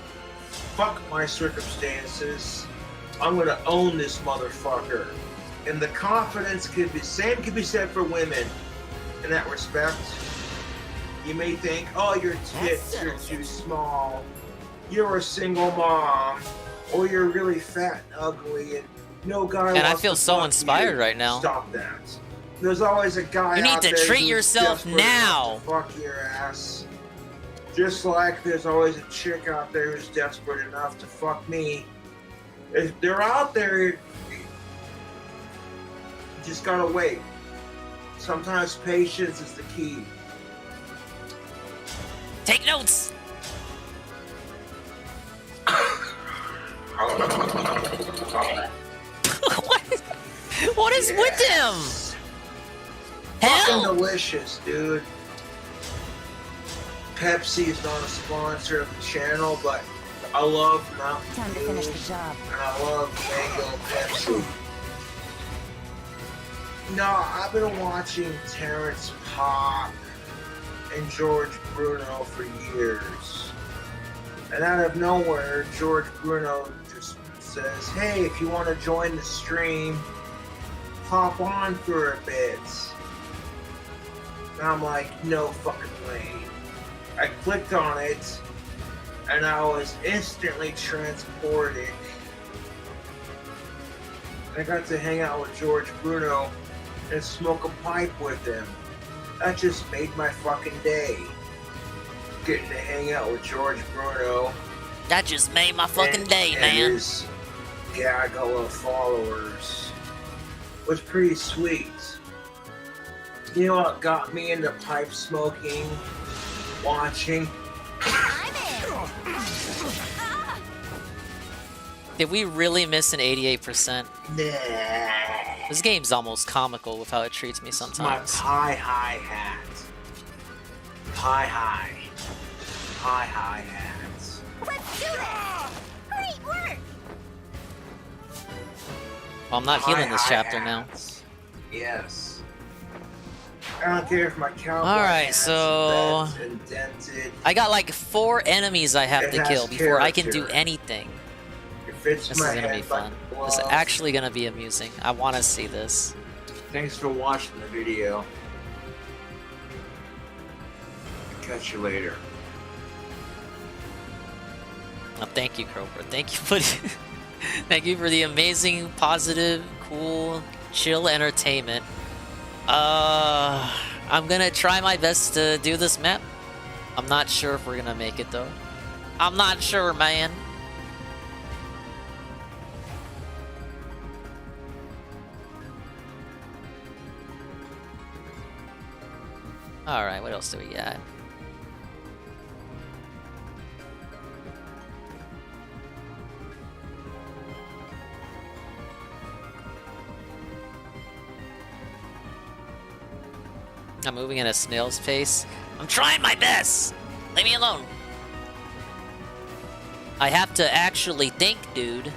fuck my circumstances, I'm gonna own this motherfucker. And the confidence can be said for women in that respect. You may think, oh, your tits are too small, you're a single mom, or you're really fat and ugly, and no guy And I wants feel to so fuck inspired you. right now. Stop that. There's always a guy You need out to there treat who's yourself desperate enough now. to fuck your ass. Just like there's always a chick out there who's desperate enough to fuck me. If they're out there, you just gotta wait. Sometimes patience is the key. Take notes! What is with him? Fucking delicious, dude. Pepsi is not a sponsor of the channel, but I love Mountain Time to Dew, finish the job. and I love Mango Pepsi. No, I've been watching Terrence Pop and George Bruno for years. And out of nowhere, George Bruno just says, hey, if you want to join the stream, hop on for a bit. And I'm like, no fucking way. I clicked on it, and I was instantly transported. I got to hang out with George Bruno and smoke a pipe with him. That just made my fucking day. Getting to hang out with George Bruno. That just made my fucking day, and man. his gaggle of followers was pretty sweet. You know what got me into pipe smoking? Watching. Did we really miss an 88%? Nah. This game's almost comical with how it treats me My sometimes. pie high hat. Pie high. Pie high hats. Let's do this! Great work! Well, I'm not healing this chapter now. Yes. I don't care if my cowboy Alright, hat's so bent and dented. I got like 4 enemies I have It to has kill before I can do character. anything. It fits This my is gonna be head fun. like a This is glove. actually gonna be amusing. I want to see this. Thanks for watching the video. Catch you later. Well, thank you, Croper. Thank you for the thank you for the amazing, positive, cool, chill entertainment. I'm gonna try my best to do this map. I'm not sure if we're gonna make it though. I'm not sure, man. Alright, what else do we got? I'm moving at a snail's pace. I'm trying my best! Leave me alone! I have to actually think, dude.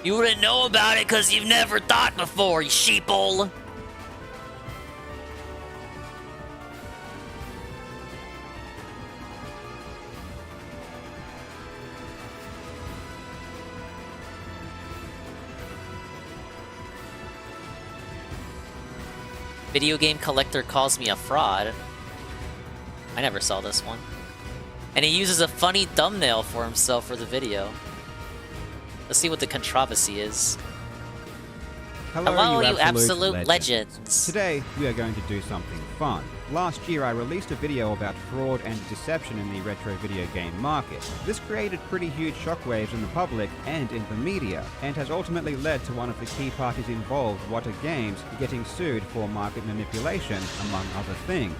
You wouldn't know about it because you've never thought before, you sheeple! Video game collector calls me a fraud. I never saw this one. And he uses a funny thumbnail for himself for the video. Let's see what the controversy is. Hello, you absolute legends. legends. Today, we are going to do something fun. Last year, I released a video about fraud and deception in the retro video game market. This created pretty huge shockwaves in the public and in the media, and has ultimately led to one of the key parties involved, Wata Games, getting sued for market manipulation, among other things.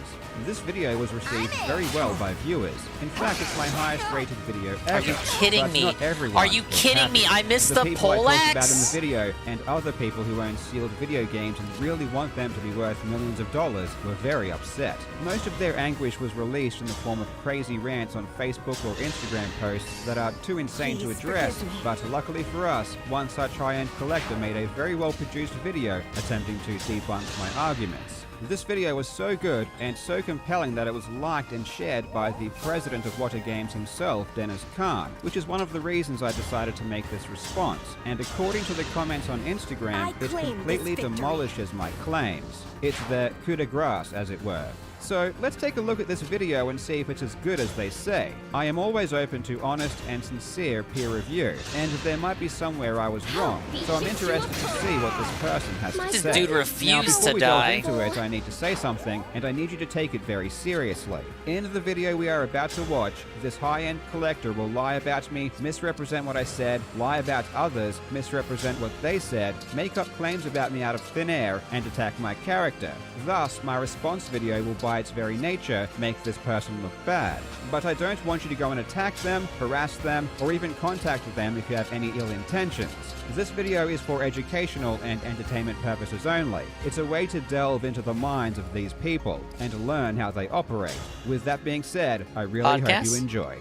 This video was received very well by viewers. In fact, it's my highest rated video ever. Are you kidding but me? not everyone Are you was kidding happy. me? I missed the people I talked about in the poleaxe? video and other people who own sealed video games and really want them to be worth millions of dollars were very upset. Most of their anguish was released in the form of crazy rants on Facebook or Instagram posts that are too insane to address, but luckily for us, one such high-end collector made a very well-produced video attempting to debunk my arguments. This video was so good and so compelling that it was liked and shared by the president of Wata Games himself, Dennis Khan, which is one of the reasons I decided to make this response. And according to the comments on Instagram, it completely demolishes my claims. It's the coup de grace, as it were. So let's take a look at this video and see if it's as good as they say. I am always open to honest and sincere peer review, and there might be somewhere I was wrong, so I'm interested to see what this person has to This say. dude Now, refused before to we die. delve into it, I need to say something, and I need you to take it very seriously. In the video we are about to watch, this high-end collector will lie about me, misrepresent what I said, lie about others, misrepresent what they said, make up claims about me out of thin air, and attack my character. Thus, my response video will by its very nature make this person look bad. But I don't want you to go and attack them, harass them, or even contact them if you have any ill intentions. This video is for educational and entertainment purposes only. It's a way to delve into the minds of these people and learn how they operate. With that being said, I really hope you enjoy.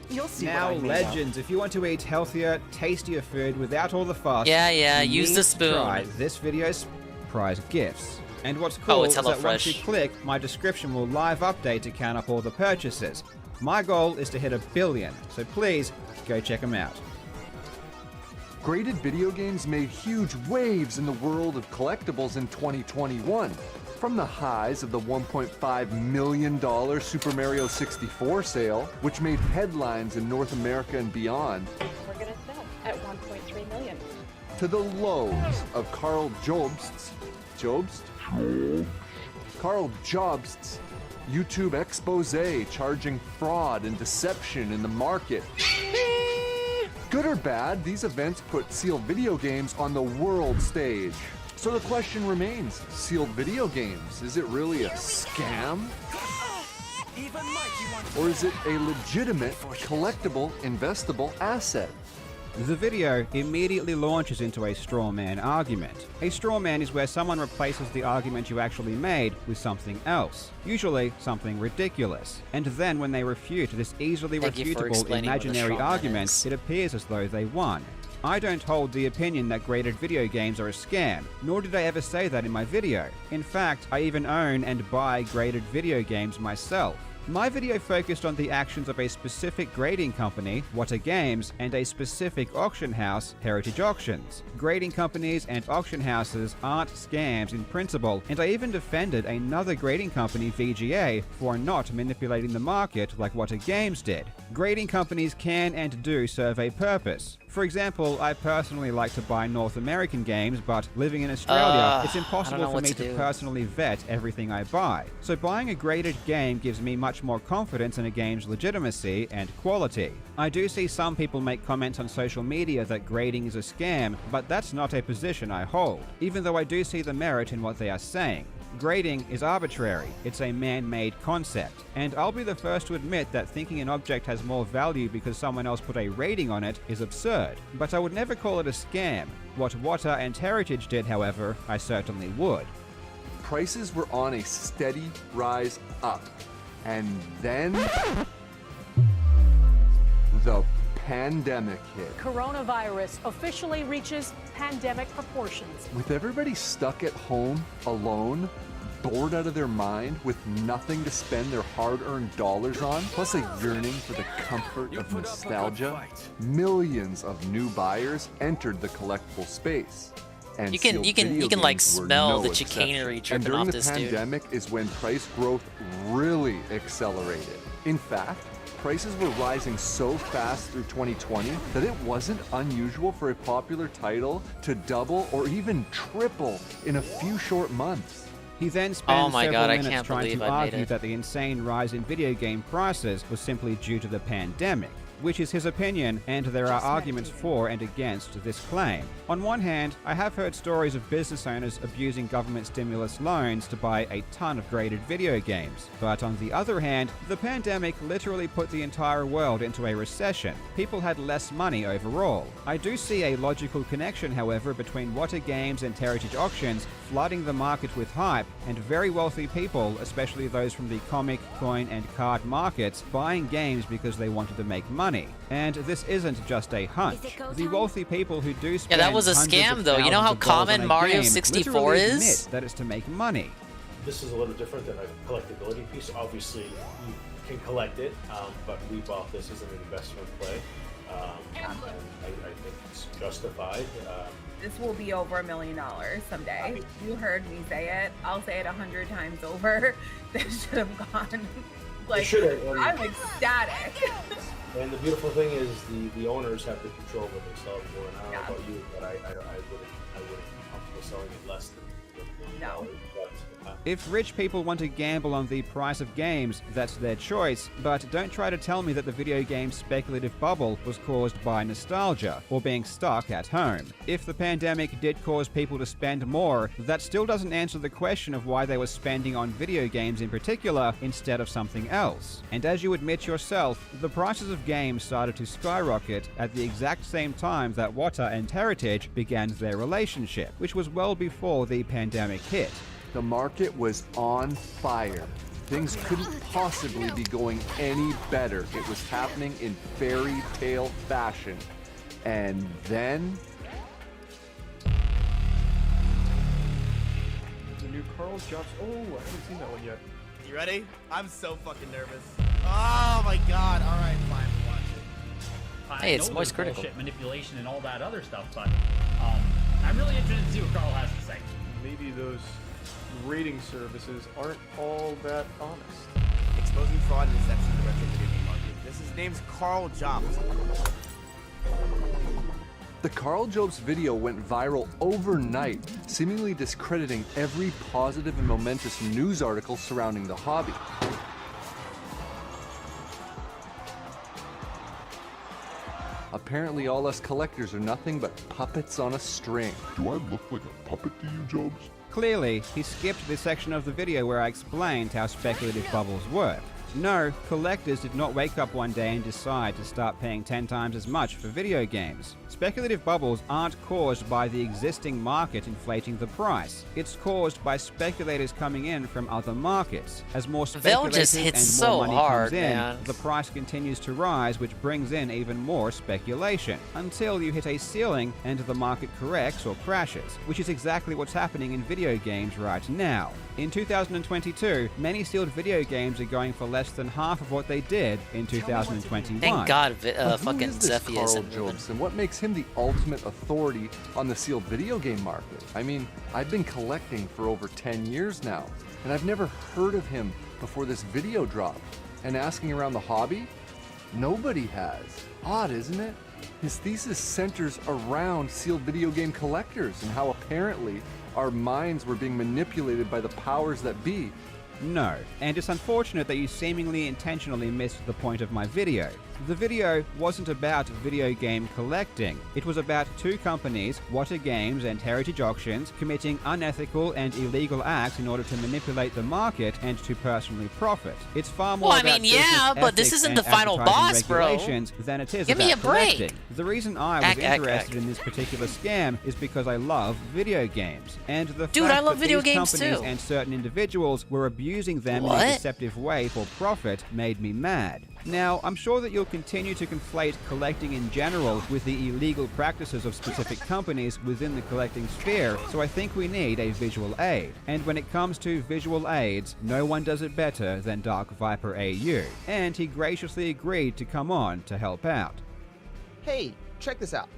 You'll see Now, what I mean. legends, if you want to eat healthier, tastier food without all the fuss, Yeah, you use need the to spoon. try this video's prize gifts. And what's cool it's is that once you HelloFresh. click, my description will live update to count up all the purchases. My goal is to hit 1 billion, so please go check them out. Graded video games made huge waves in the world of collectibles in 2021. From the highs of the $1.5 million Super Mario 64 sale, which made headlines in North America and beyond, We're gonna sell at 1.3 million. to the lows of Carl Jobst's YouTube expose charging fraud and deception in the market. Good or bad, these events put sealed video games on the world stage. So the question remains, sealed video games, is it really a scam? Or is it a legitimate, collectible, investable asset? The video immediately launches into a straw man argument. A straw man is where someone replaces the argument you actually made with something else, usually something ridiculous. And then when they refute this easily Thank you for refutable explaining what a imaginary straw man argument, is. it appears as though they won. I don't hold the opinion that graded video games are a scam, nor did I ever say that in my video. In fact, I even own and buy graded video games myself. My video focused on the actions of a specific grading company, Wata Games, and a specific auction house, Heritage Auctions. Grading companies and auction houses aren't scams in principle, and I even defended another grading company, VGA, for not manipulating the market like Wata Games did. Grading companies can and do serve a purpose. For example, I personally like to buy North American games, but living in Australia, it's I don't impossible know for what me to to do. personally vet everything I buy. So buying a graded game gives me much more confidence in a game's legitimacy and quality. I do see some people make comments on social media that grading is a scam, but that's not a position I hold, even though I do see the merit in what they are saying. Grading is arbitrary, it's a man-made concept, and I'll be the first to admit that thinking an object has more value because someone else put a rating on it is absurd, but I would never call it a scam. What Wata and Heritage did, however, I certainly would. prices were on a steady rise up. And then the pandemic hit. Coronavirus officially reaches pandemic proportions. With everybody stuck at home, alone, bored out of their mind, with nothing to spend their hard-earned dollars on, plus a yearning for the comfort of nostalgia, millions of new buyers entered the collectible space. And You can like smell the chicanery and dripping during off the this dude. pandemic is when price growth really accelerated. In fact, prices were rising so fast through 2020 that it wasn't unusual for a popular title to double or even triple in a few short months. He then spends my several God, I minutes can't trying believe to I made argue it. that the insane rise in video game prices was simply due to the pandemic, which is his opinion, and there are arguments for and against this claim. On one hand, I have heard stories of business owners abusing government stimulus loans to buy a ton of graded video games. But on the other hand, the pandemic literally put the entire world into a recession. People had less money overall. I do see a logical connection, however, between Wata Games and Heritage Auctions flooding the market with hype, and very wealthy people, especially those from the comic, coin, and card markets, buying games because they wanted to make money. And this isn't just a hunch. The wealthy people who do spend that was a hundreds scam, of though. You know thousands how of dollars common on a Mario game 64 literally is? admit that it's to make money. This is a little different than a collectability piece. Obviously, you can collect it, but we bought this as an investment play, and I think it's justified. This will be over $1 million someday. You heard me say it. I'll say it 100 times over. This should have gone. Like, should have. I'm ecstatic. And the beautiful thing is the owners have the control of what they sell for. And I don't know about you, but I wouldn't be comfortable selling it less than $1 million. But, If rich people want to gamble on the price of games, that's their choice, but don't try to tell me that the video game speculative bubble was caused by nostalgia or being stuck at home. If the pandemic did cause people to spend more, that still doesn't answer the question of why they were spending on video games in particular instead of something else. And as you admit yourself, the prices of games started to skyrocket at the exact same time that Wata and Heritage began their relationship, which was well before the pandemic hit. The market was on fire. Things couldn't possibly be going any better. It was happening in fairy tale fashion. And then... The new Carl Jobs. Oh, I haven't seen that one yet. You ready? I'm so fucking nervous. Oh my god. Alright, fine, we'll watch it. Hey, it's I know voice there's critical. bullshit manipulation and all that other stuff, but I'm really interested to see what Carl has to say. Maybe those rating services aren't all that honest. Exposing fraud and deception in the retro video game market. His name's Carl Jobs. The Carl Jobs video went viral overnight, seemingly discrediting every positive and momentous news article surrounding the hobby. Apparently all us collectors are nothing but puppets on a string. Do I look like a puppet to you, Jobs? Clearly, he skipped the section of the video where I explained how speculative bubbles work. No, collectors did not wake up one day and decide to start paying 10 times as much for video games. Speculative bubbles aren't caused by the existing market inflating the price. It's caused by speculators coming in from other markets. As more Vel just speculators and hits more so money hard, comes in, man. the price continues to rise, which brings in even more speculation, until you hit a ceiling and the market corrects or crashes, which is exactly what's happening in video games right now. In 2022, many sealed video games are going for less than half of what they did in 2021. Thank God, But who fucking is this Zephy Carl is in Jobs, and what makes him the ultimate authority on the sealed video game market? I mean, I've been collecting for over 10 years now, and I've never heard of him before this video dropped. And asking around the hobby, nobody has. Odd, isn't it? His thesis centers around sealed video game collectors and how apparently our minds were being manipulated by the powers that be. No, and it's unfortunate that you seemingly intentionally missed the point of my video. The video wasn't about video game collecting. It was about two companies, Wata Games and Heritage Auctions, committing unethical and illegal acts in order to manipulate the market and to personally profit. It's far more Well, I about mean, yeah, business but this ethics isn't and the final advertising boss, bro. regulations than it is Give about me a break. collecting. The reason I was interested in this particular scam is because I love video games. And the Dude, fact I love that video these games companies too. and certain individuals were abusing them in What? a deceptive way for profit made me mad. Now, I'm sure that you'll continue to conflate collecting in general with the illegal practices of specific companies within the collecting sphere, so I think we need a visual aid. And when it comes to visual aids, no one does it better than Dark Viper AU, and he graciously agreed to come on to help out. Hey, check this out.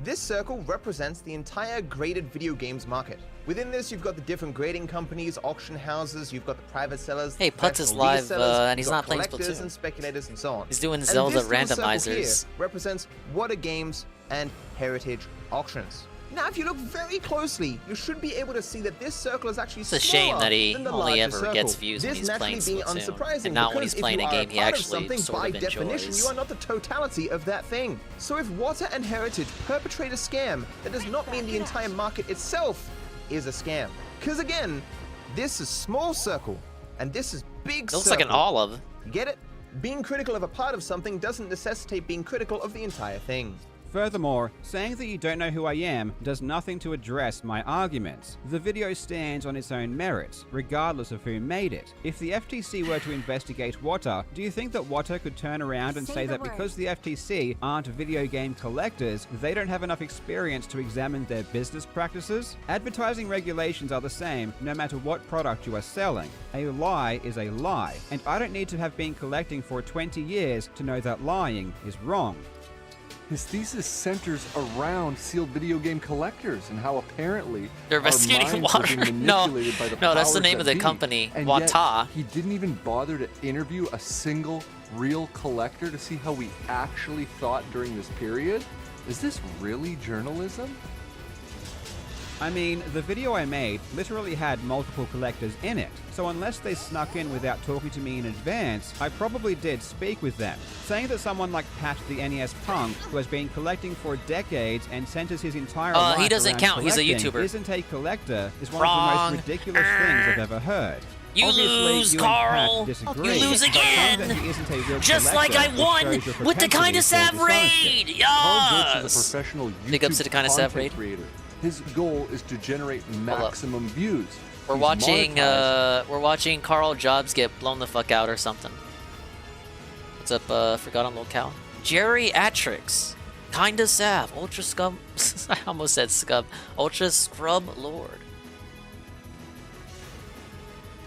This circle represents the entire graded video games market. Within this, you've got the different grading companies, auction houses, you've got the private sellers, Hey, Putz is professional live, resellers, and he's you've got not playing collectors Splatoon. and speculators and so on. He's doing And Zelda this little circle randomizers. here represents Wata Games and Heritage Auctions. Now, if you look very closely, you should be able to see that this circle is actually It's a shame smaller that he than the only larger ever circle. gets views when This he's naturally playing being Splatoon, unsurprising, and not when because he's playing if you a are game he part of actually something, sort by of definition, enjoys. you are not the totality of that thing. So if Wata and Heritage perpetrate a scam, that does not mean the entire market itself is a scam. Because again, this is small circle, and this is big circle. Looks like an olive. Get it? Being critical of a part of something doesn't necessitate being critical of the entire thing. Furthermore, saying that you don't know who I am does nothing to address my arguments. The video stands on its own merits, regardless of who made it. If the FTC were to investigate Wata, do you think that Wata could turn around and say that because the FTC aren't video game collectors, they don't have enough experience to examine their business practices? Advertising regulations are the same no matter what product you are selling. A lie is a lie, and I don't need to have been collecting for 20 years to know that lying is wrong. His thesis centers around sealed video game collectors and how apparently They're our investigating minds are water. being No, manipulated by the no, that's the powers name of that the be. company, And Wata. yet, he didn't even bother to interview a single real collector to see how we actually thought during this period. Is this really journalism? I mean, the video I made literally had multiple collectors in it, so unless they snuck in without talking to me in advance, I probably did speak with them. Saying that someone like Pat the NES Punk, who has been collecting for decades and centers his entire life he doesn't around count, he's a collecting, YouTuber. isn't a collector is one Wrong. of the most ridiculous things I've ever heard. You Obviously, lose, you Carl. And Pat disagree, You lose but saying again. that he isn't a real Just like collector I won shows your with the propensity kind of for Sav dishonesty. raid. Carl Brooks is a Yes. professional Big ups to the YouTube kind of Sav content raid. creator. His goal is to generate maximum views. We're He's watching monetized. we're watching Carl Jobs get blown the fuck out or something. What's up, Forgotten Little Cow? Jerry Atrix. Kinda Sav. Ultra Scub. I almost said Scub. Ultra Scrub Lord.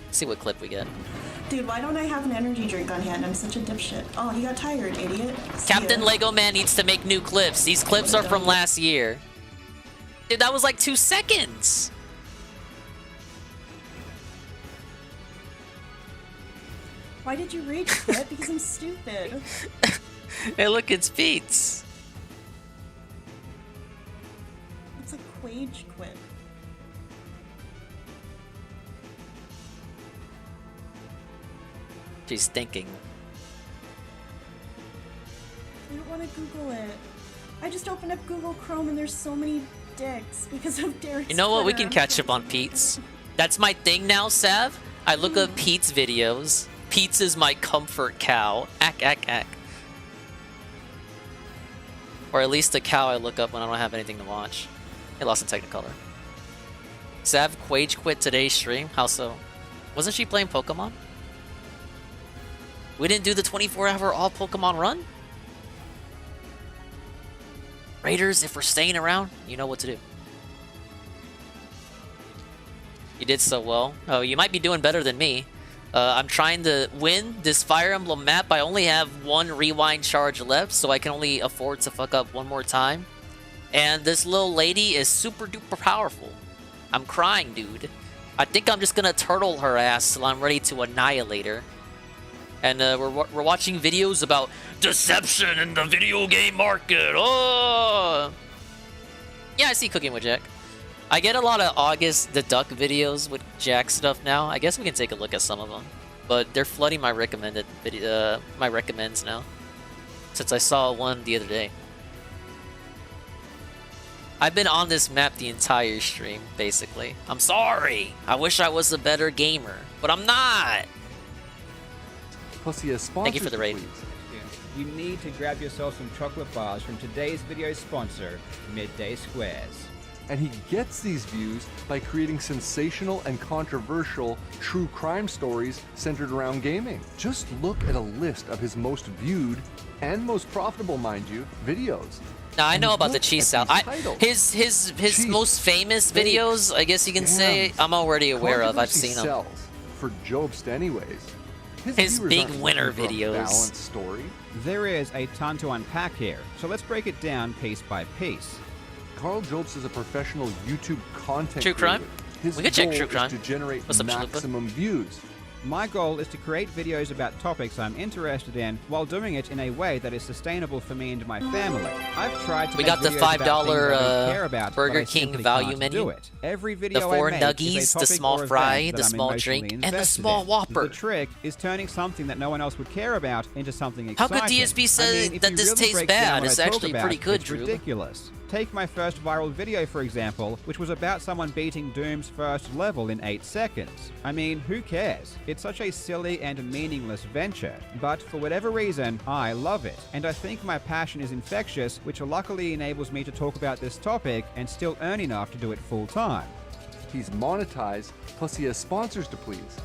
Let's see what clip we get. Dude, why don't I have an energy drink on hand? I'm such a dipshit. Oh, you got tired, idiot. See Captain ya. Lego Man needs to make new clips. These clips are from last year. Dude, that was like 2 seconds. Why did you rage quit? Because I'm stupid. Hey, look, it's Pete's. It's a quage quit. She's thinking. I don't want to Google it. I just opened up Google Chrome and there's so many dicks because of Derek's You know what? We Twitter. can catch up on Pete's. That's my thing now, Sav. I look up Pete's videos. Pete's is my comfort cow. Ack, ack, ack. Or at least the cow I look up when I don't have anything to watch. Hey, lost in Technicolor. Sav Quage quit today's stream. How so? Wasn't she playing Pokemon? We didn't do the 24-hour all Pokemon run? Raiders, if we're staying around, you know what to do. You did so well. Oh, you might be doing better than me. I'm trying to win this Fire Emblem map. I only have one rewind charge left, so I can only afford to fuck up one more time. And this little lady is super duper powerful. I'm crying, dude. I think I'm just gonna turtle her ass till I'm ready to annihilate her. And we're watching videos about deception in the video game market. Oh! Yeah, I see Cooking with Jack. I get a lot of August the Duck videos with Jack stuff now. I guess we can take a look at some of them. But they're flooding my recommended video, my recommends now. since I saw one the other day. I've been on this map the entire stream, basically. I'm sorry. I wish I was a better gamer, but I'm not. Plus, he has sponsors. Thank you for the raid. You need to grab yourself some chocolate bars from today's video sponsor, Midday Squares. And he gets these views by creating sensational and controversial true crime stories centered around gaming. Just look at a list of his most viewed and most profitable, mind you, videos. Now I know about the cheese salad. His most famous videos, I guess you can say, I'm already aware of. I've seen them. Sells for Jobst anyways. His big winner looking for a videos. Balanced story. There is a ton to unpack here, so let's break it down piece by piece. Carl Jobst is a professional YouTube content True crime? creator. His We could check goal true is crime. to generate What's up, Chalupa? maximum views. My goal is to create videos about topics I'm interested in while doing it in a way that is sustainable for me and my family. I've tried to We make got the videos about $5 things I don't care about, Burger but I King simply value can't menu. do it. Every video The 4 I make is a nuggies, the topic small or fry, event the that I'm small emotionally drink, and the invested small in. Whopper. The trick is turning something that no one else would care about into something How exciting. could DSP say I mean, if that you this really tastes break down bad? what It's I talk actually about, pretty good, it's Drew. ridiculous. Take my first viral video, for example, which was about someone beating Doom's first level in 8 seconds. I mean, who cares? It's such a silly and meaningless venture, but for whatever reason, I love it. And I think my passion is infectious, which luckily enables me to talk about this topic and still earn enough to do it full time. He's monetized, plus he has sponsors to please.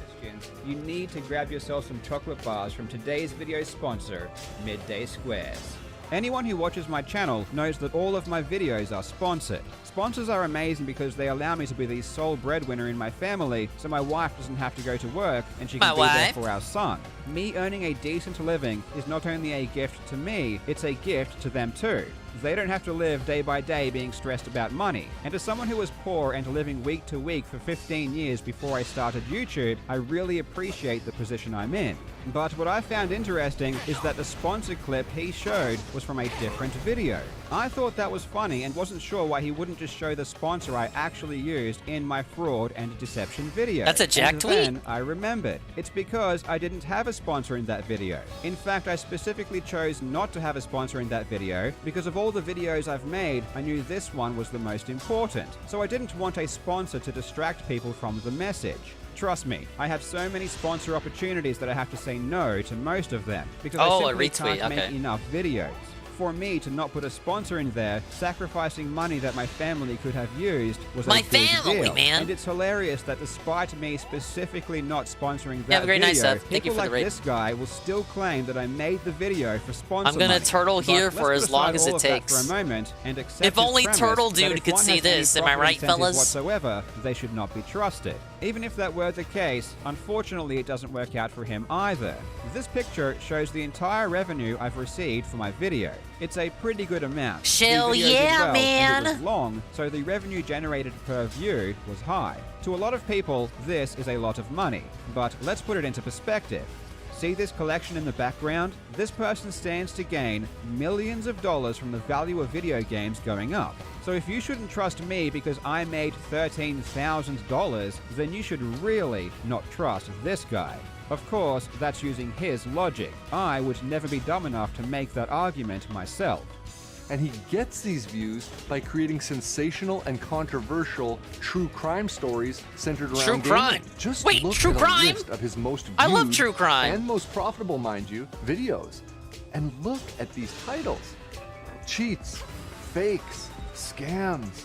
You need to grab yourself some chocolate bars from today's video sponsor, Midday Squares. Anyone who watches my channel knows that all of my videos are sponsored. Sponsors are amazing because they allow me to be the sole breadwinner in my family, so my wife doesn't have to go to work and she can be there for our son. Me earning a decent living is not only a gift to me, it's a gift to them too. They don't have to live day by day being stressed about money. And as someone who was poor and living week to week for 15 years before I started YouTube, I really appreciate the position I'm in. But what I found interesting is that the sponsor clip he showed was from a different video. I thought that was funny and wasn't sure why he wouldn't just show the sponsor I actually used in my fraud and deception video. That's a Jack and tweet? Then I remembered. It's because I didn't have a sponsor in that video. In fact, I specifically chose not to have a sponsor in that video because of all the videos I've made, I knew this one was the most important. So I didn't want a sponsor to distract people from the message. Trust me, I have so many sponsor opportunities that I have to say no to most of them because I simply can't make enough videos. For me to not put a sponsor in there, sacrificing money that my family could have used was a big deal. Man. And it's hilarious that despite me specifically not sponsoring that have a great video, night, Seth. Thank you people for the like raid. this guy will still claim that I made the video for sponsor I'm gonna money. turtle But here let's for put as long aside as all it of that takes. for a moment and accept If his only premise Turtle that Dude if could one see has any this, am I profit right, incentives fellas? whatsoever, they should not be trusted. Even if that were the case, unfortunately it doesn't work out for him either. This picture shows the entire revenue I've received for my video. It's a pretty good amount. Hell The video yeah, did well, man! And it was long, so the revenue generated per view was high. To a lot of people, this is a lot of money, but let's put it into perspective. See this collection in the background? This person stands to gain millions of dollars from the value of video games going up. So if you shouldn't trust me because I made $13,000, then you should really not trust this guy. Of course, that's using his logic. I would never be dumb enough to make that argument myself. And he gets these views by creating sensational and controversial true crime stories centered around True gaming. crime? Just Wait, look true at crime? a list of his most viewed I love true crime. and most profitable, mind you, videos. And look at these titles. Cheats, fakes, scams.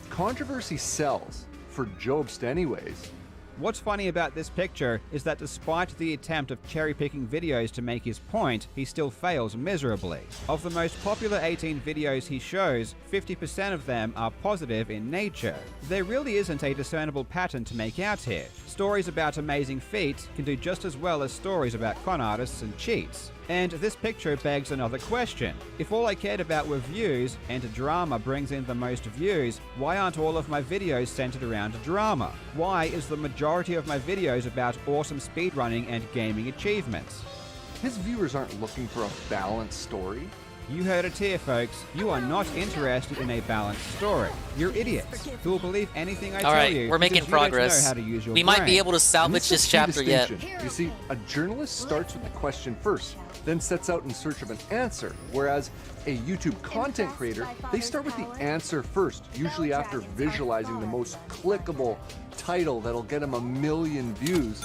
Controversy sells, for Jobst anyways. What's funny about this picture is that despite the attempt of cherry-picking videos to make his point, he still fails miserably. Of the most popular 18 videos he shows, 50% of them are positive in nature. There really isn't a discernible pattern to make out here. Stories about amazing feats can do just as well as stories about con artists and cheats. And this picture begs another question. If all I cared about were views, and drama brings in the most views, why aren't all of my videos centered around drama? Why is the majority of my videos about awesome speedrunning and gaming achievements? His viewers aren't looking for a balanced story. You heard it here, folks. You are not interested in a balanced story. You're idiots who will believe anything I All tell right, you. we're making because you don't progress. know how to use your We might brain. be able to And salvage this this is key chapter yet. distinction. You see, a journalist starts with a question first, then sets out in search of an answer, whereas a YouTube content creator, they start with the answer first, usually after visualizing the most clickable title that'll get them 1 million views.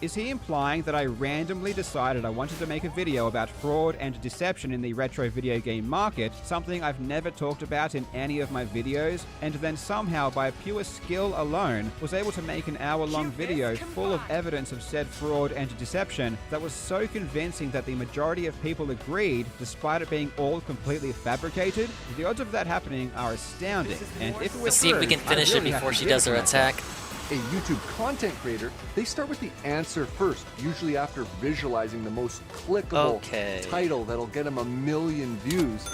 Is he implying that I randomly decided I wanted to make a video about fraud and deception in the retro video game market, something I've never talked about in any of my videos, and then somehow by pure skill alone was able to make an hour-long video full of evidence of said fraud and deception that was so convincing that the majority of people agreed, despite it being all completely fabricated? The odds of that happening are astounding, and if it was Let's see if we true, can I finish really it have before to she give does it her to myself. attack. A YouTube content creator, they start with the answer first, usually after visualizing the most clickable title that'll get them 1 million views.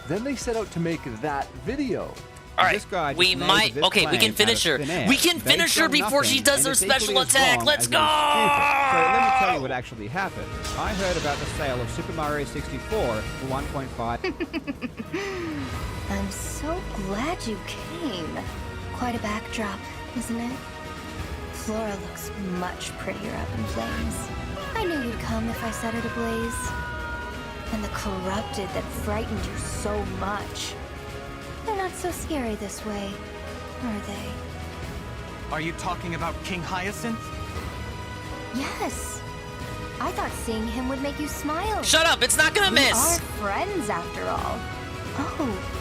Then they set out to make that video. All right, we might. Okay, we can finish her. We can finish her before she does her special attack. Let's go! So let me tell you what actually happened. I heard about the sale of Super Mario 64 for 1.5. I'm so glad you came. Quite a backdrop, isn't it? Flora looks much prettier up in flames. I knew you'd come if I set it ablaze. And the corrupted that frightened you so much. They're not so scary this way, are they? Are you talking about King Hyacinth? Yes. I thought seeing him would make you smile. Shut up, it's not gonna miss. We are friends after all. Oh.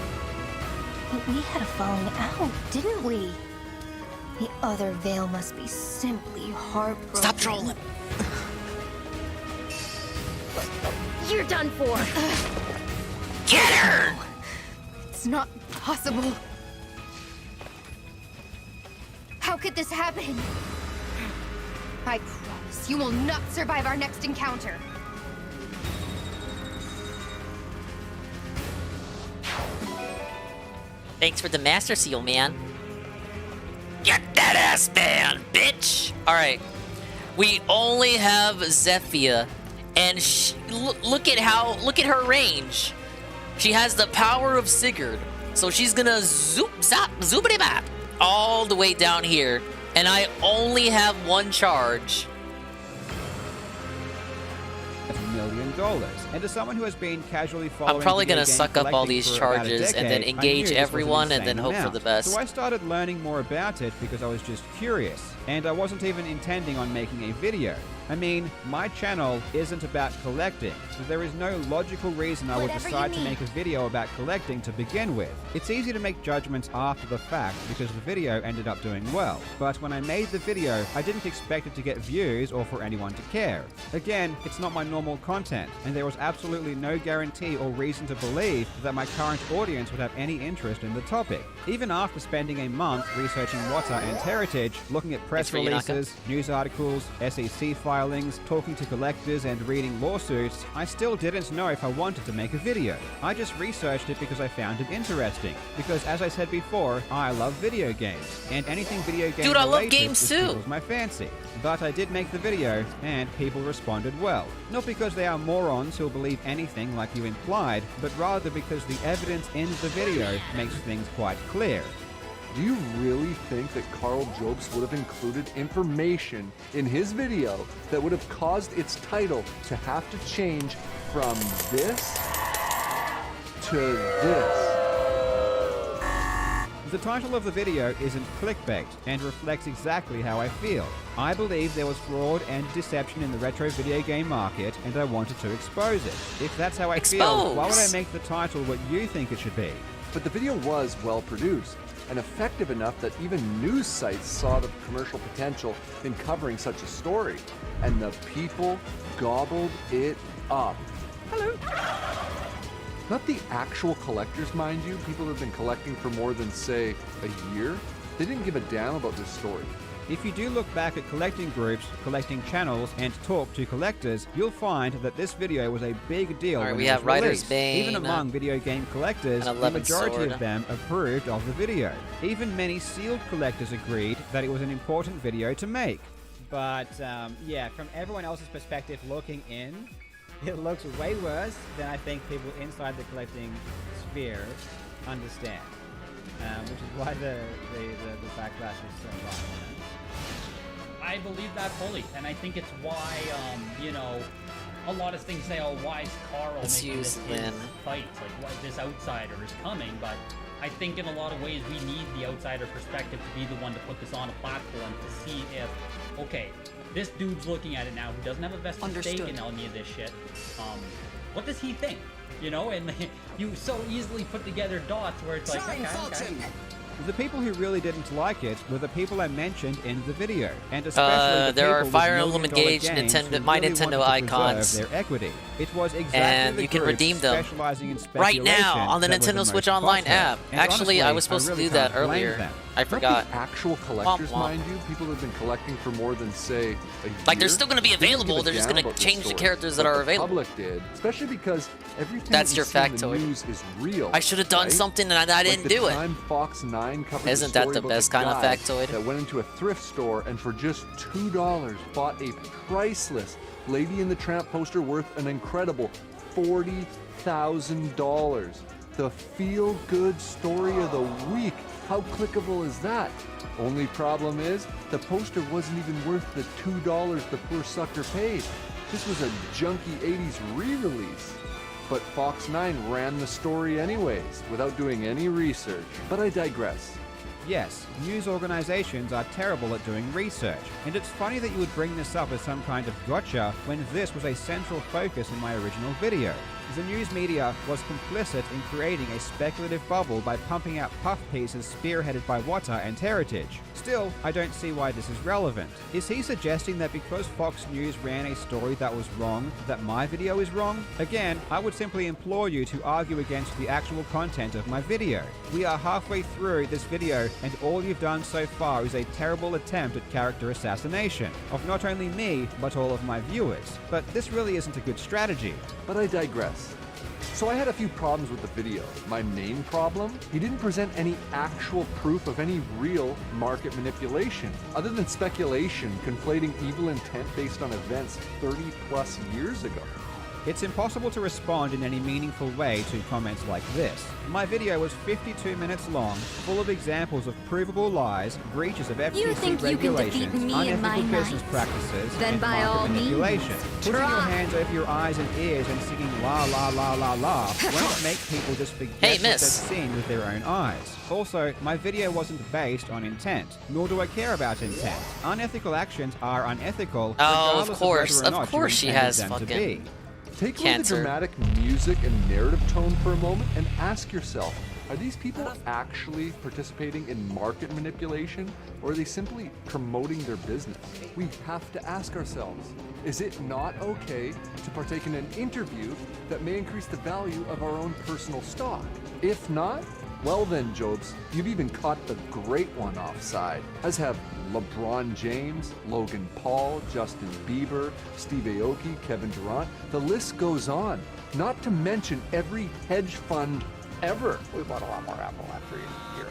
But we had a falling out, didn't we? The other veil must be simply heartbroken. Stop trolling. You're done for. Get her! It's not possible. How could this happen? I promise you will not survive our next encounter. Thanks for the Master Seal, man. Get that ass down, bitch! Alright. We only have Zephia, and look at her range. She has the power of Sigurd, so she's gonna zoop zap zoopity bap all the way down here, and I only have one charge. $1 million. And as someone who has been casually following, I'm probably video gonna game suck up all collecting these for about a charges and then decade, I engage knew this was an everyone and then insane hope for amount. the best. So I started learning more about it because I was just curious, and I wasn't even intending on making a video. I mean, my channel isn't about collecting, so there is no logical reason I would decide to make a video about collecting to begin with. It's easy to make judgments after the fact because the video ended up doing well, but when I made the video, I didn't expect it to get views or for anyone to care. Again, it's not my normal content, and there was absolutely no guarantee or reason to believe that my current audience would have any interest in the topic. Even after spending a month researching Wata and Heritage, looking at press releases, news articles, SEC filings, talking to collectors, and reading lawsuits, I still didn't know if I wanted to make a video. I just researched it because I found it interesting. Because as I said before, I love video games, and anything video game Dude, I love related games just too. tickles my fancy. But I did make the video, and people responded well. Not because they are morons who'll believe anything like you implied, but rather because the evidence in the video makes things quite clear. Do you really think that Carl Jobs would have included information in his video that would have caused its title to have to change from this to this? The title of the video isn't clickbait and reflects exactly how I feel. I believe there was fraud and deception in the retro video game market, and I wanted to expose it. If that's how I feel, why would I make the title what you think it should be? But the video was well produced and effective enough that even news sites saw the commercial potential in covering such a story. And the people gobbled it up. Hello. Not the actual collectors, mind you, people who have been collecting for more than, say, a year. They didn't give a damn about this story. If you do look back at collecting groups, collecting channels, and talk to collectors, you'll find that this video was a big deal when we it have was Writer's released. Bane, Even among video game collectors, an the 11th majority sword. of them approved of the video. Even many sealed collectors agreed that it was an important video to make. But, yeah, from everyone else's perspective looking in, It looks way worse than I think people inside the collecting sphere understand, which is why the backlash is so violent. I believe that fully, and I think it's why, you know, a lot of things say, oh, why is Carl making this fight? Like, why this outsider is coming, but I think in a lot of ways we need the outsider perspective to be the one to put this on a platform to see if, okay, this dude's looking at it now who doesn't have a vested stake in any of this shit. What does he think? You know, and you so easily put together dots where it's like, okay. The people who really didn't like it were the people I mentioned in the video, and especially there are Fire Emblem Engage My Nintendo icons, their equity. It was exactly and you can redeem them right now on the Nintendo Switch Online app. Actually, I was supposed to do that earlier. I forgot. Not the actual collectors, mind you, people who've been collecting for more than, say, a year. Like, they're still going to be available, they're just going to change the characters that are available. The public did, especially because everything that's your factoid. The news is real. I should have done something and I didn't do it. Fox 9 covered Isn't that the best kind of factoid? That went into a thrift store and for just $2 bought a priceless Lady and the Tramp poster worth an incredible $40,000. The feel-good story of the week. How clickable is that? Only problem is, the poster wasn't even worth the $2 the poor sucker paid. This was a junky 80s re-release. But Fox 9 ran the story anyways, without doing any research. But I digress. Yes, news organizations are terrible at doing research, and it's funny that you would bring this up as some kind of gotcha when this was a central focus in my original video. The news media was complicit in creating a speculative bubble by pumping out puff pieces spearheaded by Wata and Heritage. Still, I don't see why this is relevant. Is he suggesting that because Fox News ran a story that was wrong, that my video is wrong? Again, I would simply implore you to argue against the actual content of my video. We are halfway through this video, and all you've done so far is a terrible attempt at character assassination of not only me, but all of my viewers. But this really isn't a good strategy. But I digress. So I had a few problems with the video. My main problem? He didn't present any actual proof of any real market manipulation, other than speculation conflating evil intent based on events 30 plus years ago. It's impossible to respond in any meaningful way to comments like this. My video was 52 minutes long, full of examples of provable lies, breaches of FTC regulations, unethical business practices, and market manipulation. Putting your hands over your eyes and ears and singing la la la la la won't make people just forget what they've seen with their own eyes. Also, my video wasn't based on intent, nor do I care about intent. Unethical actions are unethical, regardless of whether or not you intended them to be. Take away the dramatic music and narrative tone for a moment and ask yourself, are these people actually participating in market manipulation, or are they simply promoting their business? We have to ask ourselves, is it not okay to partake in an interview that may increase the value of our own personal stock? If not, well then, Jobs, you've even caught the great one offside, as have LeBron James, Logan Paul, Justin Bieber, Steve Aoki, Kevin Durant. The list goes on. Not to mention every hedge fund ever. We bought a lot more Apple after a year.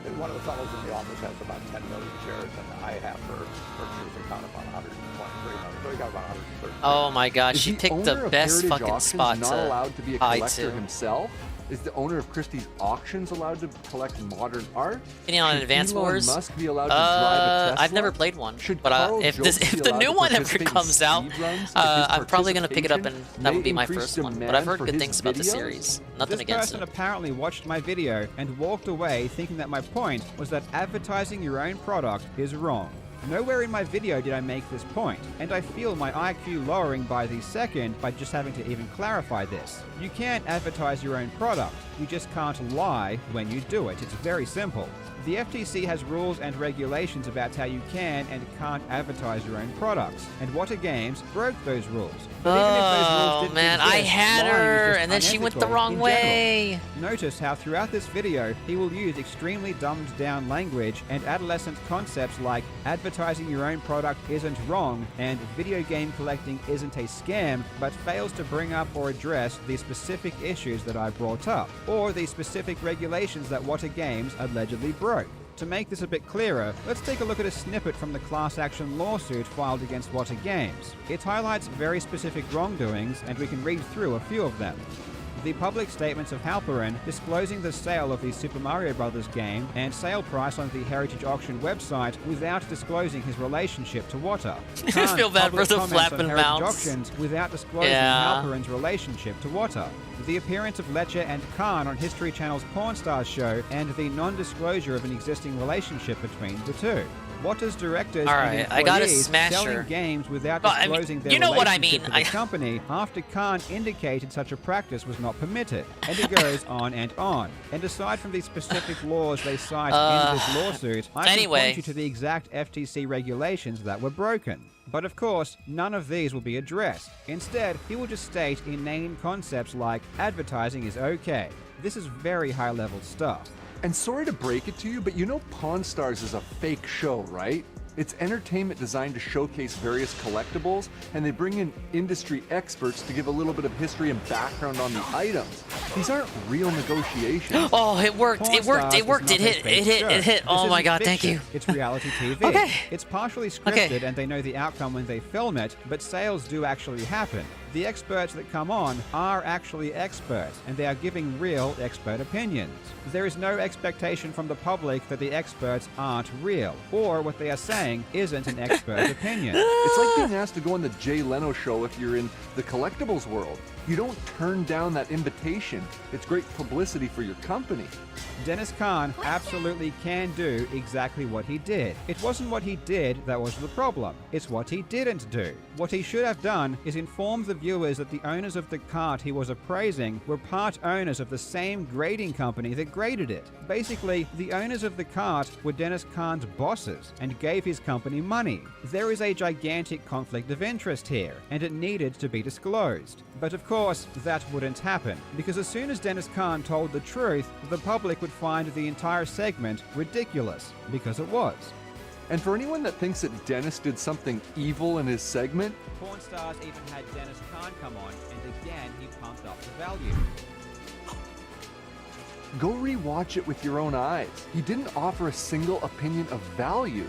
And one of the fellows in the office has about 10 million shares, and I have for purchasers account about 123 million. So we got about 130. Oh my gosh, she picked the best fucking spot not allowed to be a hide collector to. himself? Is the owner of Christie's Auctions allowed to collect modern art? Any on Advance Wars? Musk be allowed to drive a Tesla? I've never played one, Should but Carl if Jobs if be the allowed new to one ever participate in comes out, speed runs if his I'm probably gonna pick it up, and participation that will be may my increase first one. But demand I've heard for good his things about the videos? series. Nothing This against person it. apparently watched my video and walked away thinking that my point was that advertising your own product is wrong. Nowhere in my video did I make this point, and I feel my IQ lowering by the second by just having to even clarify this. You can't advertise your own product, you just can't lie when you do it. It's very simple. The FTC has rules and regulations about how you can and can't advertise your own products, and Wata Games broke those rules. But even if those rules didn't man, I exist, had lying is her, just and then she went the unethical wrong in way. general. Notice how throughout this video, he will use extremely dumbed down language and adolescent concepts like advertising your own product isn't wrong and video game collecting isn't a scam, but fails to bring up or address the specific issues that I brought up, or the specific regulations that Wata Games allegedly broke. To make this a bit clearer, let's take a look at a snippet from the class action lawsuit filed against Wata Games. It highlights very specific wrongdoings, and we can read through a few of them. The public statements of Halperin disclosing the sale of the Super Mario Bros. Game and sale price on the Heritage Auction website without disclosing his relationship to Wata. I feel bad for the flapping mouths. Auctions without disclosing Halperin's relationship to Wata. The appearance of Lecce and Khan on History Channel's Pawn Stars show, and the non-disclosure of an existing relationship between the two. Wata's directors and I got a employees smasher. selling games without But, disclosing their you know what I relationship mean. to the company after Khan indicated such a practice was not permitted. And it goes on and on. And aside from the specific laws they cite in this lawsuit, I can point you to the exact FTC regulations that were broken. But of course, none of these will be addressed. Instead, he will just state inane concepts like advertising is okay. This is very high-level stuff. And sorry to break it to you, but you know Pawn Stars is a fake show, right? It's entertainment designed to showcase various collectibles, and they bring in industry experts to give a little bit of history and background on the items. These aren't real negotiations. Oh, it worked! It worked! It worked! It hit! It hit! It hit! Oh my God! Thank you. It's reality TV. Okay. It's partially scripted, and they know the outcome when they film it, but sales do actually happen. The experts that come on are actually experts, and they are giving real expert opinions. There is no expectation from the public that the experts aren't real, or what they are saying isn't an expert opinion. It's like being asked to go on the Jay Leno show if you're in the collectibles world. You don't turn down that invitation. It's great publicity for your company. Dennis Kahn absolutely can do exactly what he did. It wasn't what he did that was the problem. It's what he didn't do. What he should have done is inform the viewers that the owners of the cart he was appraising were part owners of the same grading company that graded it. Basically, the owners of the cart were Dennis Kahn's bosses and gave his company money. There is a gigantic conflict of interest here, and it needed to be disclosed. But of course, that wouldn't happen, because as soon as Dennis Kahn told the truth, the public would find the entire segment ridiculous, because it was. And for anyone that thinks that Dennis did something evil in his segment, Pawn Stars even had Dennis Kahn come on, and again he pumped up the value. go rewatch it with your own eyes. He didn't offer a single opinion of value.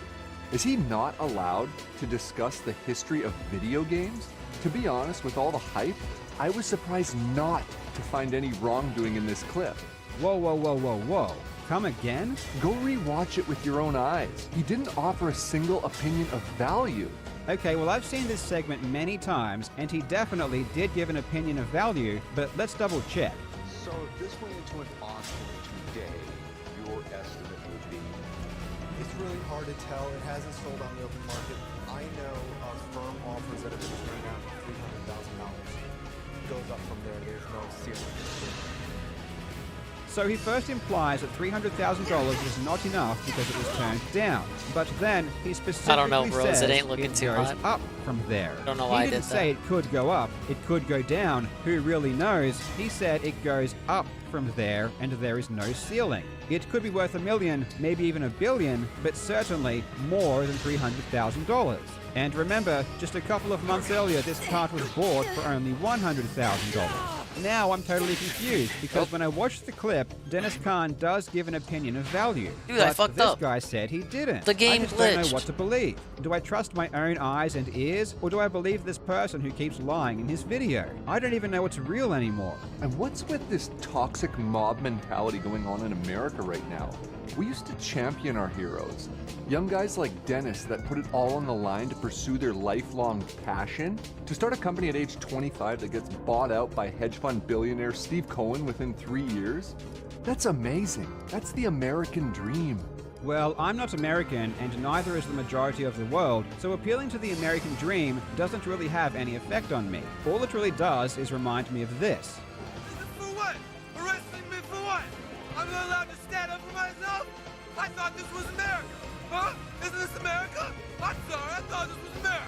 Is he not allowed to discuss the history of video games? To be honest, with all the hype, I was surprised not to find any wrongdoing in this clip. Whoa, whoa, whoa, whoa, whoa. Come again? Go rewatch it with your own eyes. He didn't offer a single opinion of value. Okay, well, I've seen this segment many times, and he definitely did give an opinion of value, but let's double check. So if this went into an auction today, your estimate would be? It's really hard to tell. It hasn't sold on the open market. I know of firm offers that have been turned down for $300,000. Goes up from there. There's no ceiling. So he first implies that $300,000 was not enough because it was turned down. But then he specifically I don't know, bros. says It ain't looking too goes hot. up from there. I don't know why I He didn't did say that. it could go up, it could go down. Who really knows? He said it goes up from there and there is no ceiling. It could be worth $1 million, maybe even $1 billion, but certainly more than $300,000. And remember, just a couple of months earlier, this cart was bought for only $100,000. Now I'm totally confused, because when I watched the clip, Dennis Kahn does give an opinion of value. Dude, but I fucked this up. guy said he didn't. The game I just don't know glitched. what to believe. Do I trust my own eyes and ears, or do I believe this person who keeps lying in his video? I don't even know what's real anymore. And what's with this toxic mob mentality going on in America right now? We used to champion our heroes. Young guys like Dennis that put it all on the line to pursue their lifelong passion. To start a company at age 25 that gets bought out by hedge fund billionaire Steve Cohen within 3 years? That's amazing. That's the American dream. Well, I'm not American, and neither is the majority of the world, so appealing to the American dream doesn't really have any effect on me. All it really does is remind me of this. For what? Arresting me for what? I'm not allowed to stand up for myself? I thought this was America. Huh? Isn't this America? I'm sorry, I thought this was America.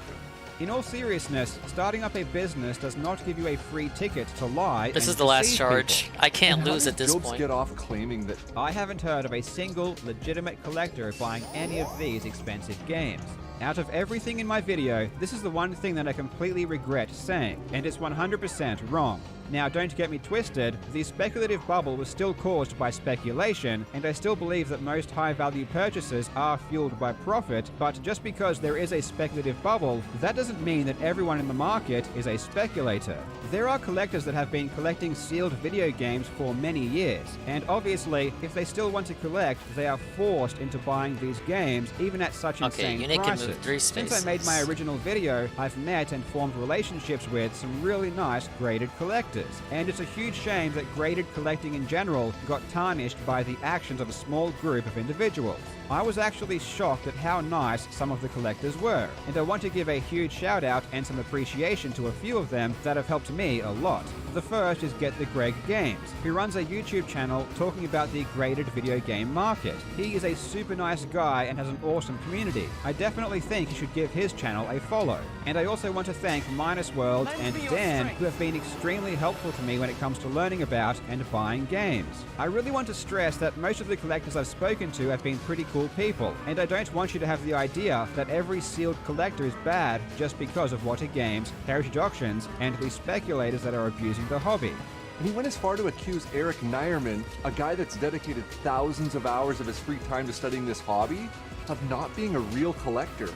In all seriousness, starting up a business does not give you a free ticket to lie. This and is the last deceive charge. people. I can't And how lose does at this Jobs point. get off claiming that I haven't heard of a single legitimate collector buying any of these expensive games. Out of everything in my video, this is the one thing that I completely regret saying, and it's 100% wrong. Now, don't get me twisted, the speculative bubble was still caused by speculation, and I still believe that most high-value purchases are fueled by profit, but just because there is a speculative bubble, that doesn't mean that everyone in the market is a speculator. There are collectors that have been collecting sealed video games for many years, and obviously, if they still want to collect, they are forced into buying these games, even at such insane prices. Since I made my original video, I've met and formed relationships with some really nice graded collectors, and it's a huge shame that graded collecting in general got tarnished by the actions of a small group of individuals. I was actually shocked at how nice some of the collectors were, and I want to give a huge shout out and some appreciation to a few of them that have helped me a lot. The first is Get the Greg Games, who runs a YouTube channel talking about the graded video game market. He is a super nice guy and has an awesome community. I definitely think you should give his channel a follow. And I also want to thank Minus World and Dan, who have been extremely helpful to me when it comes to learning about and buying games. I really want to stress that most of the collectors I've spoken to have been pretty cool people, and I don't want you to have the idea that every sealed collector is bad just because of What Are Games, Heritage Auctions, and the speculators that are abusing the hobby. And he went as far to accuse Eric Nierman, a guy that's dedicated thousands of hours of his free time to studying this hobby, of not being a real collector.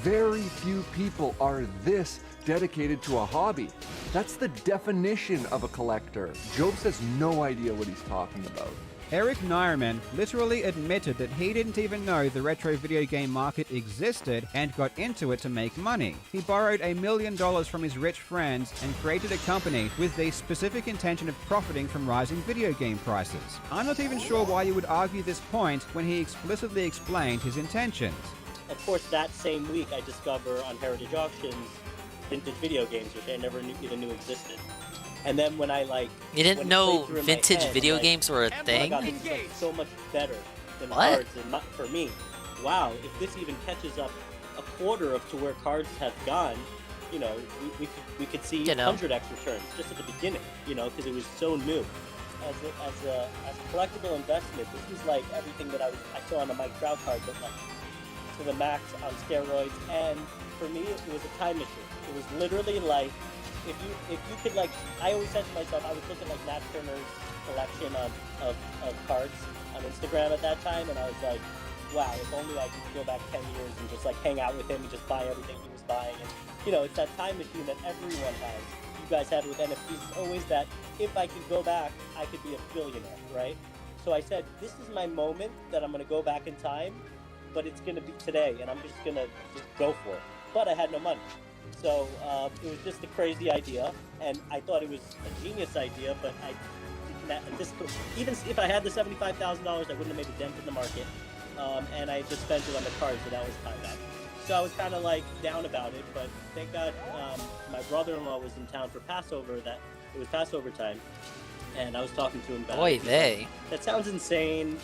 Very few people are this dedicated to a hobby. That's the definition of a collector. Jobs has no idea what he's talking about. Eric Nierman literally admitted that he didn't even know the retro video game market existed and got into it to make money. He borrowed $1 million from his rich friends and created a company with the specific intention of profiting from rising video game prices. I'm not even sure why you would argue this point when he explicitly explained his intentions. Of course, that same week I discover on Heritage Auctions vintage video games, which I never even knew existed. And then when I You didn't know vintage video games were a thing? Oh my God, this is like so much better than cards for me. Wow, if this even catches up a quarter of to where cards have gone, you know, we could see 100x returns just at the beginning, you know, because it was so new. As a collectible investment, this was like everything that I saw on a Mike Trout card, but like to the max on steroids. And for me, it was a time machine. It was literally like, if you could, like, I always said to myself, I was looking like Nat Turner's collection of cards on Instagram at that time, and I was like, wow, if only I could go back 10 years and just like hang out with him and just buy everything he was buying. And you know, it's that time machine that everyone has. You guys had with NFTs. It's always that if I could go back, I could be a billionaire, right? So I said, this is my moment that I'm gonna go back in time, but it's gonna be today, and I'm just gonna go for it. But I had no money. So it was just a crazy idea, and I thought it was a genius idea, but even if I had the $75,000, I wouldn't have made a dent in the market, and I just spent it on the cards, so that was time back. So I was kind of like down about it, but thank God my brother-in-law was in town for Passover. It was Passover time, and I was talking to him about it. That sounds insane,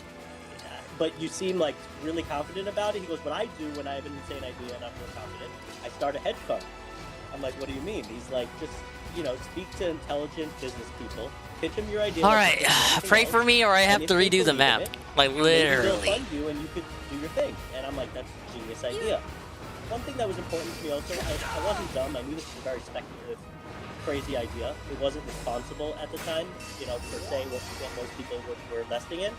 but you seem like really confident about it. He goes, what I do when I have an insane idea and I'm real confident, I start a hedge fund. I'm like, what do you mean? He's like, just, you know, speak to intelligent business people, pitch them your idea. All right, pray for me or I have to redo the map. Like, literally. They'll fund you and you could do your thing. And I'm like, that's a genius idea. One thing that was important to me also, I wasn't dumb. I knew this was a very speculative, crazy idea. It wasn't responsible at the time, you know, per se, what most people were investing in.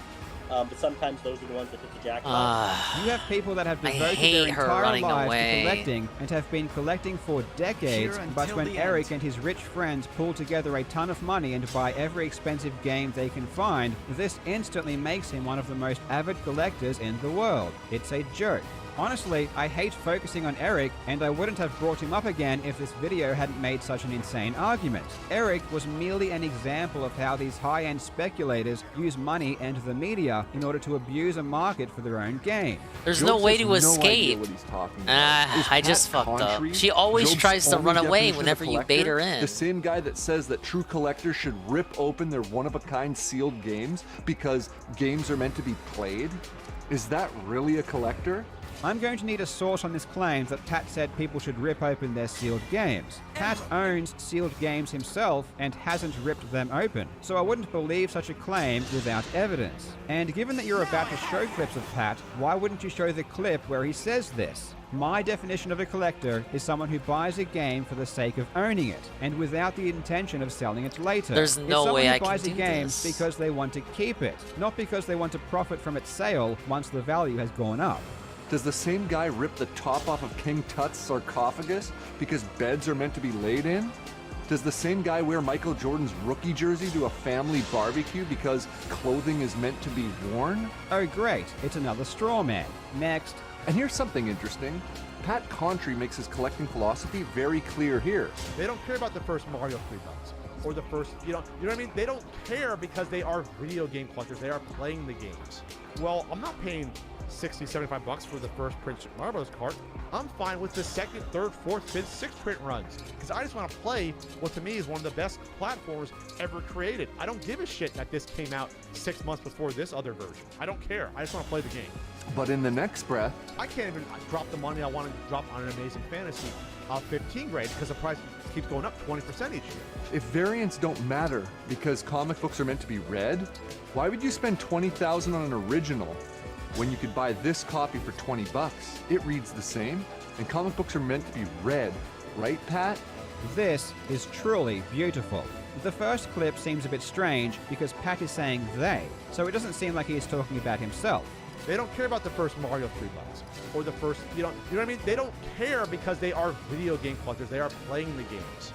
But sometimes those are the ones that hit the jackpot. You have people that have devoted their entire lives to collecting and have been collecting for decades, but when Eric and his rich friends pull together a ton of money and buy every expensive game they can find, this instantly makes him one of the most avid collectors in the world. It's a joke. Honestly, I hate focusing on Eric, and I wouldn't have brought him up again if this video hadn't made such an insane argument. Eric was merely an example of how these high-end speculators use money and the media in order to abuse a market for their own gain. There's no way to escape. I just fucked up. She always tries to run away whenever you bait her in. The same guy that says that true collectors should rip open their one-of-a-kind sealed games because games are meant to be played? Is that really a collector? I'm going to need a source on this claim that Pat said people should rip open their sealed games. Pat owns sealed games himself and hasn't ripped them open, so I wouldn't believe such a claim without evidence. And given that you're about to show clips of Pat, why wouldn't you show the clip where he says this? My definition of a collector is someone who buys a game for the sake of owning it, and without the intention of selling it later. There's no way I can buys a do game this. because they want to keep it, not because they want to profit from its sale once the value has gone up. Does the same guy rip the top off of King Tut's sarcophagus because beds are meant to be laid in? Does the same guy wear Michael Jordan's rookie jersey to a family barbecue because clothing is meant to be worn? Oh great, it's another straw man. Next. And here's something interesting. Pat Contry makes his collecting philosophy very clear here. They don't care about the first Mario 3 bucks or the first, you know what I mean? They don't care because they are video game collectors. They are playing the games. Well, I'm not paying 60, 75 bucks for the first print Super Mario Bros. Cart. I'm fine with the second, third, fourth, fifth, sixth print runs because I just want to play what to me is one of the best platformers ever created. I don't give a shit that this came out 6 months before this other version. I don't care. I just want to play the game. But in the next breath, I can't even drop the money I want to drop on an Amazing Fantasy 15 grade because the price keeps going up 20% each year. if variants don't matter because comic books are meant to be read, why would you spend $20,000 on an original when you could buy this copy for 20 bucks? It reads the same, and comic books are meant to be read, right, Pat? This is truly beautiful. The first clip seems a bit strange because Pat is saying they, so it doesn't seem like he is talking about himself. They don't care about the first Mario 3 bucks or the first, you know what I mean? They don't care because they are video game collectors. They are playing the games.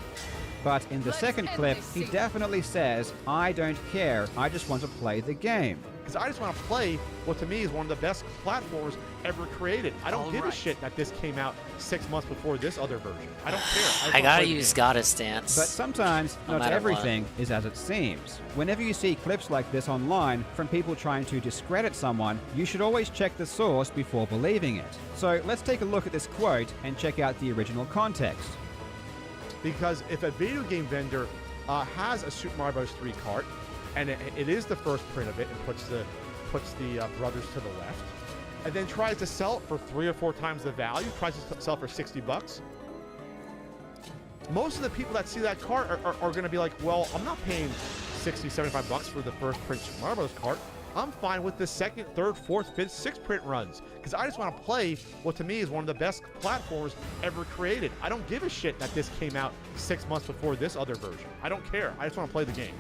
But in the second clip, he definitely says, I don't care, I just want to play the game. Because I just want to play what to me is one of the best platformers ever created. I don't give a shit that this came out 6 months before this other version. I don't care. I gotta use Goddess Dance. But sometimes, no not matter everything is as it seems. Whenever you see clips like this online from people trying to discredit someone, you should always check the source before believing it. So let's take a look at this quote and check out the original context. Because if a video game vendor has a Super Mario Bros. 3 cart, and it is the first print of it, and puts the brothers to the left, and then tries to sell it for 3 or 4 times the value, tries to sell it for 60 bucks, most of the people that see that cart are going to be like, well, I'm not paying 60, 75 bucks for the first print Super Mario Bros. Cart. I'm fine with the second, third, fourth, fifth, sixth print runs because I just want to play what to me is one of the best platforms ever created. I don't give a shit that this came out 6 months before this other version. I don't care. I just want to play the game.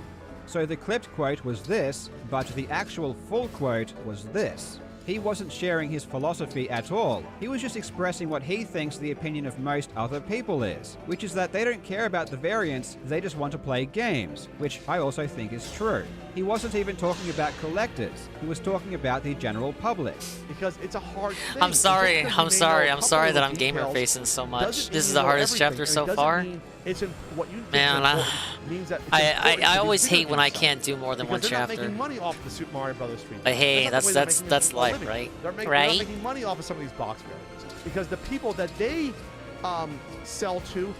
So the clipped quote was this, but the actual full quote was this. He wasn't sharing his philosophy at all. He was just expressing what he thinks the opinion of most other people is, which is that they don't care about the variants, they just want to play games, which I also think is true. He wasn't even talking about collectors. He was talking about the general public. Because it's a hard thing. I'm sorry that I'm gamer facing so much. This is the hardest chapter so far. Man, I always hate when I can't do more than one chapter. They're not making money off the Super Mario Brothers 3. But hey, that's life, right? They're not making money off of some of these box variants because the people that they sell to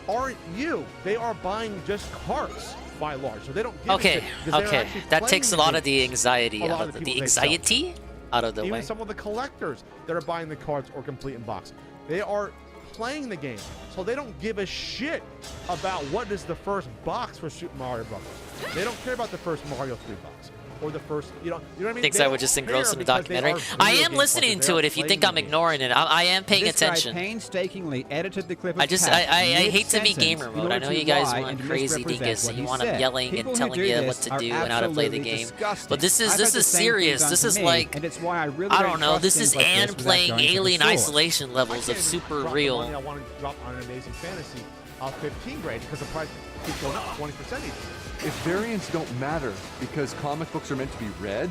aren't you. They are buying just carts by large, so they don't give a shit, okay. That takes a lot of the anxiety out of the anxiety out of the way. Even some of the collectors that are buying the cards or complete in box, they are playing the game, so they don't give a shit about what is the first box for Super Mario Brothers. They don't care about the first Mario 3 box or the first, you know what I mean? Thinks I would just engross in the documentary. I am listening to it. If you think I'm ignoring it, I am paying attention. This guy painstakingly edited the clip of I hate to be gamer mode. I know you guys want crazy because you want them yelling and telling you what to do and how to play the game. But this is serious. This is like, I don't know. This is Anne playing Alien Isolation levels of super real. I want to drop on an Amazing Fantasy 15 grade because the price keeps going up 20% each year. If variants don't matter because comic books are meant to be read,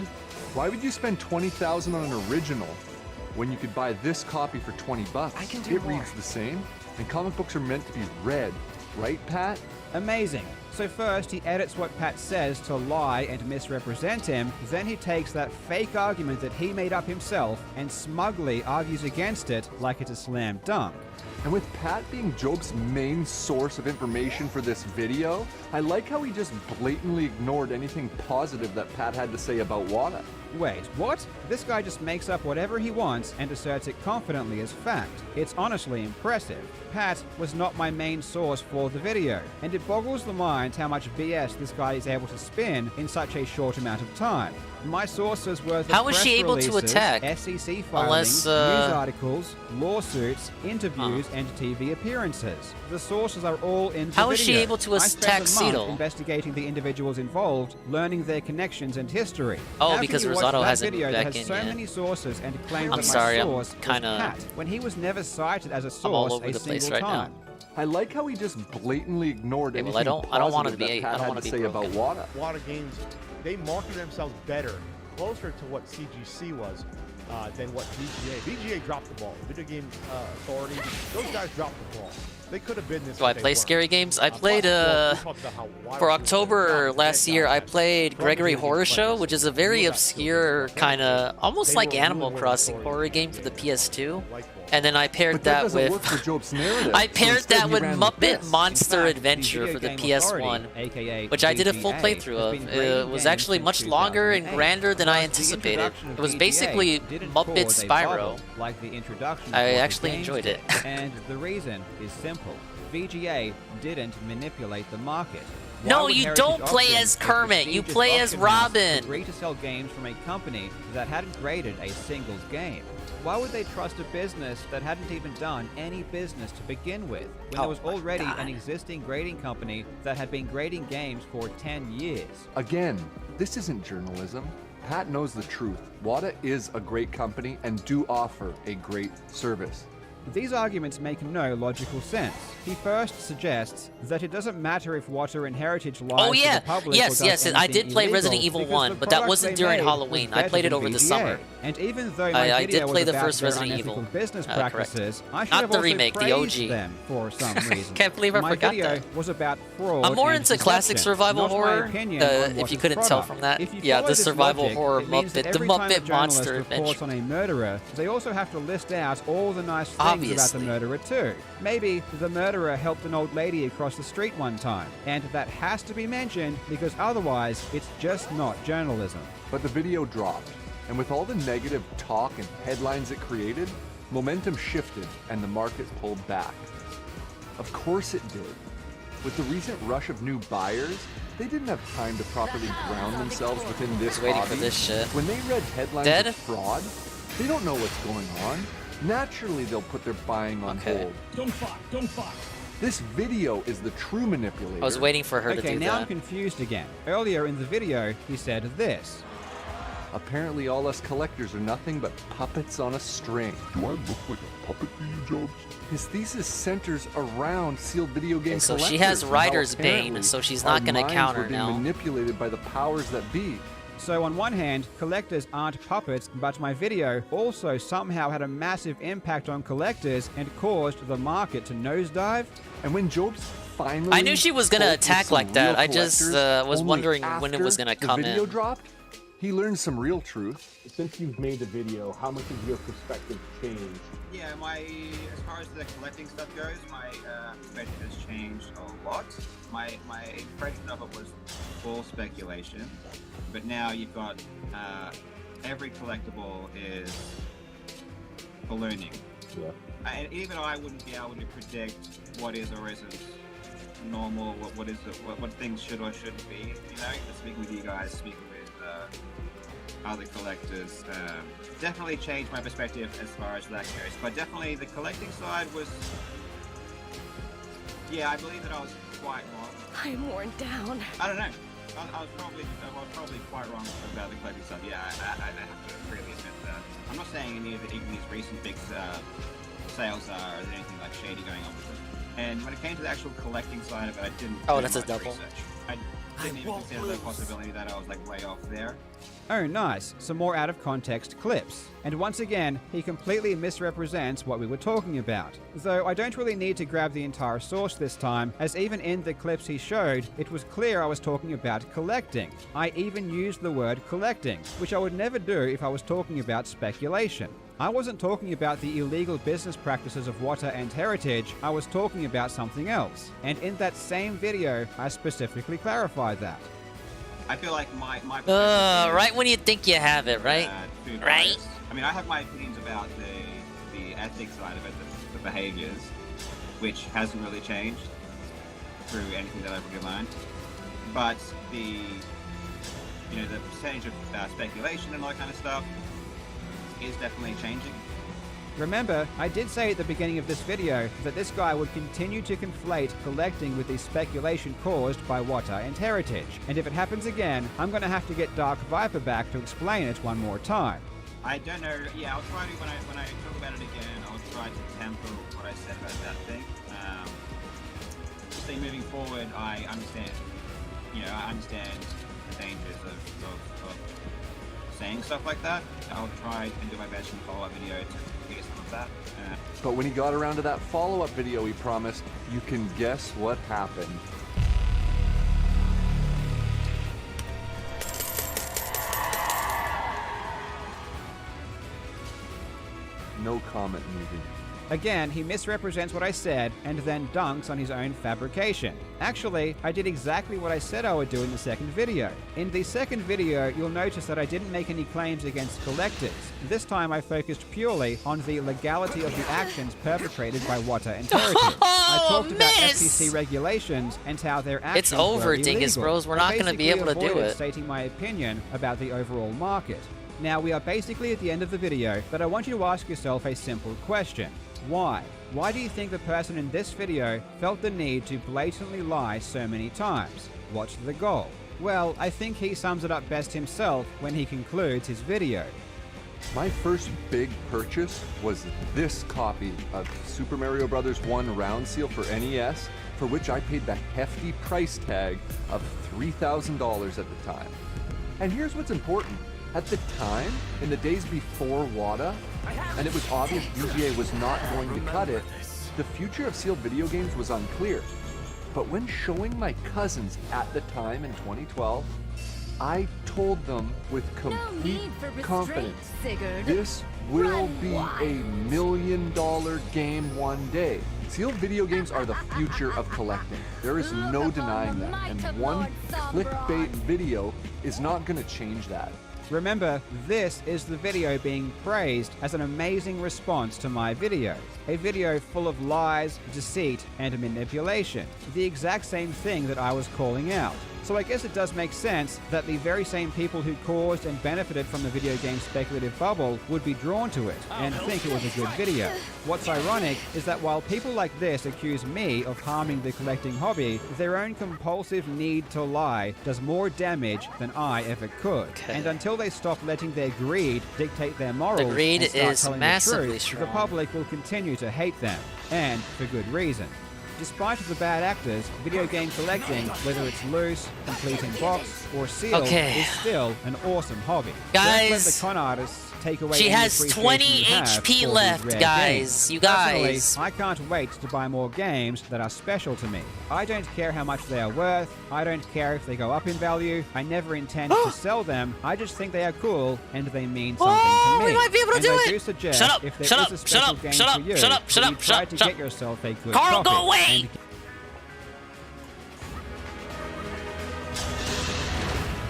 why would you spend $20,000 on an original when you could buy this copy for 20 bucks? It reads the same, and comic books are meant to be read, right, Pat? Amazing. So first he edits what Pat says to lie and misrepresent him, then he takes that fake argument that he made up himself and smugly argues against it like it's a slam dunk. And with Pat being Job's main source of information for this video, I like how he just blatantly ignored anything positive that Pat had to say about Wada. Wait, what? This guy just makes up whatever he wants and asserts it confidently as fact. It's honestly impressive. Pat was not my main source for the video, and it boggles the mind how much BS this guy is able to spin in such a short amount of time. My sources were the How is press she able to releases, attack? SEC filings, Unless, news articles, lawsuits, interviews, and TV appearances. The sources are all in the How video. is she able to I spent attack a month Cedal? investigating the individuals involved, learning their connections and history. Oh, How because can you watch Rosado that hasn't video moved that back has in so yet. many sources and claims I'm that sorry, my I'm source kinda- was Pat, when he was never cited as a source all over a the place single right now. time. I like how he just blatantly ignored Okay, well, anything I don't want positive to be. that Pat I don't had want to to be say about broken. Wada. A lot of games, they market themselves better, closer to what CGC was than what VGA. VGA dropped the ball. Video Game Authority, those guys dropped the ball. They could have been this. Do I play scary games? I played for October last year. I played Gregory Horror Show, which is a very obscure kind of almost like Animal Crossing horror game for the PS2. And then I paired But that that doesn't work with for Job's narrative. I So paired instead that he with ran with Muppet this. Monster In fact, Adventure the for the Video Game PS1, Authority, aka which I did a full VGA, playthrough has been of. grading It was games actually since much longer and 2008. grander than I The anticipated. introduction of It was VGA basically didn't Muppet cause a Spyro. bubble like the introduction I of what actually the games enjoyed it. did. And the reason is simple. VGA didn't manipulate the market. Why No, would you Heritage don't play Auction, as a Kermit, you prestigious play as auction house, Robin. agree to sell games from a company that hadn't graded a single game? Why would they trust a business that hadn't even done any business to begin with, when there was already an existing grading company that had been grading games for 10 years? Again, this isn't journalism. Pat knows the truth. Wada is a great company and do offer a great service. These arguments make no logical sense. He first suggests that it doesn't matter if Wata and Heritage lies Oh to yeah, the public yes, or does yes. I did anything play illegal Resident Evil because 1, the but that product wasn't they during made Halloween. was I better played it than over the VGA. summer. And even though my I video did play was the about first their Resident unethical Evil. business Correct. practices, I should Not have the also remake, the praised OG. them for some reason. Can't believe I my forgot video that. was about fraud I'm more and into classic deception, survival not my horror. opinion on If what you is couldn't tell product. from that, If you yeah, follow the this survival logic, horror it means that Muppet, the every time a Muppet journalist Monster reports Adventure. on a murderer, they also have to list out all the nice things Obviously. about the murderer too. Maybe the murderer helped an old lady across the street one time, and that has to be mentioned because otherwise it's just not journalism. But the video dropped, and with all the negative talk and headlines it created, momentum shifted and the market pulled back. Of course it did. With the recent rush of new buyers, they didn't have time to properly ground themselves within this Waiting for hobby. this shit. When they read headlines Dead? of fraud, they don't know what's going on. Naturally, they'll put their buying on hold. Don't fuck, don't fuck. This video is the true manipulator. I was waiting for her to Okay, do now I'm that. confused again. Earlier in the video, he said this. Apparently, all us collectors are nothing but puppets on a string. Do I look like a puppet to you, Jobs? His thesis centers around sealed video game Okay, so collectors. she has and how Rider's Bane, apparently so she's our not gonna minds counter were being now. manipulated by the powers that be. So on one hand, collectors aren't puppets, but my video also somehow had a massive impact on collectors and caused the market to nosedive. And when Jobs finally I knew she was gonna spoke with attack some like that. real I just collectors was only wondering when it was after gonna the come video in. dropped, he learned some real truth. Since you've made the video, how much has your perspective changed? Yeah, as far as the collecting stuff goes, my perspective has changed a lot. My impression of it was all speculation, but now you've got every collectible is for learning. Yeah. And even I wouldn't be able to predict what is or isn't normal, what things should or shouldn't be. You know, speaking with you guys, speaking with other collectors, definitely changed my perspective as far as that goes. But definitely the collecting side was, yeah, I believe that I was quite wrong. I'm worn down. I don't know. I was probably quite wrong about the collecting stuff. Yeah, I have to freely admit that. I'm not saying any of these recent big sales are or anything like shady going on with it. And when it came to the actual collecting side of it, I didn't. Oh, do that's a much double. research. I didn't even consider the possibility that I was like way off there. Oh nice, some more out of context clips. And once again, he completely misrepresents what we were talking about. Though I don't really need to grab the entire source this time, as even in the clips he showed, it was clear I was talking about collecting. I even used the word collecting, which I would never do if I was talking about speculation. I wasn't talking about the illegal business practices of Wata and Heritage, I was talking about something else. And in that same video, I specifically clarified that. I feel like my right when you think you have it, right? Right? I mean, I have my opinions about the ethics side of it, the behaviors, which hasn't really changed through anything that I've really learned. But the percentage of speculation and all that kind of stuff is definitely changing. Remember, I did say at the beginning of this video that this guy would continue to conflate collecting with the speculation caused by Wata and Heritage. And if it happens again, I'm going to have to get Dark Viper back to explain it one more time. I don't know. Yeah, I'll try to when I talk about it again. I'll try to temper what I said about that thing. Just moving forward, I understand. I understand the dangers of saying stuff like that. I'll try and do my best in the follow-up video to get some of that. But when he got around to that follow-up video he promised, you can guess what happened. No comment needed. Again, he misrepresents what I said and then dunks on his own fabrication. Actually, I did exactly what I said I would do in the second video. In the second video, you'll notice that I didn't make any claims against collectors. This time I focused purely on the legality of the actions perpetrated by Wata and Heritage. I talked about FCC regulations and how their actions It's over, were illegal. Dingus Bros. We're not going to be able to do avoided it. Stating my opinion about the overall market. Now, we are basically at the end of the video, but I want you to ask yourself a simple question. Why? Why do you think the person in this video felt the need to blatantly lie so many times? What's the goal? Well, I think he sums it up best himself when he concludes his video. My first big purchase was this copy of Super Mario Bros. 1 Round Seal for NES, for which I paid the hefty price tag of $3,000 at the time. And here's what's important. At the time, in the days before WATA, and it was obvious UGA was not going to cut it, the future of sealed video games was unclear. But when showing my cousins at the time in 2012, I told them with complete confidence, this will be a $1 million game one day. Sealed video games are the future of collecting. There is no denying that, and one clickbait video is not going to change that. Remember, this is the video being praised as an amazing response to my video. A video full of lies, deceit, and manipulation. The exact same thing that I was calling out. So I guess it does make sense that the very same people who caused and benefited from the video game speculative bubble would be drawn to it and think it was a good video. What's ironic is that while people like this accuse me of harming the collecting hobby, their own compulsive need to lie does more damage than I ever could. And until they stop letting their greed dictate their morals The greed and start is telling massively the truth, strong. the public will continue to hate them, and for good reason. Despite the bad actors, video game collecting, whether it's loose, complete in box, or sealed, Okay. is still an awesome hobby. Guys, don't let the con artists take away she any has appreciation 20 you have HP for these left, rare guys. games. You guys. Personally, I can't wait to buy more games that are special to me. I don't care how much they are worth. I don't care if they go up in value. I never intend to sell them. I just think they are cool and they mean something to me. we might be able to and do I it. do suggest Shut up, if there shut is up, a shut special up, game shut for up, you, shut up, shut that you up, try shut to up. get yourself a good Carl, profit. go away! And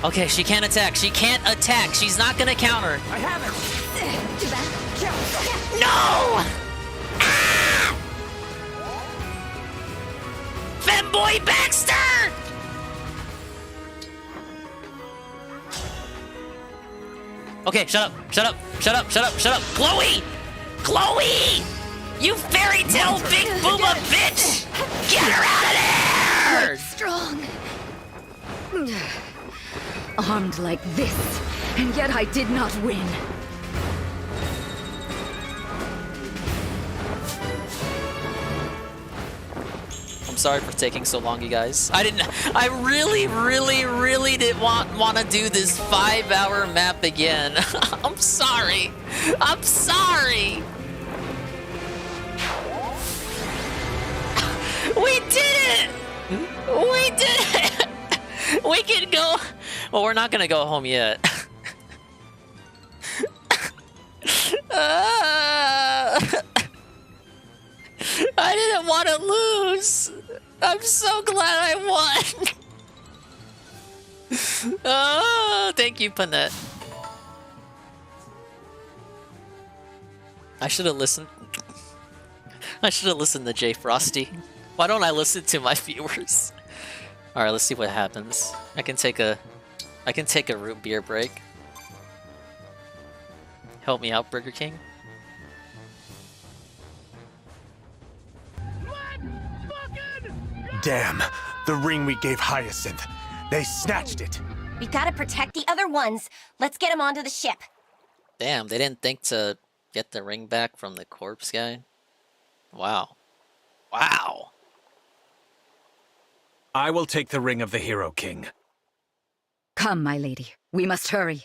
Okay, she can't attack. She can't attack. She's not gonna counter. I have it. No! Ah! Femboy Baxter! Okay, shut up, shut up, shut up, shut up, shut up. Chloe! Chloe! You fairy tale big booba bitch! Get her out of there! Strong. Armed like this, and yet I did not win. I'm sorry for taking so long, you guys. I really didn't want to do this 5-hour map again. I'm sorry. I'm sorry. We did it! We did it! We can go. Well, we're not gonna go home yet. I didn't want to lose. I'm so glad I won. Thank you, Panette. I should have listened. I should have listened to Jay Frosty. Why don't I listen to my viewers? All right, let's see what happens. I can take a root beer break. Help me out, Burger King. Damn, the ring we gave Hyacinth. They snatched it. We gotta protect the other ones. Let's get them onto the ship. Damn, they didn't think to get the ring back from the corpse guy. Wow. Wow. I will take the ring of the Hero King. Come, my lady. We must hurry.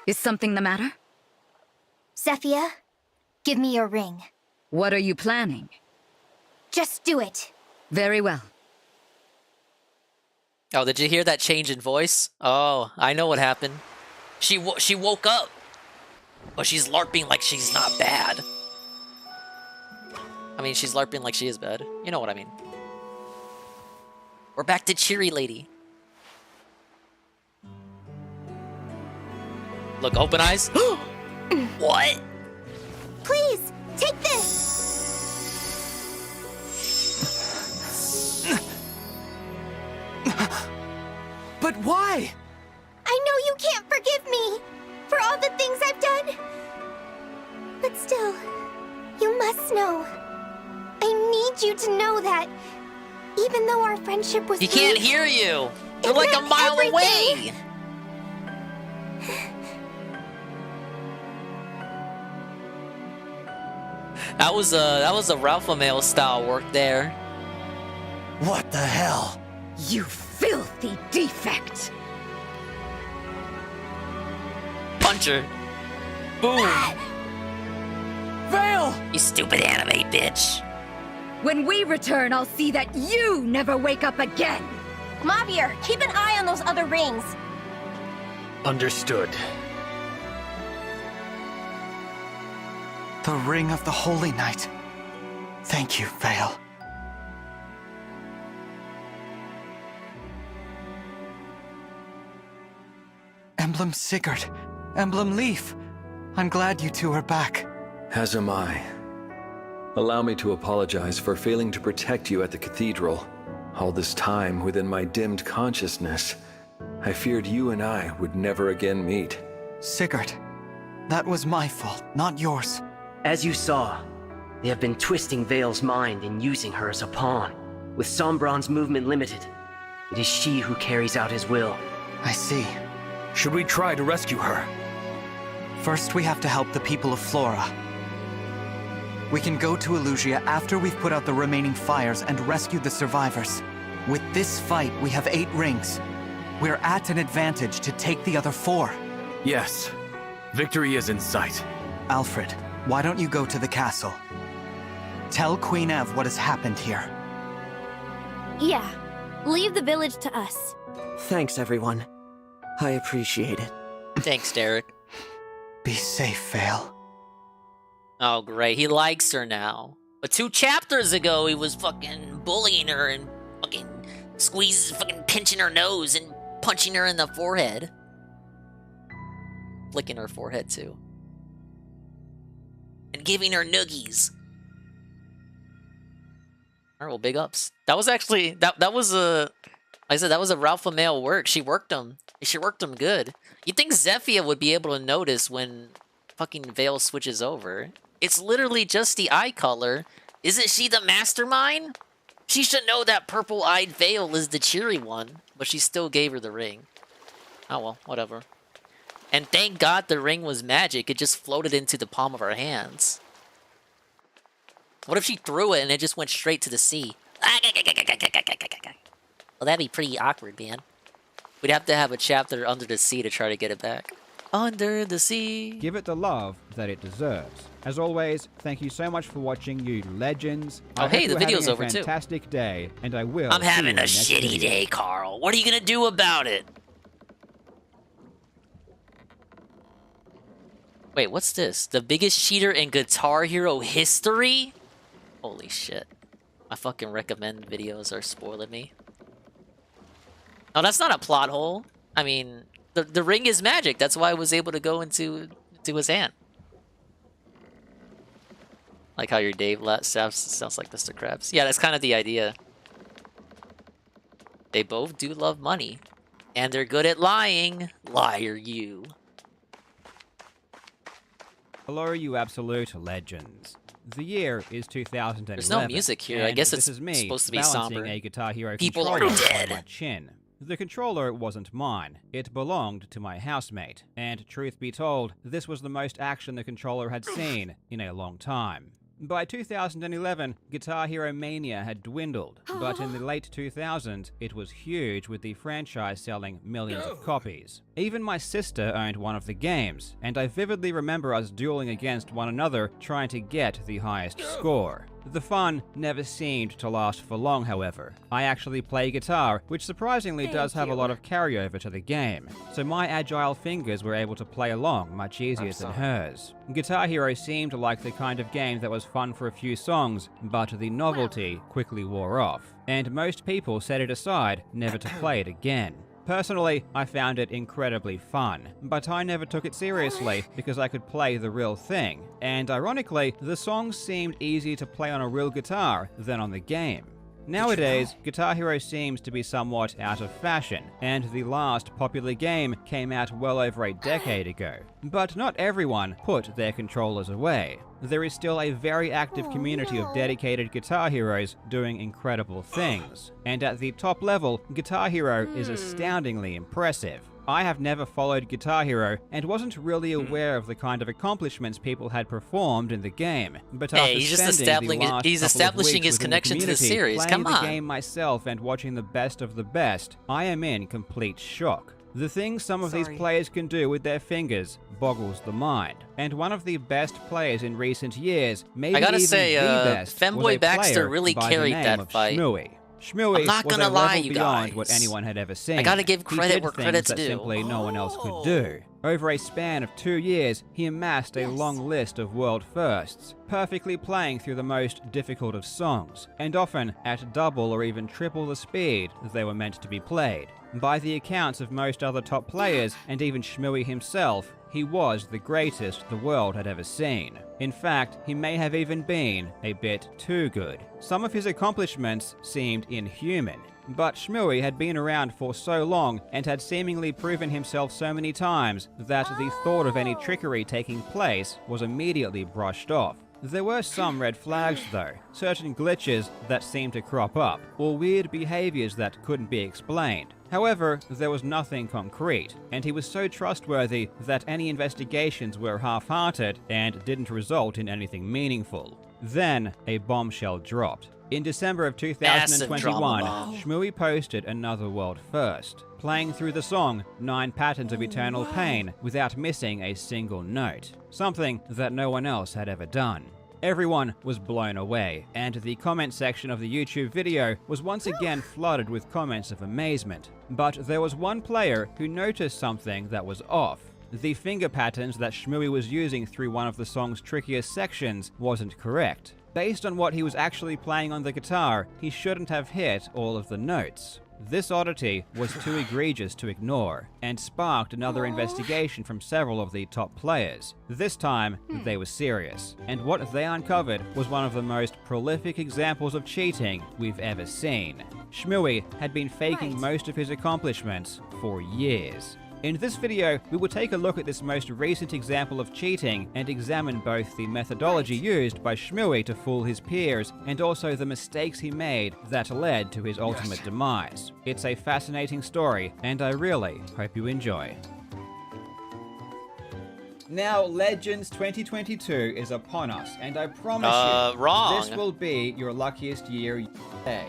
Is something the matter? Zephyr, give me your ring. What are you planning? Just do it. Very well. Oh, did you hear that change in voice? Oh, I know what happened. She woke up, but she's LARPing like she's not bad. I mean, she's LARPing like she is bad. You know what I mean. We're back to Cheery Lady. Look, open eyes. What? Please, take this. But why? I know you can't forgive me for all the things I've done. But still, you must know. I need you to know that even though our friendship was He can't hear you. You're like a mile away. That was a Ralph Mail style work there. What the hell? You filthy defect! Punch her. Boom. Vale! You stupid anime bitch. When we return, I'll see that you never wake up again! Mavir, keep an eye on those other rings. Understood. The Ring of the Holy Knight. Thank you, Vale. Emblem Sigurd, Emblem Leaf. I'm glad you two are back. As am I. Allow me to apologize for failing to protect you at the cathedral. All this time within my dimmed consciousness, I feared you and I would never again meet. Sigurd, that was my fault, not yours. As you saw, they have been twisting Vale's mind and using her as a pawn. With Sombron's movement limited, it is she who carries out his will. I see. Should we try to rescue her? First, we have to help the people of Flora. We can go to Elusia after we've put out the remaining fires and rescued the survivors. With this fight, we have 8 rings. We're at an advantage to take the other 4. Yes. Victory is in sight. Alfred, why don't you go to the castle? Tell Queen Ev what has happened here. Yeah. Leave the village to us. Thanks, everyone. I appreciate it. Thanks, Derek. Be safe, Vale. Oh, great. He likes her now. But 2 chapters ago, he was fucking bullying her and fucking fucking pinching her nose and punching her in the forehead. Flicking her forehead, too. And giving her noogies. Alright, well, big ups. That was actually, that was a, like I said, that was a Ralph Mail work. She worked him. She worked him good. You'd think Zephyr would be able to notice when fucking Vale switches over. It's literally just the eye color. Isn't she the mastermind? She should know that purple-eyed Vale is the cheery one, but she still gave her the ring. Oh well, whatever. And thank God the ring was magic. It just floated into the palm of her hands. What if she threw it and it just went straight to the sea? Well, that'd be pretty awkward, man. We'd have to have a chapter under the sea to try to get it back. Under the sea. Give it the love that it deserves. As always, thank you so much for watching, you legends. Oh, hey, the video's over too. Fantastic day, and I will. I'm having a shitty day, Carl. What are you gonna do about it? Wait, what's this? The biggest cheater in Guitar Hero history? Holy shit. My fucking recommend videos are spoiling me. Oh, that's not a plot hole. I mean, the ring is magic. That's why I was able to go into his hand. Like how your Dave sounds like Mr. Krabs. Yeah, that's kind of the idea. They both do love money. And they're good at lying. Liar you. Hello, you absolute legends. The year is 2011. There's no music here. I guess it's supposed to be balancing somber. a Guitar Hero People are controller dead. on my chin. The controller wasn't mine. It belonged to my housemate. And truth be told, this was the most action the controller had seen in a long time. By 2011, Guitar Hero Mania had dwindled, but in the late 2000s, it was huge with the franchise selling millions of copies. Even my sister owned one of the games, and I vividly remember us dueling against one another trying to get the highest score. The fun never seemed to last for long, however. I actually play guitar, which surprisingly does have a lot of carryover to the game, so my agile fingers were able to play along much easier than hers. Guitar Hero seemed like the kind of game that was fun for a few songs, but the novelty quickly wore off, and most people set it aside never to play it again. Personally, I found it incredibly fun, but I never took it seriously because I could play the real thing, and ironically, the songs seemed easier to play on a real guitar than on the game. Nowadays, Guitar Hero seems to be somewhat out of fashion, and the last popular game came out well over a decade ago. But not everyone put their controllers away. There is still a very active community of dedicated Guitar Heroes doing incredible things, and at the top level, Guitar Hero is astoundingly impressive. I have never followed Guitar Hero and wasn't really aware of the kind of accomplishments people had performed in the game. But after Hey, he's spending establishing his connection to the series. Playing Come on. the game myself and watching the best of the best, I am in complete shock. The things some of these players can do with their fingers boggles the mind. And one of the best players in recent years, maybe I gotta even say, the best, was Femboy a Baxter player really by the carried name that of fight. Shmooey. Shmooey I'm not was gonna a lie, level you beyond guys. what anyone had ever seen. I gotta give He credit did where things credit's that due. simply no one else could do. Over a span of 2 years, he amassed a long list of world firsts, perfectly playing through the most difficult of songs, and often at double or even triple the speed they were meant to be played. By the accounts of most other top players, and even Shmooey himself, he was the greatest the world had ever seen. In fact, he may have even been a bit too good. Some of his accomplishments seemed inhuman, but Shmooey had been around for so long and had seemingly proven himself so many times that the thought of any trickery taking place was immediately brushed off. There were some red flags though, certain glitches that seemed to crop up, or weird behaviors that couldn't be explained. However, there was nothing concrete, and he was so trustworthy that any investigations were half-hearted and didn't result in anything meaningful. Then, a bombshell dropped. In December of 2021, Shmooey posted another world first, playing through the song 9 Patterns of Eternal Pain without missing a single note, something that no one else had ever done. Everyone was blown away, and the comment section of the YouTube video was once again flooded with comments of amazement. But there was one player who noticed something that was off. The finger patterns that Shmooey was using through one of the song's trickiest sections wasn't correct. Based on what he was actually playing on the guitar, he shouldn't have hit all of the notes. This oddity was too egregious to ignore, and sparked another investigation from several of the top players. This time, they were serious, and what they uncovered was one of the most prolific examples of cheating we've ever seen. Shmooey had been faking most of his accomplishments for years. In this video, we will take a look at this most recent example of cheating and examine both the methodology used by Shmooey to fool his peers and also the mistakes he made that led to his ultimate demise. It's a fascinating story, and I really hope you enjoy. Now, Legends 2022 is upon us, and I promise you, this will be your luckiest year yet.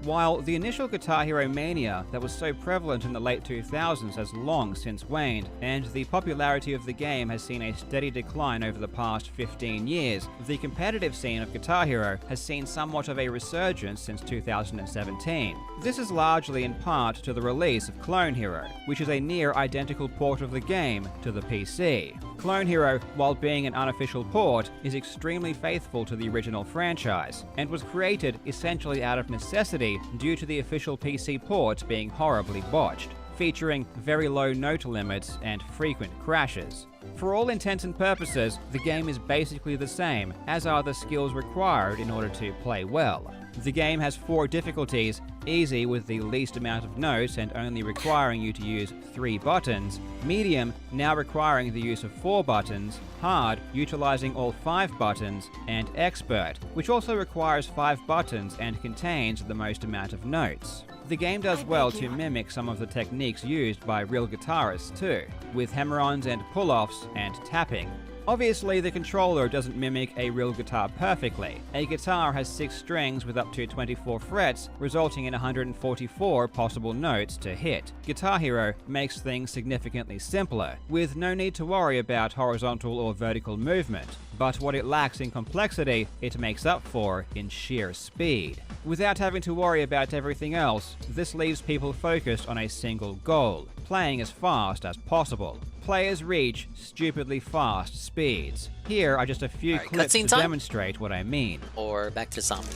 While the initial Guitar Hero mania that was so prevalent in the late 2000s has long since waned, and the popularity of the game has seen a steady decline over the past 15 years, the competitive scene of Guitar Hero has seen somewhat of a resurgence since 2017. This is largely in part to the release of Clone Hero, which is a near-identical port of the game to the PC. Clone Hero, while being an unofficial port, is extremely faithful to the original franchise, and was created essentially out of necessity difficulty due to the official PC port being horribly botched, featuring very low note limits and frequent crashes. For all intents and purposes, the game is basically the same, as are the skills required in order to play well. The game has 4 difficulties: easy with the least amount of notes and only requiring you to use 3 buttons, medium now requiring the use of 4 buttons, hard utilizing all 5 buttons, and expert, which also requires 5 buttons and contains the most amount of notes. The game does well to mimic some of the techniques used by real guitarists too, with hammer-ons and pull-offs and tapping. Obviously, the controller doesn't mimic a real guitar perfectly. A guitar has 6 strings with up to 24 frets, resulting in 144 possible notes to hit. Guitar Hero makes things significantly simpler, with no need to worry about horizontal or vertical movement. But what it lacks in complexity, it makes up for in sheer speed. Without having to worry about everything else, this leaves people focused on a single goal: playing as fast as possible. Players reach stupidly fast speeds. Here are just a few clips to demonstrate what I mean. Or back to zombie.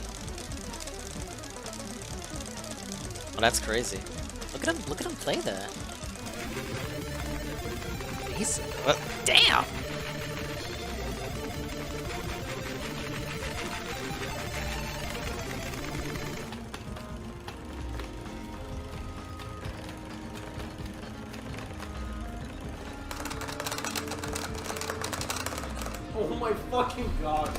Oh, that's crazy. Look at him play that. He's damn. Oh my fucking god.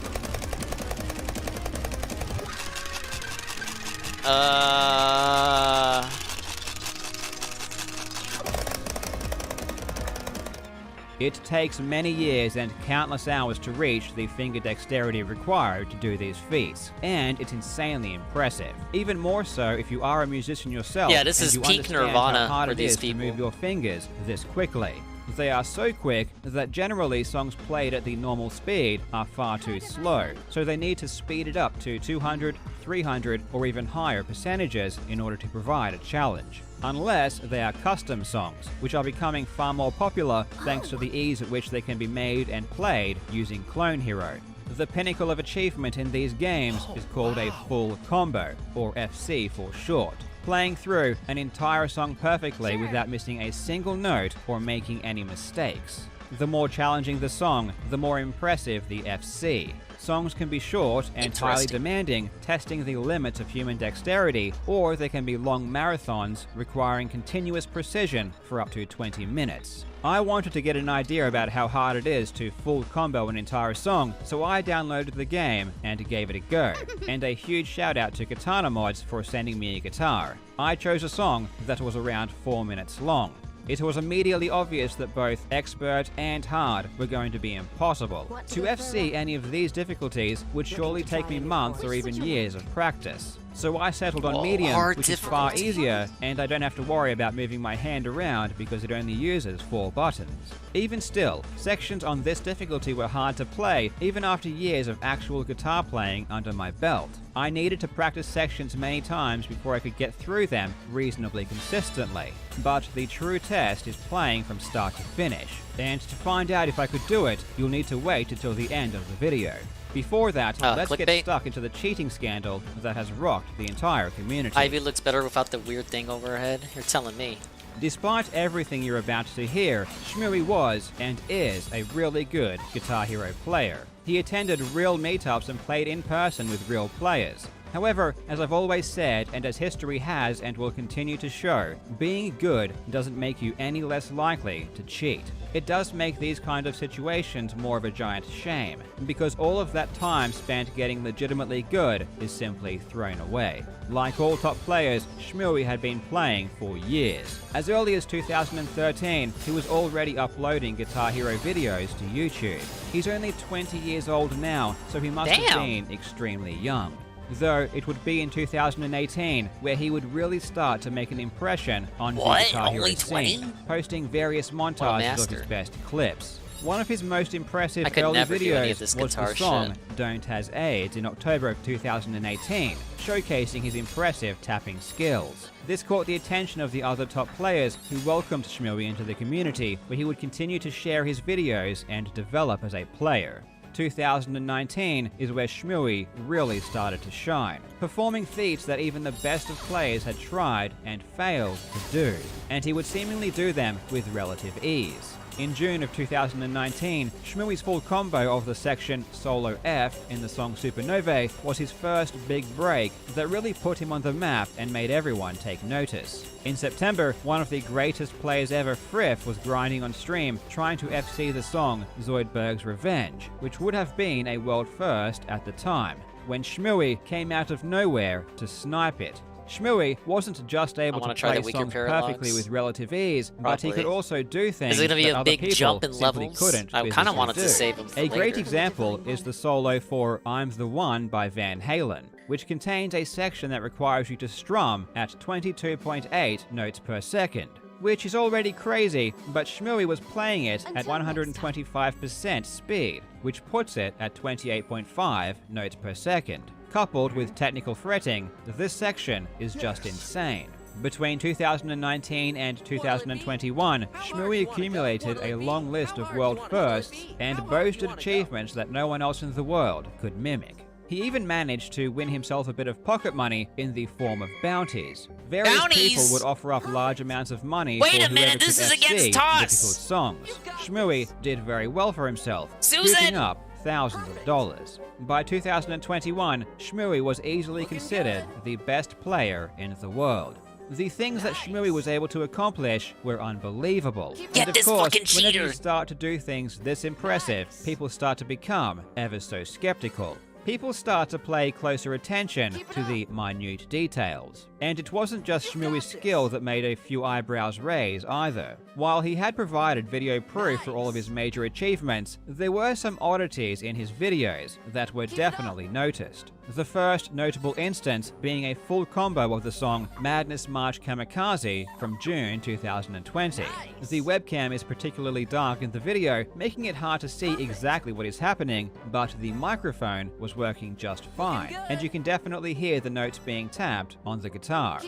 It takes many years and countless hours to reach the finger dexterity required to do these feats, and it's insanely impressive. Even more so if you are a musician yourself. Yeah, this is peak Nirvana how hard for it these is people. to move your fingers this quickly. They are so quick that generally songs played at the normal speed are far too slow, so they need to speed it up to 200, 300, or even higher percentages in order to provide a challenge. Unless they are custom songs, which are becoming far more popular thanks to the ease at which they can be made and played using Clone Hero. The pinnacle of achievement in these games is called a full combo, or FC for short. Playing through an entire song perfectly without missing a single note or making any mistakes. The more challenging the song, the more impressive the FC. Songs can be short and highly demanding, testing the limits of human dexterity, or they can be long marathons requiring continuous precision for up to 20 minutes. I wanted to get an idea about how hard it is to full combo an entire song, so I downloaded the game and gave it a go. And a huge shout out to Katana Mods for sending me a guitar. I chose a song that was around 4 minutes long. It was immediately obvious that both expert and hard were going to be impossible. To FC any of these difficulties would surely take me months or even years of practice. So I settled on medium, which is far easier, and I don't have to worry about moving my hand around because it only uses 4 buttons. Even still, sections on this difficulty were hard to play even after years of actual guitar playing under my belt. I needed to practice sections many times before I could get through them reasonably consistently. But the true test is playing from start to finish. And to find out if I could do it, you'll need to wait until the end of the video. Before that, let's get stuck into the cheating scandal that has rocked the entire community. Ivy looks better without the weird thing over her head. You're telling me. Despite everything you're about to hear, Shmooey was and is a really good Guitar Hero player. He attended real meetups and played in person with real players. However, as I've always said, and as history has and will continue to show, being good doesn't make you any less likely to cheat. It does make these kind of situations more of a giant shame, because all of that time spent getting legitimately good is simply thrown away. Like all top players, Shmooey had been playing for years. As early as 2013, he was already uploading Guitar Hero videos to YouTube. He's only 20 years old now, so he must have been extremely young. Though it would be in 2018 where he would really start to make an impression on the Guitar Hero scene, posting various montages of his best clips. One of his most impressive early videos was the song Don't Has AIDS in October of 2018, showcasing his impressive tapping skills. This caught the attention of the other top players who welcomed Shmooey into the community, where he would continue to share his videos and develop as a player. 2019 is where Shmooey really started to shine, performing feats that even the best of players had tried and failed to do, and he would seemingly do them with relative ease. In June of 2019, Shmooey's full combo of the section Solo F in the song Supernovae was his first big break that really put him on the map and made everyone take notice. In September, one of the greatest players ever, Frith, was grinding on stream trying to FC the song Zoidberg's Revenge, which would have been a world first at the time, when Shmooey came out of nowhere to snipe it. Shmooey wasn't just able to play songs perfectly with relative ease, but he could also do things that other people simply couldn't. I kind of wanted to save him for A great later. example is the solo for I'm the One by Van Halen, which contains a section that requires you to strum at 22.8 notes per second, which is already crazy, but Shmooey was playing it at 125% speed, which puts it at 28.5 notes per second. Coupled with technical fretting, this section is just insane. Between 2019 and 2021, Shmooey accumulated a long list of world firsts and boasted achievements that no one else in the world could mimic. He even managed to win himself a bit of pocket money in the form of bounties. Various people would offer up large amounts of money for whoever could FC difficult songs. Shmooey did very well for himself, scooping up thousands of dollars. By 2021, Shmooey was easily considered the best player in the world. The things that Shmooey was able to accomplish were unbelievable. And of course, whenever you start to do things this impressive, people start to become ever so skeptical. People start to pay closer attention to the minute details. And it wasn't just Shmooey's skill that made a few eyebrows raise either. While he had provided video proof for all of his major achievements, there were some oddities in his videos that were definitely noticed. The first notable instance being a full combo of the song Madness March Kamikaze from June 2020. The webcam is particularly dark in the video, making it hard to see exactly what is happening, but the microphone was working just fine, and you can definitely hear the notes being tapped on the guitar.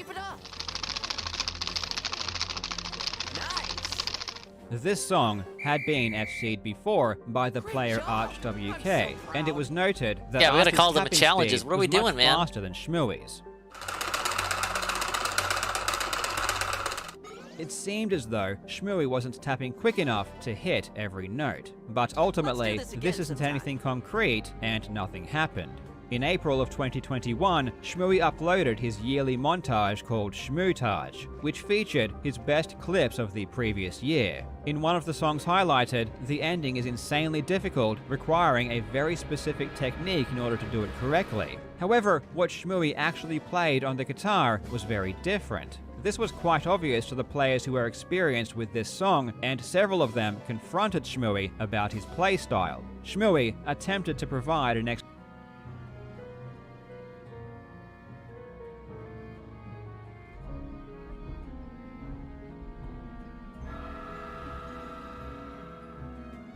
This song had been FC'd before by the player Arch WK, and it was noted that we gotta Arch's call them tapping challenges. speed What are we was much doing, man? faster than Shmooey's. It seemed as though Shmooey wasn't tapping quick enough to hit every note, but ultimately, this isn't anything concrete and nothing happened. In April of 2021, Shmooey uploaded his yearly montage called Shmootage, which featured his best clips of the previous year. In one of the songs highlighted, the ending is insanely difficult, requiring a very specific technique in order to do it correctly. However, what Shmooey actually played on the guitar was very different. This was quite obvious to the players who were experienced with this song, and several of them confronted Shmooey about his playstyle. Shmooey attempted to provide an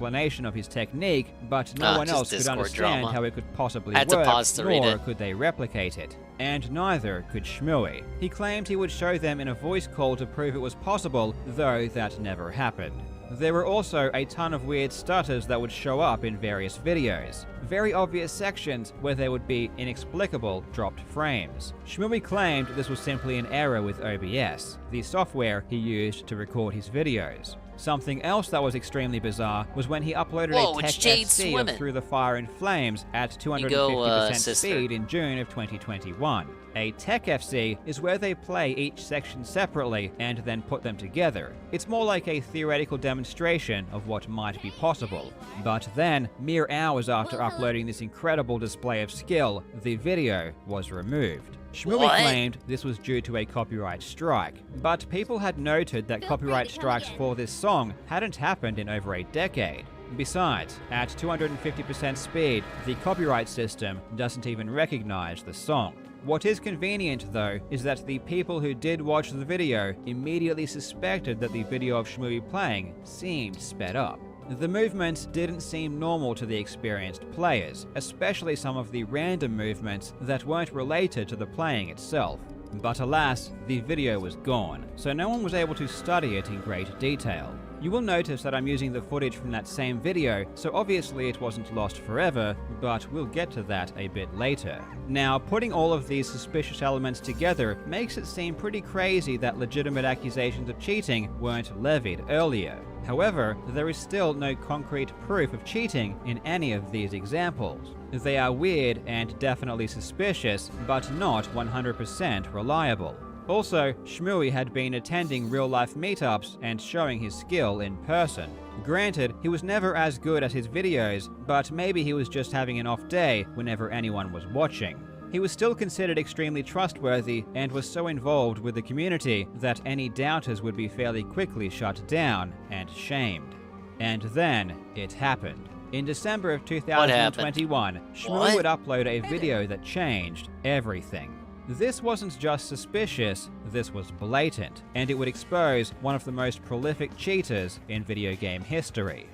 explanation of his technique, but no one else could Discord understand drama. how it could possibly I had to work, pause to read nor it. could they replicate it. And neither could Shmooey. He claimed he would show them in a voice call to prove it was possible, though that never happened. There were also a ton of weird stutters that would show up in various videos. Very obvious sections where there would be inexplicable dropped frames. Shmooey claimed this was simply an error with OBS, the software he used to record his videos. Something else that was extremely bizarre was when he uploaded Whoa, a tech it's Jade FC swimming. of Through the Fire and Flames at 250% speed in June of 2021. A tech FC is where they play each section separately and then put them together. It's more like a theoretical demonstration of what might be possible. But then, mere hours after uploading this incredible display of skill, the video was removed. Shmooey claimed this was due to a copyright strike, but people had noted that copyright strikes for this song hadn't happened in over a decade. Besides, at 250% speed, the copyright system doesn't even recognize the song. What is convenient, though, is that the people who did watch the video immediately suspected that the video of Shmooey playing seemed sped up. The movements didn't seem normal to the experienced players, especially some of the random movements that weren't related to the playing itself. But alas, the video was gone, so no one was able to study it in great detail. You will notice that I'm using the footage from that same video, so obviously it wasn't lost forever, but we'll get to that a bit later. Now, putting all of these suspicious elements together makes it seem pretty crazy that legitimate accusations of cheating weren't levied earlier. However, there is still no concrete proof of cheating in any of these examples. They are weird and definitely suspicious, but not 100% reliable. Also, Shmooey had been attending real-life meetups and showing his skill in person. Granted, he was never as good as his videos, but maybe he was just having an off day whenever anyone was watching. He was still considered extremely trustworthy and was so involved with the community that any doubters would be fairly quickly shut down and shamed. And then it happened. In December of 2021, Shmooey would upload a video that changed everything. This wasn't just suspicious, this was blatant, and it would expose one of the most prolific cheaters in video game history.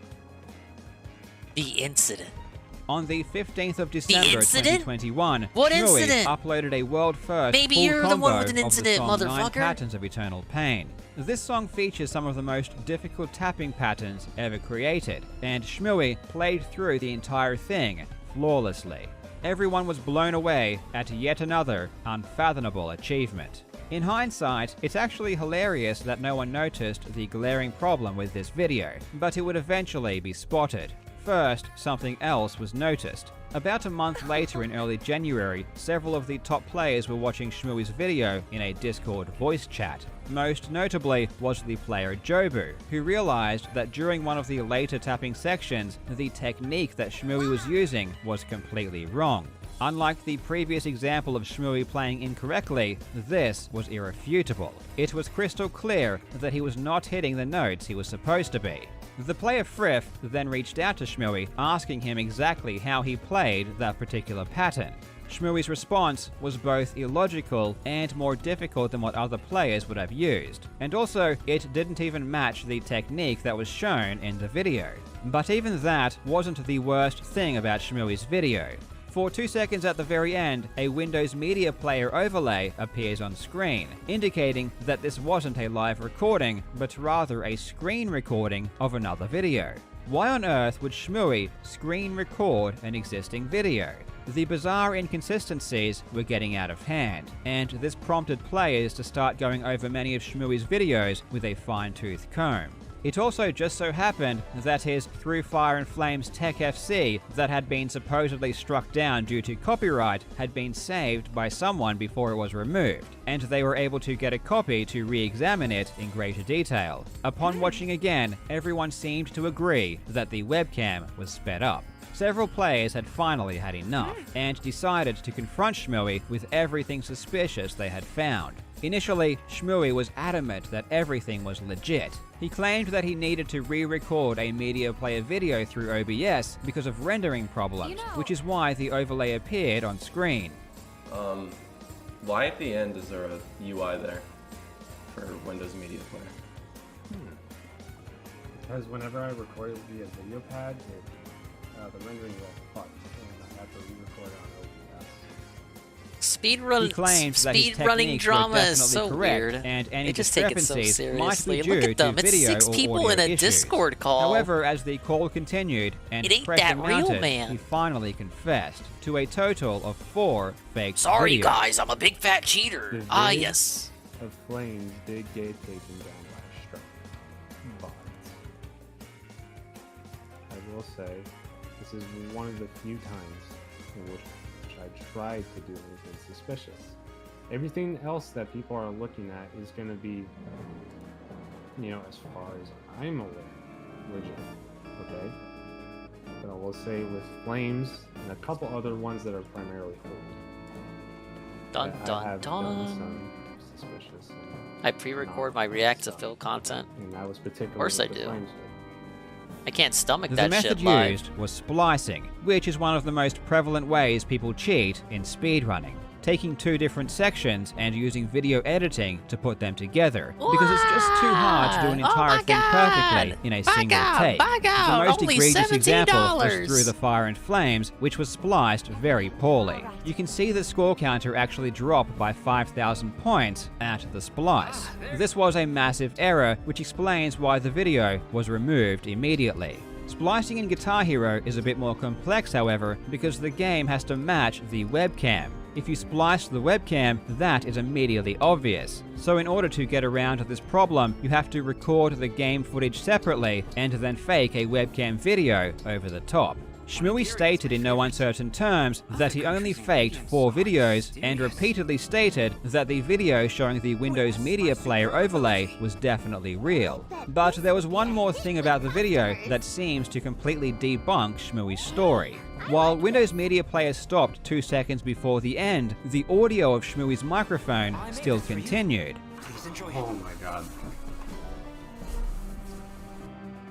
The incident. On the 15th of December 2021, What Shmooey incident? uploaded a world-first Maybe full you're the combo one with an of the incident, song 9 motherfucker. Patterns of Eternal Pain. This song features some of the most difficult tapping patterns ever created, and Shmooey played through the entire thing flawlessly. Everyone was blown away at yet another unfathomable achievement. In hindsight, it's actually hilarious that no one noticed the glaring problem with this video, but it would eventually be spotted. First, something else was noticed. About a month later in early January, several of the top players were watching Shmooey's video in a Discord voice chat. Most notably was the player Jobu, who realized that during one of the later tapping sections, the technique that Shmooey was using was completely wrong. Unlike the previous example of Shmooey playing incorrectly, this was irrefutable. It was crystal clear that he was not hitting the notes he was supposed to be. The player Frith then reached out to Shmooey, asking him exactly how he played that particular pattern. Shmooey's response was both illogical and more difficult than what other players would have used. And also, it didn't even match the technique that was shown in the video. But even that wasn't the worst thing about Shmooey's video. For 2 seconds at the very end, a Windows Media Player overlay appears on screen, indicating that this wasn't a live recording, but rather a screen recording of another video. Why on earth would Shmooey screen record an existing video? The bizarre inconsistencies were getting out of hand, and this prompted players to start going over many of Shmooey's videos with a fine-tooth comb. It also just so happened that his Through Fire and Flames Tech FC that had been supposedly struck down due to copyright had been saved by someone before it was removed, and they were able to get a copy to re-examine it in greater detail. Upon watching again, everyone seemed to agree that the webcam was sped up. Several players had finally had enough, and decided to confront Shmooey with everything suspicious they had found. Initially, Shmooey was adamant that everything was legit. He claimed that he needed to re-record a media player video through OBS because of rendering problems, which is why the overlay appeared on screen. Why at the end is there a UI there for Windows Media Player? Because whenever I recorded via video pad, the rendering was fucked, and I had to re-record it on OBS. Speedrunning drama is so correct, weird. and any They just take it so discrepancies might seriously. be due Look at them. to It's video 6 or people audio in a issues. Discord call. However, as the call continued and It ain't pressure that real, mounted, man. he finally confessed to a total of 4 fake Sorry, videos. guys, I'm a big fat cheater. The Ah, video yes. Of Flames did get taken down by a strike, but I will say this is one of the few times in which I tried to do anything suspicious. Everything else that people are looking at is going to be, as far as I'm aware, legit. Okay? But I will say with Flames and a couple other ones that are primarily filmed. Dun I have done dun. some suspicious. I pre-record my React to Fill content. And that was particularly Of course I with the do. Flames. I can't stomach The that method shit live. used was splicing, which is one of the most prevalent ways people cheat in speedrunning. taking two different sections and using video editing to put them together, because it's just too hard to do an entire thing perfectly in a single take. The most egregious example was Through the Fire and Flames, which was spliced very poorly. You can see the score counter actually drop by 5,000 points at the splice. This was a massive error, which explains why the video was removed immediately. Splicing in Guitar Hero is a bit more complex, however, because the game has to match the webcam. If you splice the webcam, that is immediately obvious. So in order to get around this problem, you have to record the game footage separately and then fake a webcam video over the top. Shmooey stated in no uncertain terms that he only faked 4 videos and repeatedly stated that the video showing the Windows Media Player overlay was definitely real. But there was one more thing about the video that seems to completely debunk Shmooey's story. While Windows Media Player stopped 2 seconds before the end, the audio of Shmooey's microphone still continued. Oh my god.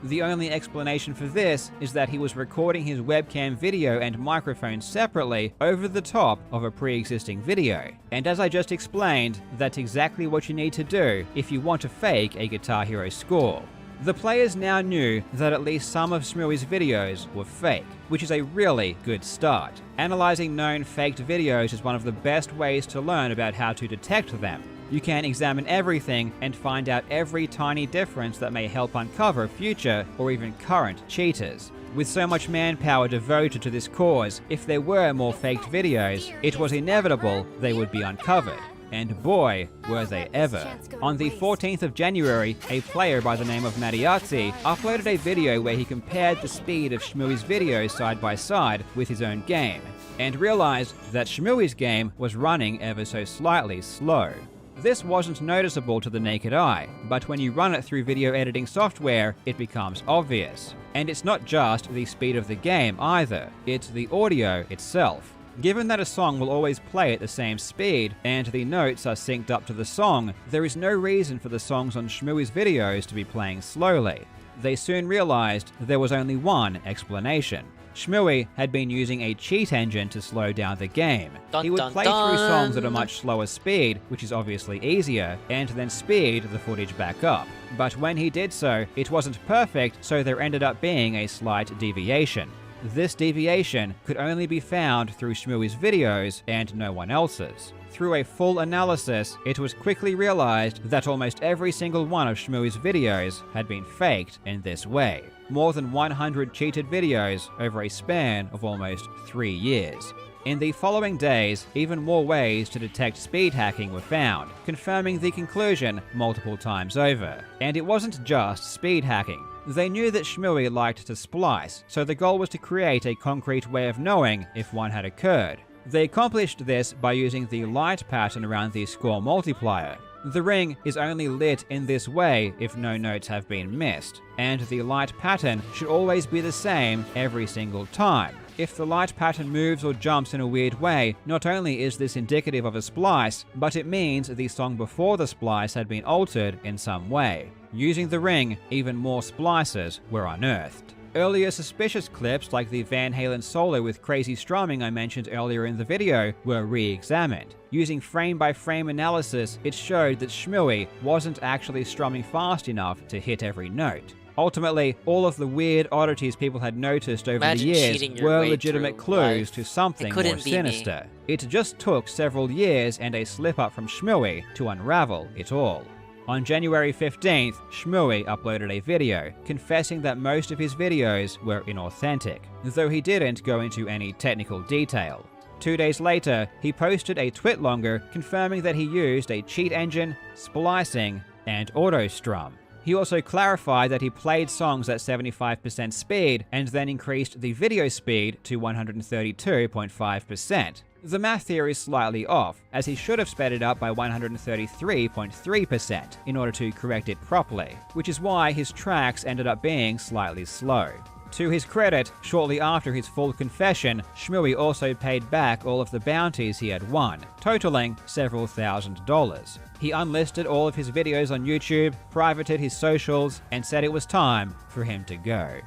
The only explanation for this is that he was recording his webcam video and microphone separately over the top of a pre-existing video. And as I just explained, that's exactly what you need to do if you want to fake a Guitar Hero score. The players now knew that at least some of Shmooey's videos were fake, which is a really good start. Analyzing known faked videos is one of the best ways to learn about how to detect them. You can examine everything and find out every tiny difference that may help uncover future or even current cheaters. With so much manpower devoted to this cause, if there were more faked videos, it was inevitable they would be uncovered. And boy, were they ever. On the 14th of January, a player by the name of Mariazzi uploaded a video where he compared the speed of Shmooey's videos side by side with his own game, and realized that Shmooey's game was running ever so slightly slow. This wasn't noticeable to the naked eye, but when you run it through video editing software, it becomes obvious. And it's not just the speed of the game either, it's the audio itself. Given that a song will always play at the same speed, and the notes are synced up to the song, there is no reason for the songs on Shmooey's videos to be playing slowly. They soon realized there was only one explanation. Shmooey had been using a cheat engine to slow down the game. He would play through songs at a much slower speed, which is obviously easier, and then speed the footage back up. But when he did so, it wasn't perfect, so there ended up being a slight deviation. This deviation could only be found through Shmooey's videos and no one else's. Through a full analysis, it was quickly realized that almost every single one of Shmooey's videos had been faked in this way. More than 100 cheated videos over a span of almost 3 years. In the following days, even more ways to detect speed hacking were found, confirming the conclusion multiple times over. And it wasn't just speed hacking. They knew that Shmooey liked to splice, so the goal was to create a concrete way of knowing if one had occurred. They accomplished this by using the light pattern around the score multiplier. The ring is only lit in this way if no notes have been missed, and the light pattern should always be the same every single time. If the light pattern moves or jumps in a weird way, not only is this indicative of a splice, but it means the song before the splice had been altered in some way. Using the ring, even more splices were unearthed. Earlier suspicious clips like the Van Halen solo with crazy strumming I mentioned earlier in the video were re-examined. Using frame-by-frame analysis, it showed that Shmooey wasn't actually strumming fast enough to hit every note. Ultimately, all of the weird oddities people had noticed over the years were legitimate clues to something more sinister. It just took several years and a slip-up from Shmooey to unravel it all. On January 15th, Shmooey uploaded a video confessing that most of his videos were inauthentic, though he didn't go into any technical detail. 2 days later, he posted a twit longer confirming that he used a cheat engine, splicing, and auto-strum. He also clarified that he played songs at 75% speed and then increased the video speed to 132.5%. The math here is slightly off, as he should have sped it up by 133.3% in order to correct it properly, which is why his tracks ended up being slightly slow. To his credit, shortly after his full confession, Shmooey also paid back all of the bounties he had won, totaling several $1,000s. He unlisted all of his videos on YouTube, privated his socials, and said it was time for him to go.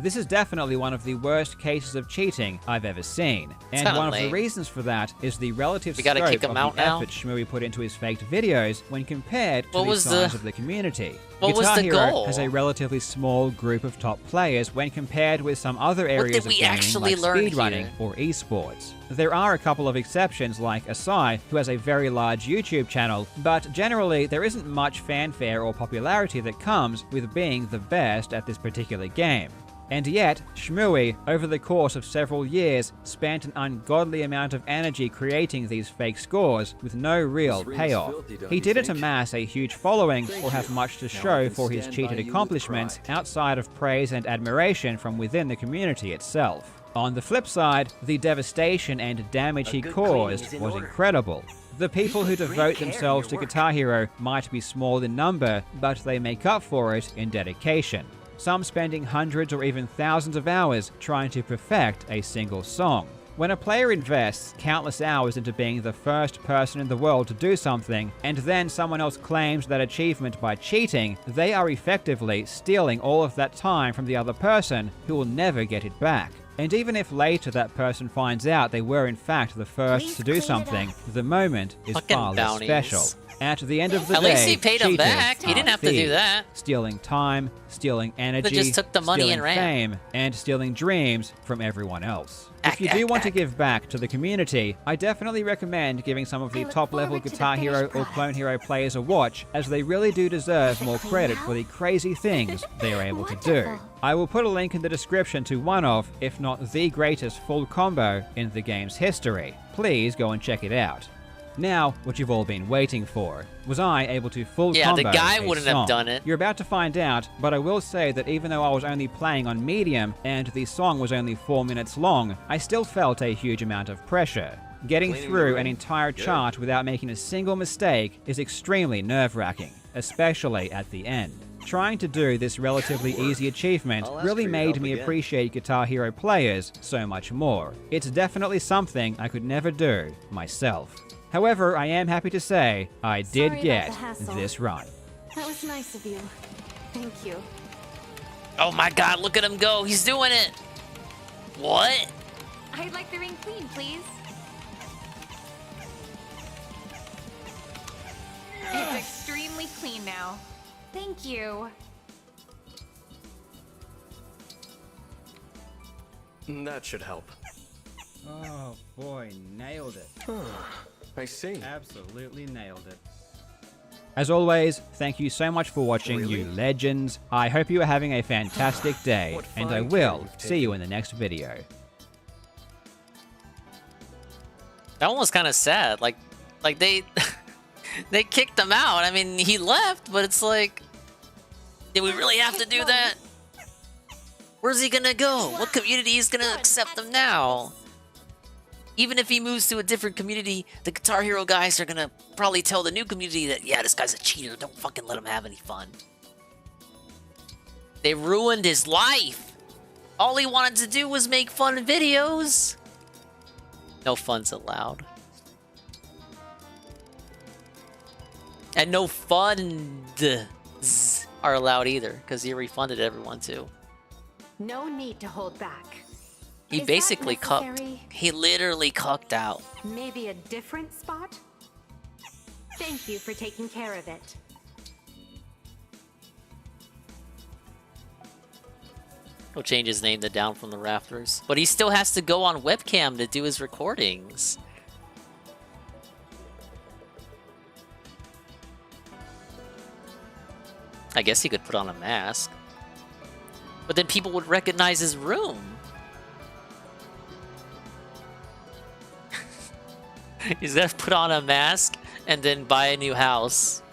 This is definitely one of the worst cases of cheating I've ever seen. And one of the reasons for that is the relative scope of the effort Shmooey put into his faked videos when compared to the size of the community. Guitar Hero has a relatively small group of top players when compared with some other areas of gaming like speedrunning or esports. There are a couple of exceptions like Asai, who has a very large YouTube channel, but generally there isn't much fanfare or popularity that comes with being the best at this particular game. And yet, Shmooey, over the course of several years, spent an ungodly amount of energy creating these fake scores with no real payoff. He didn't amass a huge following or have much to show for his cheated accomplishments outside of praise and admiration from within the community itself. On the flip side, the devastation and damage he caused was incredible. The people who devote themselves to Guitar Hero might be small in number, but they make up for it in dedication. Some spending hundreds or even thousands of hours trying to perfect a single song. When a player invests countless hours into being the first person in the world to do something, and then someone else claims that achievement by cheating, they are effectively stealing all of that time from the other person who will never get it back. And even if later that person finds out they were in fact the first to do something, the moment is far less special. At the end of the day, at least he paid him back. He didn't have to do that. Stealing time, stealing energy, just took the money and ran. Fame, and stealing dreams from everyone else. If you do want to give back to the community, I definitely recommend giving some of the top-level Guitar Hero or Clone Hero players a watch, as they really do deserve more credit for the crazy things they are able to do. I will put a link in the description to one of, if not the greatest full combo in the game's history. Please go and check it out. Now, what you've all been waiting for. Was I able to full combo the guy a wouldn't song? have done it. You're about to find out, but I will say that even though I was only playing on medium and the song was only 4 minutes long, I still felt a huge amount of pressure. Getting through an entire chart without making a single mistake is extremely nerve-wracking, especially at the end. Trying to do this relatively easy achievement really made me appreciate Guitar Hero players so much more. It's definitely something I could never do myself. However, I am happy to say I did get this run. That was nice of you. Thank you. Oh my god, look at him go. He's doing it. What? I'd like the ring clean, please. It's extremely clean now. Thank you. That should help. Oh boy, nailed it. I see. Absolutely nailed it. As always, thank you so much for watching, you legends. I hope you are having a fantastic day, and I will see you in the next video. That one was kind of sad. Like they they kicked him out. I mean, he left, but it's like, did we really have to do that? Where's he gonna go? What community is gonna accept him now? Even if he moves to a different community, the Guitar Hero guys are gonna probably tell the new community that, yeah, this guy's a cheater. Don't fucking let him have any fun. They ruined his life. All he wanted to do was make fun videos. No fun's allowed. And no funds are allowed either, because he refunded everyone too. No need to hold back. He basically cucked. He literally cucked out. Maybe a different spot? Thank you for taking care of it. He'll change his name to Down from the Rafters. But he still has to go on webcam to do his recordings. I guess he could put on a mask. But then people would recognize his room. He's gonna put on a mask and then buy a new house.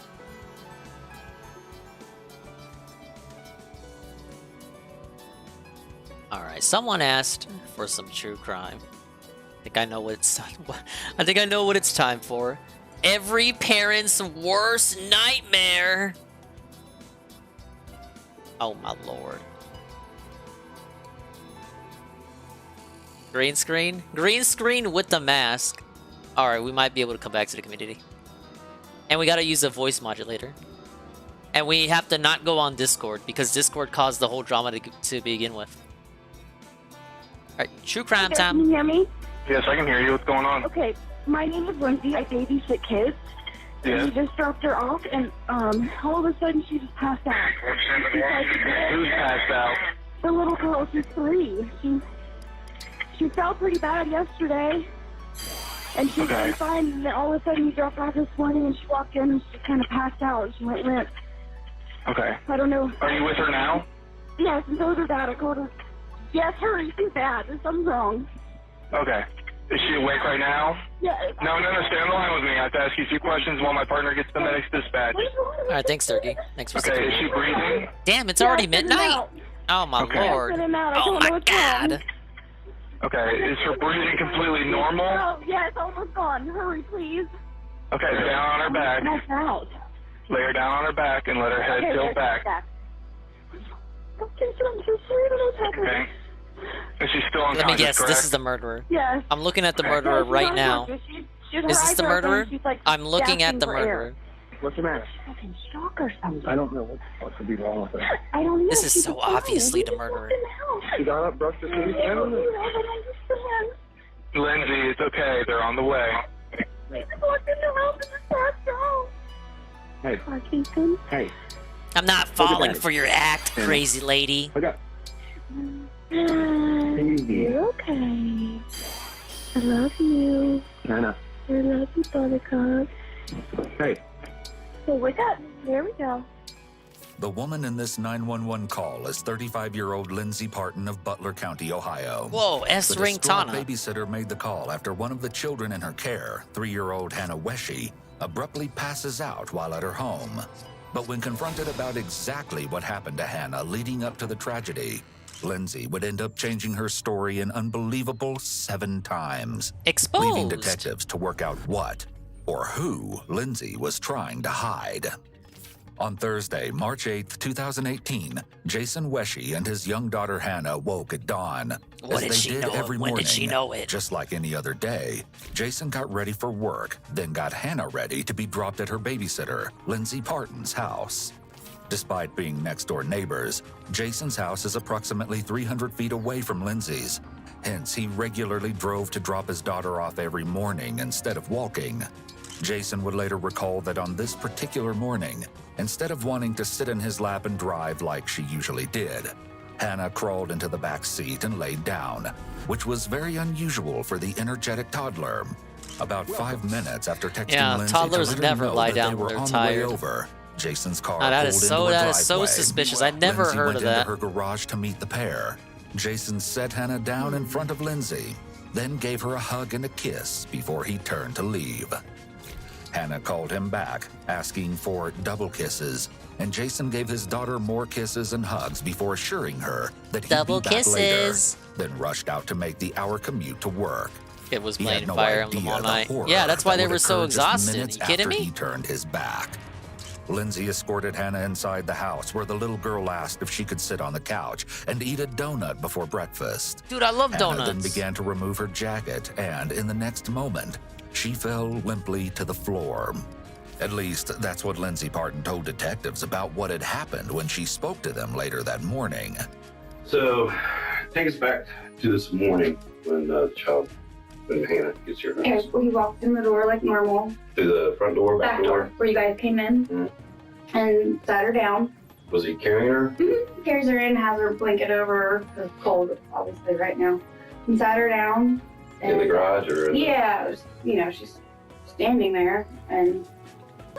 Alright, someone asked for some true crime. I think I know what it's time for. Every parent's worst nightmare. Oh my lord. Green screen? Green screen with the mask. Alright, we might be able to come back to the community. And we gotta use a voice modulator. And we have to not go on Discord, because Discord caused the whole drama to begin with. Alright, true crime Okay, time. Can you hear me? Yes, I can hear you. What's going on? Okay, my name is Lindsay. I babysit kids. Yes. And we just dropped her off, and all of a sudden she just passed out. Who's passed out? The little girl, she's 3. She felt pretty bad yesterday, and she Okay. was fine. And then all of a sudden, we dropped her off this morning, and she walked in, and she kind of passed out, and she went limp. Okay. I don't know. Are you with her now? Yes, and so is her dad. I called her. Yes, hurry, she's bad. There's something wrong. Okay. Is she awake right now? Yeah. No, stay on the line with me. I have to ask you a few questions while my partner gets the medics dispatched. Alright, thanks, Turkey. Thanks for Okay, sticking is she with me. breathing? Damn, it's already midnight. Oh my Okay. lord. Send him out. I Oh don't know my what's wrong. god. Okay, is her breathing completely normal? Oh, yeah, it's almost gone. Hurry, please. Okay, lay down on her back. Knocked out. Lay her down on her back and let her head Okay, tilt there's back. Okay, so I'm so sorry that what's happening. Okay. Is she still Let unconscious, me guess, correct? this is the murderer. Yes. I'm looking at the murderer She's right now. unconscious. She's Is this the her eyes are open. murderer? She's, like, I'm looking at gasping the for air. murderer. What's the matter? Fucking shock or something. I don't know what could be wrong with her. I don't know. This is She's so fine. obviously We the just murderer. walked in the house. She got up, brushed her teeth, I don't and... understand. Lindsay, it's okay. They're on the way. We just walked in the house and just passed out. Hey. Parkinson. Hey. I'm not Look at falling that. for your act, crazy lady. Look up. You're okay. I love you. I know. I love you, Buttercup. Hey. So we got. There we go. The woman in this 911 call is 35-year-old Lindsay Parton of Butler County, Ohio. Whoa, S. The distraught Ringtana. babysitter made the call after one of the children in her care, 3-year-old Hannah Weshy, abruptly passes out while at her home. But when confronted about exactly what happened to Hannah leading up to the tragedy, Lindsay would end up changing her story an unbelievable 7 times, leaving Exposed. detectives to work out what or who Lindsay was trying to hide. On Thursday, March 8th, 2018, Jason Weshy and his young daughter Hannah woke at dawn. What As did they she did know it? every When morning, did she know it? just like any other day, Jason got ready for work, then got Hannah ready to be dropped at her babysitter, Lindsay Parton's house. Despite being next-door neighbors, Jason's house is approximately 300 feet away from Lindsay's. Hence, he regularly drove to drop his daughter off every morning instead of walking. Jason would later recall that on this particular morning, instead of wanting to sit in his lap and drive like she usually did, Hannah crawled into the back seat and laid down, which was very unusual for the energetic toddler. About 5 minutes after texting Yeah, Lindsay toddlers to let her never know lie that they down when were they're on the tired. way over, Jason's car Oh, that pulled is into so a that is so driveway. suspicious. I never Lindsay heard went of into that. her garage to meet the pair. Jason set Hannah down in front of Lindsay, then gave her a hug and a kiss before he turned to leave. Hannah called him back, asking for double kisses, and Jason gave his daughter more kisses and hugs before assuring her that he'd Double be back kisses. later, then rushed out to make the hour commute to work. It was He had playing no Fire Emblem idea all the night. horror Yeah, that's why that they would were so occur just exhausted. minutes You kidding after me? He turned his back. Lindsay escorted Hannah inside the house where the little girl asked if she could sit on the couch and eat a donut before breakfast. Dude, I love Hannah donuts. then began to remove her jacket, and in the next moment, she fell limply to the floor. At least, that's what Lindsay Parton told detectives about what had happened when she spoke to them later that morning. So, take us back to this morning when when Hannah gets here. Okay, we walked in the door like normal. Through the front door, back door. Where you guys came in. And sat her down. Was he carrying her? Carries her in, has her blanket over her. It's cold, obviously, right now. And sat her down. In the garage or? Yeah, it was, she's standing there and.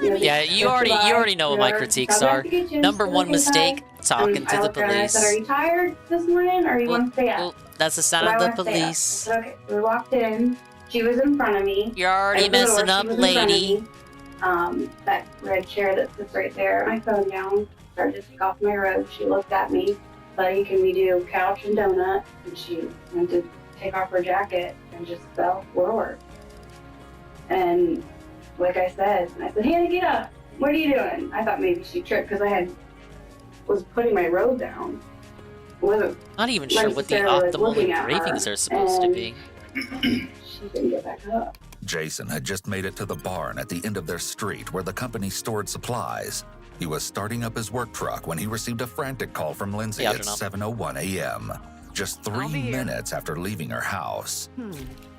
Yeah, you already know what my critiques are. Number one mistake, talking to the I police. said, "Are you tired this morning, or you want to stay up?" That's the sound of the police. Okay, we walked in. She was in front of me. You're already messing up, lady. That red chair that sits right there. My phone down. Started to take off my robe. She looked at me. Buddy, can we do couch and donut? And she went to take off her jacket and just fell forward. And like I said, Hannah, get up. What are you doing? I thought maybe she tripped because was putting my robe down. Wasn't Not even sure what the necessarily optimal looking at her, engravings are supposed to and be. She didn't get back up. Jason had just made it to the barn at the end of their street where the company stored supplies. He was starting up his work truck when he received a frantic call from Lindsay at 7:01 a.m. just 3 minutes after leaving her house.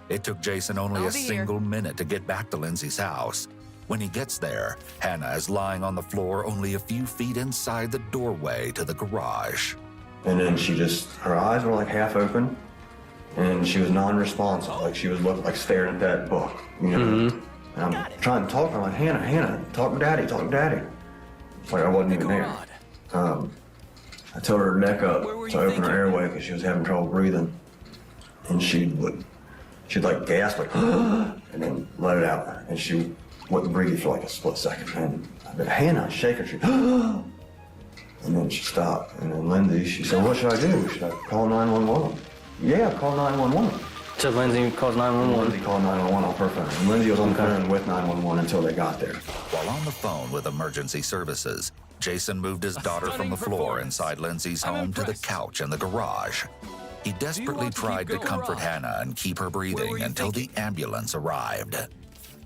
It took Jason only a single minute to get back to Lindsay's house. When he gets there, Hannah is lying on the floor only a few feet inside the doorway to the garage. And then her eyes were like half open, and she was non-responsive, like she was looking, like staring at that book, you know? And I'm trying to talk to her, I'm like, Hannah, talk to Daddy. It's like I wasn't even there. I told her to neck up to open her airway because she was having trouble breathing. And she'd like gasp, like, and then let it out. And she wouldn't breathe for like a split second. And I said, Hannah, I shake her, she, and then she stopped. And then Lindsay, she said, what should I do? Should I call 911? Yeah, call 911. So Lindsay calls 911? Lindsay called 911 off her phone. And Lindsay was on the phone with 911 until they got there. While on the phone with emergency services, Jason moved his daughter from the floor inside Lindsay's home to the couch in the garage. He desperately tried to comfort Hannah and keep her breathing until the ambulance arrived.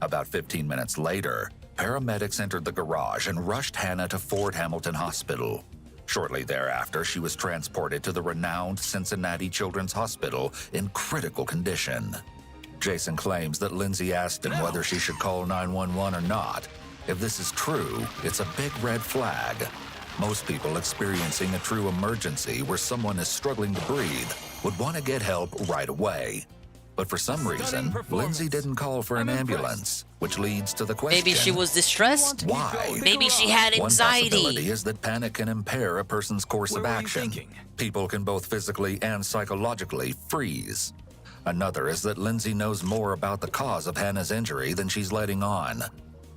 About 15 minutes later, paramedics entered the garage and rushed Hannah to Ford Hamilton Hospital. Shortly thereafter, she was transported to the renowned Cincinnati Children's Hospital in critical condition. Jason claims that Lindsay asked him whether she should call 911 or not. If this is true, it's a big red flag. Most people experiencing a true emergency where someone is struggling to breathe would want to get help right away. But for some reason, Lindsay didn't call for an ambulance, which leads to the question. Maybe she was distressed? Why? Maybe she had anxiety. One possibility is that panic can impair a person's course of action. People can both physically and psychologically freeze. Another is that Lindsay knows more about the cause of Hannah's injury than she's letting on.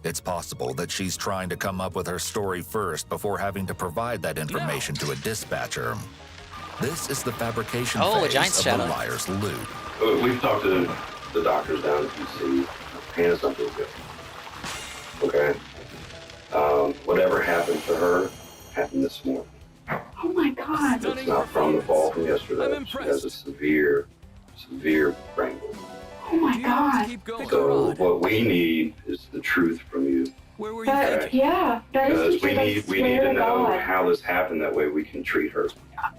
It's possible that she's trying to come up with her story first before having to provide that information to a dispatcher. This is the fabrication phase of the liar's loop. We've talked to the doctors down in DC. Hannah's not doing good. Okay? Whatever happened to her happened this morning. Oh my God. It's not from the fall from yesterday. She has a severe brain bleed. Oh my God. So what we need is the truth from you. Yeah, that is because we need to know how this happened. That way we can treat her.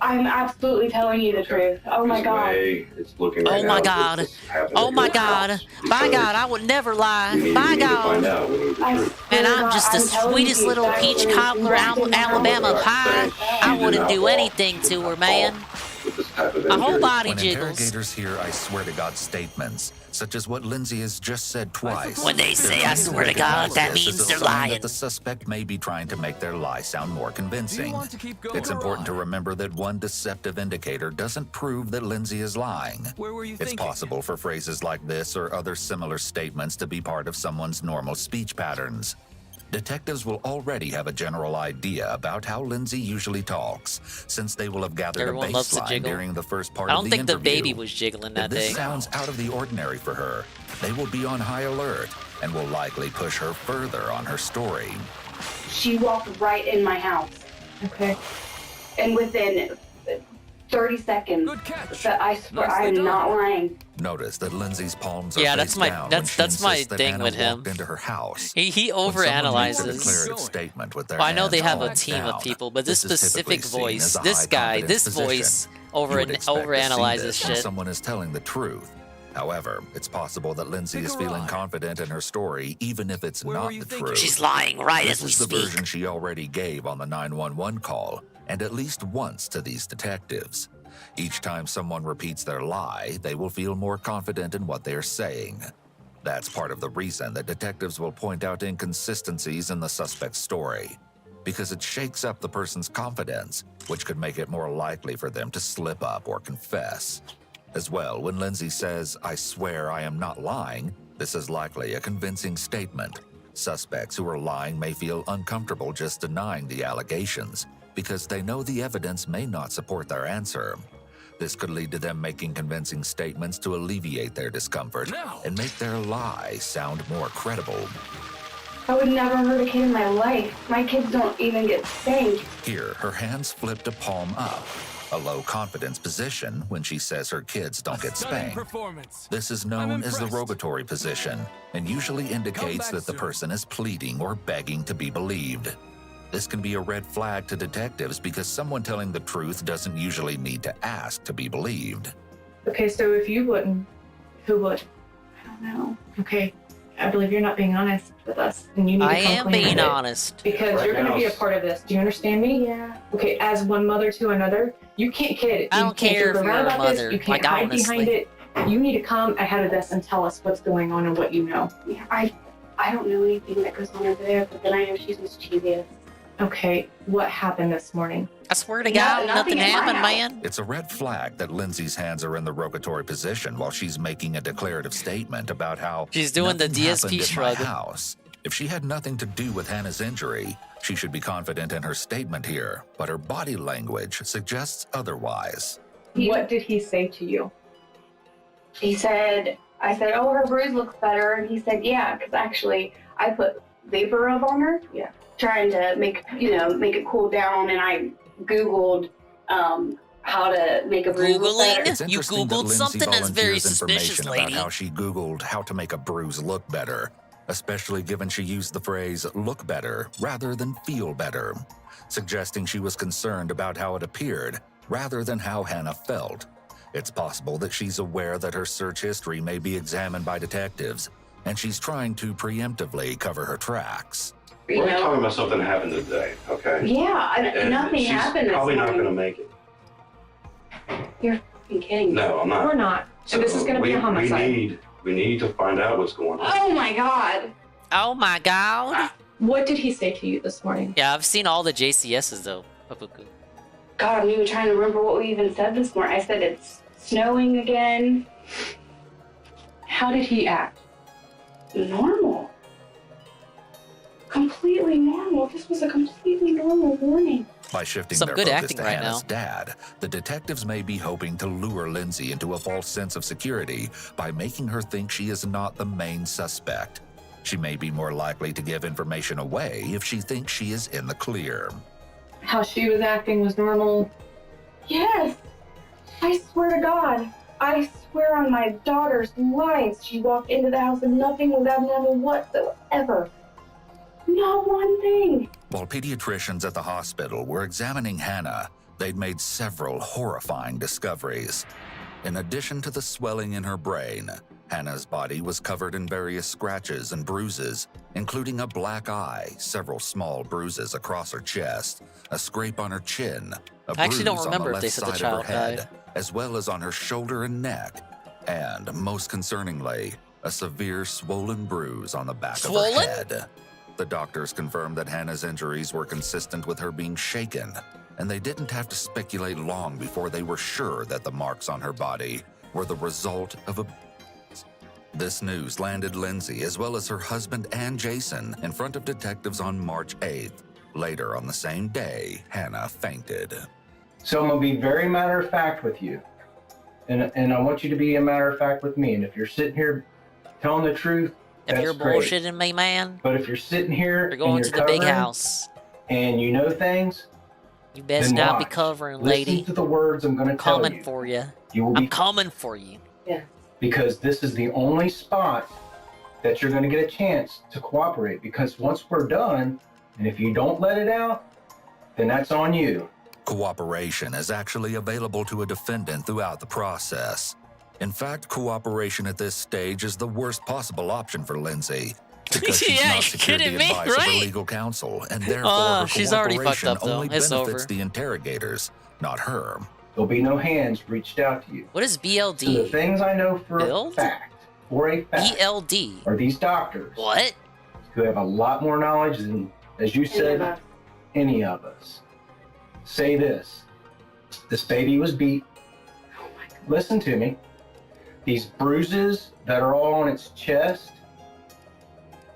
I'm absolutely telling you the truth. Oh my God. It's looking right Oh my now, God. this happened Oh at my your God. house. By God, I would never lie. We need By to find God. out. We need the truth. And I'm just the sweetest little peach cobbler, Alabama pie. I wouldn't do anything to her, man. My whole body When jiggles. interrogators hear I swear to God statements, such as what Lindsay has just said twice. When they say I swear to God, that means they're lying. That the suspect may be trying to make their lie sound more convincing. It's important to remember that one deceptive indicator doesn't prove that Lindsay is lying. It's possible for phrases like this or other similar statements to be part of someone's normal speech patterns. Detectives will already have a general idea about how Lindsay usually talks, since they will have gathered Everyone a loves to baseline jiggle. during the first part I of don't the think the interview. baby was jiggling that If this day. sounds out of the ordinary for her, they will be on high alert and will likely push her further on her story. She walked right in my house. Okay. And within 30 seconds, but I swear I'm not lying. Notice that Lindsay's palms are Yeah, face that's my down that's when she my insists that thing Hannah with him. walked into her house. He When someone makes a overanalyzes. declarative statement with their Well, I know they hands have a palms team down, of people, but this is typically specific seen voice, as a this guy, high-confidence this position. voice You would expect to see overanalyzes this when shit. someone is telling the truth. However, it's possible that Lindsay is feeling confident in her story, even if it's not the truth. She's lying right This as we is the speak. version she already gave on the 911 call, and at least once to these detectives. Each time someone repeats their lie, they will feel more confident in what they are saying. That's part of the reason that detectives will point out inconsistencies in the suspect's story, because it shakes up the person's confidence, which could make it more likely for them to slip up or confess. As well, when Lindsay says, "I swear I am not lying," this is likely a convincing statement. Suspects who are lying may feel uncomfortable just denying the allegations, because they know the evidence may not support their answer. This could lead to them making convincing statements to alleviate their discomfort and make their lie sound more credible. I would never hurt a kid in my life. My kids don't even get spanked. Here, her hands flip to palm up, a low confidence position when she says her kids don't get spanked. This is known as the rogatory position and usually indicates that the person is pleading or begging to be believed. this can be a red flag to detectives because someone telling the truth doesn't usually need to ask to be believed. Okay, so if you wouldn't, who would? I don't know. Okay, I believe you're not being honest with us, and you need to I come am clean being with it. honest. Because you're going to be a part of this. Do you understand me? Yeah. Okay, as one mother to another, you can't kid it. I You don't can't care joke if around you're a about this. mother, You can't like, hide behind honestly. it. You need to come ahead of us and tell us what's going on and what you know. Yeah, I don't know anything that goes on over there, but then I know she's mischievous. Okay, what happened this morning? I swear to God, nothing happened, man. It's a red flag that Lindsay's hands are in the rogatory position while she's making a declarative statement about how She's doing the nothing DSP happened at shrug. my house. If she had nothing to do with Hannah's injury, she should be confident in her statement here, but her body language suggests otherwise. What did he say to you? I said, oh, her bruise looks better. And he said, yeah, because actually I put vapor rub on her. Yeah. Trying to make it cool down. And I Googled how to make a bruise look better. It's interesting that Googled Lindsay something that's very volunteers suspicious, information lady. about how she Googled how to make a bruise look better, especially given she used the phrase look better rather than feel better, suggesting she was concerned about how it appeared rather than how Hannah felt. It's possible that she's aware that her search history may be examined by detectives, and she's trying to preemptively cover her tracks. We're talking about something that happened today, okay? Yeah, And nothing she's happened this probably not morning. going to make it. You're fucking kidding me. No, I'm not. We're not. So this is going to be a homicide. We need to find out what's going on. Oh my god. Oh my God. What did he say to you this morning? Yeah, I've seen all the JCSs though. God, I'm even trying to remember what we even said this morning. I said it's snowing again. How did he act? Normal. Completely normal. This was a completely normal morning. By shifting Some their good focus acting to right Hannah's now. dad, the detectives may be hoping to lure Lindsay into a false sense of security by making her think she is not the main suspect. She may be more likely to give information away if she thinks she is in the clear. How she was acting was normal. Yes. I swear to God. I swear on my daughter's life, she walked into the house and nothing was abnormal whatsoever. Not one thing. While pediatricians at the hospital were examining Hannah, they'd made several horrifying discoveries. In addition to the swelling in her brain, Hannah's body was covered in various scratches and bruises, including a black eye, several small bruises across her chest, a scrape on her chin, a I actually don't bruise on remember the if they left said the side of her child head, died. as well as on her shoulder and neck, and, most concerningly, a severe swollen bruise on the back of her head. The doctors confirmed that Hannah's injuries were consistent with her being shaken, and they didn't have to speculate long before they were sure that the marks on her body were the result of a... This news landed Lindsay, as well as her husband and Jason, in front of detectives on March 8th. Later on the same day, Hannah fainted. So I'm going to be very matter of fact with you. And I want you to be a matter of fact with me. And if you're sitting here telling the truth, If that's you're great. bullshitting me, man, But if you're sitting here you're going and to you're the big covering house. and you know things, You best then not be watch. covering, Listen lady. to the words I'm going to tell Coming you. for you. You will be I'm coming for you. because this is the only spot that you're going to get a chance to cooperate. Because once we're done, and if you don't let it out, then that's on you. Cooperation is actually available to a defendant throughout the process. In fact, cooperation at this stage is the worst possible option for Lindsay, because she's Yeah, not you secured the kidding me, advice of her right? legal counsel, and therefore her she's already fucked cooperation up, though. only It's benefits over. the interrogators, not her. There'll be no hands reached out to you. What is BLD? So the things I know for Build? a fact, BLD. are these doctors What? who have a lot more knowledge than, as you said, any of us. Say this. This baby was beat. Listen to me. These bruises that are all on its chest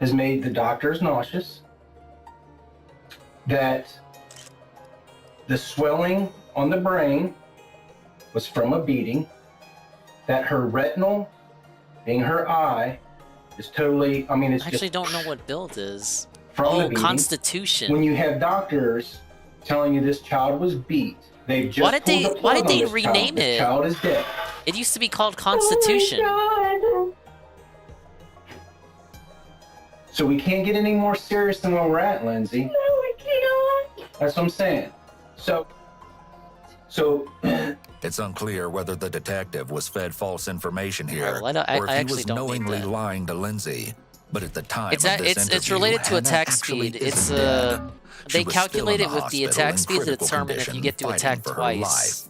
has made the doctors nauseous. That the swelling on the brain was from a beating. That her retinal, being her eye, is totally, I mean, it's I actually just don't know what build is. from the Oh, beating. Constitution. When you have doctors telling you this child was beat, they've just Why did pulled the they plug on this rename child. This it? child is dead. It used to be called Constitution. So we can't get any more serious than where we're at, Lindsay. No, I cannot. That's what I'm saying. So it's unclear whether the detective was fed false information here, Well, or if I he actually was don't mean knowingly that. lying to Lindsay. But at the time It's of this it's interview, related to Hannah attack actually speed. isn't It's dead. She they was still in calculate the it with the hospital attack in speed to critical determine if you condition, get to fighting attack for her twice. life.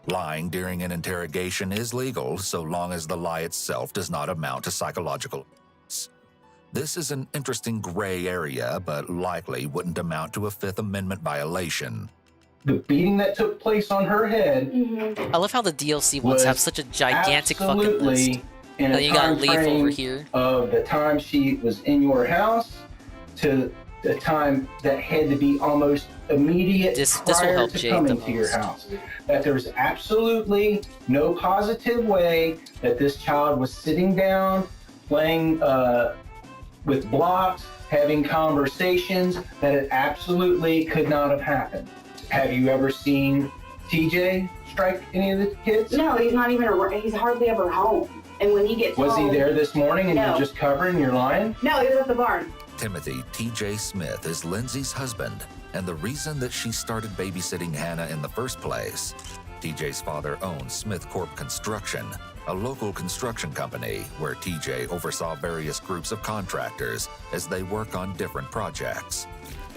Lying during an interrogation is legal so long as the lie itself does not amount to psychological abuse. This is an interesting gray area, but likely wouldn't amount to a Fifth Amendment violation. the beating that took place on her head. I love how the DLC ones have such a gigantic fucking list. In And a you got time Leaf frame over here. of the time she was in your house to the time that had to be almost immediate This will prior help to Jade coming the to your most. house. That there was absolutely no positive way that this child was sitting down, playing with blocks, having conversations, that it absolutely could not have happened. Have you ever seen TJ strike any of the kids? No, he's not even. He's hardly ever home. And when he gets Was home, he there this morning and No. you're just covering your lying? No, he was at the barn. Timothy T.J. Smith is Lindsay's husband, and the reason that she started babysitting Hannah in the first place. TJ's father owns Smith Corp Construction, a local construction company where TJ oversaw various groups of contractors as they work on different projects.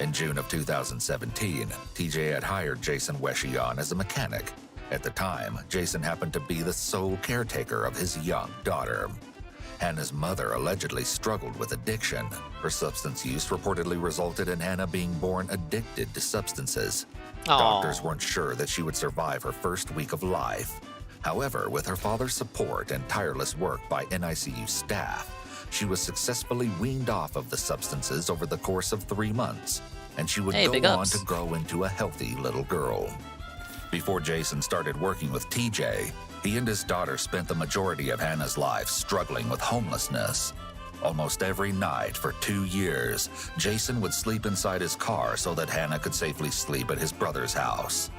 In June of 2017, TJ had hired Jason Weshy on as a mechanic. At the time, Jason happened to be the sole caretaker of his young daughter. Hannah's mother allegedly struggled with addiction. Her substance use reportedly resulted in Hannah being born addicted to substances. Doctors weren't sure that she would survive her first week of life. However, with her father's support and tireless work by NICU staff, she was successfully weaned off of the substances over the course of 3 months, and she would big go on ups. to grow into a healthy little girl. Before Jason started working with TJ, he and his daughter spent the majority of Hannah's life struggling with homelessness. Almost every night for 2 years, Jason would sleep inside his car so that Hannah could safely sleep at his brother's house.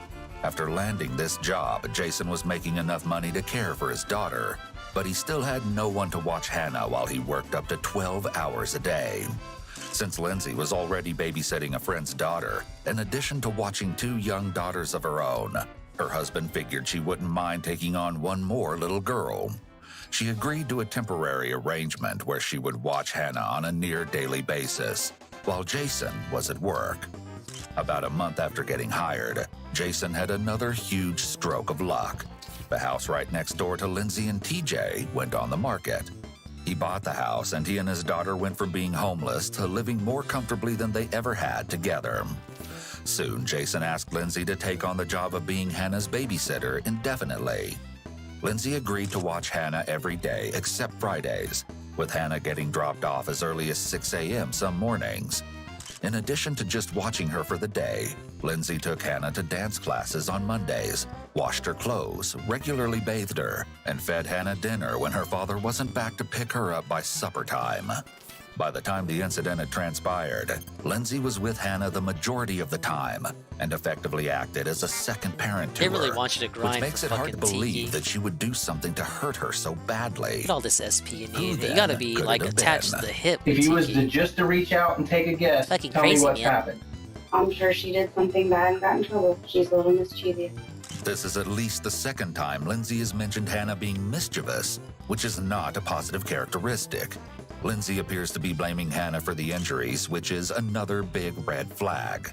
After landing this job, Jason was making enough money to care for his daughter, but he still had no one to watch Hannah while he worked up to 12 hours a day. Since Lindsay was already babysitting a friend's daughter, in addition to watching 2 young daughters of her own, her husband figured she wouldn't mind taking on one more little girl. She agreed to a temporary arrangement where she would watch Hannah on a near-daily basis, while Jason was at work. About a month after getting hired, Jason had another huge stroke of luck. The house right next door to Lindsay and TJ went on the market. He bought the house, and he and his daughter went from being homeless to living more comfortably than they ever had together. Soon, Jason asked Lindsay to take on the job of being Hannah's babysitter indefinitely. Lindsay agreed to watch Hannah every day except Fridays, with Hannah getting dropped off as early as 6 a.m. some mornings. In addition to just watching her for the day, Lindsay took Hannah to dance classes on Mondays, washed her clothes, regularly bathed her, and fed Hannah dinner when her father wasn't back to pick her up by supper time. By the time the incident had transpired, Lindsay was with Hannah the majority of the time and effectively acted as a second parent to They really her, want you to grind which makes for it hard to fucking believe Tiki. that she would do something to hurt her so badly. Look at all this SP you Who need. You then gotta be could it like have attached been? to the hip. If with you was Tiki. to just to reach out and take a guess, Fucking tell crazy, me what's man. happened. I'm sure she did something bad and got in trouble. She's a little mischievous. This is at least the second time Lindsay has mentioned Hannah being mischievous, which is not a positive characteristic. Lindsay appears to be blaming Hannah for the injuries, which is another big red flag.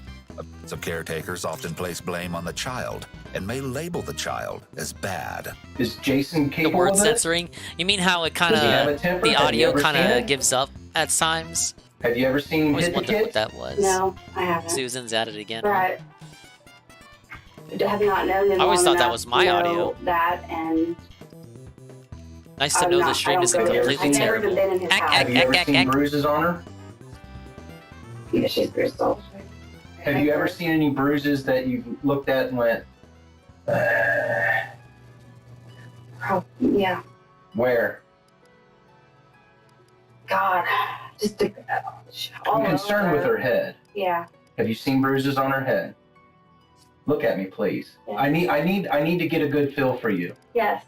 Some caretakers often place blame on the child and may label the child as bad. Is Jason the capable word of it? censoring. You mean how it kind Does he have a of temper? the Have you audio ever kind seen of it? gives up at times? Have you ever seen him Always hit the wondered what kids? that was. No, I haven't. Susan's at it again. Right. I have not known them I always long thought that enough was my to know audio. That and Nice to I'm know not- the stream I isn't don't go there. completely I've never terrible. been in his house. Have you ever seen bruises on her? Yeah, she's bruised all. Have you ever seen any bruises that you've looked at and went, Yeah. where? God. Just all I'm concerned with over. her head. Yeah. Have you seen bruises on her head? Look at me, please. Yeah. I need to get a good feel for you. Yes.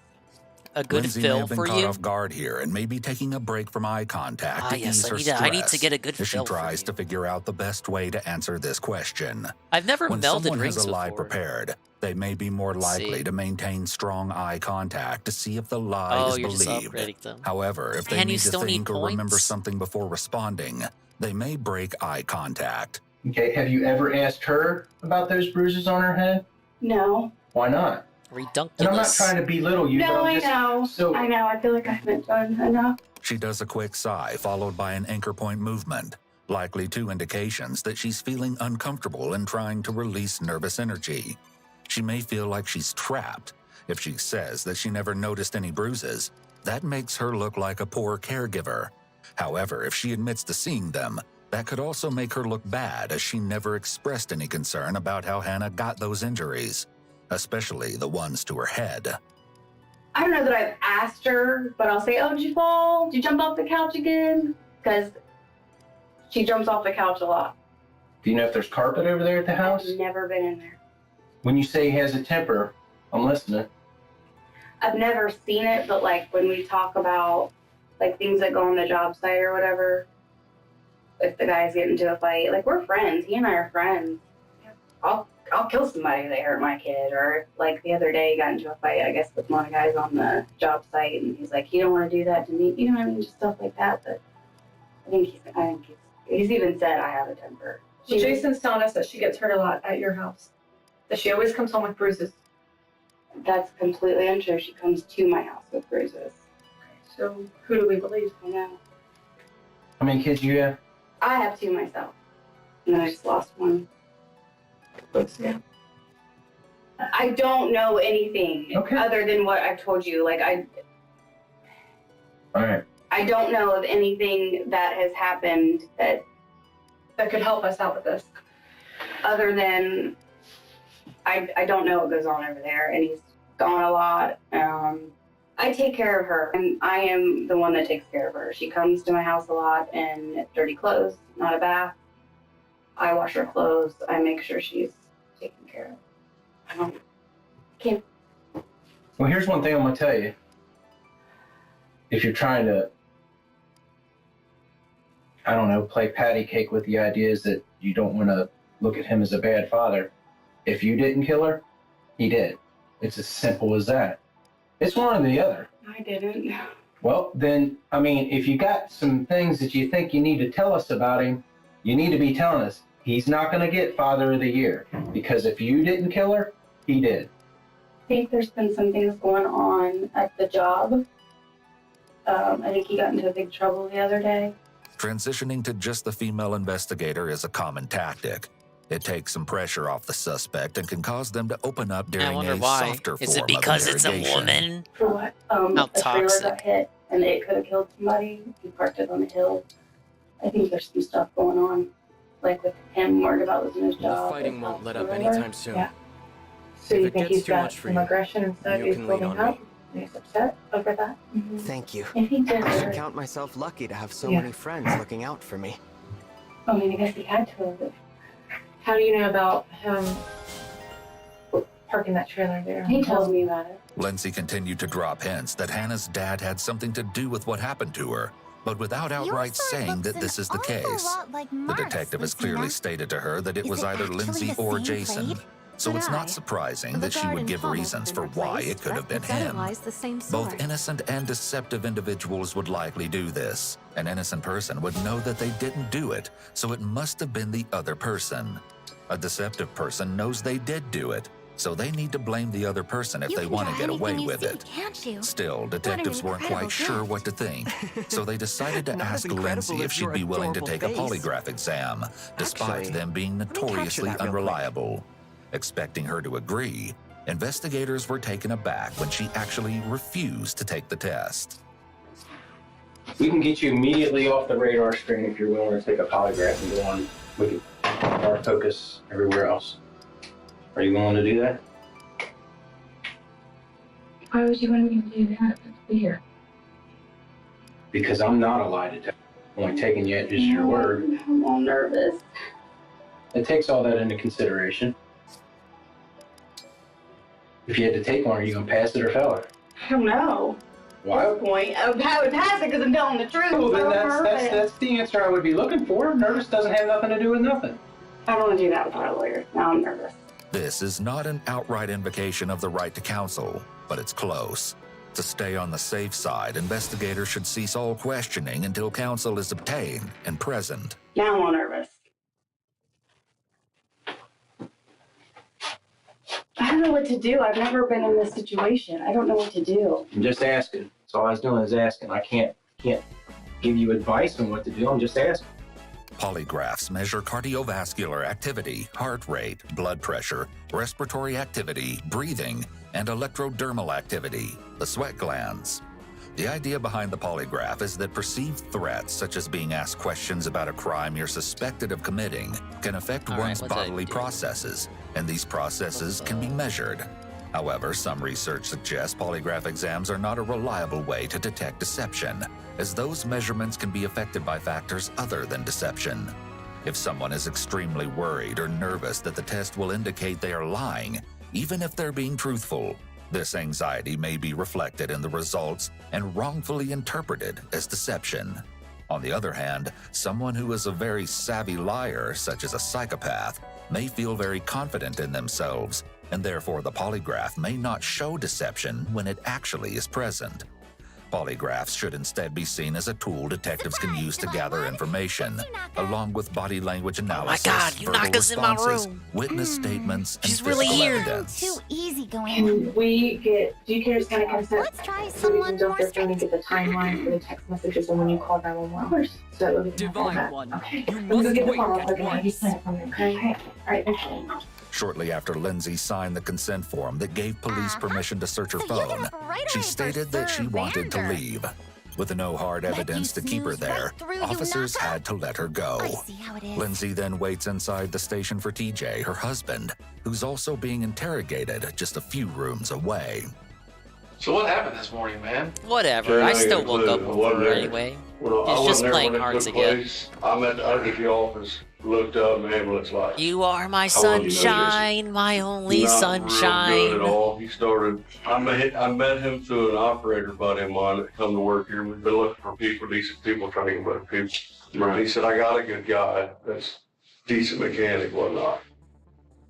a good Lindsay may fill have been for caught you. off guard here and may be taking a break from eye contact Ah, to yes, ease I her need stress to- I need to get a good as she fill for tries to figure out the best way to answer this question. I've never When melded someone has rings a lie before. prepared, they may be more likely to maintain strong eye contact to see if the lie Oh, is you're just believed. upgrading them. However, if they Man, you need to still need think or remember points? something before responding, they may break eye contact. Okay, have you ever asked her about those bruises on her head? No. Why not? Redunculus. And I'm not trying to belittle you, but No, I'm I just know. so I know. I feel like I haven't done enough. She does a quick sigh, followed by an anchor point movement, likely 2 indications that she's feeling uncomfortable and trying to release nervous energy. She may feel like she's trapped. If she says that she never noticed any bruises, that makes her look like a poor caregiver. However, if she admits to seeing them, that could also make her look bad, as she never expressed any concern about how Hannah got those injuries, especially the ones to her head. I don't know that I've asked her, but I'll say, "Oh, did you fall? Did you jump off the couch again?" Because she jumps off the couch a lot. do you know if there's carpet over there at the house? I've never been in there. When you say he has a temper, I'm listening. I've never seen it, but like when we talk about like things that go on the job site or whatever, if the guys get into a fight, like we're friends. He and I are friends. I'll kill somebody if they hurt my kid. Or like the other day, he got into a fight, I guess, with one of the guys on the job site, and he's like, "You don't want to do that to me." You know what I mean? Just stuff like that. But I think he's even said I have a temper. Well, Jason's telling us that she gets hurt a lot at your house. That she always comes home with bruises. That's completely untrue. She comes to my house with bruises. So who do we believe? I know. How many kids you have? I have 2 myself, and then I just lost one. I don't know anything other than what I've told you. Like All right. I don't know of anything that has happened that could help us out with this. Other than I don't know what goes on over there, and he's gone a lot. I take care of her, and I am the one that takes care of her. She comes to my house a lot in dirty clothes, not a bath. I wash her clothes. I make sure she's taken care of. Well, here's one thing I'm going to tell you. If you're trying to, I don't know, play patty cake with the ideas that you don't want to look at him as a bad father, if you didn't kill her, he did. It's as simple as that. It's one or the other. I didn't. Well, then, I mean, if you got some things that you think you need to tell us about him, you need to be telling us. He's not going to get Father of the Year, because if you didn't kill her, he did. I think there's been some things going on at the job. I think he got into big trouble the other day. Transitioning to just the female investigator is a common tactic. It takes some pressure off the suspect and can cause them to open up during I wonder a why. softer Is form it because of it's a interrogation. woman? For what? How A trailer toxic. got hit, and it could have killed somebody. He parked it on the hill. I think there's some stuff going on, like with him worried about losing his job. Fighting won't let up or whatever. anytime soon. Yeah. So If you it think gets he's too got much for some you, aggression and stuff? you He's can lean building on up. And he's upset over that. Thank you. And he did. I should count myself lucky to have so Yeah. many friends looking out for me. I mean, I guess he had to have. How do you know about him parking that trailer there? He told me about it. Lindsay continued to drop hints that Hannah's dad had something to do with what happened to her, but without outright saying that this is the case. The detective has clearly stated to her that it was either Lindsay or Jason, so it's not surprising that she would give reasons for why it could have been him. Both innocent and deceptive individuals would likely do this. An innocent person would know that they didn't do it, so it must have been the other person. A deceptive person knows they did do it, so they need to blame the other person if they want to get away with it. Still, detectives weren't quite sure what to think, so they decided to ask Lindsay if she'd be willing to take a polygraph exam, despite them being notoriously unreliable. Expecting her to agree, investigators were taken aback when she actually refused to take the test. We can get you immediately off the radar screen if you're willing to take a polygraph and go on. We can our focus everywhere else. Are you willing to do that? Why would you want me to do that? That's weird. Because I'm not a lie detector. I'm only taking you at just your word. I'm all nervous. It takes all that into consideration. If you had to take one, are you going to pass it or fail it? I don't know. Why? At this point, I would pass it because I'm telling the truth. Well, then I'm nervous. that's the answer I would be looking for. Nervous doesn't have nothing to do with nothing. I don't want to do that without a lawyer. Now I'm nervous. This is not an outright invocation of the right to counsel, but it's close. To stay on the safe side, investigators should cease all questioning until counsel is obtained and present. Now I'm all nervous. I don't know what to do. I've never been in this situation. I don't know what to do. I'm just asking. That's all I was doing is asking. I can't give you advice on what to do. I'm just asking. Polygraphs measure cardiovascular activity, heart rate, blood pressure, respiratory activity, breathing, and electrodermal activity, the sweat glands. The idea behind the polygraph is that perceived threats, such as being asked questions about a crime you're suspected of committing, can affect one's bodily processes, and these processes can be measured. However, some research suggests polygraph exams are not a reliable way to detect deception, as those measurements can be affected by factors other than deception. If someone is extremely worried or nervous that the test will indicate they are lying, even if they're being truthful, this anxiety may be reflected in the results and wrongfully interpreted as deception. On the other hand, someone who is a very savvy liar, such as a psychopath, may feel very confident in themselves, and therefore the polygraph may not show deception when it actually is present. Polygraphs should instead be seen as a tool detectives can use to gather information, along with body language analysis, verbal responses, witness statements, and physical evidence. Too easy going. Can we get? Do you care to kind of consent? Let's try someone more trying to get the timeline for the text messages and when you call 911. Of course. So Divine one. Okay. We'll just get the phone off again. He's playing for me. Okay. All right. Thank you. Shortly after Lindsay signed the consent form that gave police permission to search her phone, she stated that she wanted to leave. With no hard evidence to keep her there, officers had to let her go. Lindsay then waits inside the station for TJ, her husband, who's also being interrogated just a few rooms away. So what happened this morning, man? Whatever, I still woke up with her anyway. It's just playing Hearts again. I'm at the office, looked up, and the ambulance light. You are my sunshine, my only sunshine. Not good at all. He started, I met him through an operator buddy of mine that come to work here. We've been looking for people, decent people, trying to get better people. Right. He said, I got a good guy that's decent mechanic, whatnot.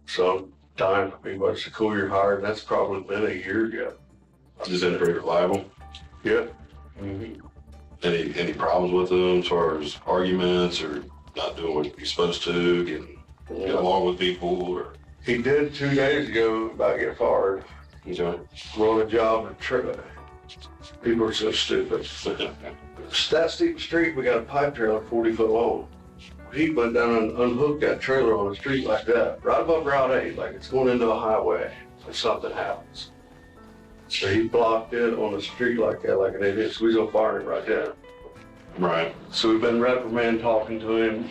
So, time for me, but it's cool you're hired. That's probably been a year ago. Is that pretty reliable? Yeah. Mm-hmm. Any problems with him as far as arguments or not doing what you're supposed to, get along with people? Or he did 2 days ago about get fired. We're on a job in people are so stupid. That steep street, we got a pipe trailer 40 foot long. He went down and unhooked that trailer on the street like that, right above Route 8, like it's going into a highway if something happens. So he blocked it on the street like that, like an idiot. So we was gonna fire him right there. Right. So we've been reprimanding, talking to him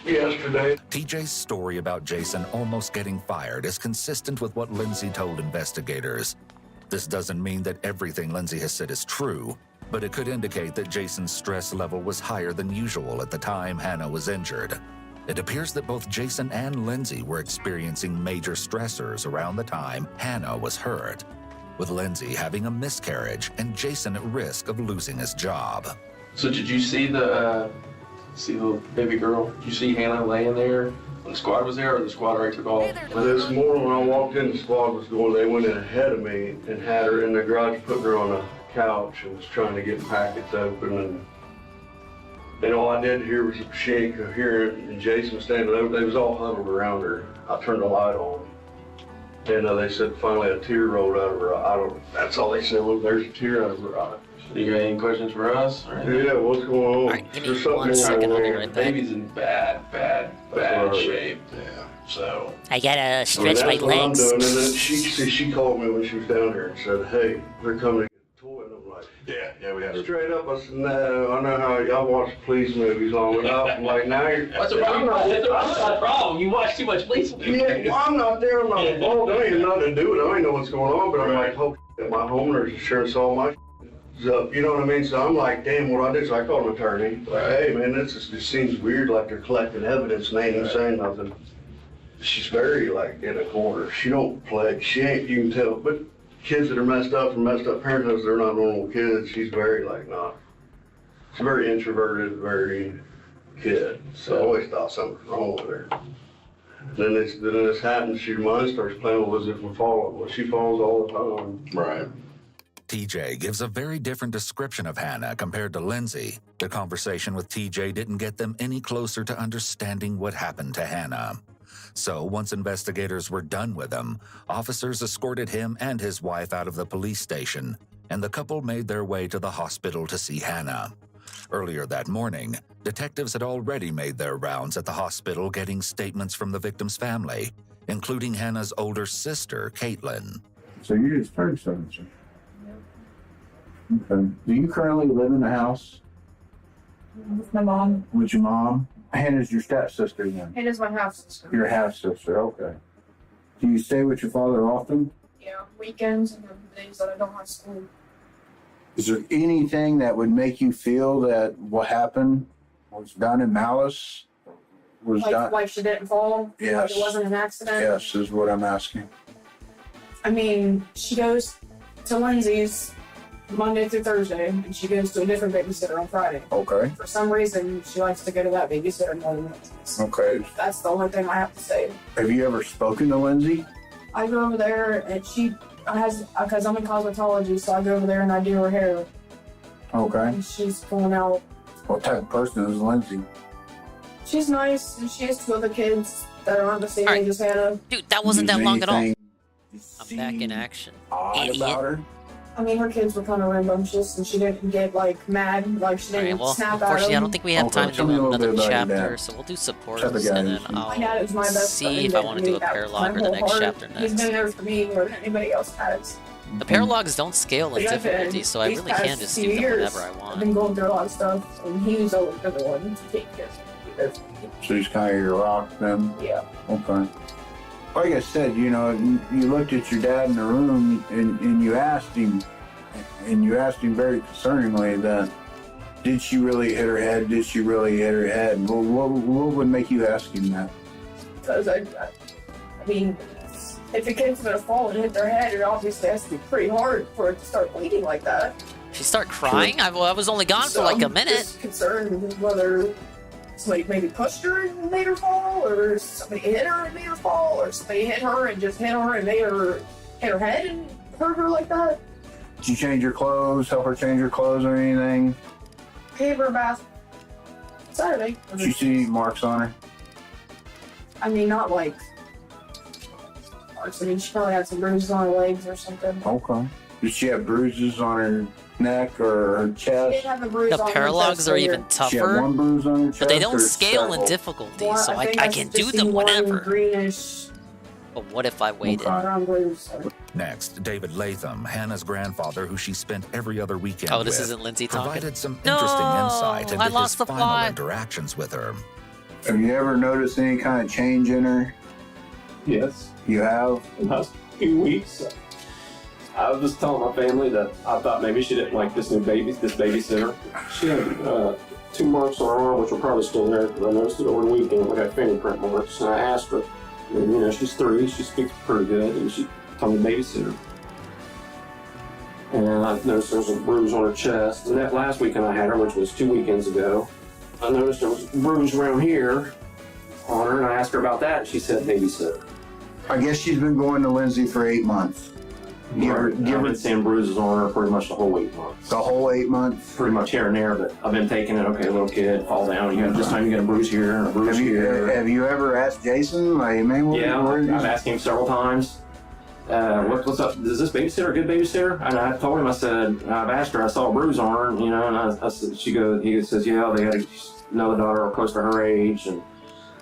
yesterday. TJ's story about Jason almost getting fired is consistent with what Lindsay told investigators. This doesn't mean that everything Lindsay has said is true, but it could indicate that Jason's stress level was higher than usual at the time Hannah was injured. It appears that both Jason and Lindsay were experiencing major stressors around the time Hannah was hurt, with Lindsay having a miscarriage and Jason at risk of losing his job. So did you see the baby girl? Did you see Hannah laying there when the squad was there, or the squad already took off? This morning when I walked in, the squad was going, they went in ahead of me and had her in the garage, putting her on a couch and was trying to get packets open. And all I did hear was a shake of hearing, and Jason was standing over. They was all huddled around her. I turned the light on. And they said finally a tear rolled out of her eye. That's all they said was there's a tear out of her eye. You got any questions for us? Yeah, what's going on? Right, give me 1 second, I'll be right back. Baby's in bad shape. Yeah. So I gotta stretch my legs. And then she called me when she was down here and said, "Hey, they're coming to get the toy." And I'm like, "Yeah, we had her." Straight up, I said, "No, I know how y'all watch police movies long enough." I'm like, now you're. What's the problem? That's not a problem. You watch too much police movies. Yeah, well, I'm not there. I'm not involved. I ain't nothing to do with it. I ain't know what's going on. But I'm like, hope my homeowner's insurance all my up. You know what I mean? So I'm like, damn, what do I do? So I called an attorney. Like, hey, man, this seems weird. Like they're collecting evidence and they ain't even saying nothing. She's very like in a corner. She don't play. She ain't. You can tell, but kids that are messed up from messed up parents, they're not normal kids. She's very like not. She's very introverted, very kid. So I always thought something was wrong with her. Then this happens. She mine starts playing with as if we fall. Well, she falls all the time. Right. TJ gives a very different description of Hannah compared to Lindsay. The conversation with TJ didn't get them any closer to understanding what happened to Hannah. So once investigators were done with him, officers escorted him and his wife out of the police station, and the couple made their way to the hospital to see Hannah. Earlier that morning, detectives had already made their rounds at the hospital getting statements from the victim's family, including Hannah's older sister, Caitlin. So you just started something. Okay. Do you currently live in the house? With my mom. With your mom? Hannah's your stepsister then? Hannah's my half sister. Your half sister, okay. Do you stay with your father often? Yeah, weekends and the days that I don't have school. Is there anything that would make you feel that what happened was done in malice? Was done? Like she didn't fall? Yes. Like it wasn't an accident? Yes, is what I'm asking. I mean, she goes to Lindsay's Monday through Thursday, and she goes to a different babysitter on Friday. Okay. For some reason, she likes to go to that babysitter more than Lindsay's. Okay. That's the only thing I have to say. Have you ever spoken to Lindsay? I go over there, and because I'm in cosmetology, so I go over there and I do her hair. Okay. And she's pulling out. What type of person is Lindsay? She's nice, and she has two other kids that aren't the same age as Hannah. Dude, that wasn't that long at all. Anything I'm back in action. odd Idiot. about her? I mean, her kids were kind of rambunctious, and she didn't get like mad, like she didn't Alright, well, snap at unfortunately, them. I don't think we have time to tell me a do little bit another about your chapter, dad. so we'll do supports, Type of guy and is then he? My dad is my best see friend. if I want to do a paralog or the next chapter He's next. been there for me more than anybody else has. The paralogs don't scale in Like I've been- difficulty, so I these really can past just few do them years, whenever I I've want. been going through a lot of stuff, and he was always the one to take care of me. So he's kind of your rock then? Yeah. Okay. Like I said, you know, you looked at your dad in the room and you asked him very concerningly that, did she really hit her head? Did she really hit her head? Well, what would make you ask him that? Because I mean, if a kid's gonna fall and hit their head, it obviously has to be pretty hard for it to start bleeding like that. She start crying? I was only gone for like a minute. I'm just concerned whether somebody maybe pushed her and made her fall, or somebody hit her and made her fall, or somebody hit her and just hit her and made her hit her head and hurt her like that. Did you change your clothes, help her change her clothes or anything? Gave her a bath Saturday. Did you see any marks on her? I mean, not like marks. I mean, she probably had some bruises on her legs or something. Okay. Did she have bruises on her neck or her She chest? didn't have a bruise The on her paralogs chest are or even She had tougher, one bruise on her chest, but they or don't scale in several? difficulty, Well, so I think can do just them seen one whenever. greenish But what if I waited? brown bruise. Next, David Latham, Hannah's grandfather, who she spent every other weekend Oh, this with, isn't Lindsay talking? provided some No, interesting insight into I his lost the final plot. interactions with her. Have you ever noticed any kind of change in her? Yes. You have? In the last few weeks, I was just telling my family that I thought maybe she didn't like this babysitter. She had 2 marks on her arm, which were probably still there, because I noticed it over the weekend. I got fingerprint marks, and I asked her, and, you know, she's 3, she speaks pretty good, and she told me to babysit her. And I noticed there was a bruise on her chest, and that last weekend I had her, which was 2 weekends ago, I noticed there was a bruise around here on her, and I asked her about that, and she said babysitter. I guess she's been going to Lindsay for 8 months. I've been seeing bruises on her pretty much the whole 8 months. The whole 8 months? Pretty much here and there, but I've been taking it, okay, little kid, fall down, this time you get a bruise here and a bruise here. Have you ever asked Jason? Like, man, Yeah, I've asked him several times. What's up? Is this babysitter a good babysitter? And I told him, I said, I've asked her, I saw a bruise on her, you know, and I said, he says, yeah, they had another daughter close to her age, and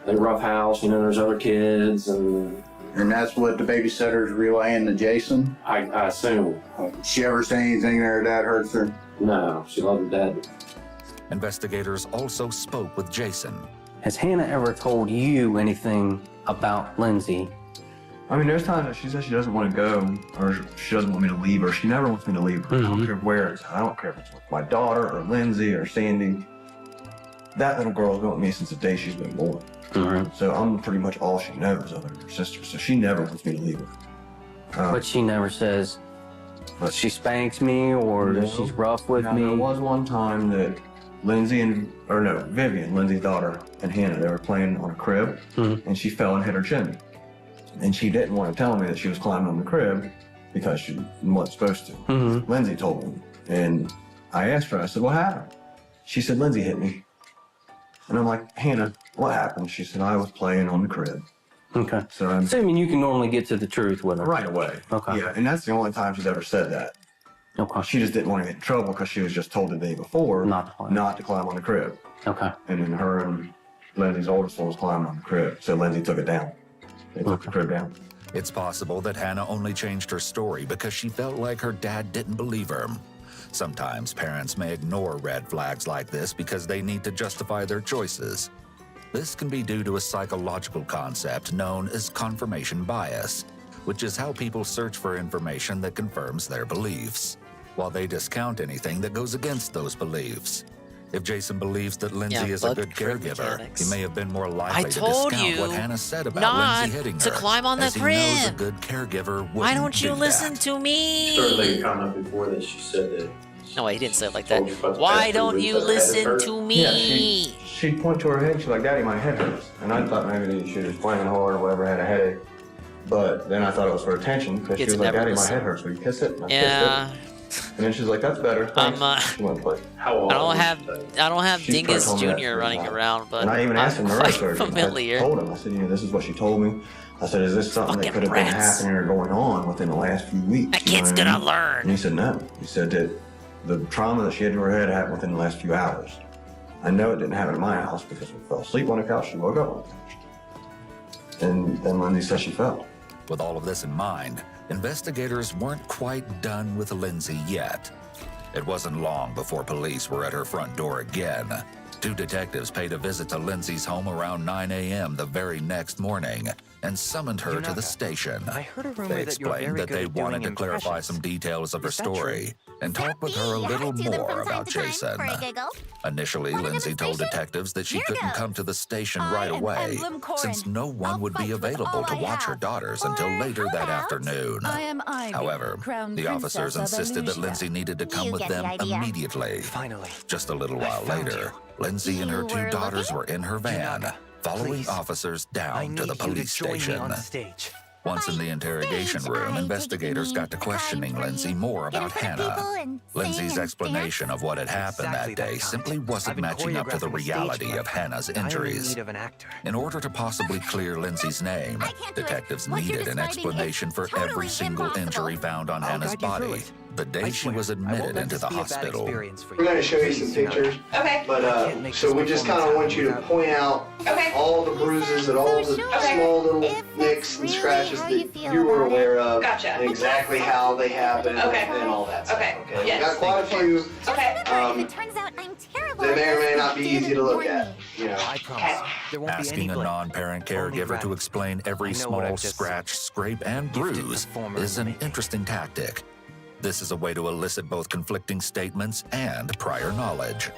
they rough house, you know, there's other kids, and that's what the babysitter's relaying to Jason? I assume. She ever say anything to her dad hurts her? No, she loved her dad. Investigators also spoke with Jason. Has Hannah ever told you anything about Lindsay? I mean, there's times that she says she doesn't want to go, or she doesn't want me to leave her. She never wants me to leave her. I don't care where it's at. I don't care if it's with my daughter or Lindsay or Sandy. That little girl's been with me since the day she's been born. So I'm pretty much all she knows other than her sister. So she never wants me to leave her. But she never says, She spanks me, or she's rough with me. There was one time that Vivian, Lindsay's daughter, and Hannah, they were playing on a crib, and she fell and hit her chin. And she didn't want to tell me that she was climbing on the crib because she wasn't supposed to. Lindsay told me. And I asked her, I said, what happened? She said, Lindsay hit me. And I'm like, Hannah, what happened? She said, I was playing on the crib. Okay. So I mean, you can normally get to the truth with her. Right away. Okay. Yeah, and that's the only time she's ever said that. Okay. She just didn't want to get in trouble because she was just told the day before not to climb on the crib. Okay. And then her and Lindsay's oldest one was climbing on the crib. So Lindsay took it down. They took the crib down. It's possible that Hannah only changed her story because she felt like her dad didn't believe her. Sometimes parents may ignore red flags like this because they need to justify their choices. This can be due to a psychological concept known as confirmation bias, which is how people search for information that confirms their beliefs, while they discount anything that goes against those beliefs. If Jason believes that Lindsay is a good caregiver, he may have been more likely to discount what Hannah said about Lindsay hitting her. to climb on the as he knows a crib. good caregiver wouldn't Why don't you do listen that. to me? Started making a comment before that she said that. No, he didn't say it like that. Why don't you listen to me? Yeah, she'd point to her head. She's like, Daddy, my head hurts. And I thought maybe she was playing hard or whatever, had a headache. But then I thought it was for attention because she Kids was like, never Daddy, my listen. head hurts. Will you kiss it? And I Yeah. kissed it. And then she's like, that's better. Thanks. She went to play. I don't have She's Dingus probably told me that Jr. running around, but And I even asked him the I'm rest quite of it. familiar. I told him, I said, this is what she told me. I said, is this something that could have been happening or going on within the last few weeks? That kid's gonna learn. And he said, no. He said that the trauma that she had to her head happened within the last few hours. I know it didn't happen at my house because we fell asleep on the couch and woke up on the couch. And then Lindsay said she fell. With all of this in mind, investigators weren't quite done with Lindsay yet. It wasn't long before police were at her front door again. 2 detectives paid a visit to Lindsay's home around 9 a.m. the very next morning and summoned her to the station. I heard a rumor They that you're explained very that good they at doing wanted to clarify impressions. some details of her Is that true? story and talk with her a little more about Jason. Initially, Lindsay told detectives that she couldn't come to the station right away since no one would be available to watch her daughters until later that afternoon. However, the officers insisted that Lindsay needed to come with them immediately. Finally. Just a little while later, Lindsay and her 2 daughters were in her van, following officers down to the police station. Once in the interrogation room, investigators got to questioning Lindsay more about Hannah. Lindsay's explanation of what had happened that day simply wasn't matching up to the reality of Hannah's injuries. In order to possibly clear Lindsay's name, detectives needed an explanation for every single injury found on Hannah's body the day she was admitted into the hospital. We're going to show you some pictures. Okay. But so we just kind of want you to point out all the bruises and all the small little nicks and scratches that you were aware of. Gotcha. And exactly how they happened and all that stuff. Okay. We got quite a few. They may or may not be easy to look at. You know. Asking a non-parent caregiver to explain every small scratch, scrape, and bruise is an interesting tactic. This is a way to elicit both conflicting statements and prior knowledge,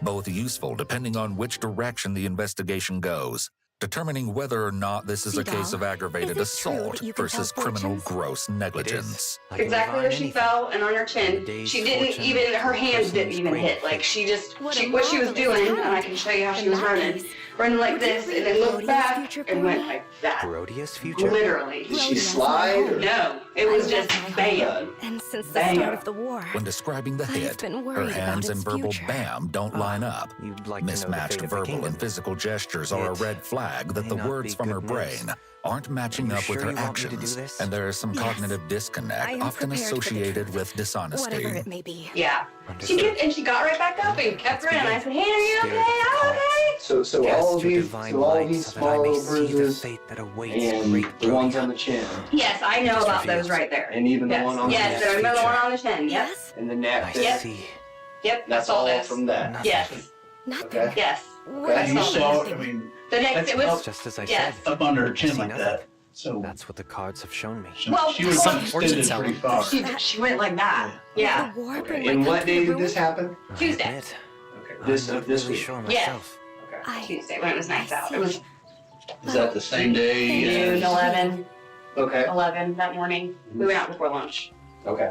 both useful depending on which direction the investigation goes, determining whether or not this is a case of aggravated assault versus criminal gross negligence. Exactly where she fell and on her chin. She didn't even, her hands didn't even hit. Like she just, what she was doing, and I can show you how she was running like this, and then looked back and went like that. Rodia's future? Literally. Did she slide? Or? No, it was just bam. And since the start of the war, When describing the hit, been her worried about hands and its verbal future. bam don't line up. Mismatched fate of the verbal kingdom. and physical gestures are a red flag that the may not words be from her good brain news. aren't matching up with sure her you want me to do actions, this? and there is some Yes. cognitive I disconnect am often prepared for the associated truth. with dishonesty. Whatever it may be. Yeah. She got right back up and kept running. I said, "Hey, are you okay? I'm okay." So all of these small little bruises and the ones on the chin. Yes, I know about those right there. And even the one on the Yes, neck. I remember the one on the chin. Yep. And the neck. Yep. Yep. That's all all this. from that. Yes. Okay. Yes. Okay. You saw it, I mean, The next, it was just as I yes. said. up under her chin See like nothing. that. So That's what the cards have shown me. Well, she was some extended pretty far. She went like that. Yeah. Okay. And what day did this happen? Tuesday. Okay. This week. Sure Yes. myself. Tuesday when it was nice out. It was Is that the same day? June 11. Okay. 11 that morning. We went out before lunch. Okay.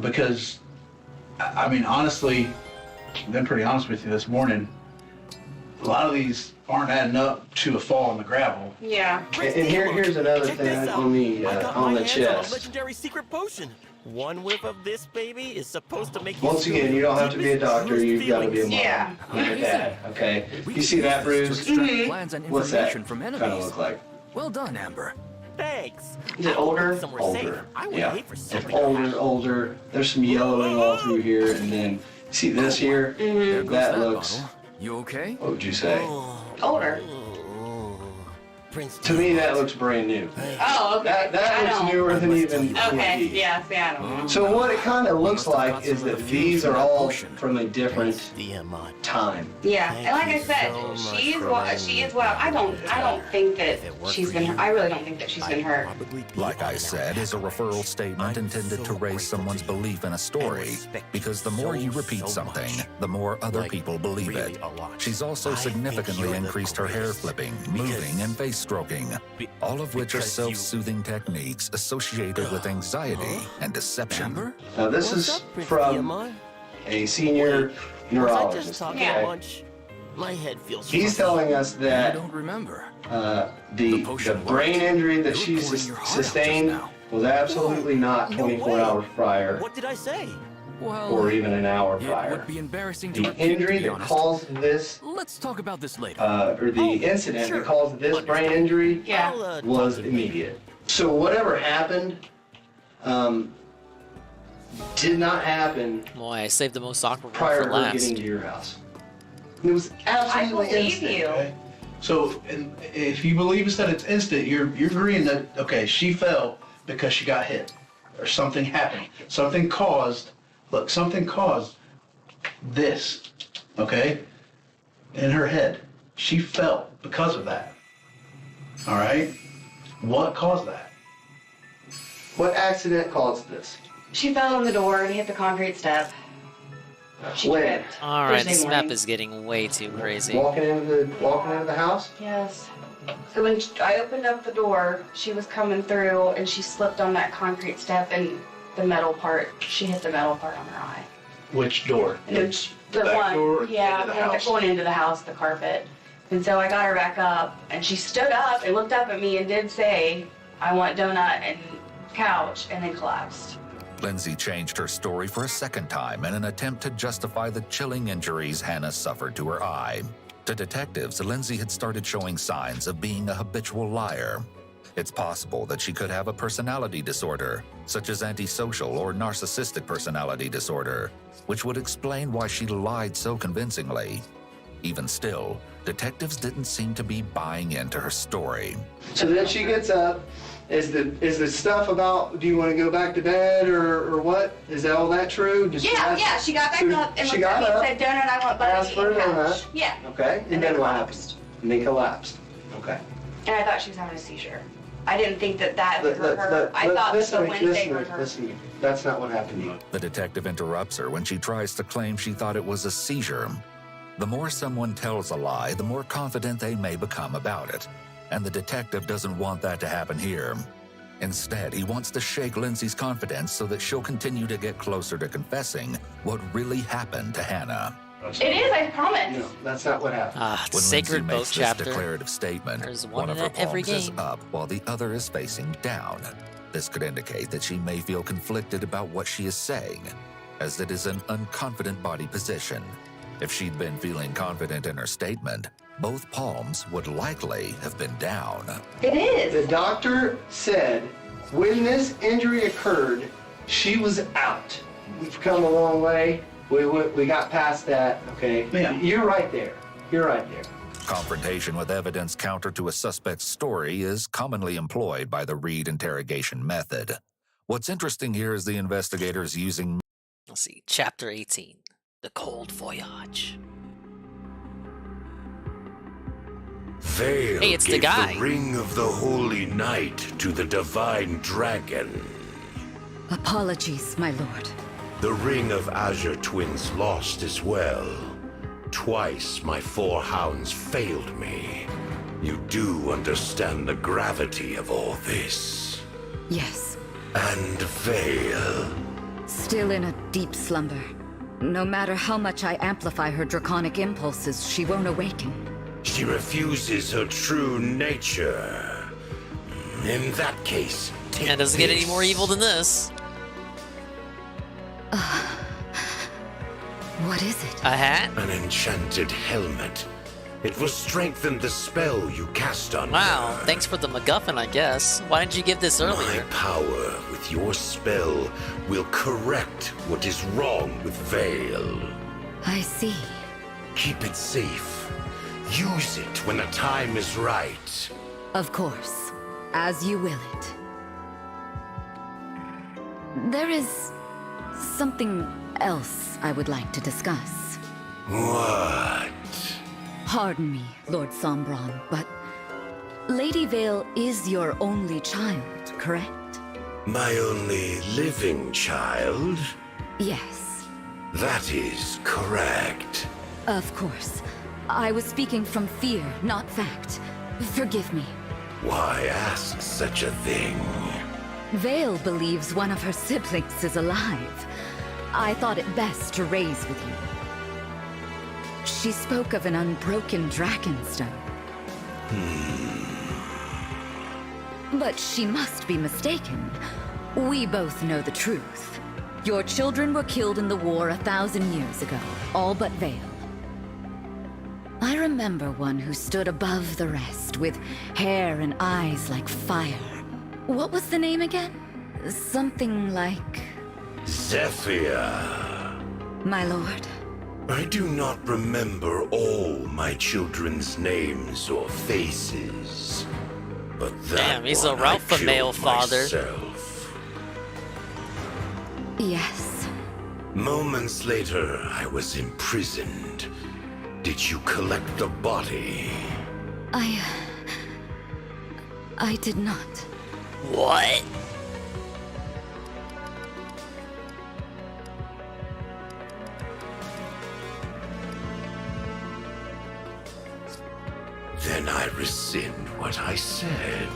Because, I mean, honestly, I've been pretty honest with you this morning. A lot of these aren't adding up to a fall in the gravel. Yeah. And here's another thing on the chest. Legendary secret potion. One whiff of this baby is supposed to make you. Once again, you don't have to be a doctor. You've got to be a mom. Yeah. I'm your dad. Okay. You see that bruise? Plans and What's that information from kind of enemies. look like? Well done, Amber. Thanks. Is it older? Somewhere safe. Older. I would Yeah. hate for It's something. older. There's some yellowing all through here, and then see this here? There goes That that looks. bottle. You okay? What would you say? Older. To me, that looks brand new. Oh, okay. That looks newer than even. Okay, PE. yeah, see, I don't know. So what it kind of looks like is that these are all from a different time. Yeah, and like I said, she is what I don't think that she's been. I really don't think that she's been hurt. Like I said, is a referral statement intended to raise someone's belief in a story, because the more you repeat something, the more other people believe it. She's also significantly increased her hair flipping, moving, and face stroking, all of which are self-soothing techniques associated with anxiety and deception. Now this is from a senior neurologist. Yeah. My head feels. He's telling us that I don't remember. the brain injury that she sustained was absolutely not 24 hours prior. What did I say? Well, or even an hour it prior. would be embarrassing to The repeat, injury to be that honest. caused this, Let's talk about this later. or the incident that caused this brain injury was immediate. So whatever happened, did not happen Boy, I saved the most awkward one prior for to her last. getting to your house. It was absolutely I believe instant. you. Okay. So, and if you believe us that it's instant, you're agreeing that, okay, she fell because she got hit, or something happened. Something caused this, okay, in her head. She fell because of that. All right? What caused that? What accident caused this? She fell on the door and hit the concrete step. She When? tripped. All right, this Thursday map morning. is getting way too crazy. Walking into the house? Yes. So when I opened up the door, she was coming through and she slipped on that concrete step and the metal part. She hit the metal part on her eye. Which door? And it, the back one, door yeah, into the the one house? going into the house, the carpet. And so I got her back up, and she stood up and looked up at me and did say, "I want donut and couch," and then collapsed. Lindsay changed her story for a second time in an attempt to justify the chilling injuries Hannah suffered to her eye. To detectives, Lindsay had started showing signs of being a habitual liar. It's possible that she could have a personality disorder, such as antisocial or narcissistic personality disorder, which would explain why she lied so convincingly. Even still, detectives didn't seem to be buying into her story. So then she gets up. Is the stuff about, do you want to go back to bed or what? Is that all that true? Did she ask- Yeah, she got back so up and she looked at got me and up, said, "Donut, I want asked butter for a and donut. couch." Yeah. Okay, and then what happened? And then collapsed. Okay. And I thought she was having a seizure. I didn't think that was Let- her. I thought that the Wednesday was her. listen. That's not what happened to you. The detective interrupts her when she tries to claim she thought it was a seizure. The more someone tells a lie, the more confident they may become about it. And the detective doesn't want that to happen here. Instead, he wants to shake Lindsay's confidence so that she'll continue to get closer to confessing what really happened to Hannah. It is, I promise. No, that's not what happened. Ah, When sacred Lindsay boat makes chapter. this declarative statement, There's one one of in her every palms is game. up while the other is facing down. This could indicate that she may feel conflicted about what she is saying, as it is an unconfident body position. If she'd been feeling confident in her statement, both palms would likely have been down. It is. The doctor said when this injury occurred, she was out. We've come a long way. We got past that, okay? Yeah. You're right there. You're right there. Confrontation with evidence counter to a suspect's story is commonly employed by the Reed interrogation method. What's interesting here is the investigators using... Let's see, Chapter 18, The Cold Voyage. Vale Hey, it's the gave guy. the ring of the holy night to the divine dragon. Apologies, my lord. The ring of Azure Twins lost as well. Twice my 4 hounds failed me. You do understand the gravity of all this. Yes. And Vale. Still in a deep slumber. No matter how much I amplify her draconic impulses, she won't awaken. She refuses her true nature. In that case, take And it doesn't get any this. more evil than this. What is it? A hat? An enchanted helmet. It will strengthen the spell you cast on Wow, her. thanks for the MacGuffin, I guess. Why didn't you give this My earlier? power with your spell will correct what is wrong with Vale. I see. Keep it safe. Use it when the time is right. Of course, as you will it. There is something else I would like to discuss. What? Pardon me, Lord Sombron, but Lady Vale is your only child, correct? My only living child? Yes. That is correct. Of course. I was speaking from fear, not fact. Forgive me. Why ask such a thing? Vale believes one of her siblings is alive. I thought it best to raise with you. She spoke of an unbroken dragonstone. But she must be mistaken. We both know the truth. Your children were killed in the war 1,000 years ago, all but Vale. I remember one who stood above the rest, with hair and eyes like fire. What was the name again? Something like... Zephyr. My lord. I do not remember all my children's names or faces. But that Damn, he's a one I Ralpha male killed father. myself. Yes. Moments later, I was imprisoned. Did you collect the body? I did not. What? Then I rescind what I said.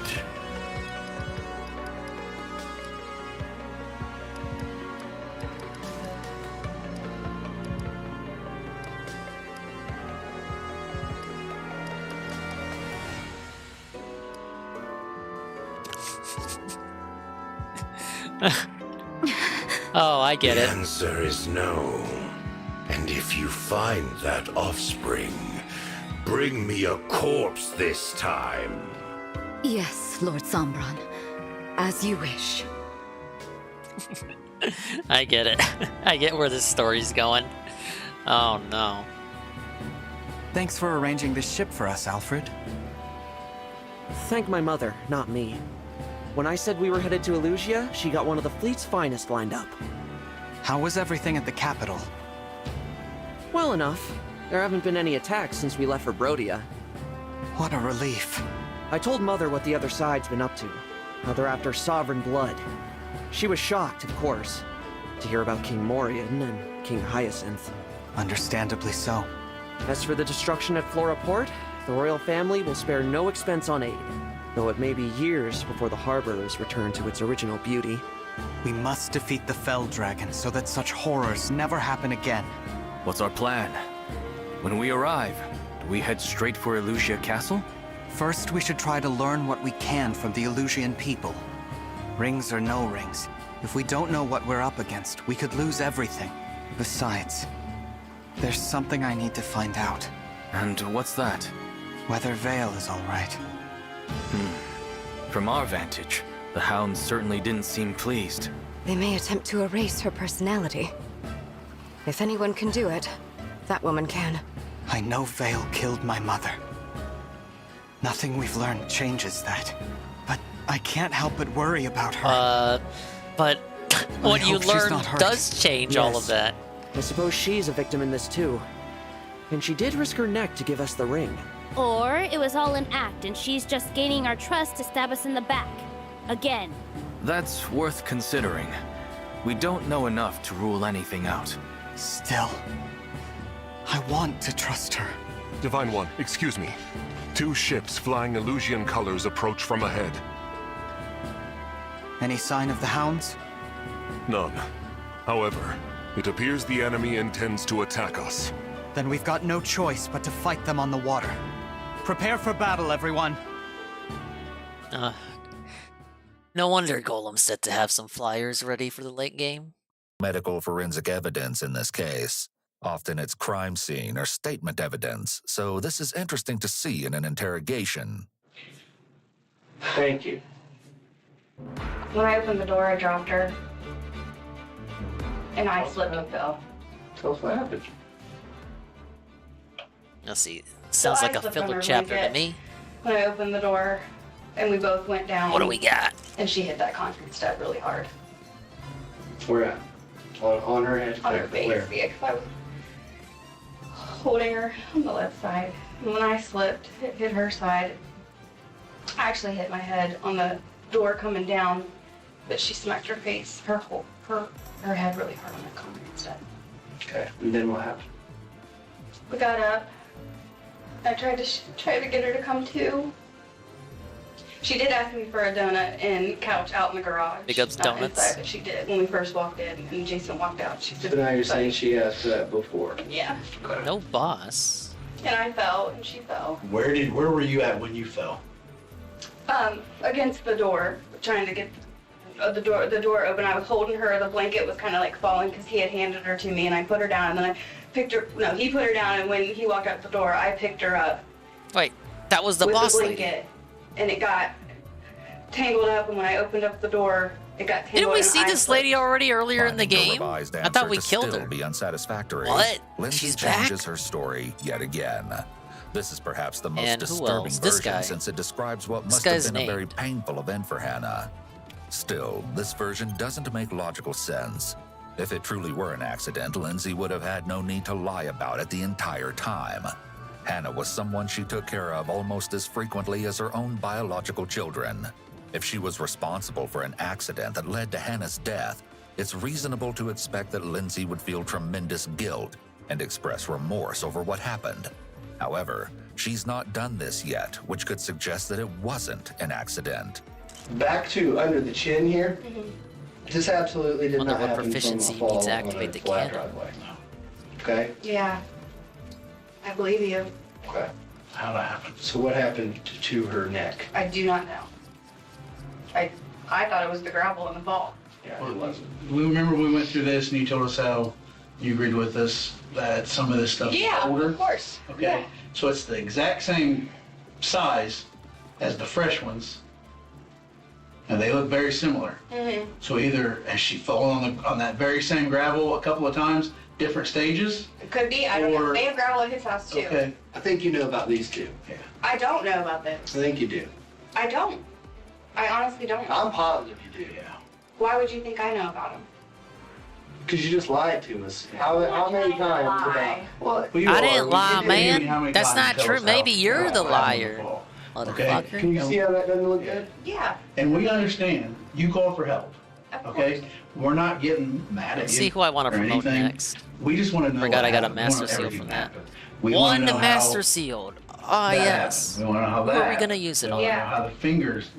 Oh, I get the it. The answer is no. And if you find that offspring, bring me a corpse this time. Yes, Lord Sombron. As you wish. I get it. I get where this story's going. Oh no. Thanks for arranging this ship for us, Alfred. Thank my mother, not me. When I said we were headed to Elusia, she got one of the fleet's finest lined up. How was everything at the capital? Well enough. There haven't been any attacks since we left for Brodia. What a relief. I told Mother what the other side's been up to. How they're after sovereign blood. She was shocked, of course, to hear about King Morian and King Hyacinth. Understandably so. As for the destruction at Flora Port, the royal family will spare no expense on aid, though it may be years before the harbor is returned to its original beauty. We must defeat the Fell Dragon so that such horrors never happen again. What's our plan? When we arrive, do we head straight for Elusia Castle? First, we should try to learn what we can from the Elusian people. Rings or no rings, if we don't know what we're up against, we could lose everything. Besides, there's something I need to find out. And what's that? Whether Vale is all right. From our vantage, the Hounds certainly didn't seem pleased. They may attempt to erase her personality. If anyone can do it, that woman can. I know Vale killed my mother. Nothing we've learned changes that. But I can't help but worry about her. But what you learn does change all of that. I suppose she's a victim in this too. And she did risk her neck to give us the ring. Or it was all an act and she's just gaining our trust to stab us in the back. Again. That's worth considering. We don't know enough to rule anything out. Still, I want to trust her. Divine One, excuse me. 2 ships flying Elusian colors approach from ahead. Any sign of the Hounds? None. However, it appears the enemy intends to attack us. Then we've got no choice but to fight them on the water. Prepare for battle, everyone. No wonder Golem's set to have some flyers ready for the late game. Medical forensic evidence in this case. Often it's crime scene or statement evidence, so this is interesting to see in an interrogation. Thank you. When I opened the door, I dropped her. And I slipped and fell. Tell us what happened. Let's see. Sounds like a filler chapter to me. When I opened the door, and we both went down. What do we got? And she hit that concrete step really hard. Where at? On her head? On her face, Where? yeah, 'cause I was holding her on the left side. And when I slipped, it hit her side. I actually hit my head on the door coming down, but she smacked her face, her head really hard on that concrete step. Okay, and then what happened? We got up. I tried to get her to come to. She did ask me for a donut and couch out in the garage. Big ups Not donuts. inside, but she did when we first walked in, and Jason walked out. She So did. now you're saying she asked for that before? Yeah. No boss. And I fell, and she fell. Where were you at when you fell? Against the door, trying to get the door open. I was holding her. The blanket was kind of like falling because he had handed her to me, and I put her down, and then I picked her. No, he put her down, and when he walked out the door, I picked her up. Wait, that was the with boss the lady. blanket, and it got tangled up. And when I opened up the door, it got tangled. Didn't we and see I this slipped. lady already earlier in the Finding the game? revised I thought we answer to killed still her. be unsatisfactory. What? Lindsay She's back? changes her story yet again. This is perhaps the most And who disturbing else? This version guy. since it describes what This must have guy's been a very named. painful event for Hannah. Still, this version doesn't make logical sense. If it truly were an accident, Lindsay would have had no need to lie about it the entire time. Hannah was someone she took care of almost as frequently as her own biological children. If she was responsible for an accident that led to Hannah's death, it's reasonable to expect that Lindsay would feel tremendous guilt and express remorse over what happened. However, she's not done this yet, which could suggest that it wasn't an accident. Back to under the chin here. This absolutely did Wonder not what happen proficiency from a you need fall to on activate a the flat cannon. driveway. Okay. Yeah. I believe you. Okay. How'd that happen? So what happened to her neck? I do not know. I thought it was the gravel in the vault. Yeah, it wasn't. We remember we went through this and you told us how you agreed with us that some of this stuff Yeah, is older. of course. Okay. Yeah. So it's the exact same size as the fresh ones. And they look very similar. Mm-hmm. So either has she fallen on that very same gravel a couple of times, different stages? It could be. I don't know. Or- They have gravel at his house too. Okay. I think you know about these two. Yeah. I don't know about this. I think you do. I don't. I honestly don't. I'm positive you do. Yeah. Why would you think I know about him? Because you just lied to us. How many times about? Well, Well, you I are. didn't You lie, didn't hear me how man. many That's times not you tell true. us Maybe how- you're the what happened liar, before. motherfucker. Can you see how that doesn't look good? Yeah. And we understand. You called for help. Of Okay? We're not getting mad at Let's you. see who I want to or promote anything. next. We just want to know. Forgot what I got a happened. We wanna master know seal everything from that that. happened. We wanna One know how master sealed. Ah, that yes. happened. We want to know how that. Who are we happened. gonna use it We on? wanna Yeah. know how the fingers,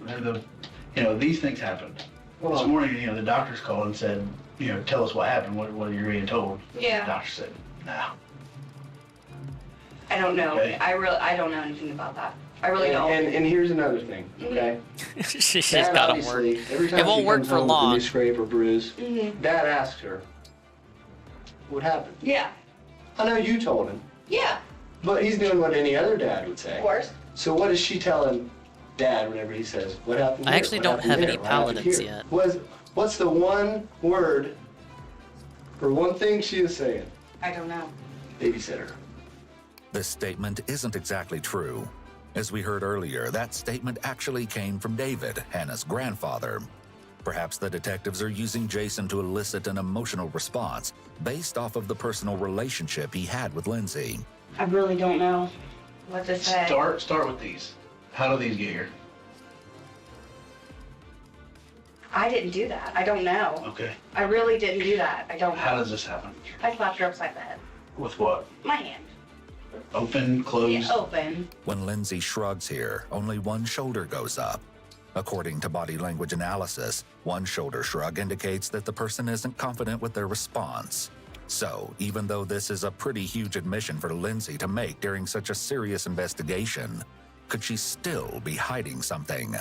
these things happened. This morning, the doctors called and said, tell us what happened. What you're being told. Yeah. The doctor said, no. I don't know. Okay. I don't know anything about that. I really don't. And here's another thing, okay? She's Dad got to obviously, work. every time It won't she work comes for home with a long. new scrape or bruise, Mm-hmm. Dad asked her, what happened? Yeah. I know you told him, Yeah. but he's doing what any other dad would say. Of course. So what does she tell him, Dad, whenever he says, what happened I here? actually What don't happened have there? any What happened paladins here?" yet. What's the one word or one thing she is saying? I don't know. Babysitter. This statement isn't exactly true. As we heard earlier, that statement actually came from David, Hannah's grandfather. Perhaps the detectives are using Jason to elicit an emotional response based off of the personal relationship he had with Lindsay. I really don't know what to say. Start with these. How do these get here? I didn't do that. I don't know. Okay. I really didn't do that. I don't know. How does this happen? I slapped her upside the head. With what? My hand. Open, closed? Yeah, open. When Lindsay shrugs here, only one shoulder goes up. According to body language analysis, one shoulder shrug indicates that the person isn't confident with their response. So, even though this is a pretty huge admission for Lindsay to make during such a serious investigation, could she still be hiding something?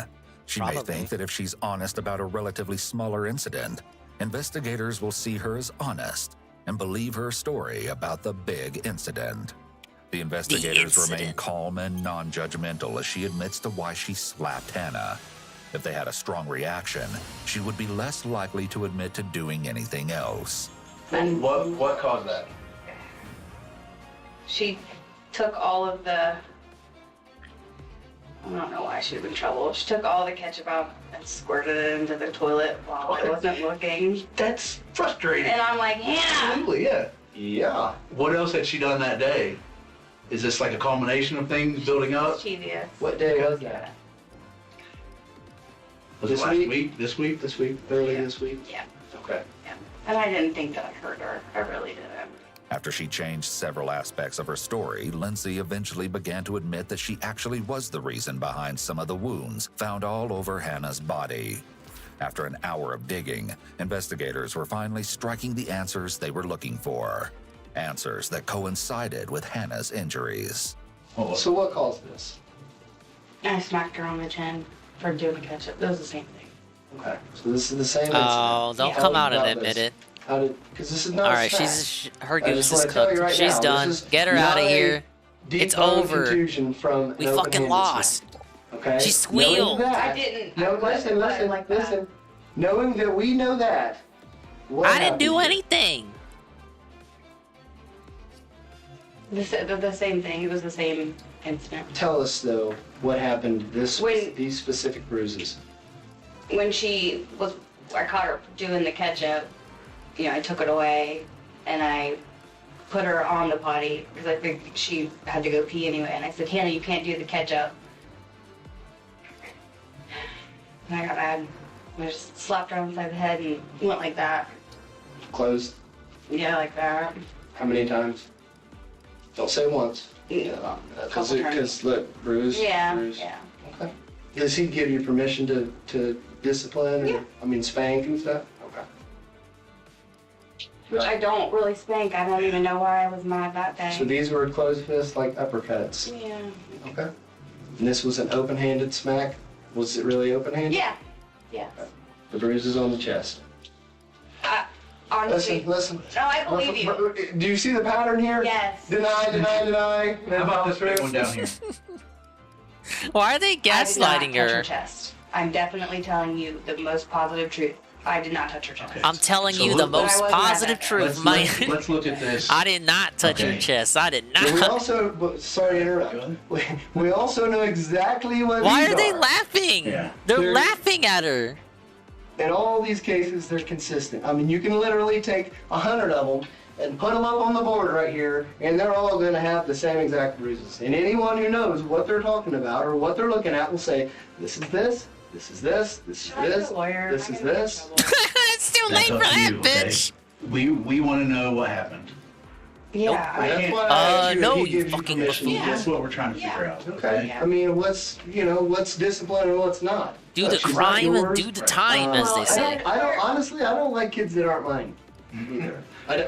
She may Probably. think that if she's honest about a relatively smaller incident, investigators will see her as honest and believe her story about the big incident. The investigators remain incident. calm and non-judgmental as she admits to why she slapped Hannah. If they had a strong reaction, she would be less likely to admit to doing anything else. And What caused that? she took all of the I don't know why she was in trouble. She took all the ketchup out and squirted it into the toilet while I wasn't looking. That's frustrating. And I'm like, yeah. Absolutely, yeah. Yeah. What else had she done that day? Is this like a culmination of things building up? Mischievous. What day was that? Was it This last week? week? This week? This week? Early this week? Yeah. Okay. Yeah. And I didn't think that I hurt her. I really didn't. After she changed several aspects of her story, Lindsay eventually began to admit that she actually was the reason behind some of the wounds found all over Hannah's body. After an hour of digging, investigators were finally striking the answers they were looking for. Answers that coincided with Hannah's injuries. So what caused this? I smacked her on the chin for doing the ketchup. That was the same thing. Okay. So this is the same Oh, incident. don't Tell come me out and about admit this. it. How did? Because this is not. All a right, fact. her I goose just is wanna tell you cooked. right She's now, done. this is Get her not out of a here. deep It's bone over. contusion from We an fucking open-handed lost. smack, Okay. She squealed. Knowing that, I didn't. No, listen. Listen. Knowing that we know that. What I didn't do happened? anything. The same thing. It was the same incident. Tell us though what happened. When- These specific bruises. When I caught her doing the ketchup. I took it away, and I put her on the potty because I think she had to go pee anyway. And I said, Hannah, you can't do the ketchup. And I got mad. I just slapped her on the side of the head and went like that. Closed. Yeah, like that. How many times? Don't say once. Yeah, a couple times. Because look, bruise. Yeah, bruise. yeah. Okay. Does he give you permission to discipline? Or, Yeah. I mean, spank and stuff? Okay. Which I don't really spank. I don't even know why I was mad that day. So these were closed fists, like uppercuts? Yeah. Okay. And this was an open-handed smack? Was it really open-handed? Yeah. Yeah. The bruises on the chest. Honestly. Listen. No, I believe you. Do you see the pattern here? Yes. Deny. How about this big one down here? Why are they I did not gaslighting touch her? her chest. I'm definitely telling you the most positive truth. I did not touch her chest. I'm telling So you look- the But I most wasn't at positive that truth. Let's look at this. I did not touch Okay. her chest. I did And we not. also, sorry to interrupt, we also know exactly what Why these are they laughing? Yeah. They're laughing at her. In all these cases, they're consistent. I mean, you can literally take 100 of them and put them up on the board right here, and they're all going to have the same exact bruises. And anyone who knows what they're talking about or what they're looking at will say, this is this, this is this, this is this, this is this. It's too late That's for up to that, you, okay? bitch. We want to know what happened. Yeah. That's why I asked you if no, he you gives fucking permission. buffoon. That's what we're trying to figure out. Okay. I mean, what's discipline and what's not. Do Look, the she's not crime and yours. do the time, as they say. I don't honestly. I don't like kids that aren't mine. Either. Does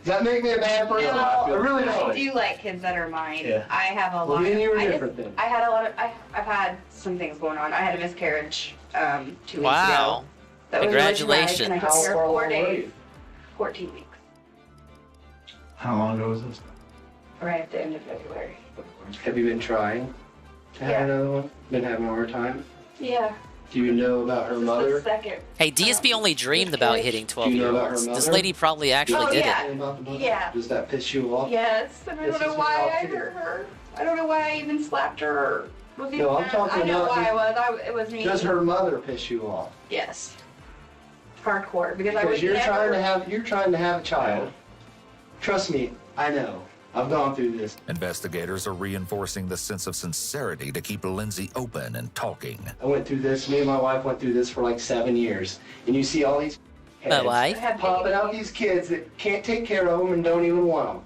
that make me a bad person? No, I really I don't. do like kids that are mine. Yeah. I have a Well, lot. then you're I different then. I had a lot of. I've had some things going on. I had a miscarriage 2 weeks Wow. ago. That was really traumatic, and I Congratulations. took care How of 4 far along were days. you? 14 weeks. How long ago was this? Right at the end of February. Have you been trying to have Yeah. another one? Been having a hard time? Yeah. Do you know about her This is mother? the second. Hey, DSP only dreamed about hitting Do you know about her 12-year-olds. This mother? lady probably actually Oh, did yeah. it. About the mother? Yeah. Does that piss you off? Yes, and I This don't know is why what I I'll hurt her. I don't know why I even slapped her or was even No, I'm mad. talking I know about why just- I was. It was me. Does her mother piss you off? Yes. Hardcore because I would Because you're never. trying to have a child. Trust me, I know. I've gone through this. Investigators are reinforcing the sense of sincerity to keep Lindsay open and talking. I went through this. Me and my wife went through this for like 7 years, and you see all these My wife? heads popping out these kids that can't take care of them and don't even want them.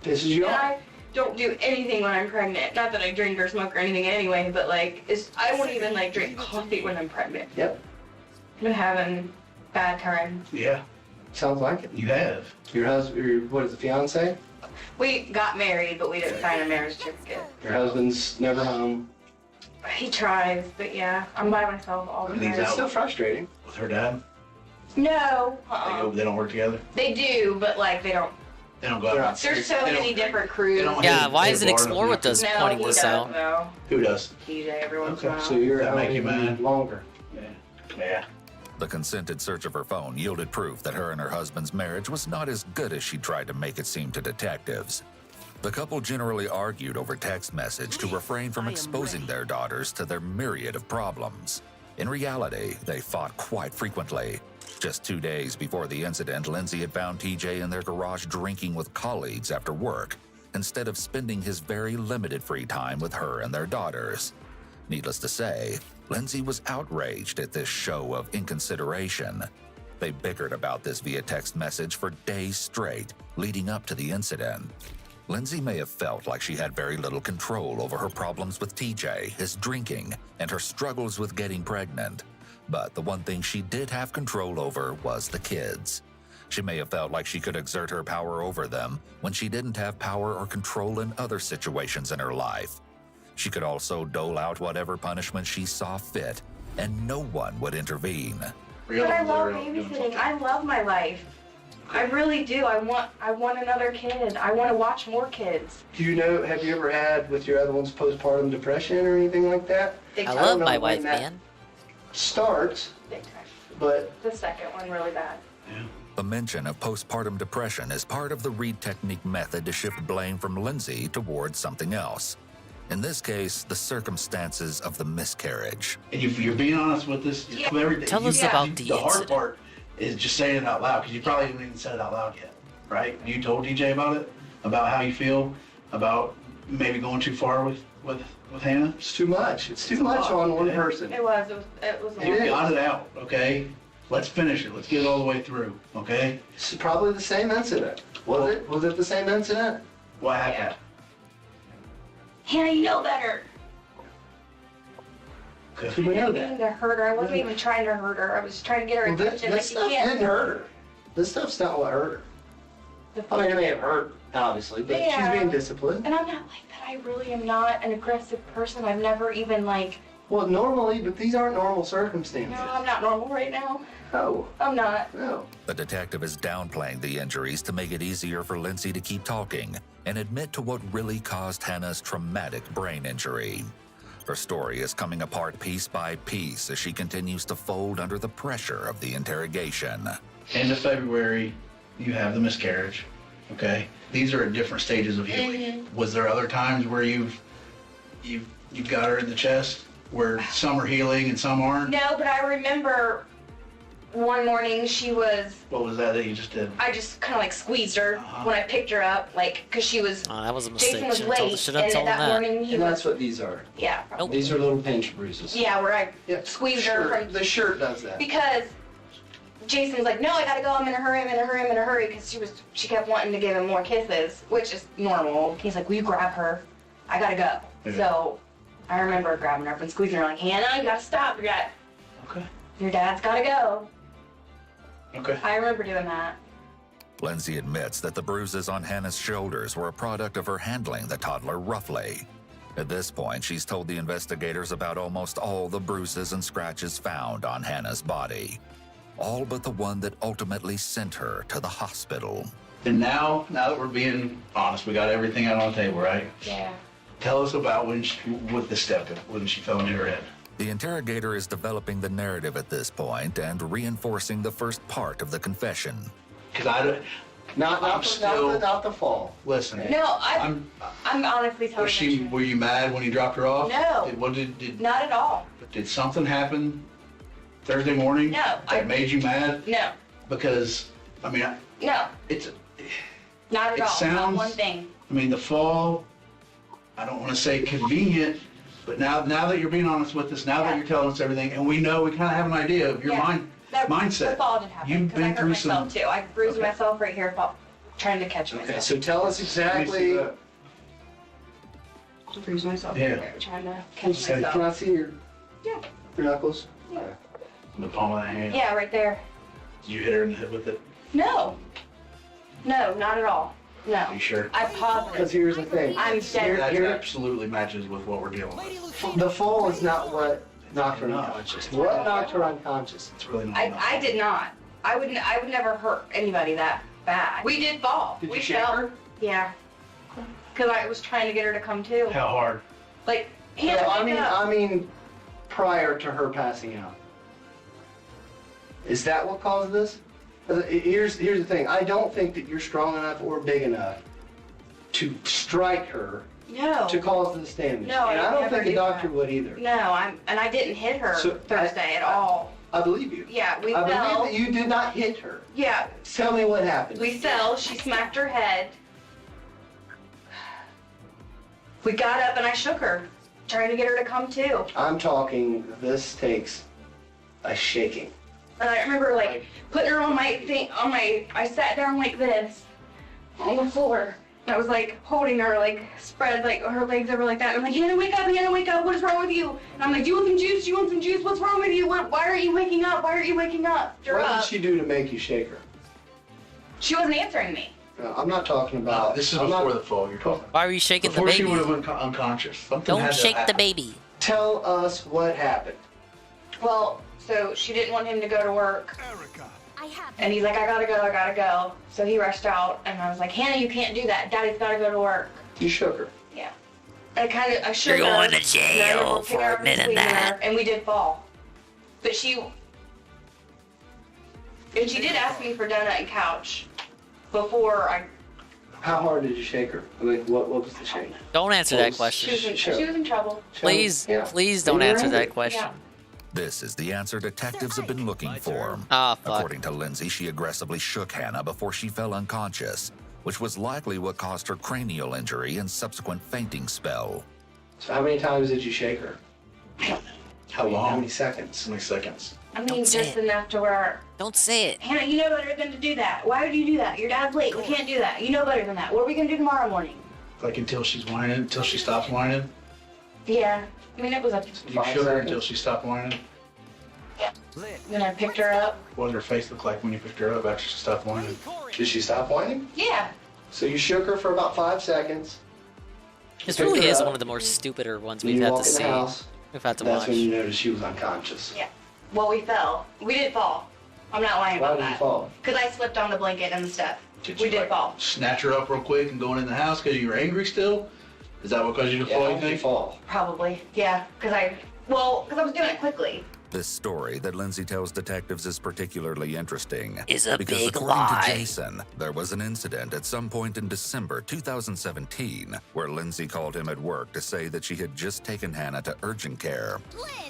This is your. And I don't do anything when I'm pregnant. Not that I drink or smoke or anything anyway, but like, I won't even like drink coffee when I'm pregnant. Yep. I'm having bad times. Yeah. Sounds like it. You have. Your husband, what is the fiance? We got married, but we didn't sign a marriage certificate. Your husband's never home. He tries, but yeah, I'm by myself all the And he's time. It's out. still frustrating. With her dad? No. They don't work together? They do, but like they don't. They don't go out. There's so many different crews. Yeah, why doesn't Explore with us pointing this out? No, Who does? TJ every once in a Okay, while. So you're Does that out make you even mad? longer. Yeah. The consented search of her phone yielded proof that her and her husband's marriage was not as good as she tried to make it seem to detectives. The couple generally argued over text message to refrain from exposing their daughters to their myriad of problems. In reality, they fought quite frequently. Just 2 days before the incident, Lindsay had found TJ in their garage drinking with colleagues after work, instead of spending his very limited free time with her and their daughters. Needless to say, Lindsay was outraged at this show of inconsideration. They bickered about this via text message for days straight, leading up to the incident. Lindsay may have felt like she had very little control over her problems with TJ, his drinking, and her struggles with getting pregnant. But the one thing she did have control over was the kids. She may have felt like she could exert her power over them when she didn't have power or control in other situations in her life. She could also dole out whatever punishment she saw fit, and no one would intervene. But I love babysitting. I love my life. I really do. I want another kid. I want to watch more kids. Do you know, have you ever had with your other ones postpartum depression or anything like that? I love my wife, man. Starts, Big time. but The second one really bad. The mention of postpartum depression is part of the Reed technique method to shift blame from Lindsay towards something else. In this case, the circumstances of the miscarriage. And if you're being honest with this, Tell us about the hard incident. part is just saying it out loud, because you probably haven't even said it out loud yet, right? You told DJ about it, about how you feel, about maybe going too far with Hannah. it's too much. It's too much on one person. It was a You lot. got it out, okay? Let's finish it. Let's get it all the way through, okay? It's probably the same incident. Was it? Was it the same incident? What happened? Hannah, you know better. Okay. We know I that. didn't mean to hurt her. I wasn't even trying to hurt her. I was trying to get her Well, attention. this Like, stuff you can't. didn't hurt her. This stuff's not what hurt her. I mean, it may have hurt, obviously, but she's Yeah. being disciplined. And I'm not like that. I really am not an aggressive person. I've never even like. Well, normally, but these aren't normal circumstances. No, I'm not normal right now. No. I'm not. No. The detective is downplaying the injuries to make it easier for Lindsay to keep talking and admit to what really caused Hannah's traumatic brain injury. Her story is coming apart piece by piece as she continues to fold under the pressure of the interrogation. End of February, you have the miscarriage, okay? These are at different stages of healing. Was there other times where you've got her in the chest, where some are healing and some aren't? No, but I remember one morning she was. What was that you just did? I just kind of like squeezed her when I picked her up, like, because she was. Oh, that was a mistake. Jason was Should've told- late, should've and told that him that. morning he And was. that's what these are. Yeah. These are little pinch bruises. Yeah, where I squeezed her from. The shirt does that. Because Jason was like, no, I gotta go, I'm in a hurry, because she kept wanting to give him more kisses, which is normal. He's like, will you grab her? I gotta go. Yeah. So I remember grabbing her up and squeezing her like, Hannah, you gotta stop, Okay. your dad's gotta go. Okay. I remember doing that. Lindsay admits that the bruises on Hannah's shoulders were a product of her handling the toddler roughly. At this point, she's told the investigators about almost all the bruises and scratches found on Hannah's body. All but the one that ultimately sent her to the hospital. And now that we're being honest, we got everything out on the table, right? Yeah. Tell us about when she fell into her head. The interrogator is developing the narrative at this point and reinforcing the first part of the confession. Because I don't. Not the fall. Listen. No, I'm honestly telling you. Were you mad when you dropped her off? No. Not at all. Did something happen Thursday morning? No. That made you mad? No. Because, I mean, No. it's. Not at It all. sounds- Not one thing. I mean, the fall, I don't want to say convenient, but now that you're being honest with us, now that you're telling us everything, and we know, we kind of have an idea of your mindset. The fall did happen. You've Because I been hurt through myself some. too. I bruised myself right here trying to catch myself. Okay, so tell us exactly. I bruised myself Yeah. right here trying to catch Okay, myself. can I see your knuckles? Yeah. The palm of the hand. Yeah, right there. Did you hit her in the head with it? No. No, not at all. No. You sure? I'm positive. Because here's the thing. I'm dead. That absolutely matches with what we're dealing with. The fall is not what knocked her unconscious. What knocked her unconscious? It's really not. I did not. I would never hurt anybody that bad. We did fall. Did we you shake fell. her? Yeah. Because I was trying to get her to come to. How hard? Like, No, Hannah, I wake mean, up. prior to her passing out. Is that what caused this? Here's the thing. I don't think that you're strong enough or big enough to strike her No. to cause this damage. No, and I I don't never think a do doctor that. would either. No, I didn't hit her So, Thursday at all. I believe you. Yeah, we I fell. believe that you did not hit her. Yeah, Tell me what happened. we fell. She smacked her head. We got up and I shook her, trying to get her to come to. I'm talking, this takes a shaking. And I remember like putting her on my thing, I sat down like this on the floor. And I was like holding her, like spread like her legs over like that. And I'm like, Hannah, wake up, what is wrong with you? And I'm like, do you want some juice? Do you want some juice? What's wrong with you? Why aren't you waking up? Why aren't you waking up? You're What up. did she do to make you shake her? She wasn't answering me. No, I'm not talking about. This is I'm before not- the fall you're talking about. Why were you shaking Before the she baby? would have been unconscious. Something Don't had to shake the happen. baby. Tell us what happened. Well, so she didn't want him to go to work. And he's like, I gotta go. So he rushed out, and I was like, Hannah, you can't do that. Daddy's gotta go to work. You shook her. Yeah. I shook You're her. going to and I jail would pick her for up and admitting squeeze her, that. And we did fall. But she did ask me for donut and couch before I. How hard did you shake her? Like, what was the shake? Don't answer that She question. was in trouble. Please, please don't answer that question. Yeah. This is the answer detectives have been looking for. Ah, fuck. According to Lindsay, she aggressively shook Hannah before she fell unconscious, which was likely what caused her cranial injury and subsequent fainting spell. So how many times did you shake her? How long? How many seconds? How many seconds? I mean, Don't say just it. enough to where. Don't say it. Hannah, you know better than to do that. Why would you do that? Your dad's late. We can't do that. You know better than that. What are we gonna do tomorrow morning? Like until she's whining, until she stops whining? Yeah. I mean, it was a. You shook her until she stopped whining? Then I picked her up. What did her face look like when you picked her up after she stopped whining? Did she stop whining? Yeah. So you shook her for about 5 seconds. This Picked really her is up. one of the more stupider ones When we've you had to walk in the see. house, We've had to That's watch. when you noticed she was unconscious. Yeah. Well, we fell. We did fall. I'm not lying Why about did you that. fall? Because I slipped on the blanket and the stuff. Did We you, did like, fall. snatch her up real quick and going in the house because you were angry still? Is that what caused you to Yeah, fall, how you did you think? fall? Probably. Yeah. Because I was doing it quickly. This story that Lindsay tells detectives is particularly interesting. Is a because big according lie. to Jason, there was an incident at some point in December 2017 where Lindsay called him at work to say that she had just taken Hannah to urgent care.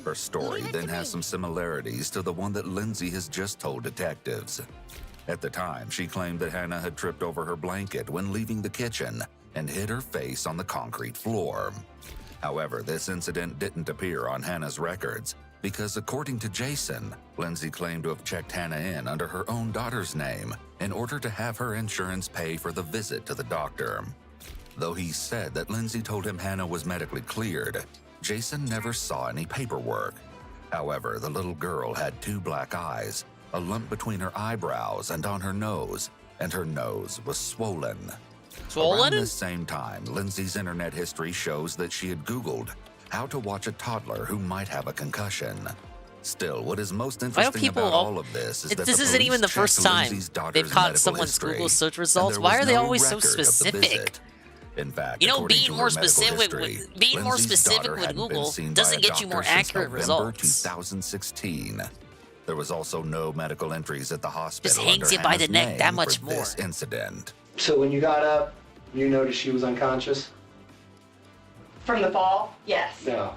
Her story then has some similarities to the one that Lindsay has just told detectives. At the time, she claimed that Hannah had tripped over her blanket when leaving the kitchen and hit her face on the concrete floor. However, this incident didn't appear on Hannah's records because, according to Jason, Lindsay claimed to have checked Hannah in under her own daughter's name in order to have her insurance pay for the visit to the doctor. Though he said that Lindsay told him Hannah was medically cleared, Jason never saw any paperwork. However, the little girl had 2 black eyes, a lump between her eyebrows and on her nose, and her nose was swollen. Swollen? Around this same time, Lindsay's internet history shows that she had Googled how to watch a toddler who might have a concussion. Still, what is most Why interesting don't people about all of this is that this the isn't even the police first checked time Lindsay's daughter's they've caught medical someone's history, Google search and results. there Why was are they no always so record of the specific? visit. In fact, You know, according being to more her medical specific history, with being more Lindsay's specific daughter with hadn't been Google seen by doesn't a get you more doctor since accurate November results. 2016. There was also no medical entries at the hospital. Just hangs under you by the Hannah's neck that name much for more. This incident. So when you got up, you noticed she was unconscious? From the fall? Yes. No.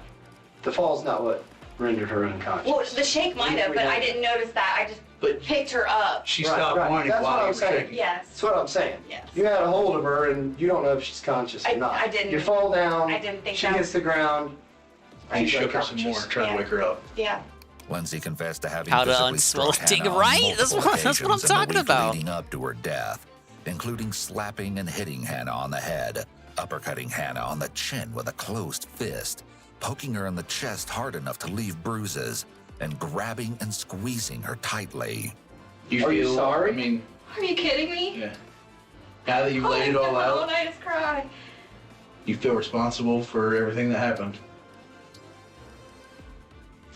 The fall's not what rendered her unconscious. Well, the shake might have, but I didn't notice that. I just picked her up. She Right, stopped right. whining That's while what you I'm were saying. shaking. Yes. That's what I'm saying. Yes. You had a hold of her and you don't know if she's conscious or not. I didn't. You fall down. I didn't think she that hits the ground. You she's shook her some more, unconscious. trying to wake her up. Yeah. Lindsay confessed to having How to physically unswell struck a dig, Hannah on right? That's multiple what I'm occasions in the talking week about. leading up to her death, including slapping and hitting Hannah on the head, uppercutting Hannah on the chin with a closed fist, poking her in the chest hard enough to leave bruises, and grabbing and squeezing her tightly. Are you sorry? I mean, Are you kidding me? yeah. Now that you've laid it all All out, night is cry. you feel responsible for everything that happened.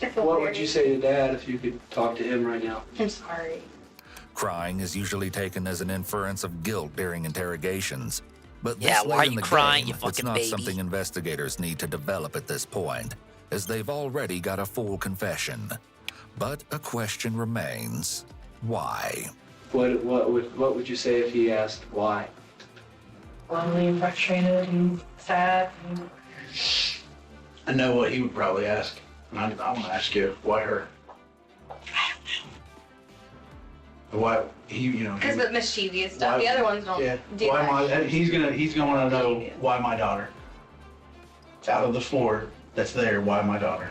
I feel What weird. would you say to Dad if you could talk to him right now? I'm sorry. Crying is usually taken as an inference of guilt during interrogations. But Yeah, this why late are in you the crying, game, you fucking it's not baby? something investigators need to develop at this point, as they've already got a full confession. But a question remains: why? What would you say if he asked why? lonely and frustrated and sad. I know what he would probably ask. And I want to ask you, why her? Why he, Because of the mischievous stuff. The other ones don't do why that. he's gonna want to know why my daughter. Out of the 4 that's there, why my daughter?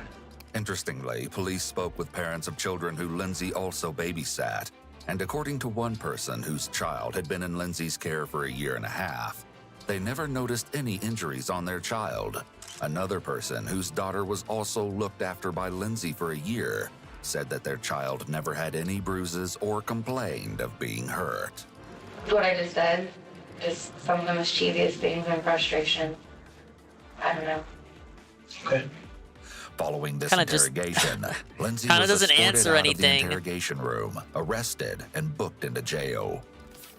Interestingly, police spoke with parents of children who Lindsay also babysat, and according to one person whose child had been in Lindsay's care for a year and a half, they never noticed any injuries on their child. Another person whose daughter was also looked after by Lindsay for a year said that their child never had any bruises or complained of being hurt. What I just said, just some of the mischievous things and frustration. I don't know. Okay. Following this Kinda just- interrogation, Lindsay kinda was doesn't escorted answer out anything. of the interrogation room, arrested, and booked into jail.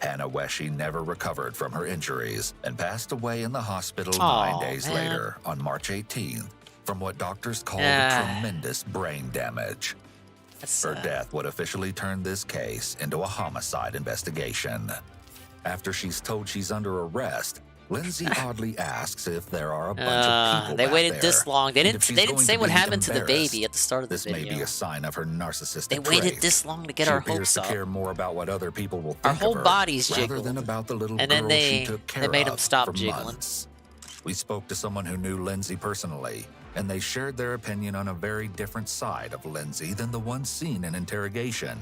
Hannah Weshy never recovered from her injuries and passed away in the hospital Aw, 9 days man. later on March 18th from what doctors called Ah. tremendous brain damage. Her death would officially turn this case into a homicide investigation. After she's told she's under arrest, Lindsay oddly asks if there are a bunch of people They back waited there, this long. They and didn't. if she's They didn't going say to what be happened to the embarrassed. baby at the start of the This video. may be a sign of her narcissistic They waited trait. this long to get She our appears hopes to up. care more about what other people will think Our whole of her, bodies rather jiggled. than about the little And girl then they- she took care they made 'em of stop for jiggling. months. We spoke to someone who knew Lindsay personally, and they shared their opinion on a very different side of Lindsay than the one seen in interrogation.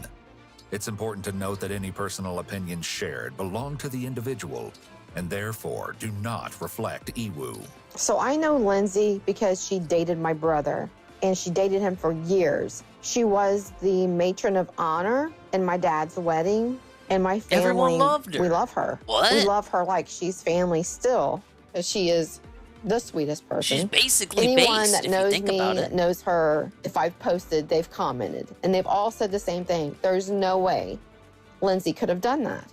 It's important to note that any personal opinions shared belong to the individual, and therefore do not reflect Iwu. So I know Lindsay because she dated my brother, and she dated him for years. She was the matron of honor in my dad's wedding, and my family, Everyone loved her. we love her. What? We love her like she's family still. She is the sweetest person. She's basically Anyone based, that if you knows think me, about that it. knows her, if I've posted, they've commented, and they've all said the same thing. There's no way Lindsay could have done that.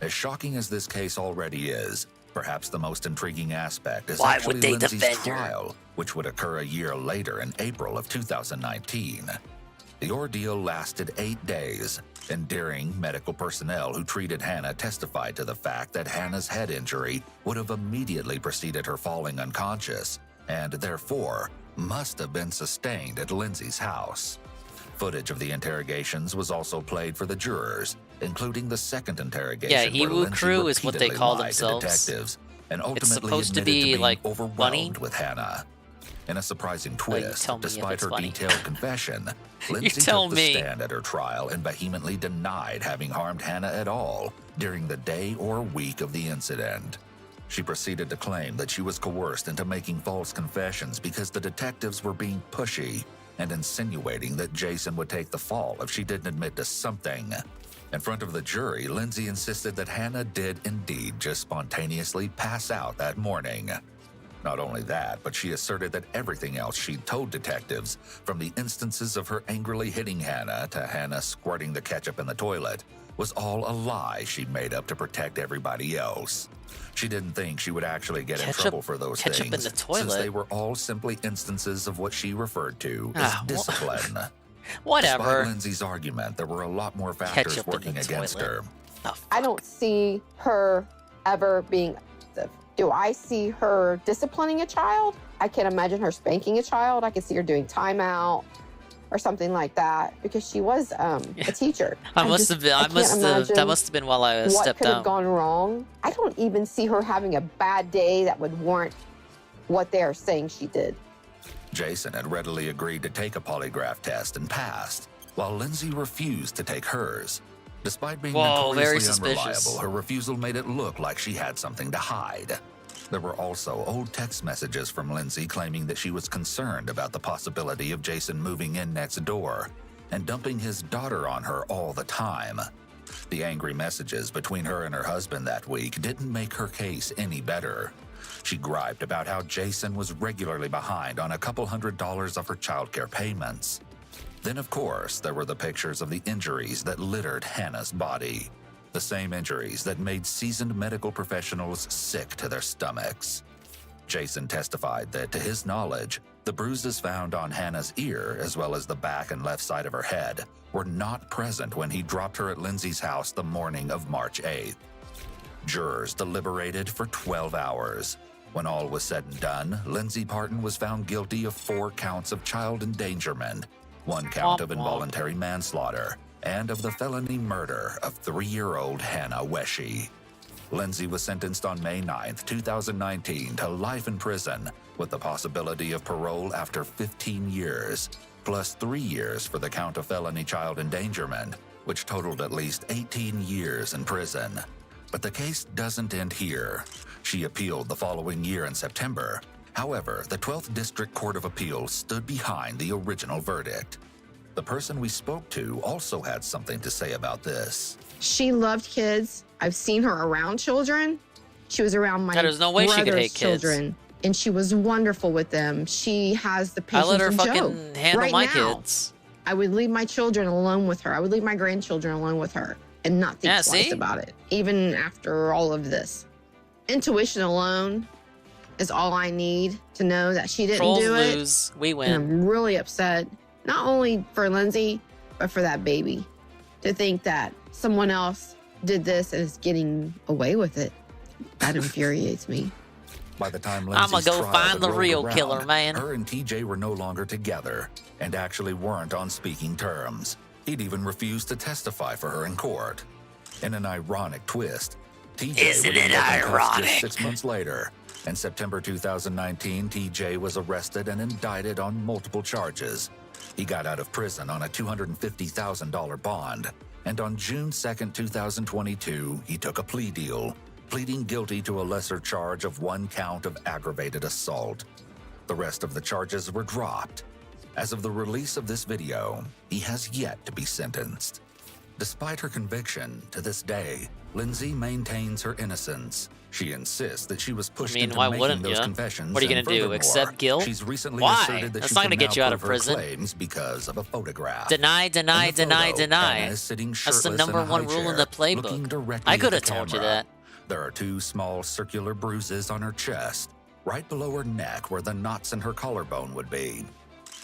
As shocking as this case already is, perhaps the most intriguing aspect is Why actually would they Lindsay's defend her? trial, which would occur a year later in April of 2019. The ordeal lasted 8 days, and during medical personnel who treated Hannah testified to the fact that Hannah's head injury would have immediately preceded her falling unconscious, and therefore must have been sustained at Lindsay's house. Footage of the interrogations was also played for the jurors, including the second interrogation. Yeah, where Iwu Lindsay crew is what they repeatedly call lied to themselves. detectives, and It's ultimately supposed to admitted be, being like, overwhelmed funny. with Hannah. In a surprising you twist, tell me if despite it's her funny. detailed confession, Lindsay tell took the me. stand at her trial and vehemently denied having harmed Hannah at all during the day or week of the incident. She proceeded to claim that she was coerced into making false confessions because the detectives were being pushy and insinuating that Jason would take the fall if she didn't admit to something. In front of the jury, Lindsay insisted that Hannah did indeed just spontaneously pass out that morning. Not only that, but she asserted that everything else she'd told detectives, from the instances of her angrily hitting Hannah to Hannah squirting the ketchup in the toilet, was all a lie she'd made up to protect everybody else. She didn't think she would actually get in trouble for those ketchup in things, the toilet? since they were all simply instances of what she referred to as Ah, discipline. Whatever. Despite Lindsay's argument, there were a lot more factors Ketchup in working the against toilet. her. I don't see her ever being aggressive. Do I see her disciplining a child? I can't imagine her spanking a child. I could see her doing timeout or something like that because she was a teacher. I must have been. can't That imagine must have been while I what stepped could have out. gone wrong. I don't even see her having a bad day that would warrant what they are saying she did. Jason had readily agreed to take a polygraph test and passed, while Lindsay refused to take hers. Despite being Whoa, very notoriously suspicious. unreliable, her refusal made it look like she had something to hide. There were also old text messages from Lindsay claiming that she was concerned about the possibility of Jason moving in next door and dumping his daughter on her all the time. The angry messages between her and her husband that week didn't make her case any better. She griped about how Jason was regularly behind on a couple $100s of her childcare payments. Then, of course, there were the pictures of the injuries that littered Hannah's body. The same injuries that made seasoned medical professionals sick to their stomachs. Jason testified that, to his knowledge, the bruises found on Hannah's ear, as well as the back and left side of her head, were not present when he dropped her at Lindsay's house the morning of March 8th. Jurors deliberated for 12 hours. When all was said and done, Lindsay Parton was found guilty of 4 counts of child endangerment, 1 count of involuntary manslaughter, and of the felony murder of 3-year-old Hannah Weshy. Lindsay was sentenced on May 9, 2019 to life in prison with the possibility of parole after 15 years, plus 3 years for the count of felony child endangerment, which totaled at least 18 years in prison. But the case doesn't end here. She appealed the following year in September. However, the 12th District Court of Appeals stood behind the original verdict. The person we spoke to also had something to say about this. She loved kids. I've seen her around children. She was around my There's no way she could hate children, and she was wonderful with them. She has the patience I let her and fucking handle right my now, kids. I would leave my children alone with her. I would leave my grandchildren alone with her and not think twice see? about it, even after all of this. Intuition alone is all I need to know that she didn't Trolls do it. lose, we win. And I'm really upset, not only for Lindsay, but for that baby. To think that someone else did this and is getting away with it, that infuriates me. By the time I'ma Lindsay's go trial find had the rolled real around, killer, man. Her and TJ were no longer together and actually weren't on speaking terms. He'd even refused to testify for her in court. In an ironic twist, TJ Isn't would end it up in cuffs ironic? just 6 months later. In September 2019, TJ was arrested and indicted on multiple charges. He got out of prison on a $250,000 bond. And on June 2nd, 2022, he took a plea deal, pleading guilty to a lesser charge of 1 count of aggravated assault. The rest of the charges were dropped. As of the release of this video, he has yet to be sentenced. Despite her conviction, to this day, Lindsay maintains her innocence. She insists that she was pushed into why making wouldn't those ya? confessions. What are you and gonna do, furthermore, accept guilt? She's recently Why? asserted that That's she not can gonna get now you out of prove her prison. claims because of a photograph. Deny, deny, In the deny, photo, deny. Hannah is sitting That's the shirtless number in a one high rule in chair, the looking playbook. directly I at could the have told you camera. that. There are 2 small circular bruises on her chest, right below her neck where the knots in her collarbone would be.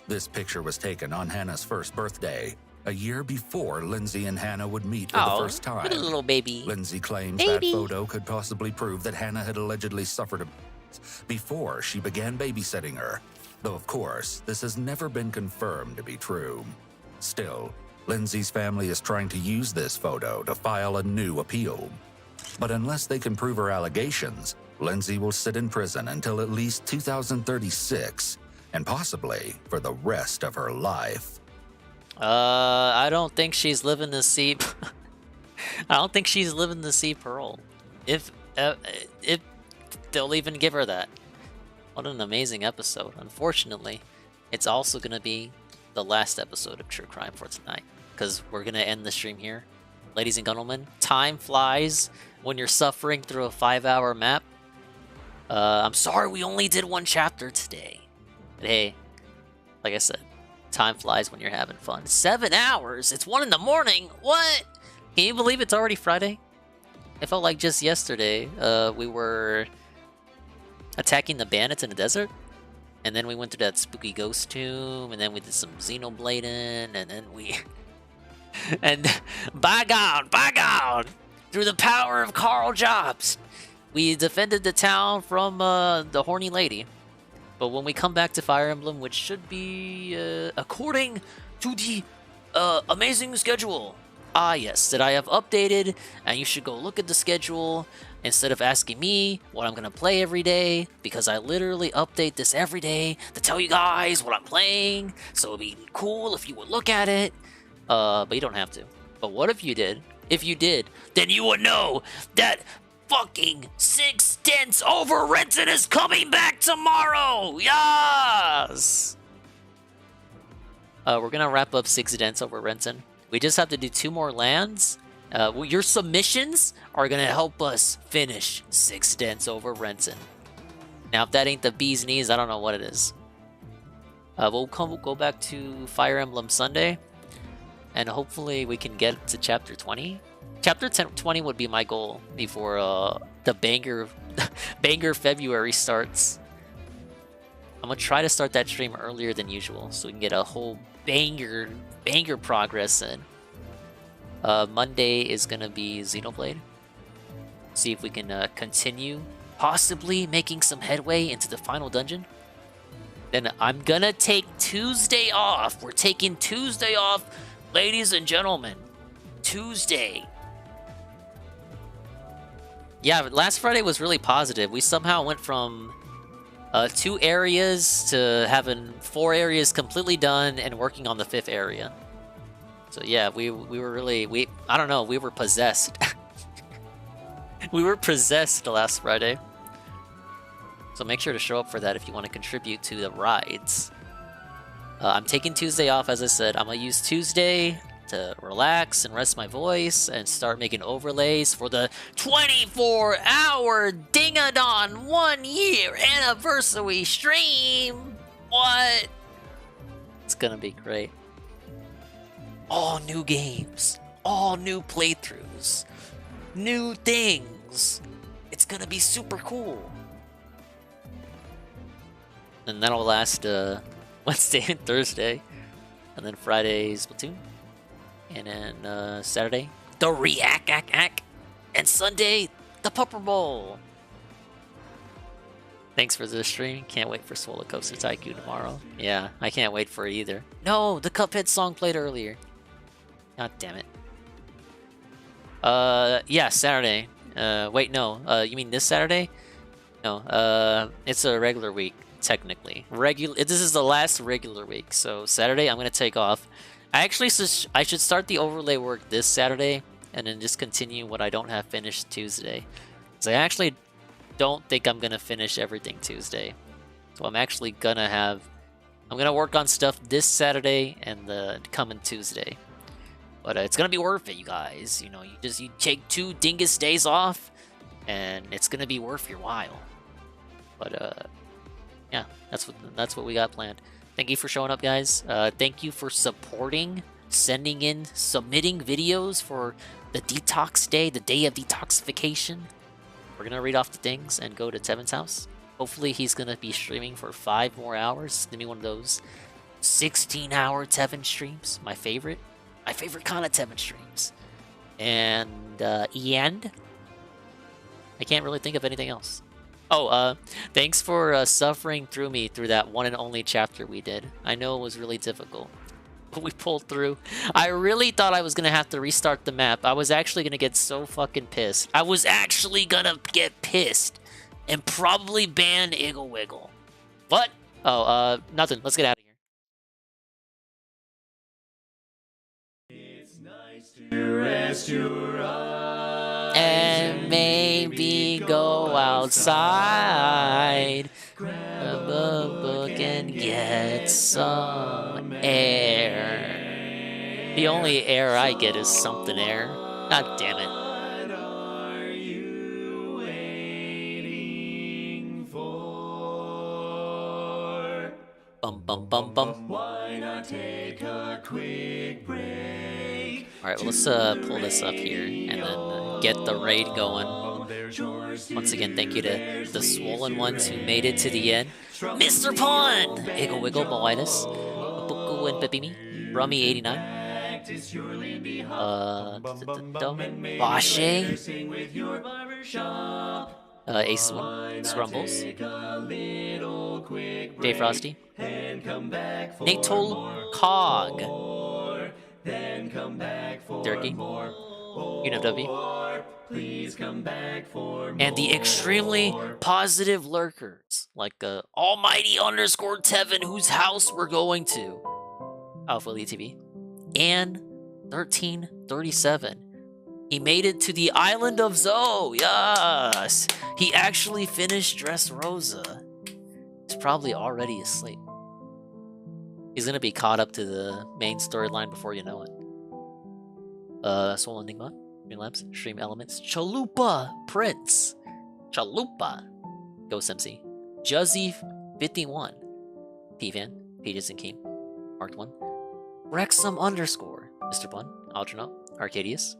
This picture was taken on Hannah's first birthday, a year before Lindsay and Hannah would meet for the first time. What a little baby. Lindsay claims Baby. that photo could possibly prove that Hannah had allegedly suffered a before she began babysitting her, though of course, this has never been confirmed to be true. Still, Lindsay's family is trying to use this photo to file a new appeal. But unless they can prove her allegations, Lindsay will sit in prison until at least 2036, and possibly for the rest of her life. I don't think she's living to see. I don't think she's living to see parole. If they'll even give her that. What an amazing episode. Unfortunately, it's also gonna be the last episode of True Crime for tonight, because we're gonna end the stream here. Ladies and gentlemen, time flies when you're suffering through a 5-hour map. I'm sorry we only did 1 chapter today. But hey, like I said, time flies when you're having fun. 7 hours? It's 1 in the morning? What? Can you believe it's already Friday? It felt like just yesterday we were attacking the bandits in the desert. And then we went through that spooky ghost tomb. And then we did some xenoblading. And then we... and by God, through the power of Carl Jobs, we defended the town from the horny lady. But when we come back to Fire Emblem, which should be according to the amazing schedule. Ah, yes, that I have updated, and you should go look at the schedule instead of asking me what I'm going to play every day, because I literally update this every day to tell you guys what I'm playing, so it'd be cool if you would look at it, but you don't have to. But what if you did? If you did, then you would know that fucking 6 Dents Over Renton is coming back tomorrow! Yes! We're gonna wrap up 6 Dents Over Renton. We just have to do 2 more lands. Your submissions are gonna help us finish 6 Dents Over Renton. Now, if that ain't the bee's knees, I don't know what it is. We'll go back to Fire Emblem Sunday, and hopefully we can get to Chapter 20. Chapter 20 would be my goal before the banger February starts. I'm gonna try to start that stream earlier than usual so we can get a whole banger progress in. Monday is gonna be Xenoblade. See if we can continue, possibly making some headway into the final dungeon. Then I'm gonna take Tuesday off. We're taking Tuesday off, ladies and gentlemen. Tuesday. Yeah, but last Friday was really positive. We somehow went from 2 areas to having 4 areas completely done and working on the 5th area. So yeah, we were really, I don't know, we were possessed. We were possessed last Friday. So make sure to show up for that if you want to contribute to the rides. I'm taking Tuesday off, as I said. I'm going to use Tuesday to relax and rest my voice and start making overlays for the 24-hour Ding-a-Don 1-year anniversary stream. What? It's going to be great. All new games. All new playthroughs. New things. It's going to be super cool. And that'll last Wednesday and Thursday. And then Friday's Splatoon. And then Saturday, the React. And Sunday, the Pupper Bowl. Thanks for the stream. Can't wait for Swole Coaster Tycoon tomorrow. Yeah, I can't wait for it either. No, the Cuphead song played earlier. God damn it. Yeah, Saturday. Wait, no. You mean this Saturday? No, it's a regular week, technically. This is the last regular week, so Saturday I'm gonna take off. I should start the overlay work this Saturday, and then just continue what I don't have finished Tuesday. Because I actually don't think I'm gonna finish everything Tuesday. So I'm actually gonna work on stuff this Saturday and the coming Tuesday. But it's gonna be worth it, you guys. You know, you take 2 dingus days off, and it's gonna be worth your while. But yeah, that's what we got planned. Thank you for showing up, guys. Thank you for supporting, submitting videos for the detox day, the day of detoxification. We're gonna read off the things and go to Tevin's house. Hopefully, he's gonna be streaming for 5 more hours. It's gonna be one of those 16-hour Tevin streams. My favorite kind of Tevin streams. And I can't really think of anything else. Oh, thanks for suffering through me through that one and only chapter we did. I know it was really difficult, but we pulled through. I really thought I was gonna have to restart the map. I was actually gonna get so fucking pissed. I was actually gonna get pissed and probably ban Iggle Wiggle. What? Oh, nothing. Let's get out of here. It's nice to rest your eyes and maybe go outside, grab a book and get some air. The only air I get is something air. God damn it. Bum bum bum. Why not take a quick break? Alright, well, let's pull this up here and then get the raid going. Once again, thank you to the swollen ones who made it to the end. Mr. Pun! Iggle Wiggle, Moitis, Buku and Pepimi, Rummy89, Bashe, Ace One, Scrumbles, Dave Frosty, Natol Cog, Durkee, UNFW, and the extremely positive lurkers, like Almighty _ Tevin, whose house we're going to, Alpha Elite TV, and 1337. He made it to the island of Zoe. Yes, he actually finished Dressrosa. He's probably already asleep. He's gonna be caught up to the main storyline before you know it. Soul Enigma, Streamlabs, Stream Elements, Chalupa Prince, Chalupa, Ghost MC, Juzzy51, P-Van, Pages and Keem, Marked 1, Wrexham _ Mr. Bun, Algernaut, Arcadius,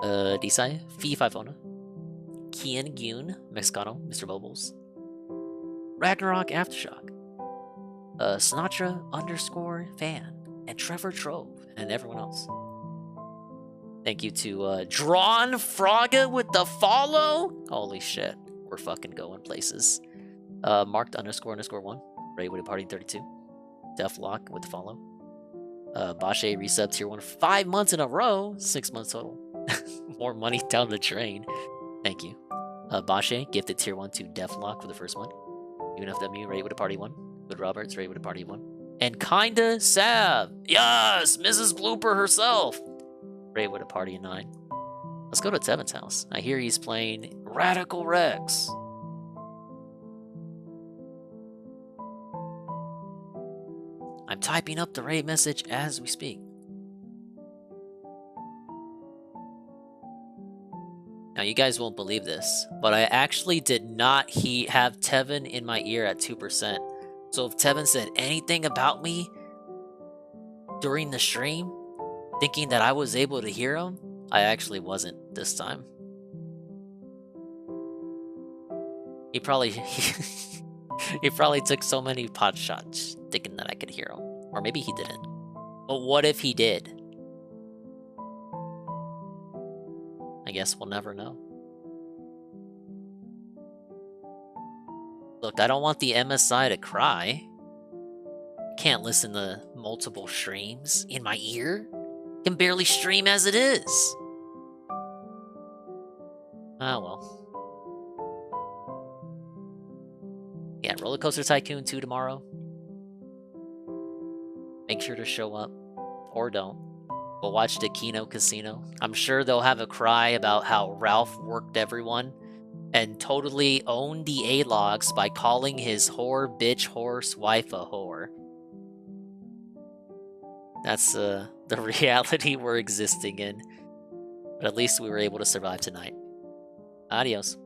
Desai, Fee5ona, Kian Gyun, Mexicano, Mr. Bubbles, Ragnarok Aftershock, Sinatra _ Fan, and Trevor Trove, and everyone else. Thank you to Drawn Fraga with the follow. Holy shit, we're fucking going places. Marked __1. Ray with a party 32. Deflock with the follow. Bashe resub tier 1 5 months in a row. 6 months total. More money down the drain. Thank you. Bashe gifted tier 1 to Deflock for the first one. UNFW Ray with a party 1. Good Roberts Ray with a party 1. And Kinda Sav. Yes, Mrs. Blooper herself. Ray with a party 9. Let's go to Tevin's house. I hear he's playing Radical Rex. I'm typing up the raid message as we speak. Now, you guys won't believe this, but I actually did not have Tevin in my ear at 2%. So if Tevin said anything about me during the stream, thinking that I was able to hear him, I actually wasn't this time. He probably he probably took so many pot shots thinking that I could hear him. Or maybe he didn't. But what if he did? I guess we'll never know. Look, I don't want the MSI to cry. Can't listen to multiple streams in my ear. Can barely stream as it is. Ah, well. Yeah, Roller Coaster Tycoon 2 tomorrow. Make sure to show up. Or don't. We'll watch the Kino Casino. I'm sure they'll have a cry about how Ralph worked everyone and totally owned the A-logs by calling his whore, bitch, horse, wife a whore. That's the reality we're existing in. But at least we were able to survive tonight. Adios.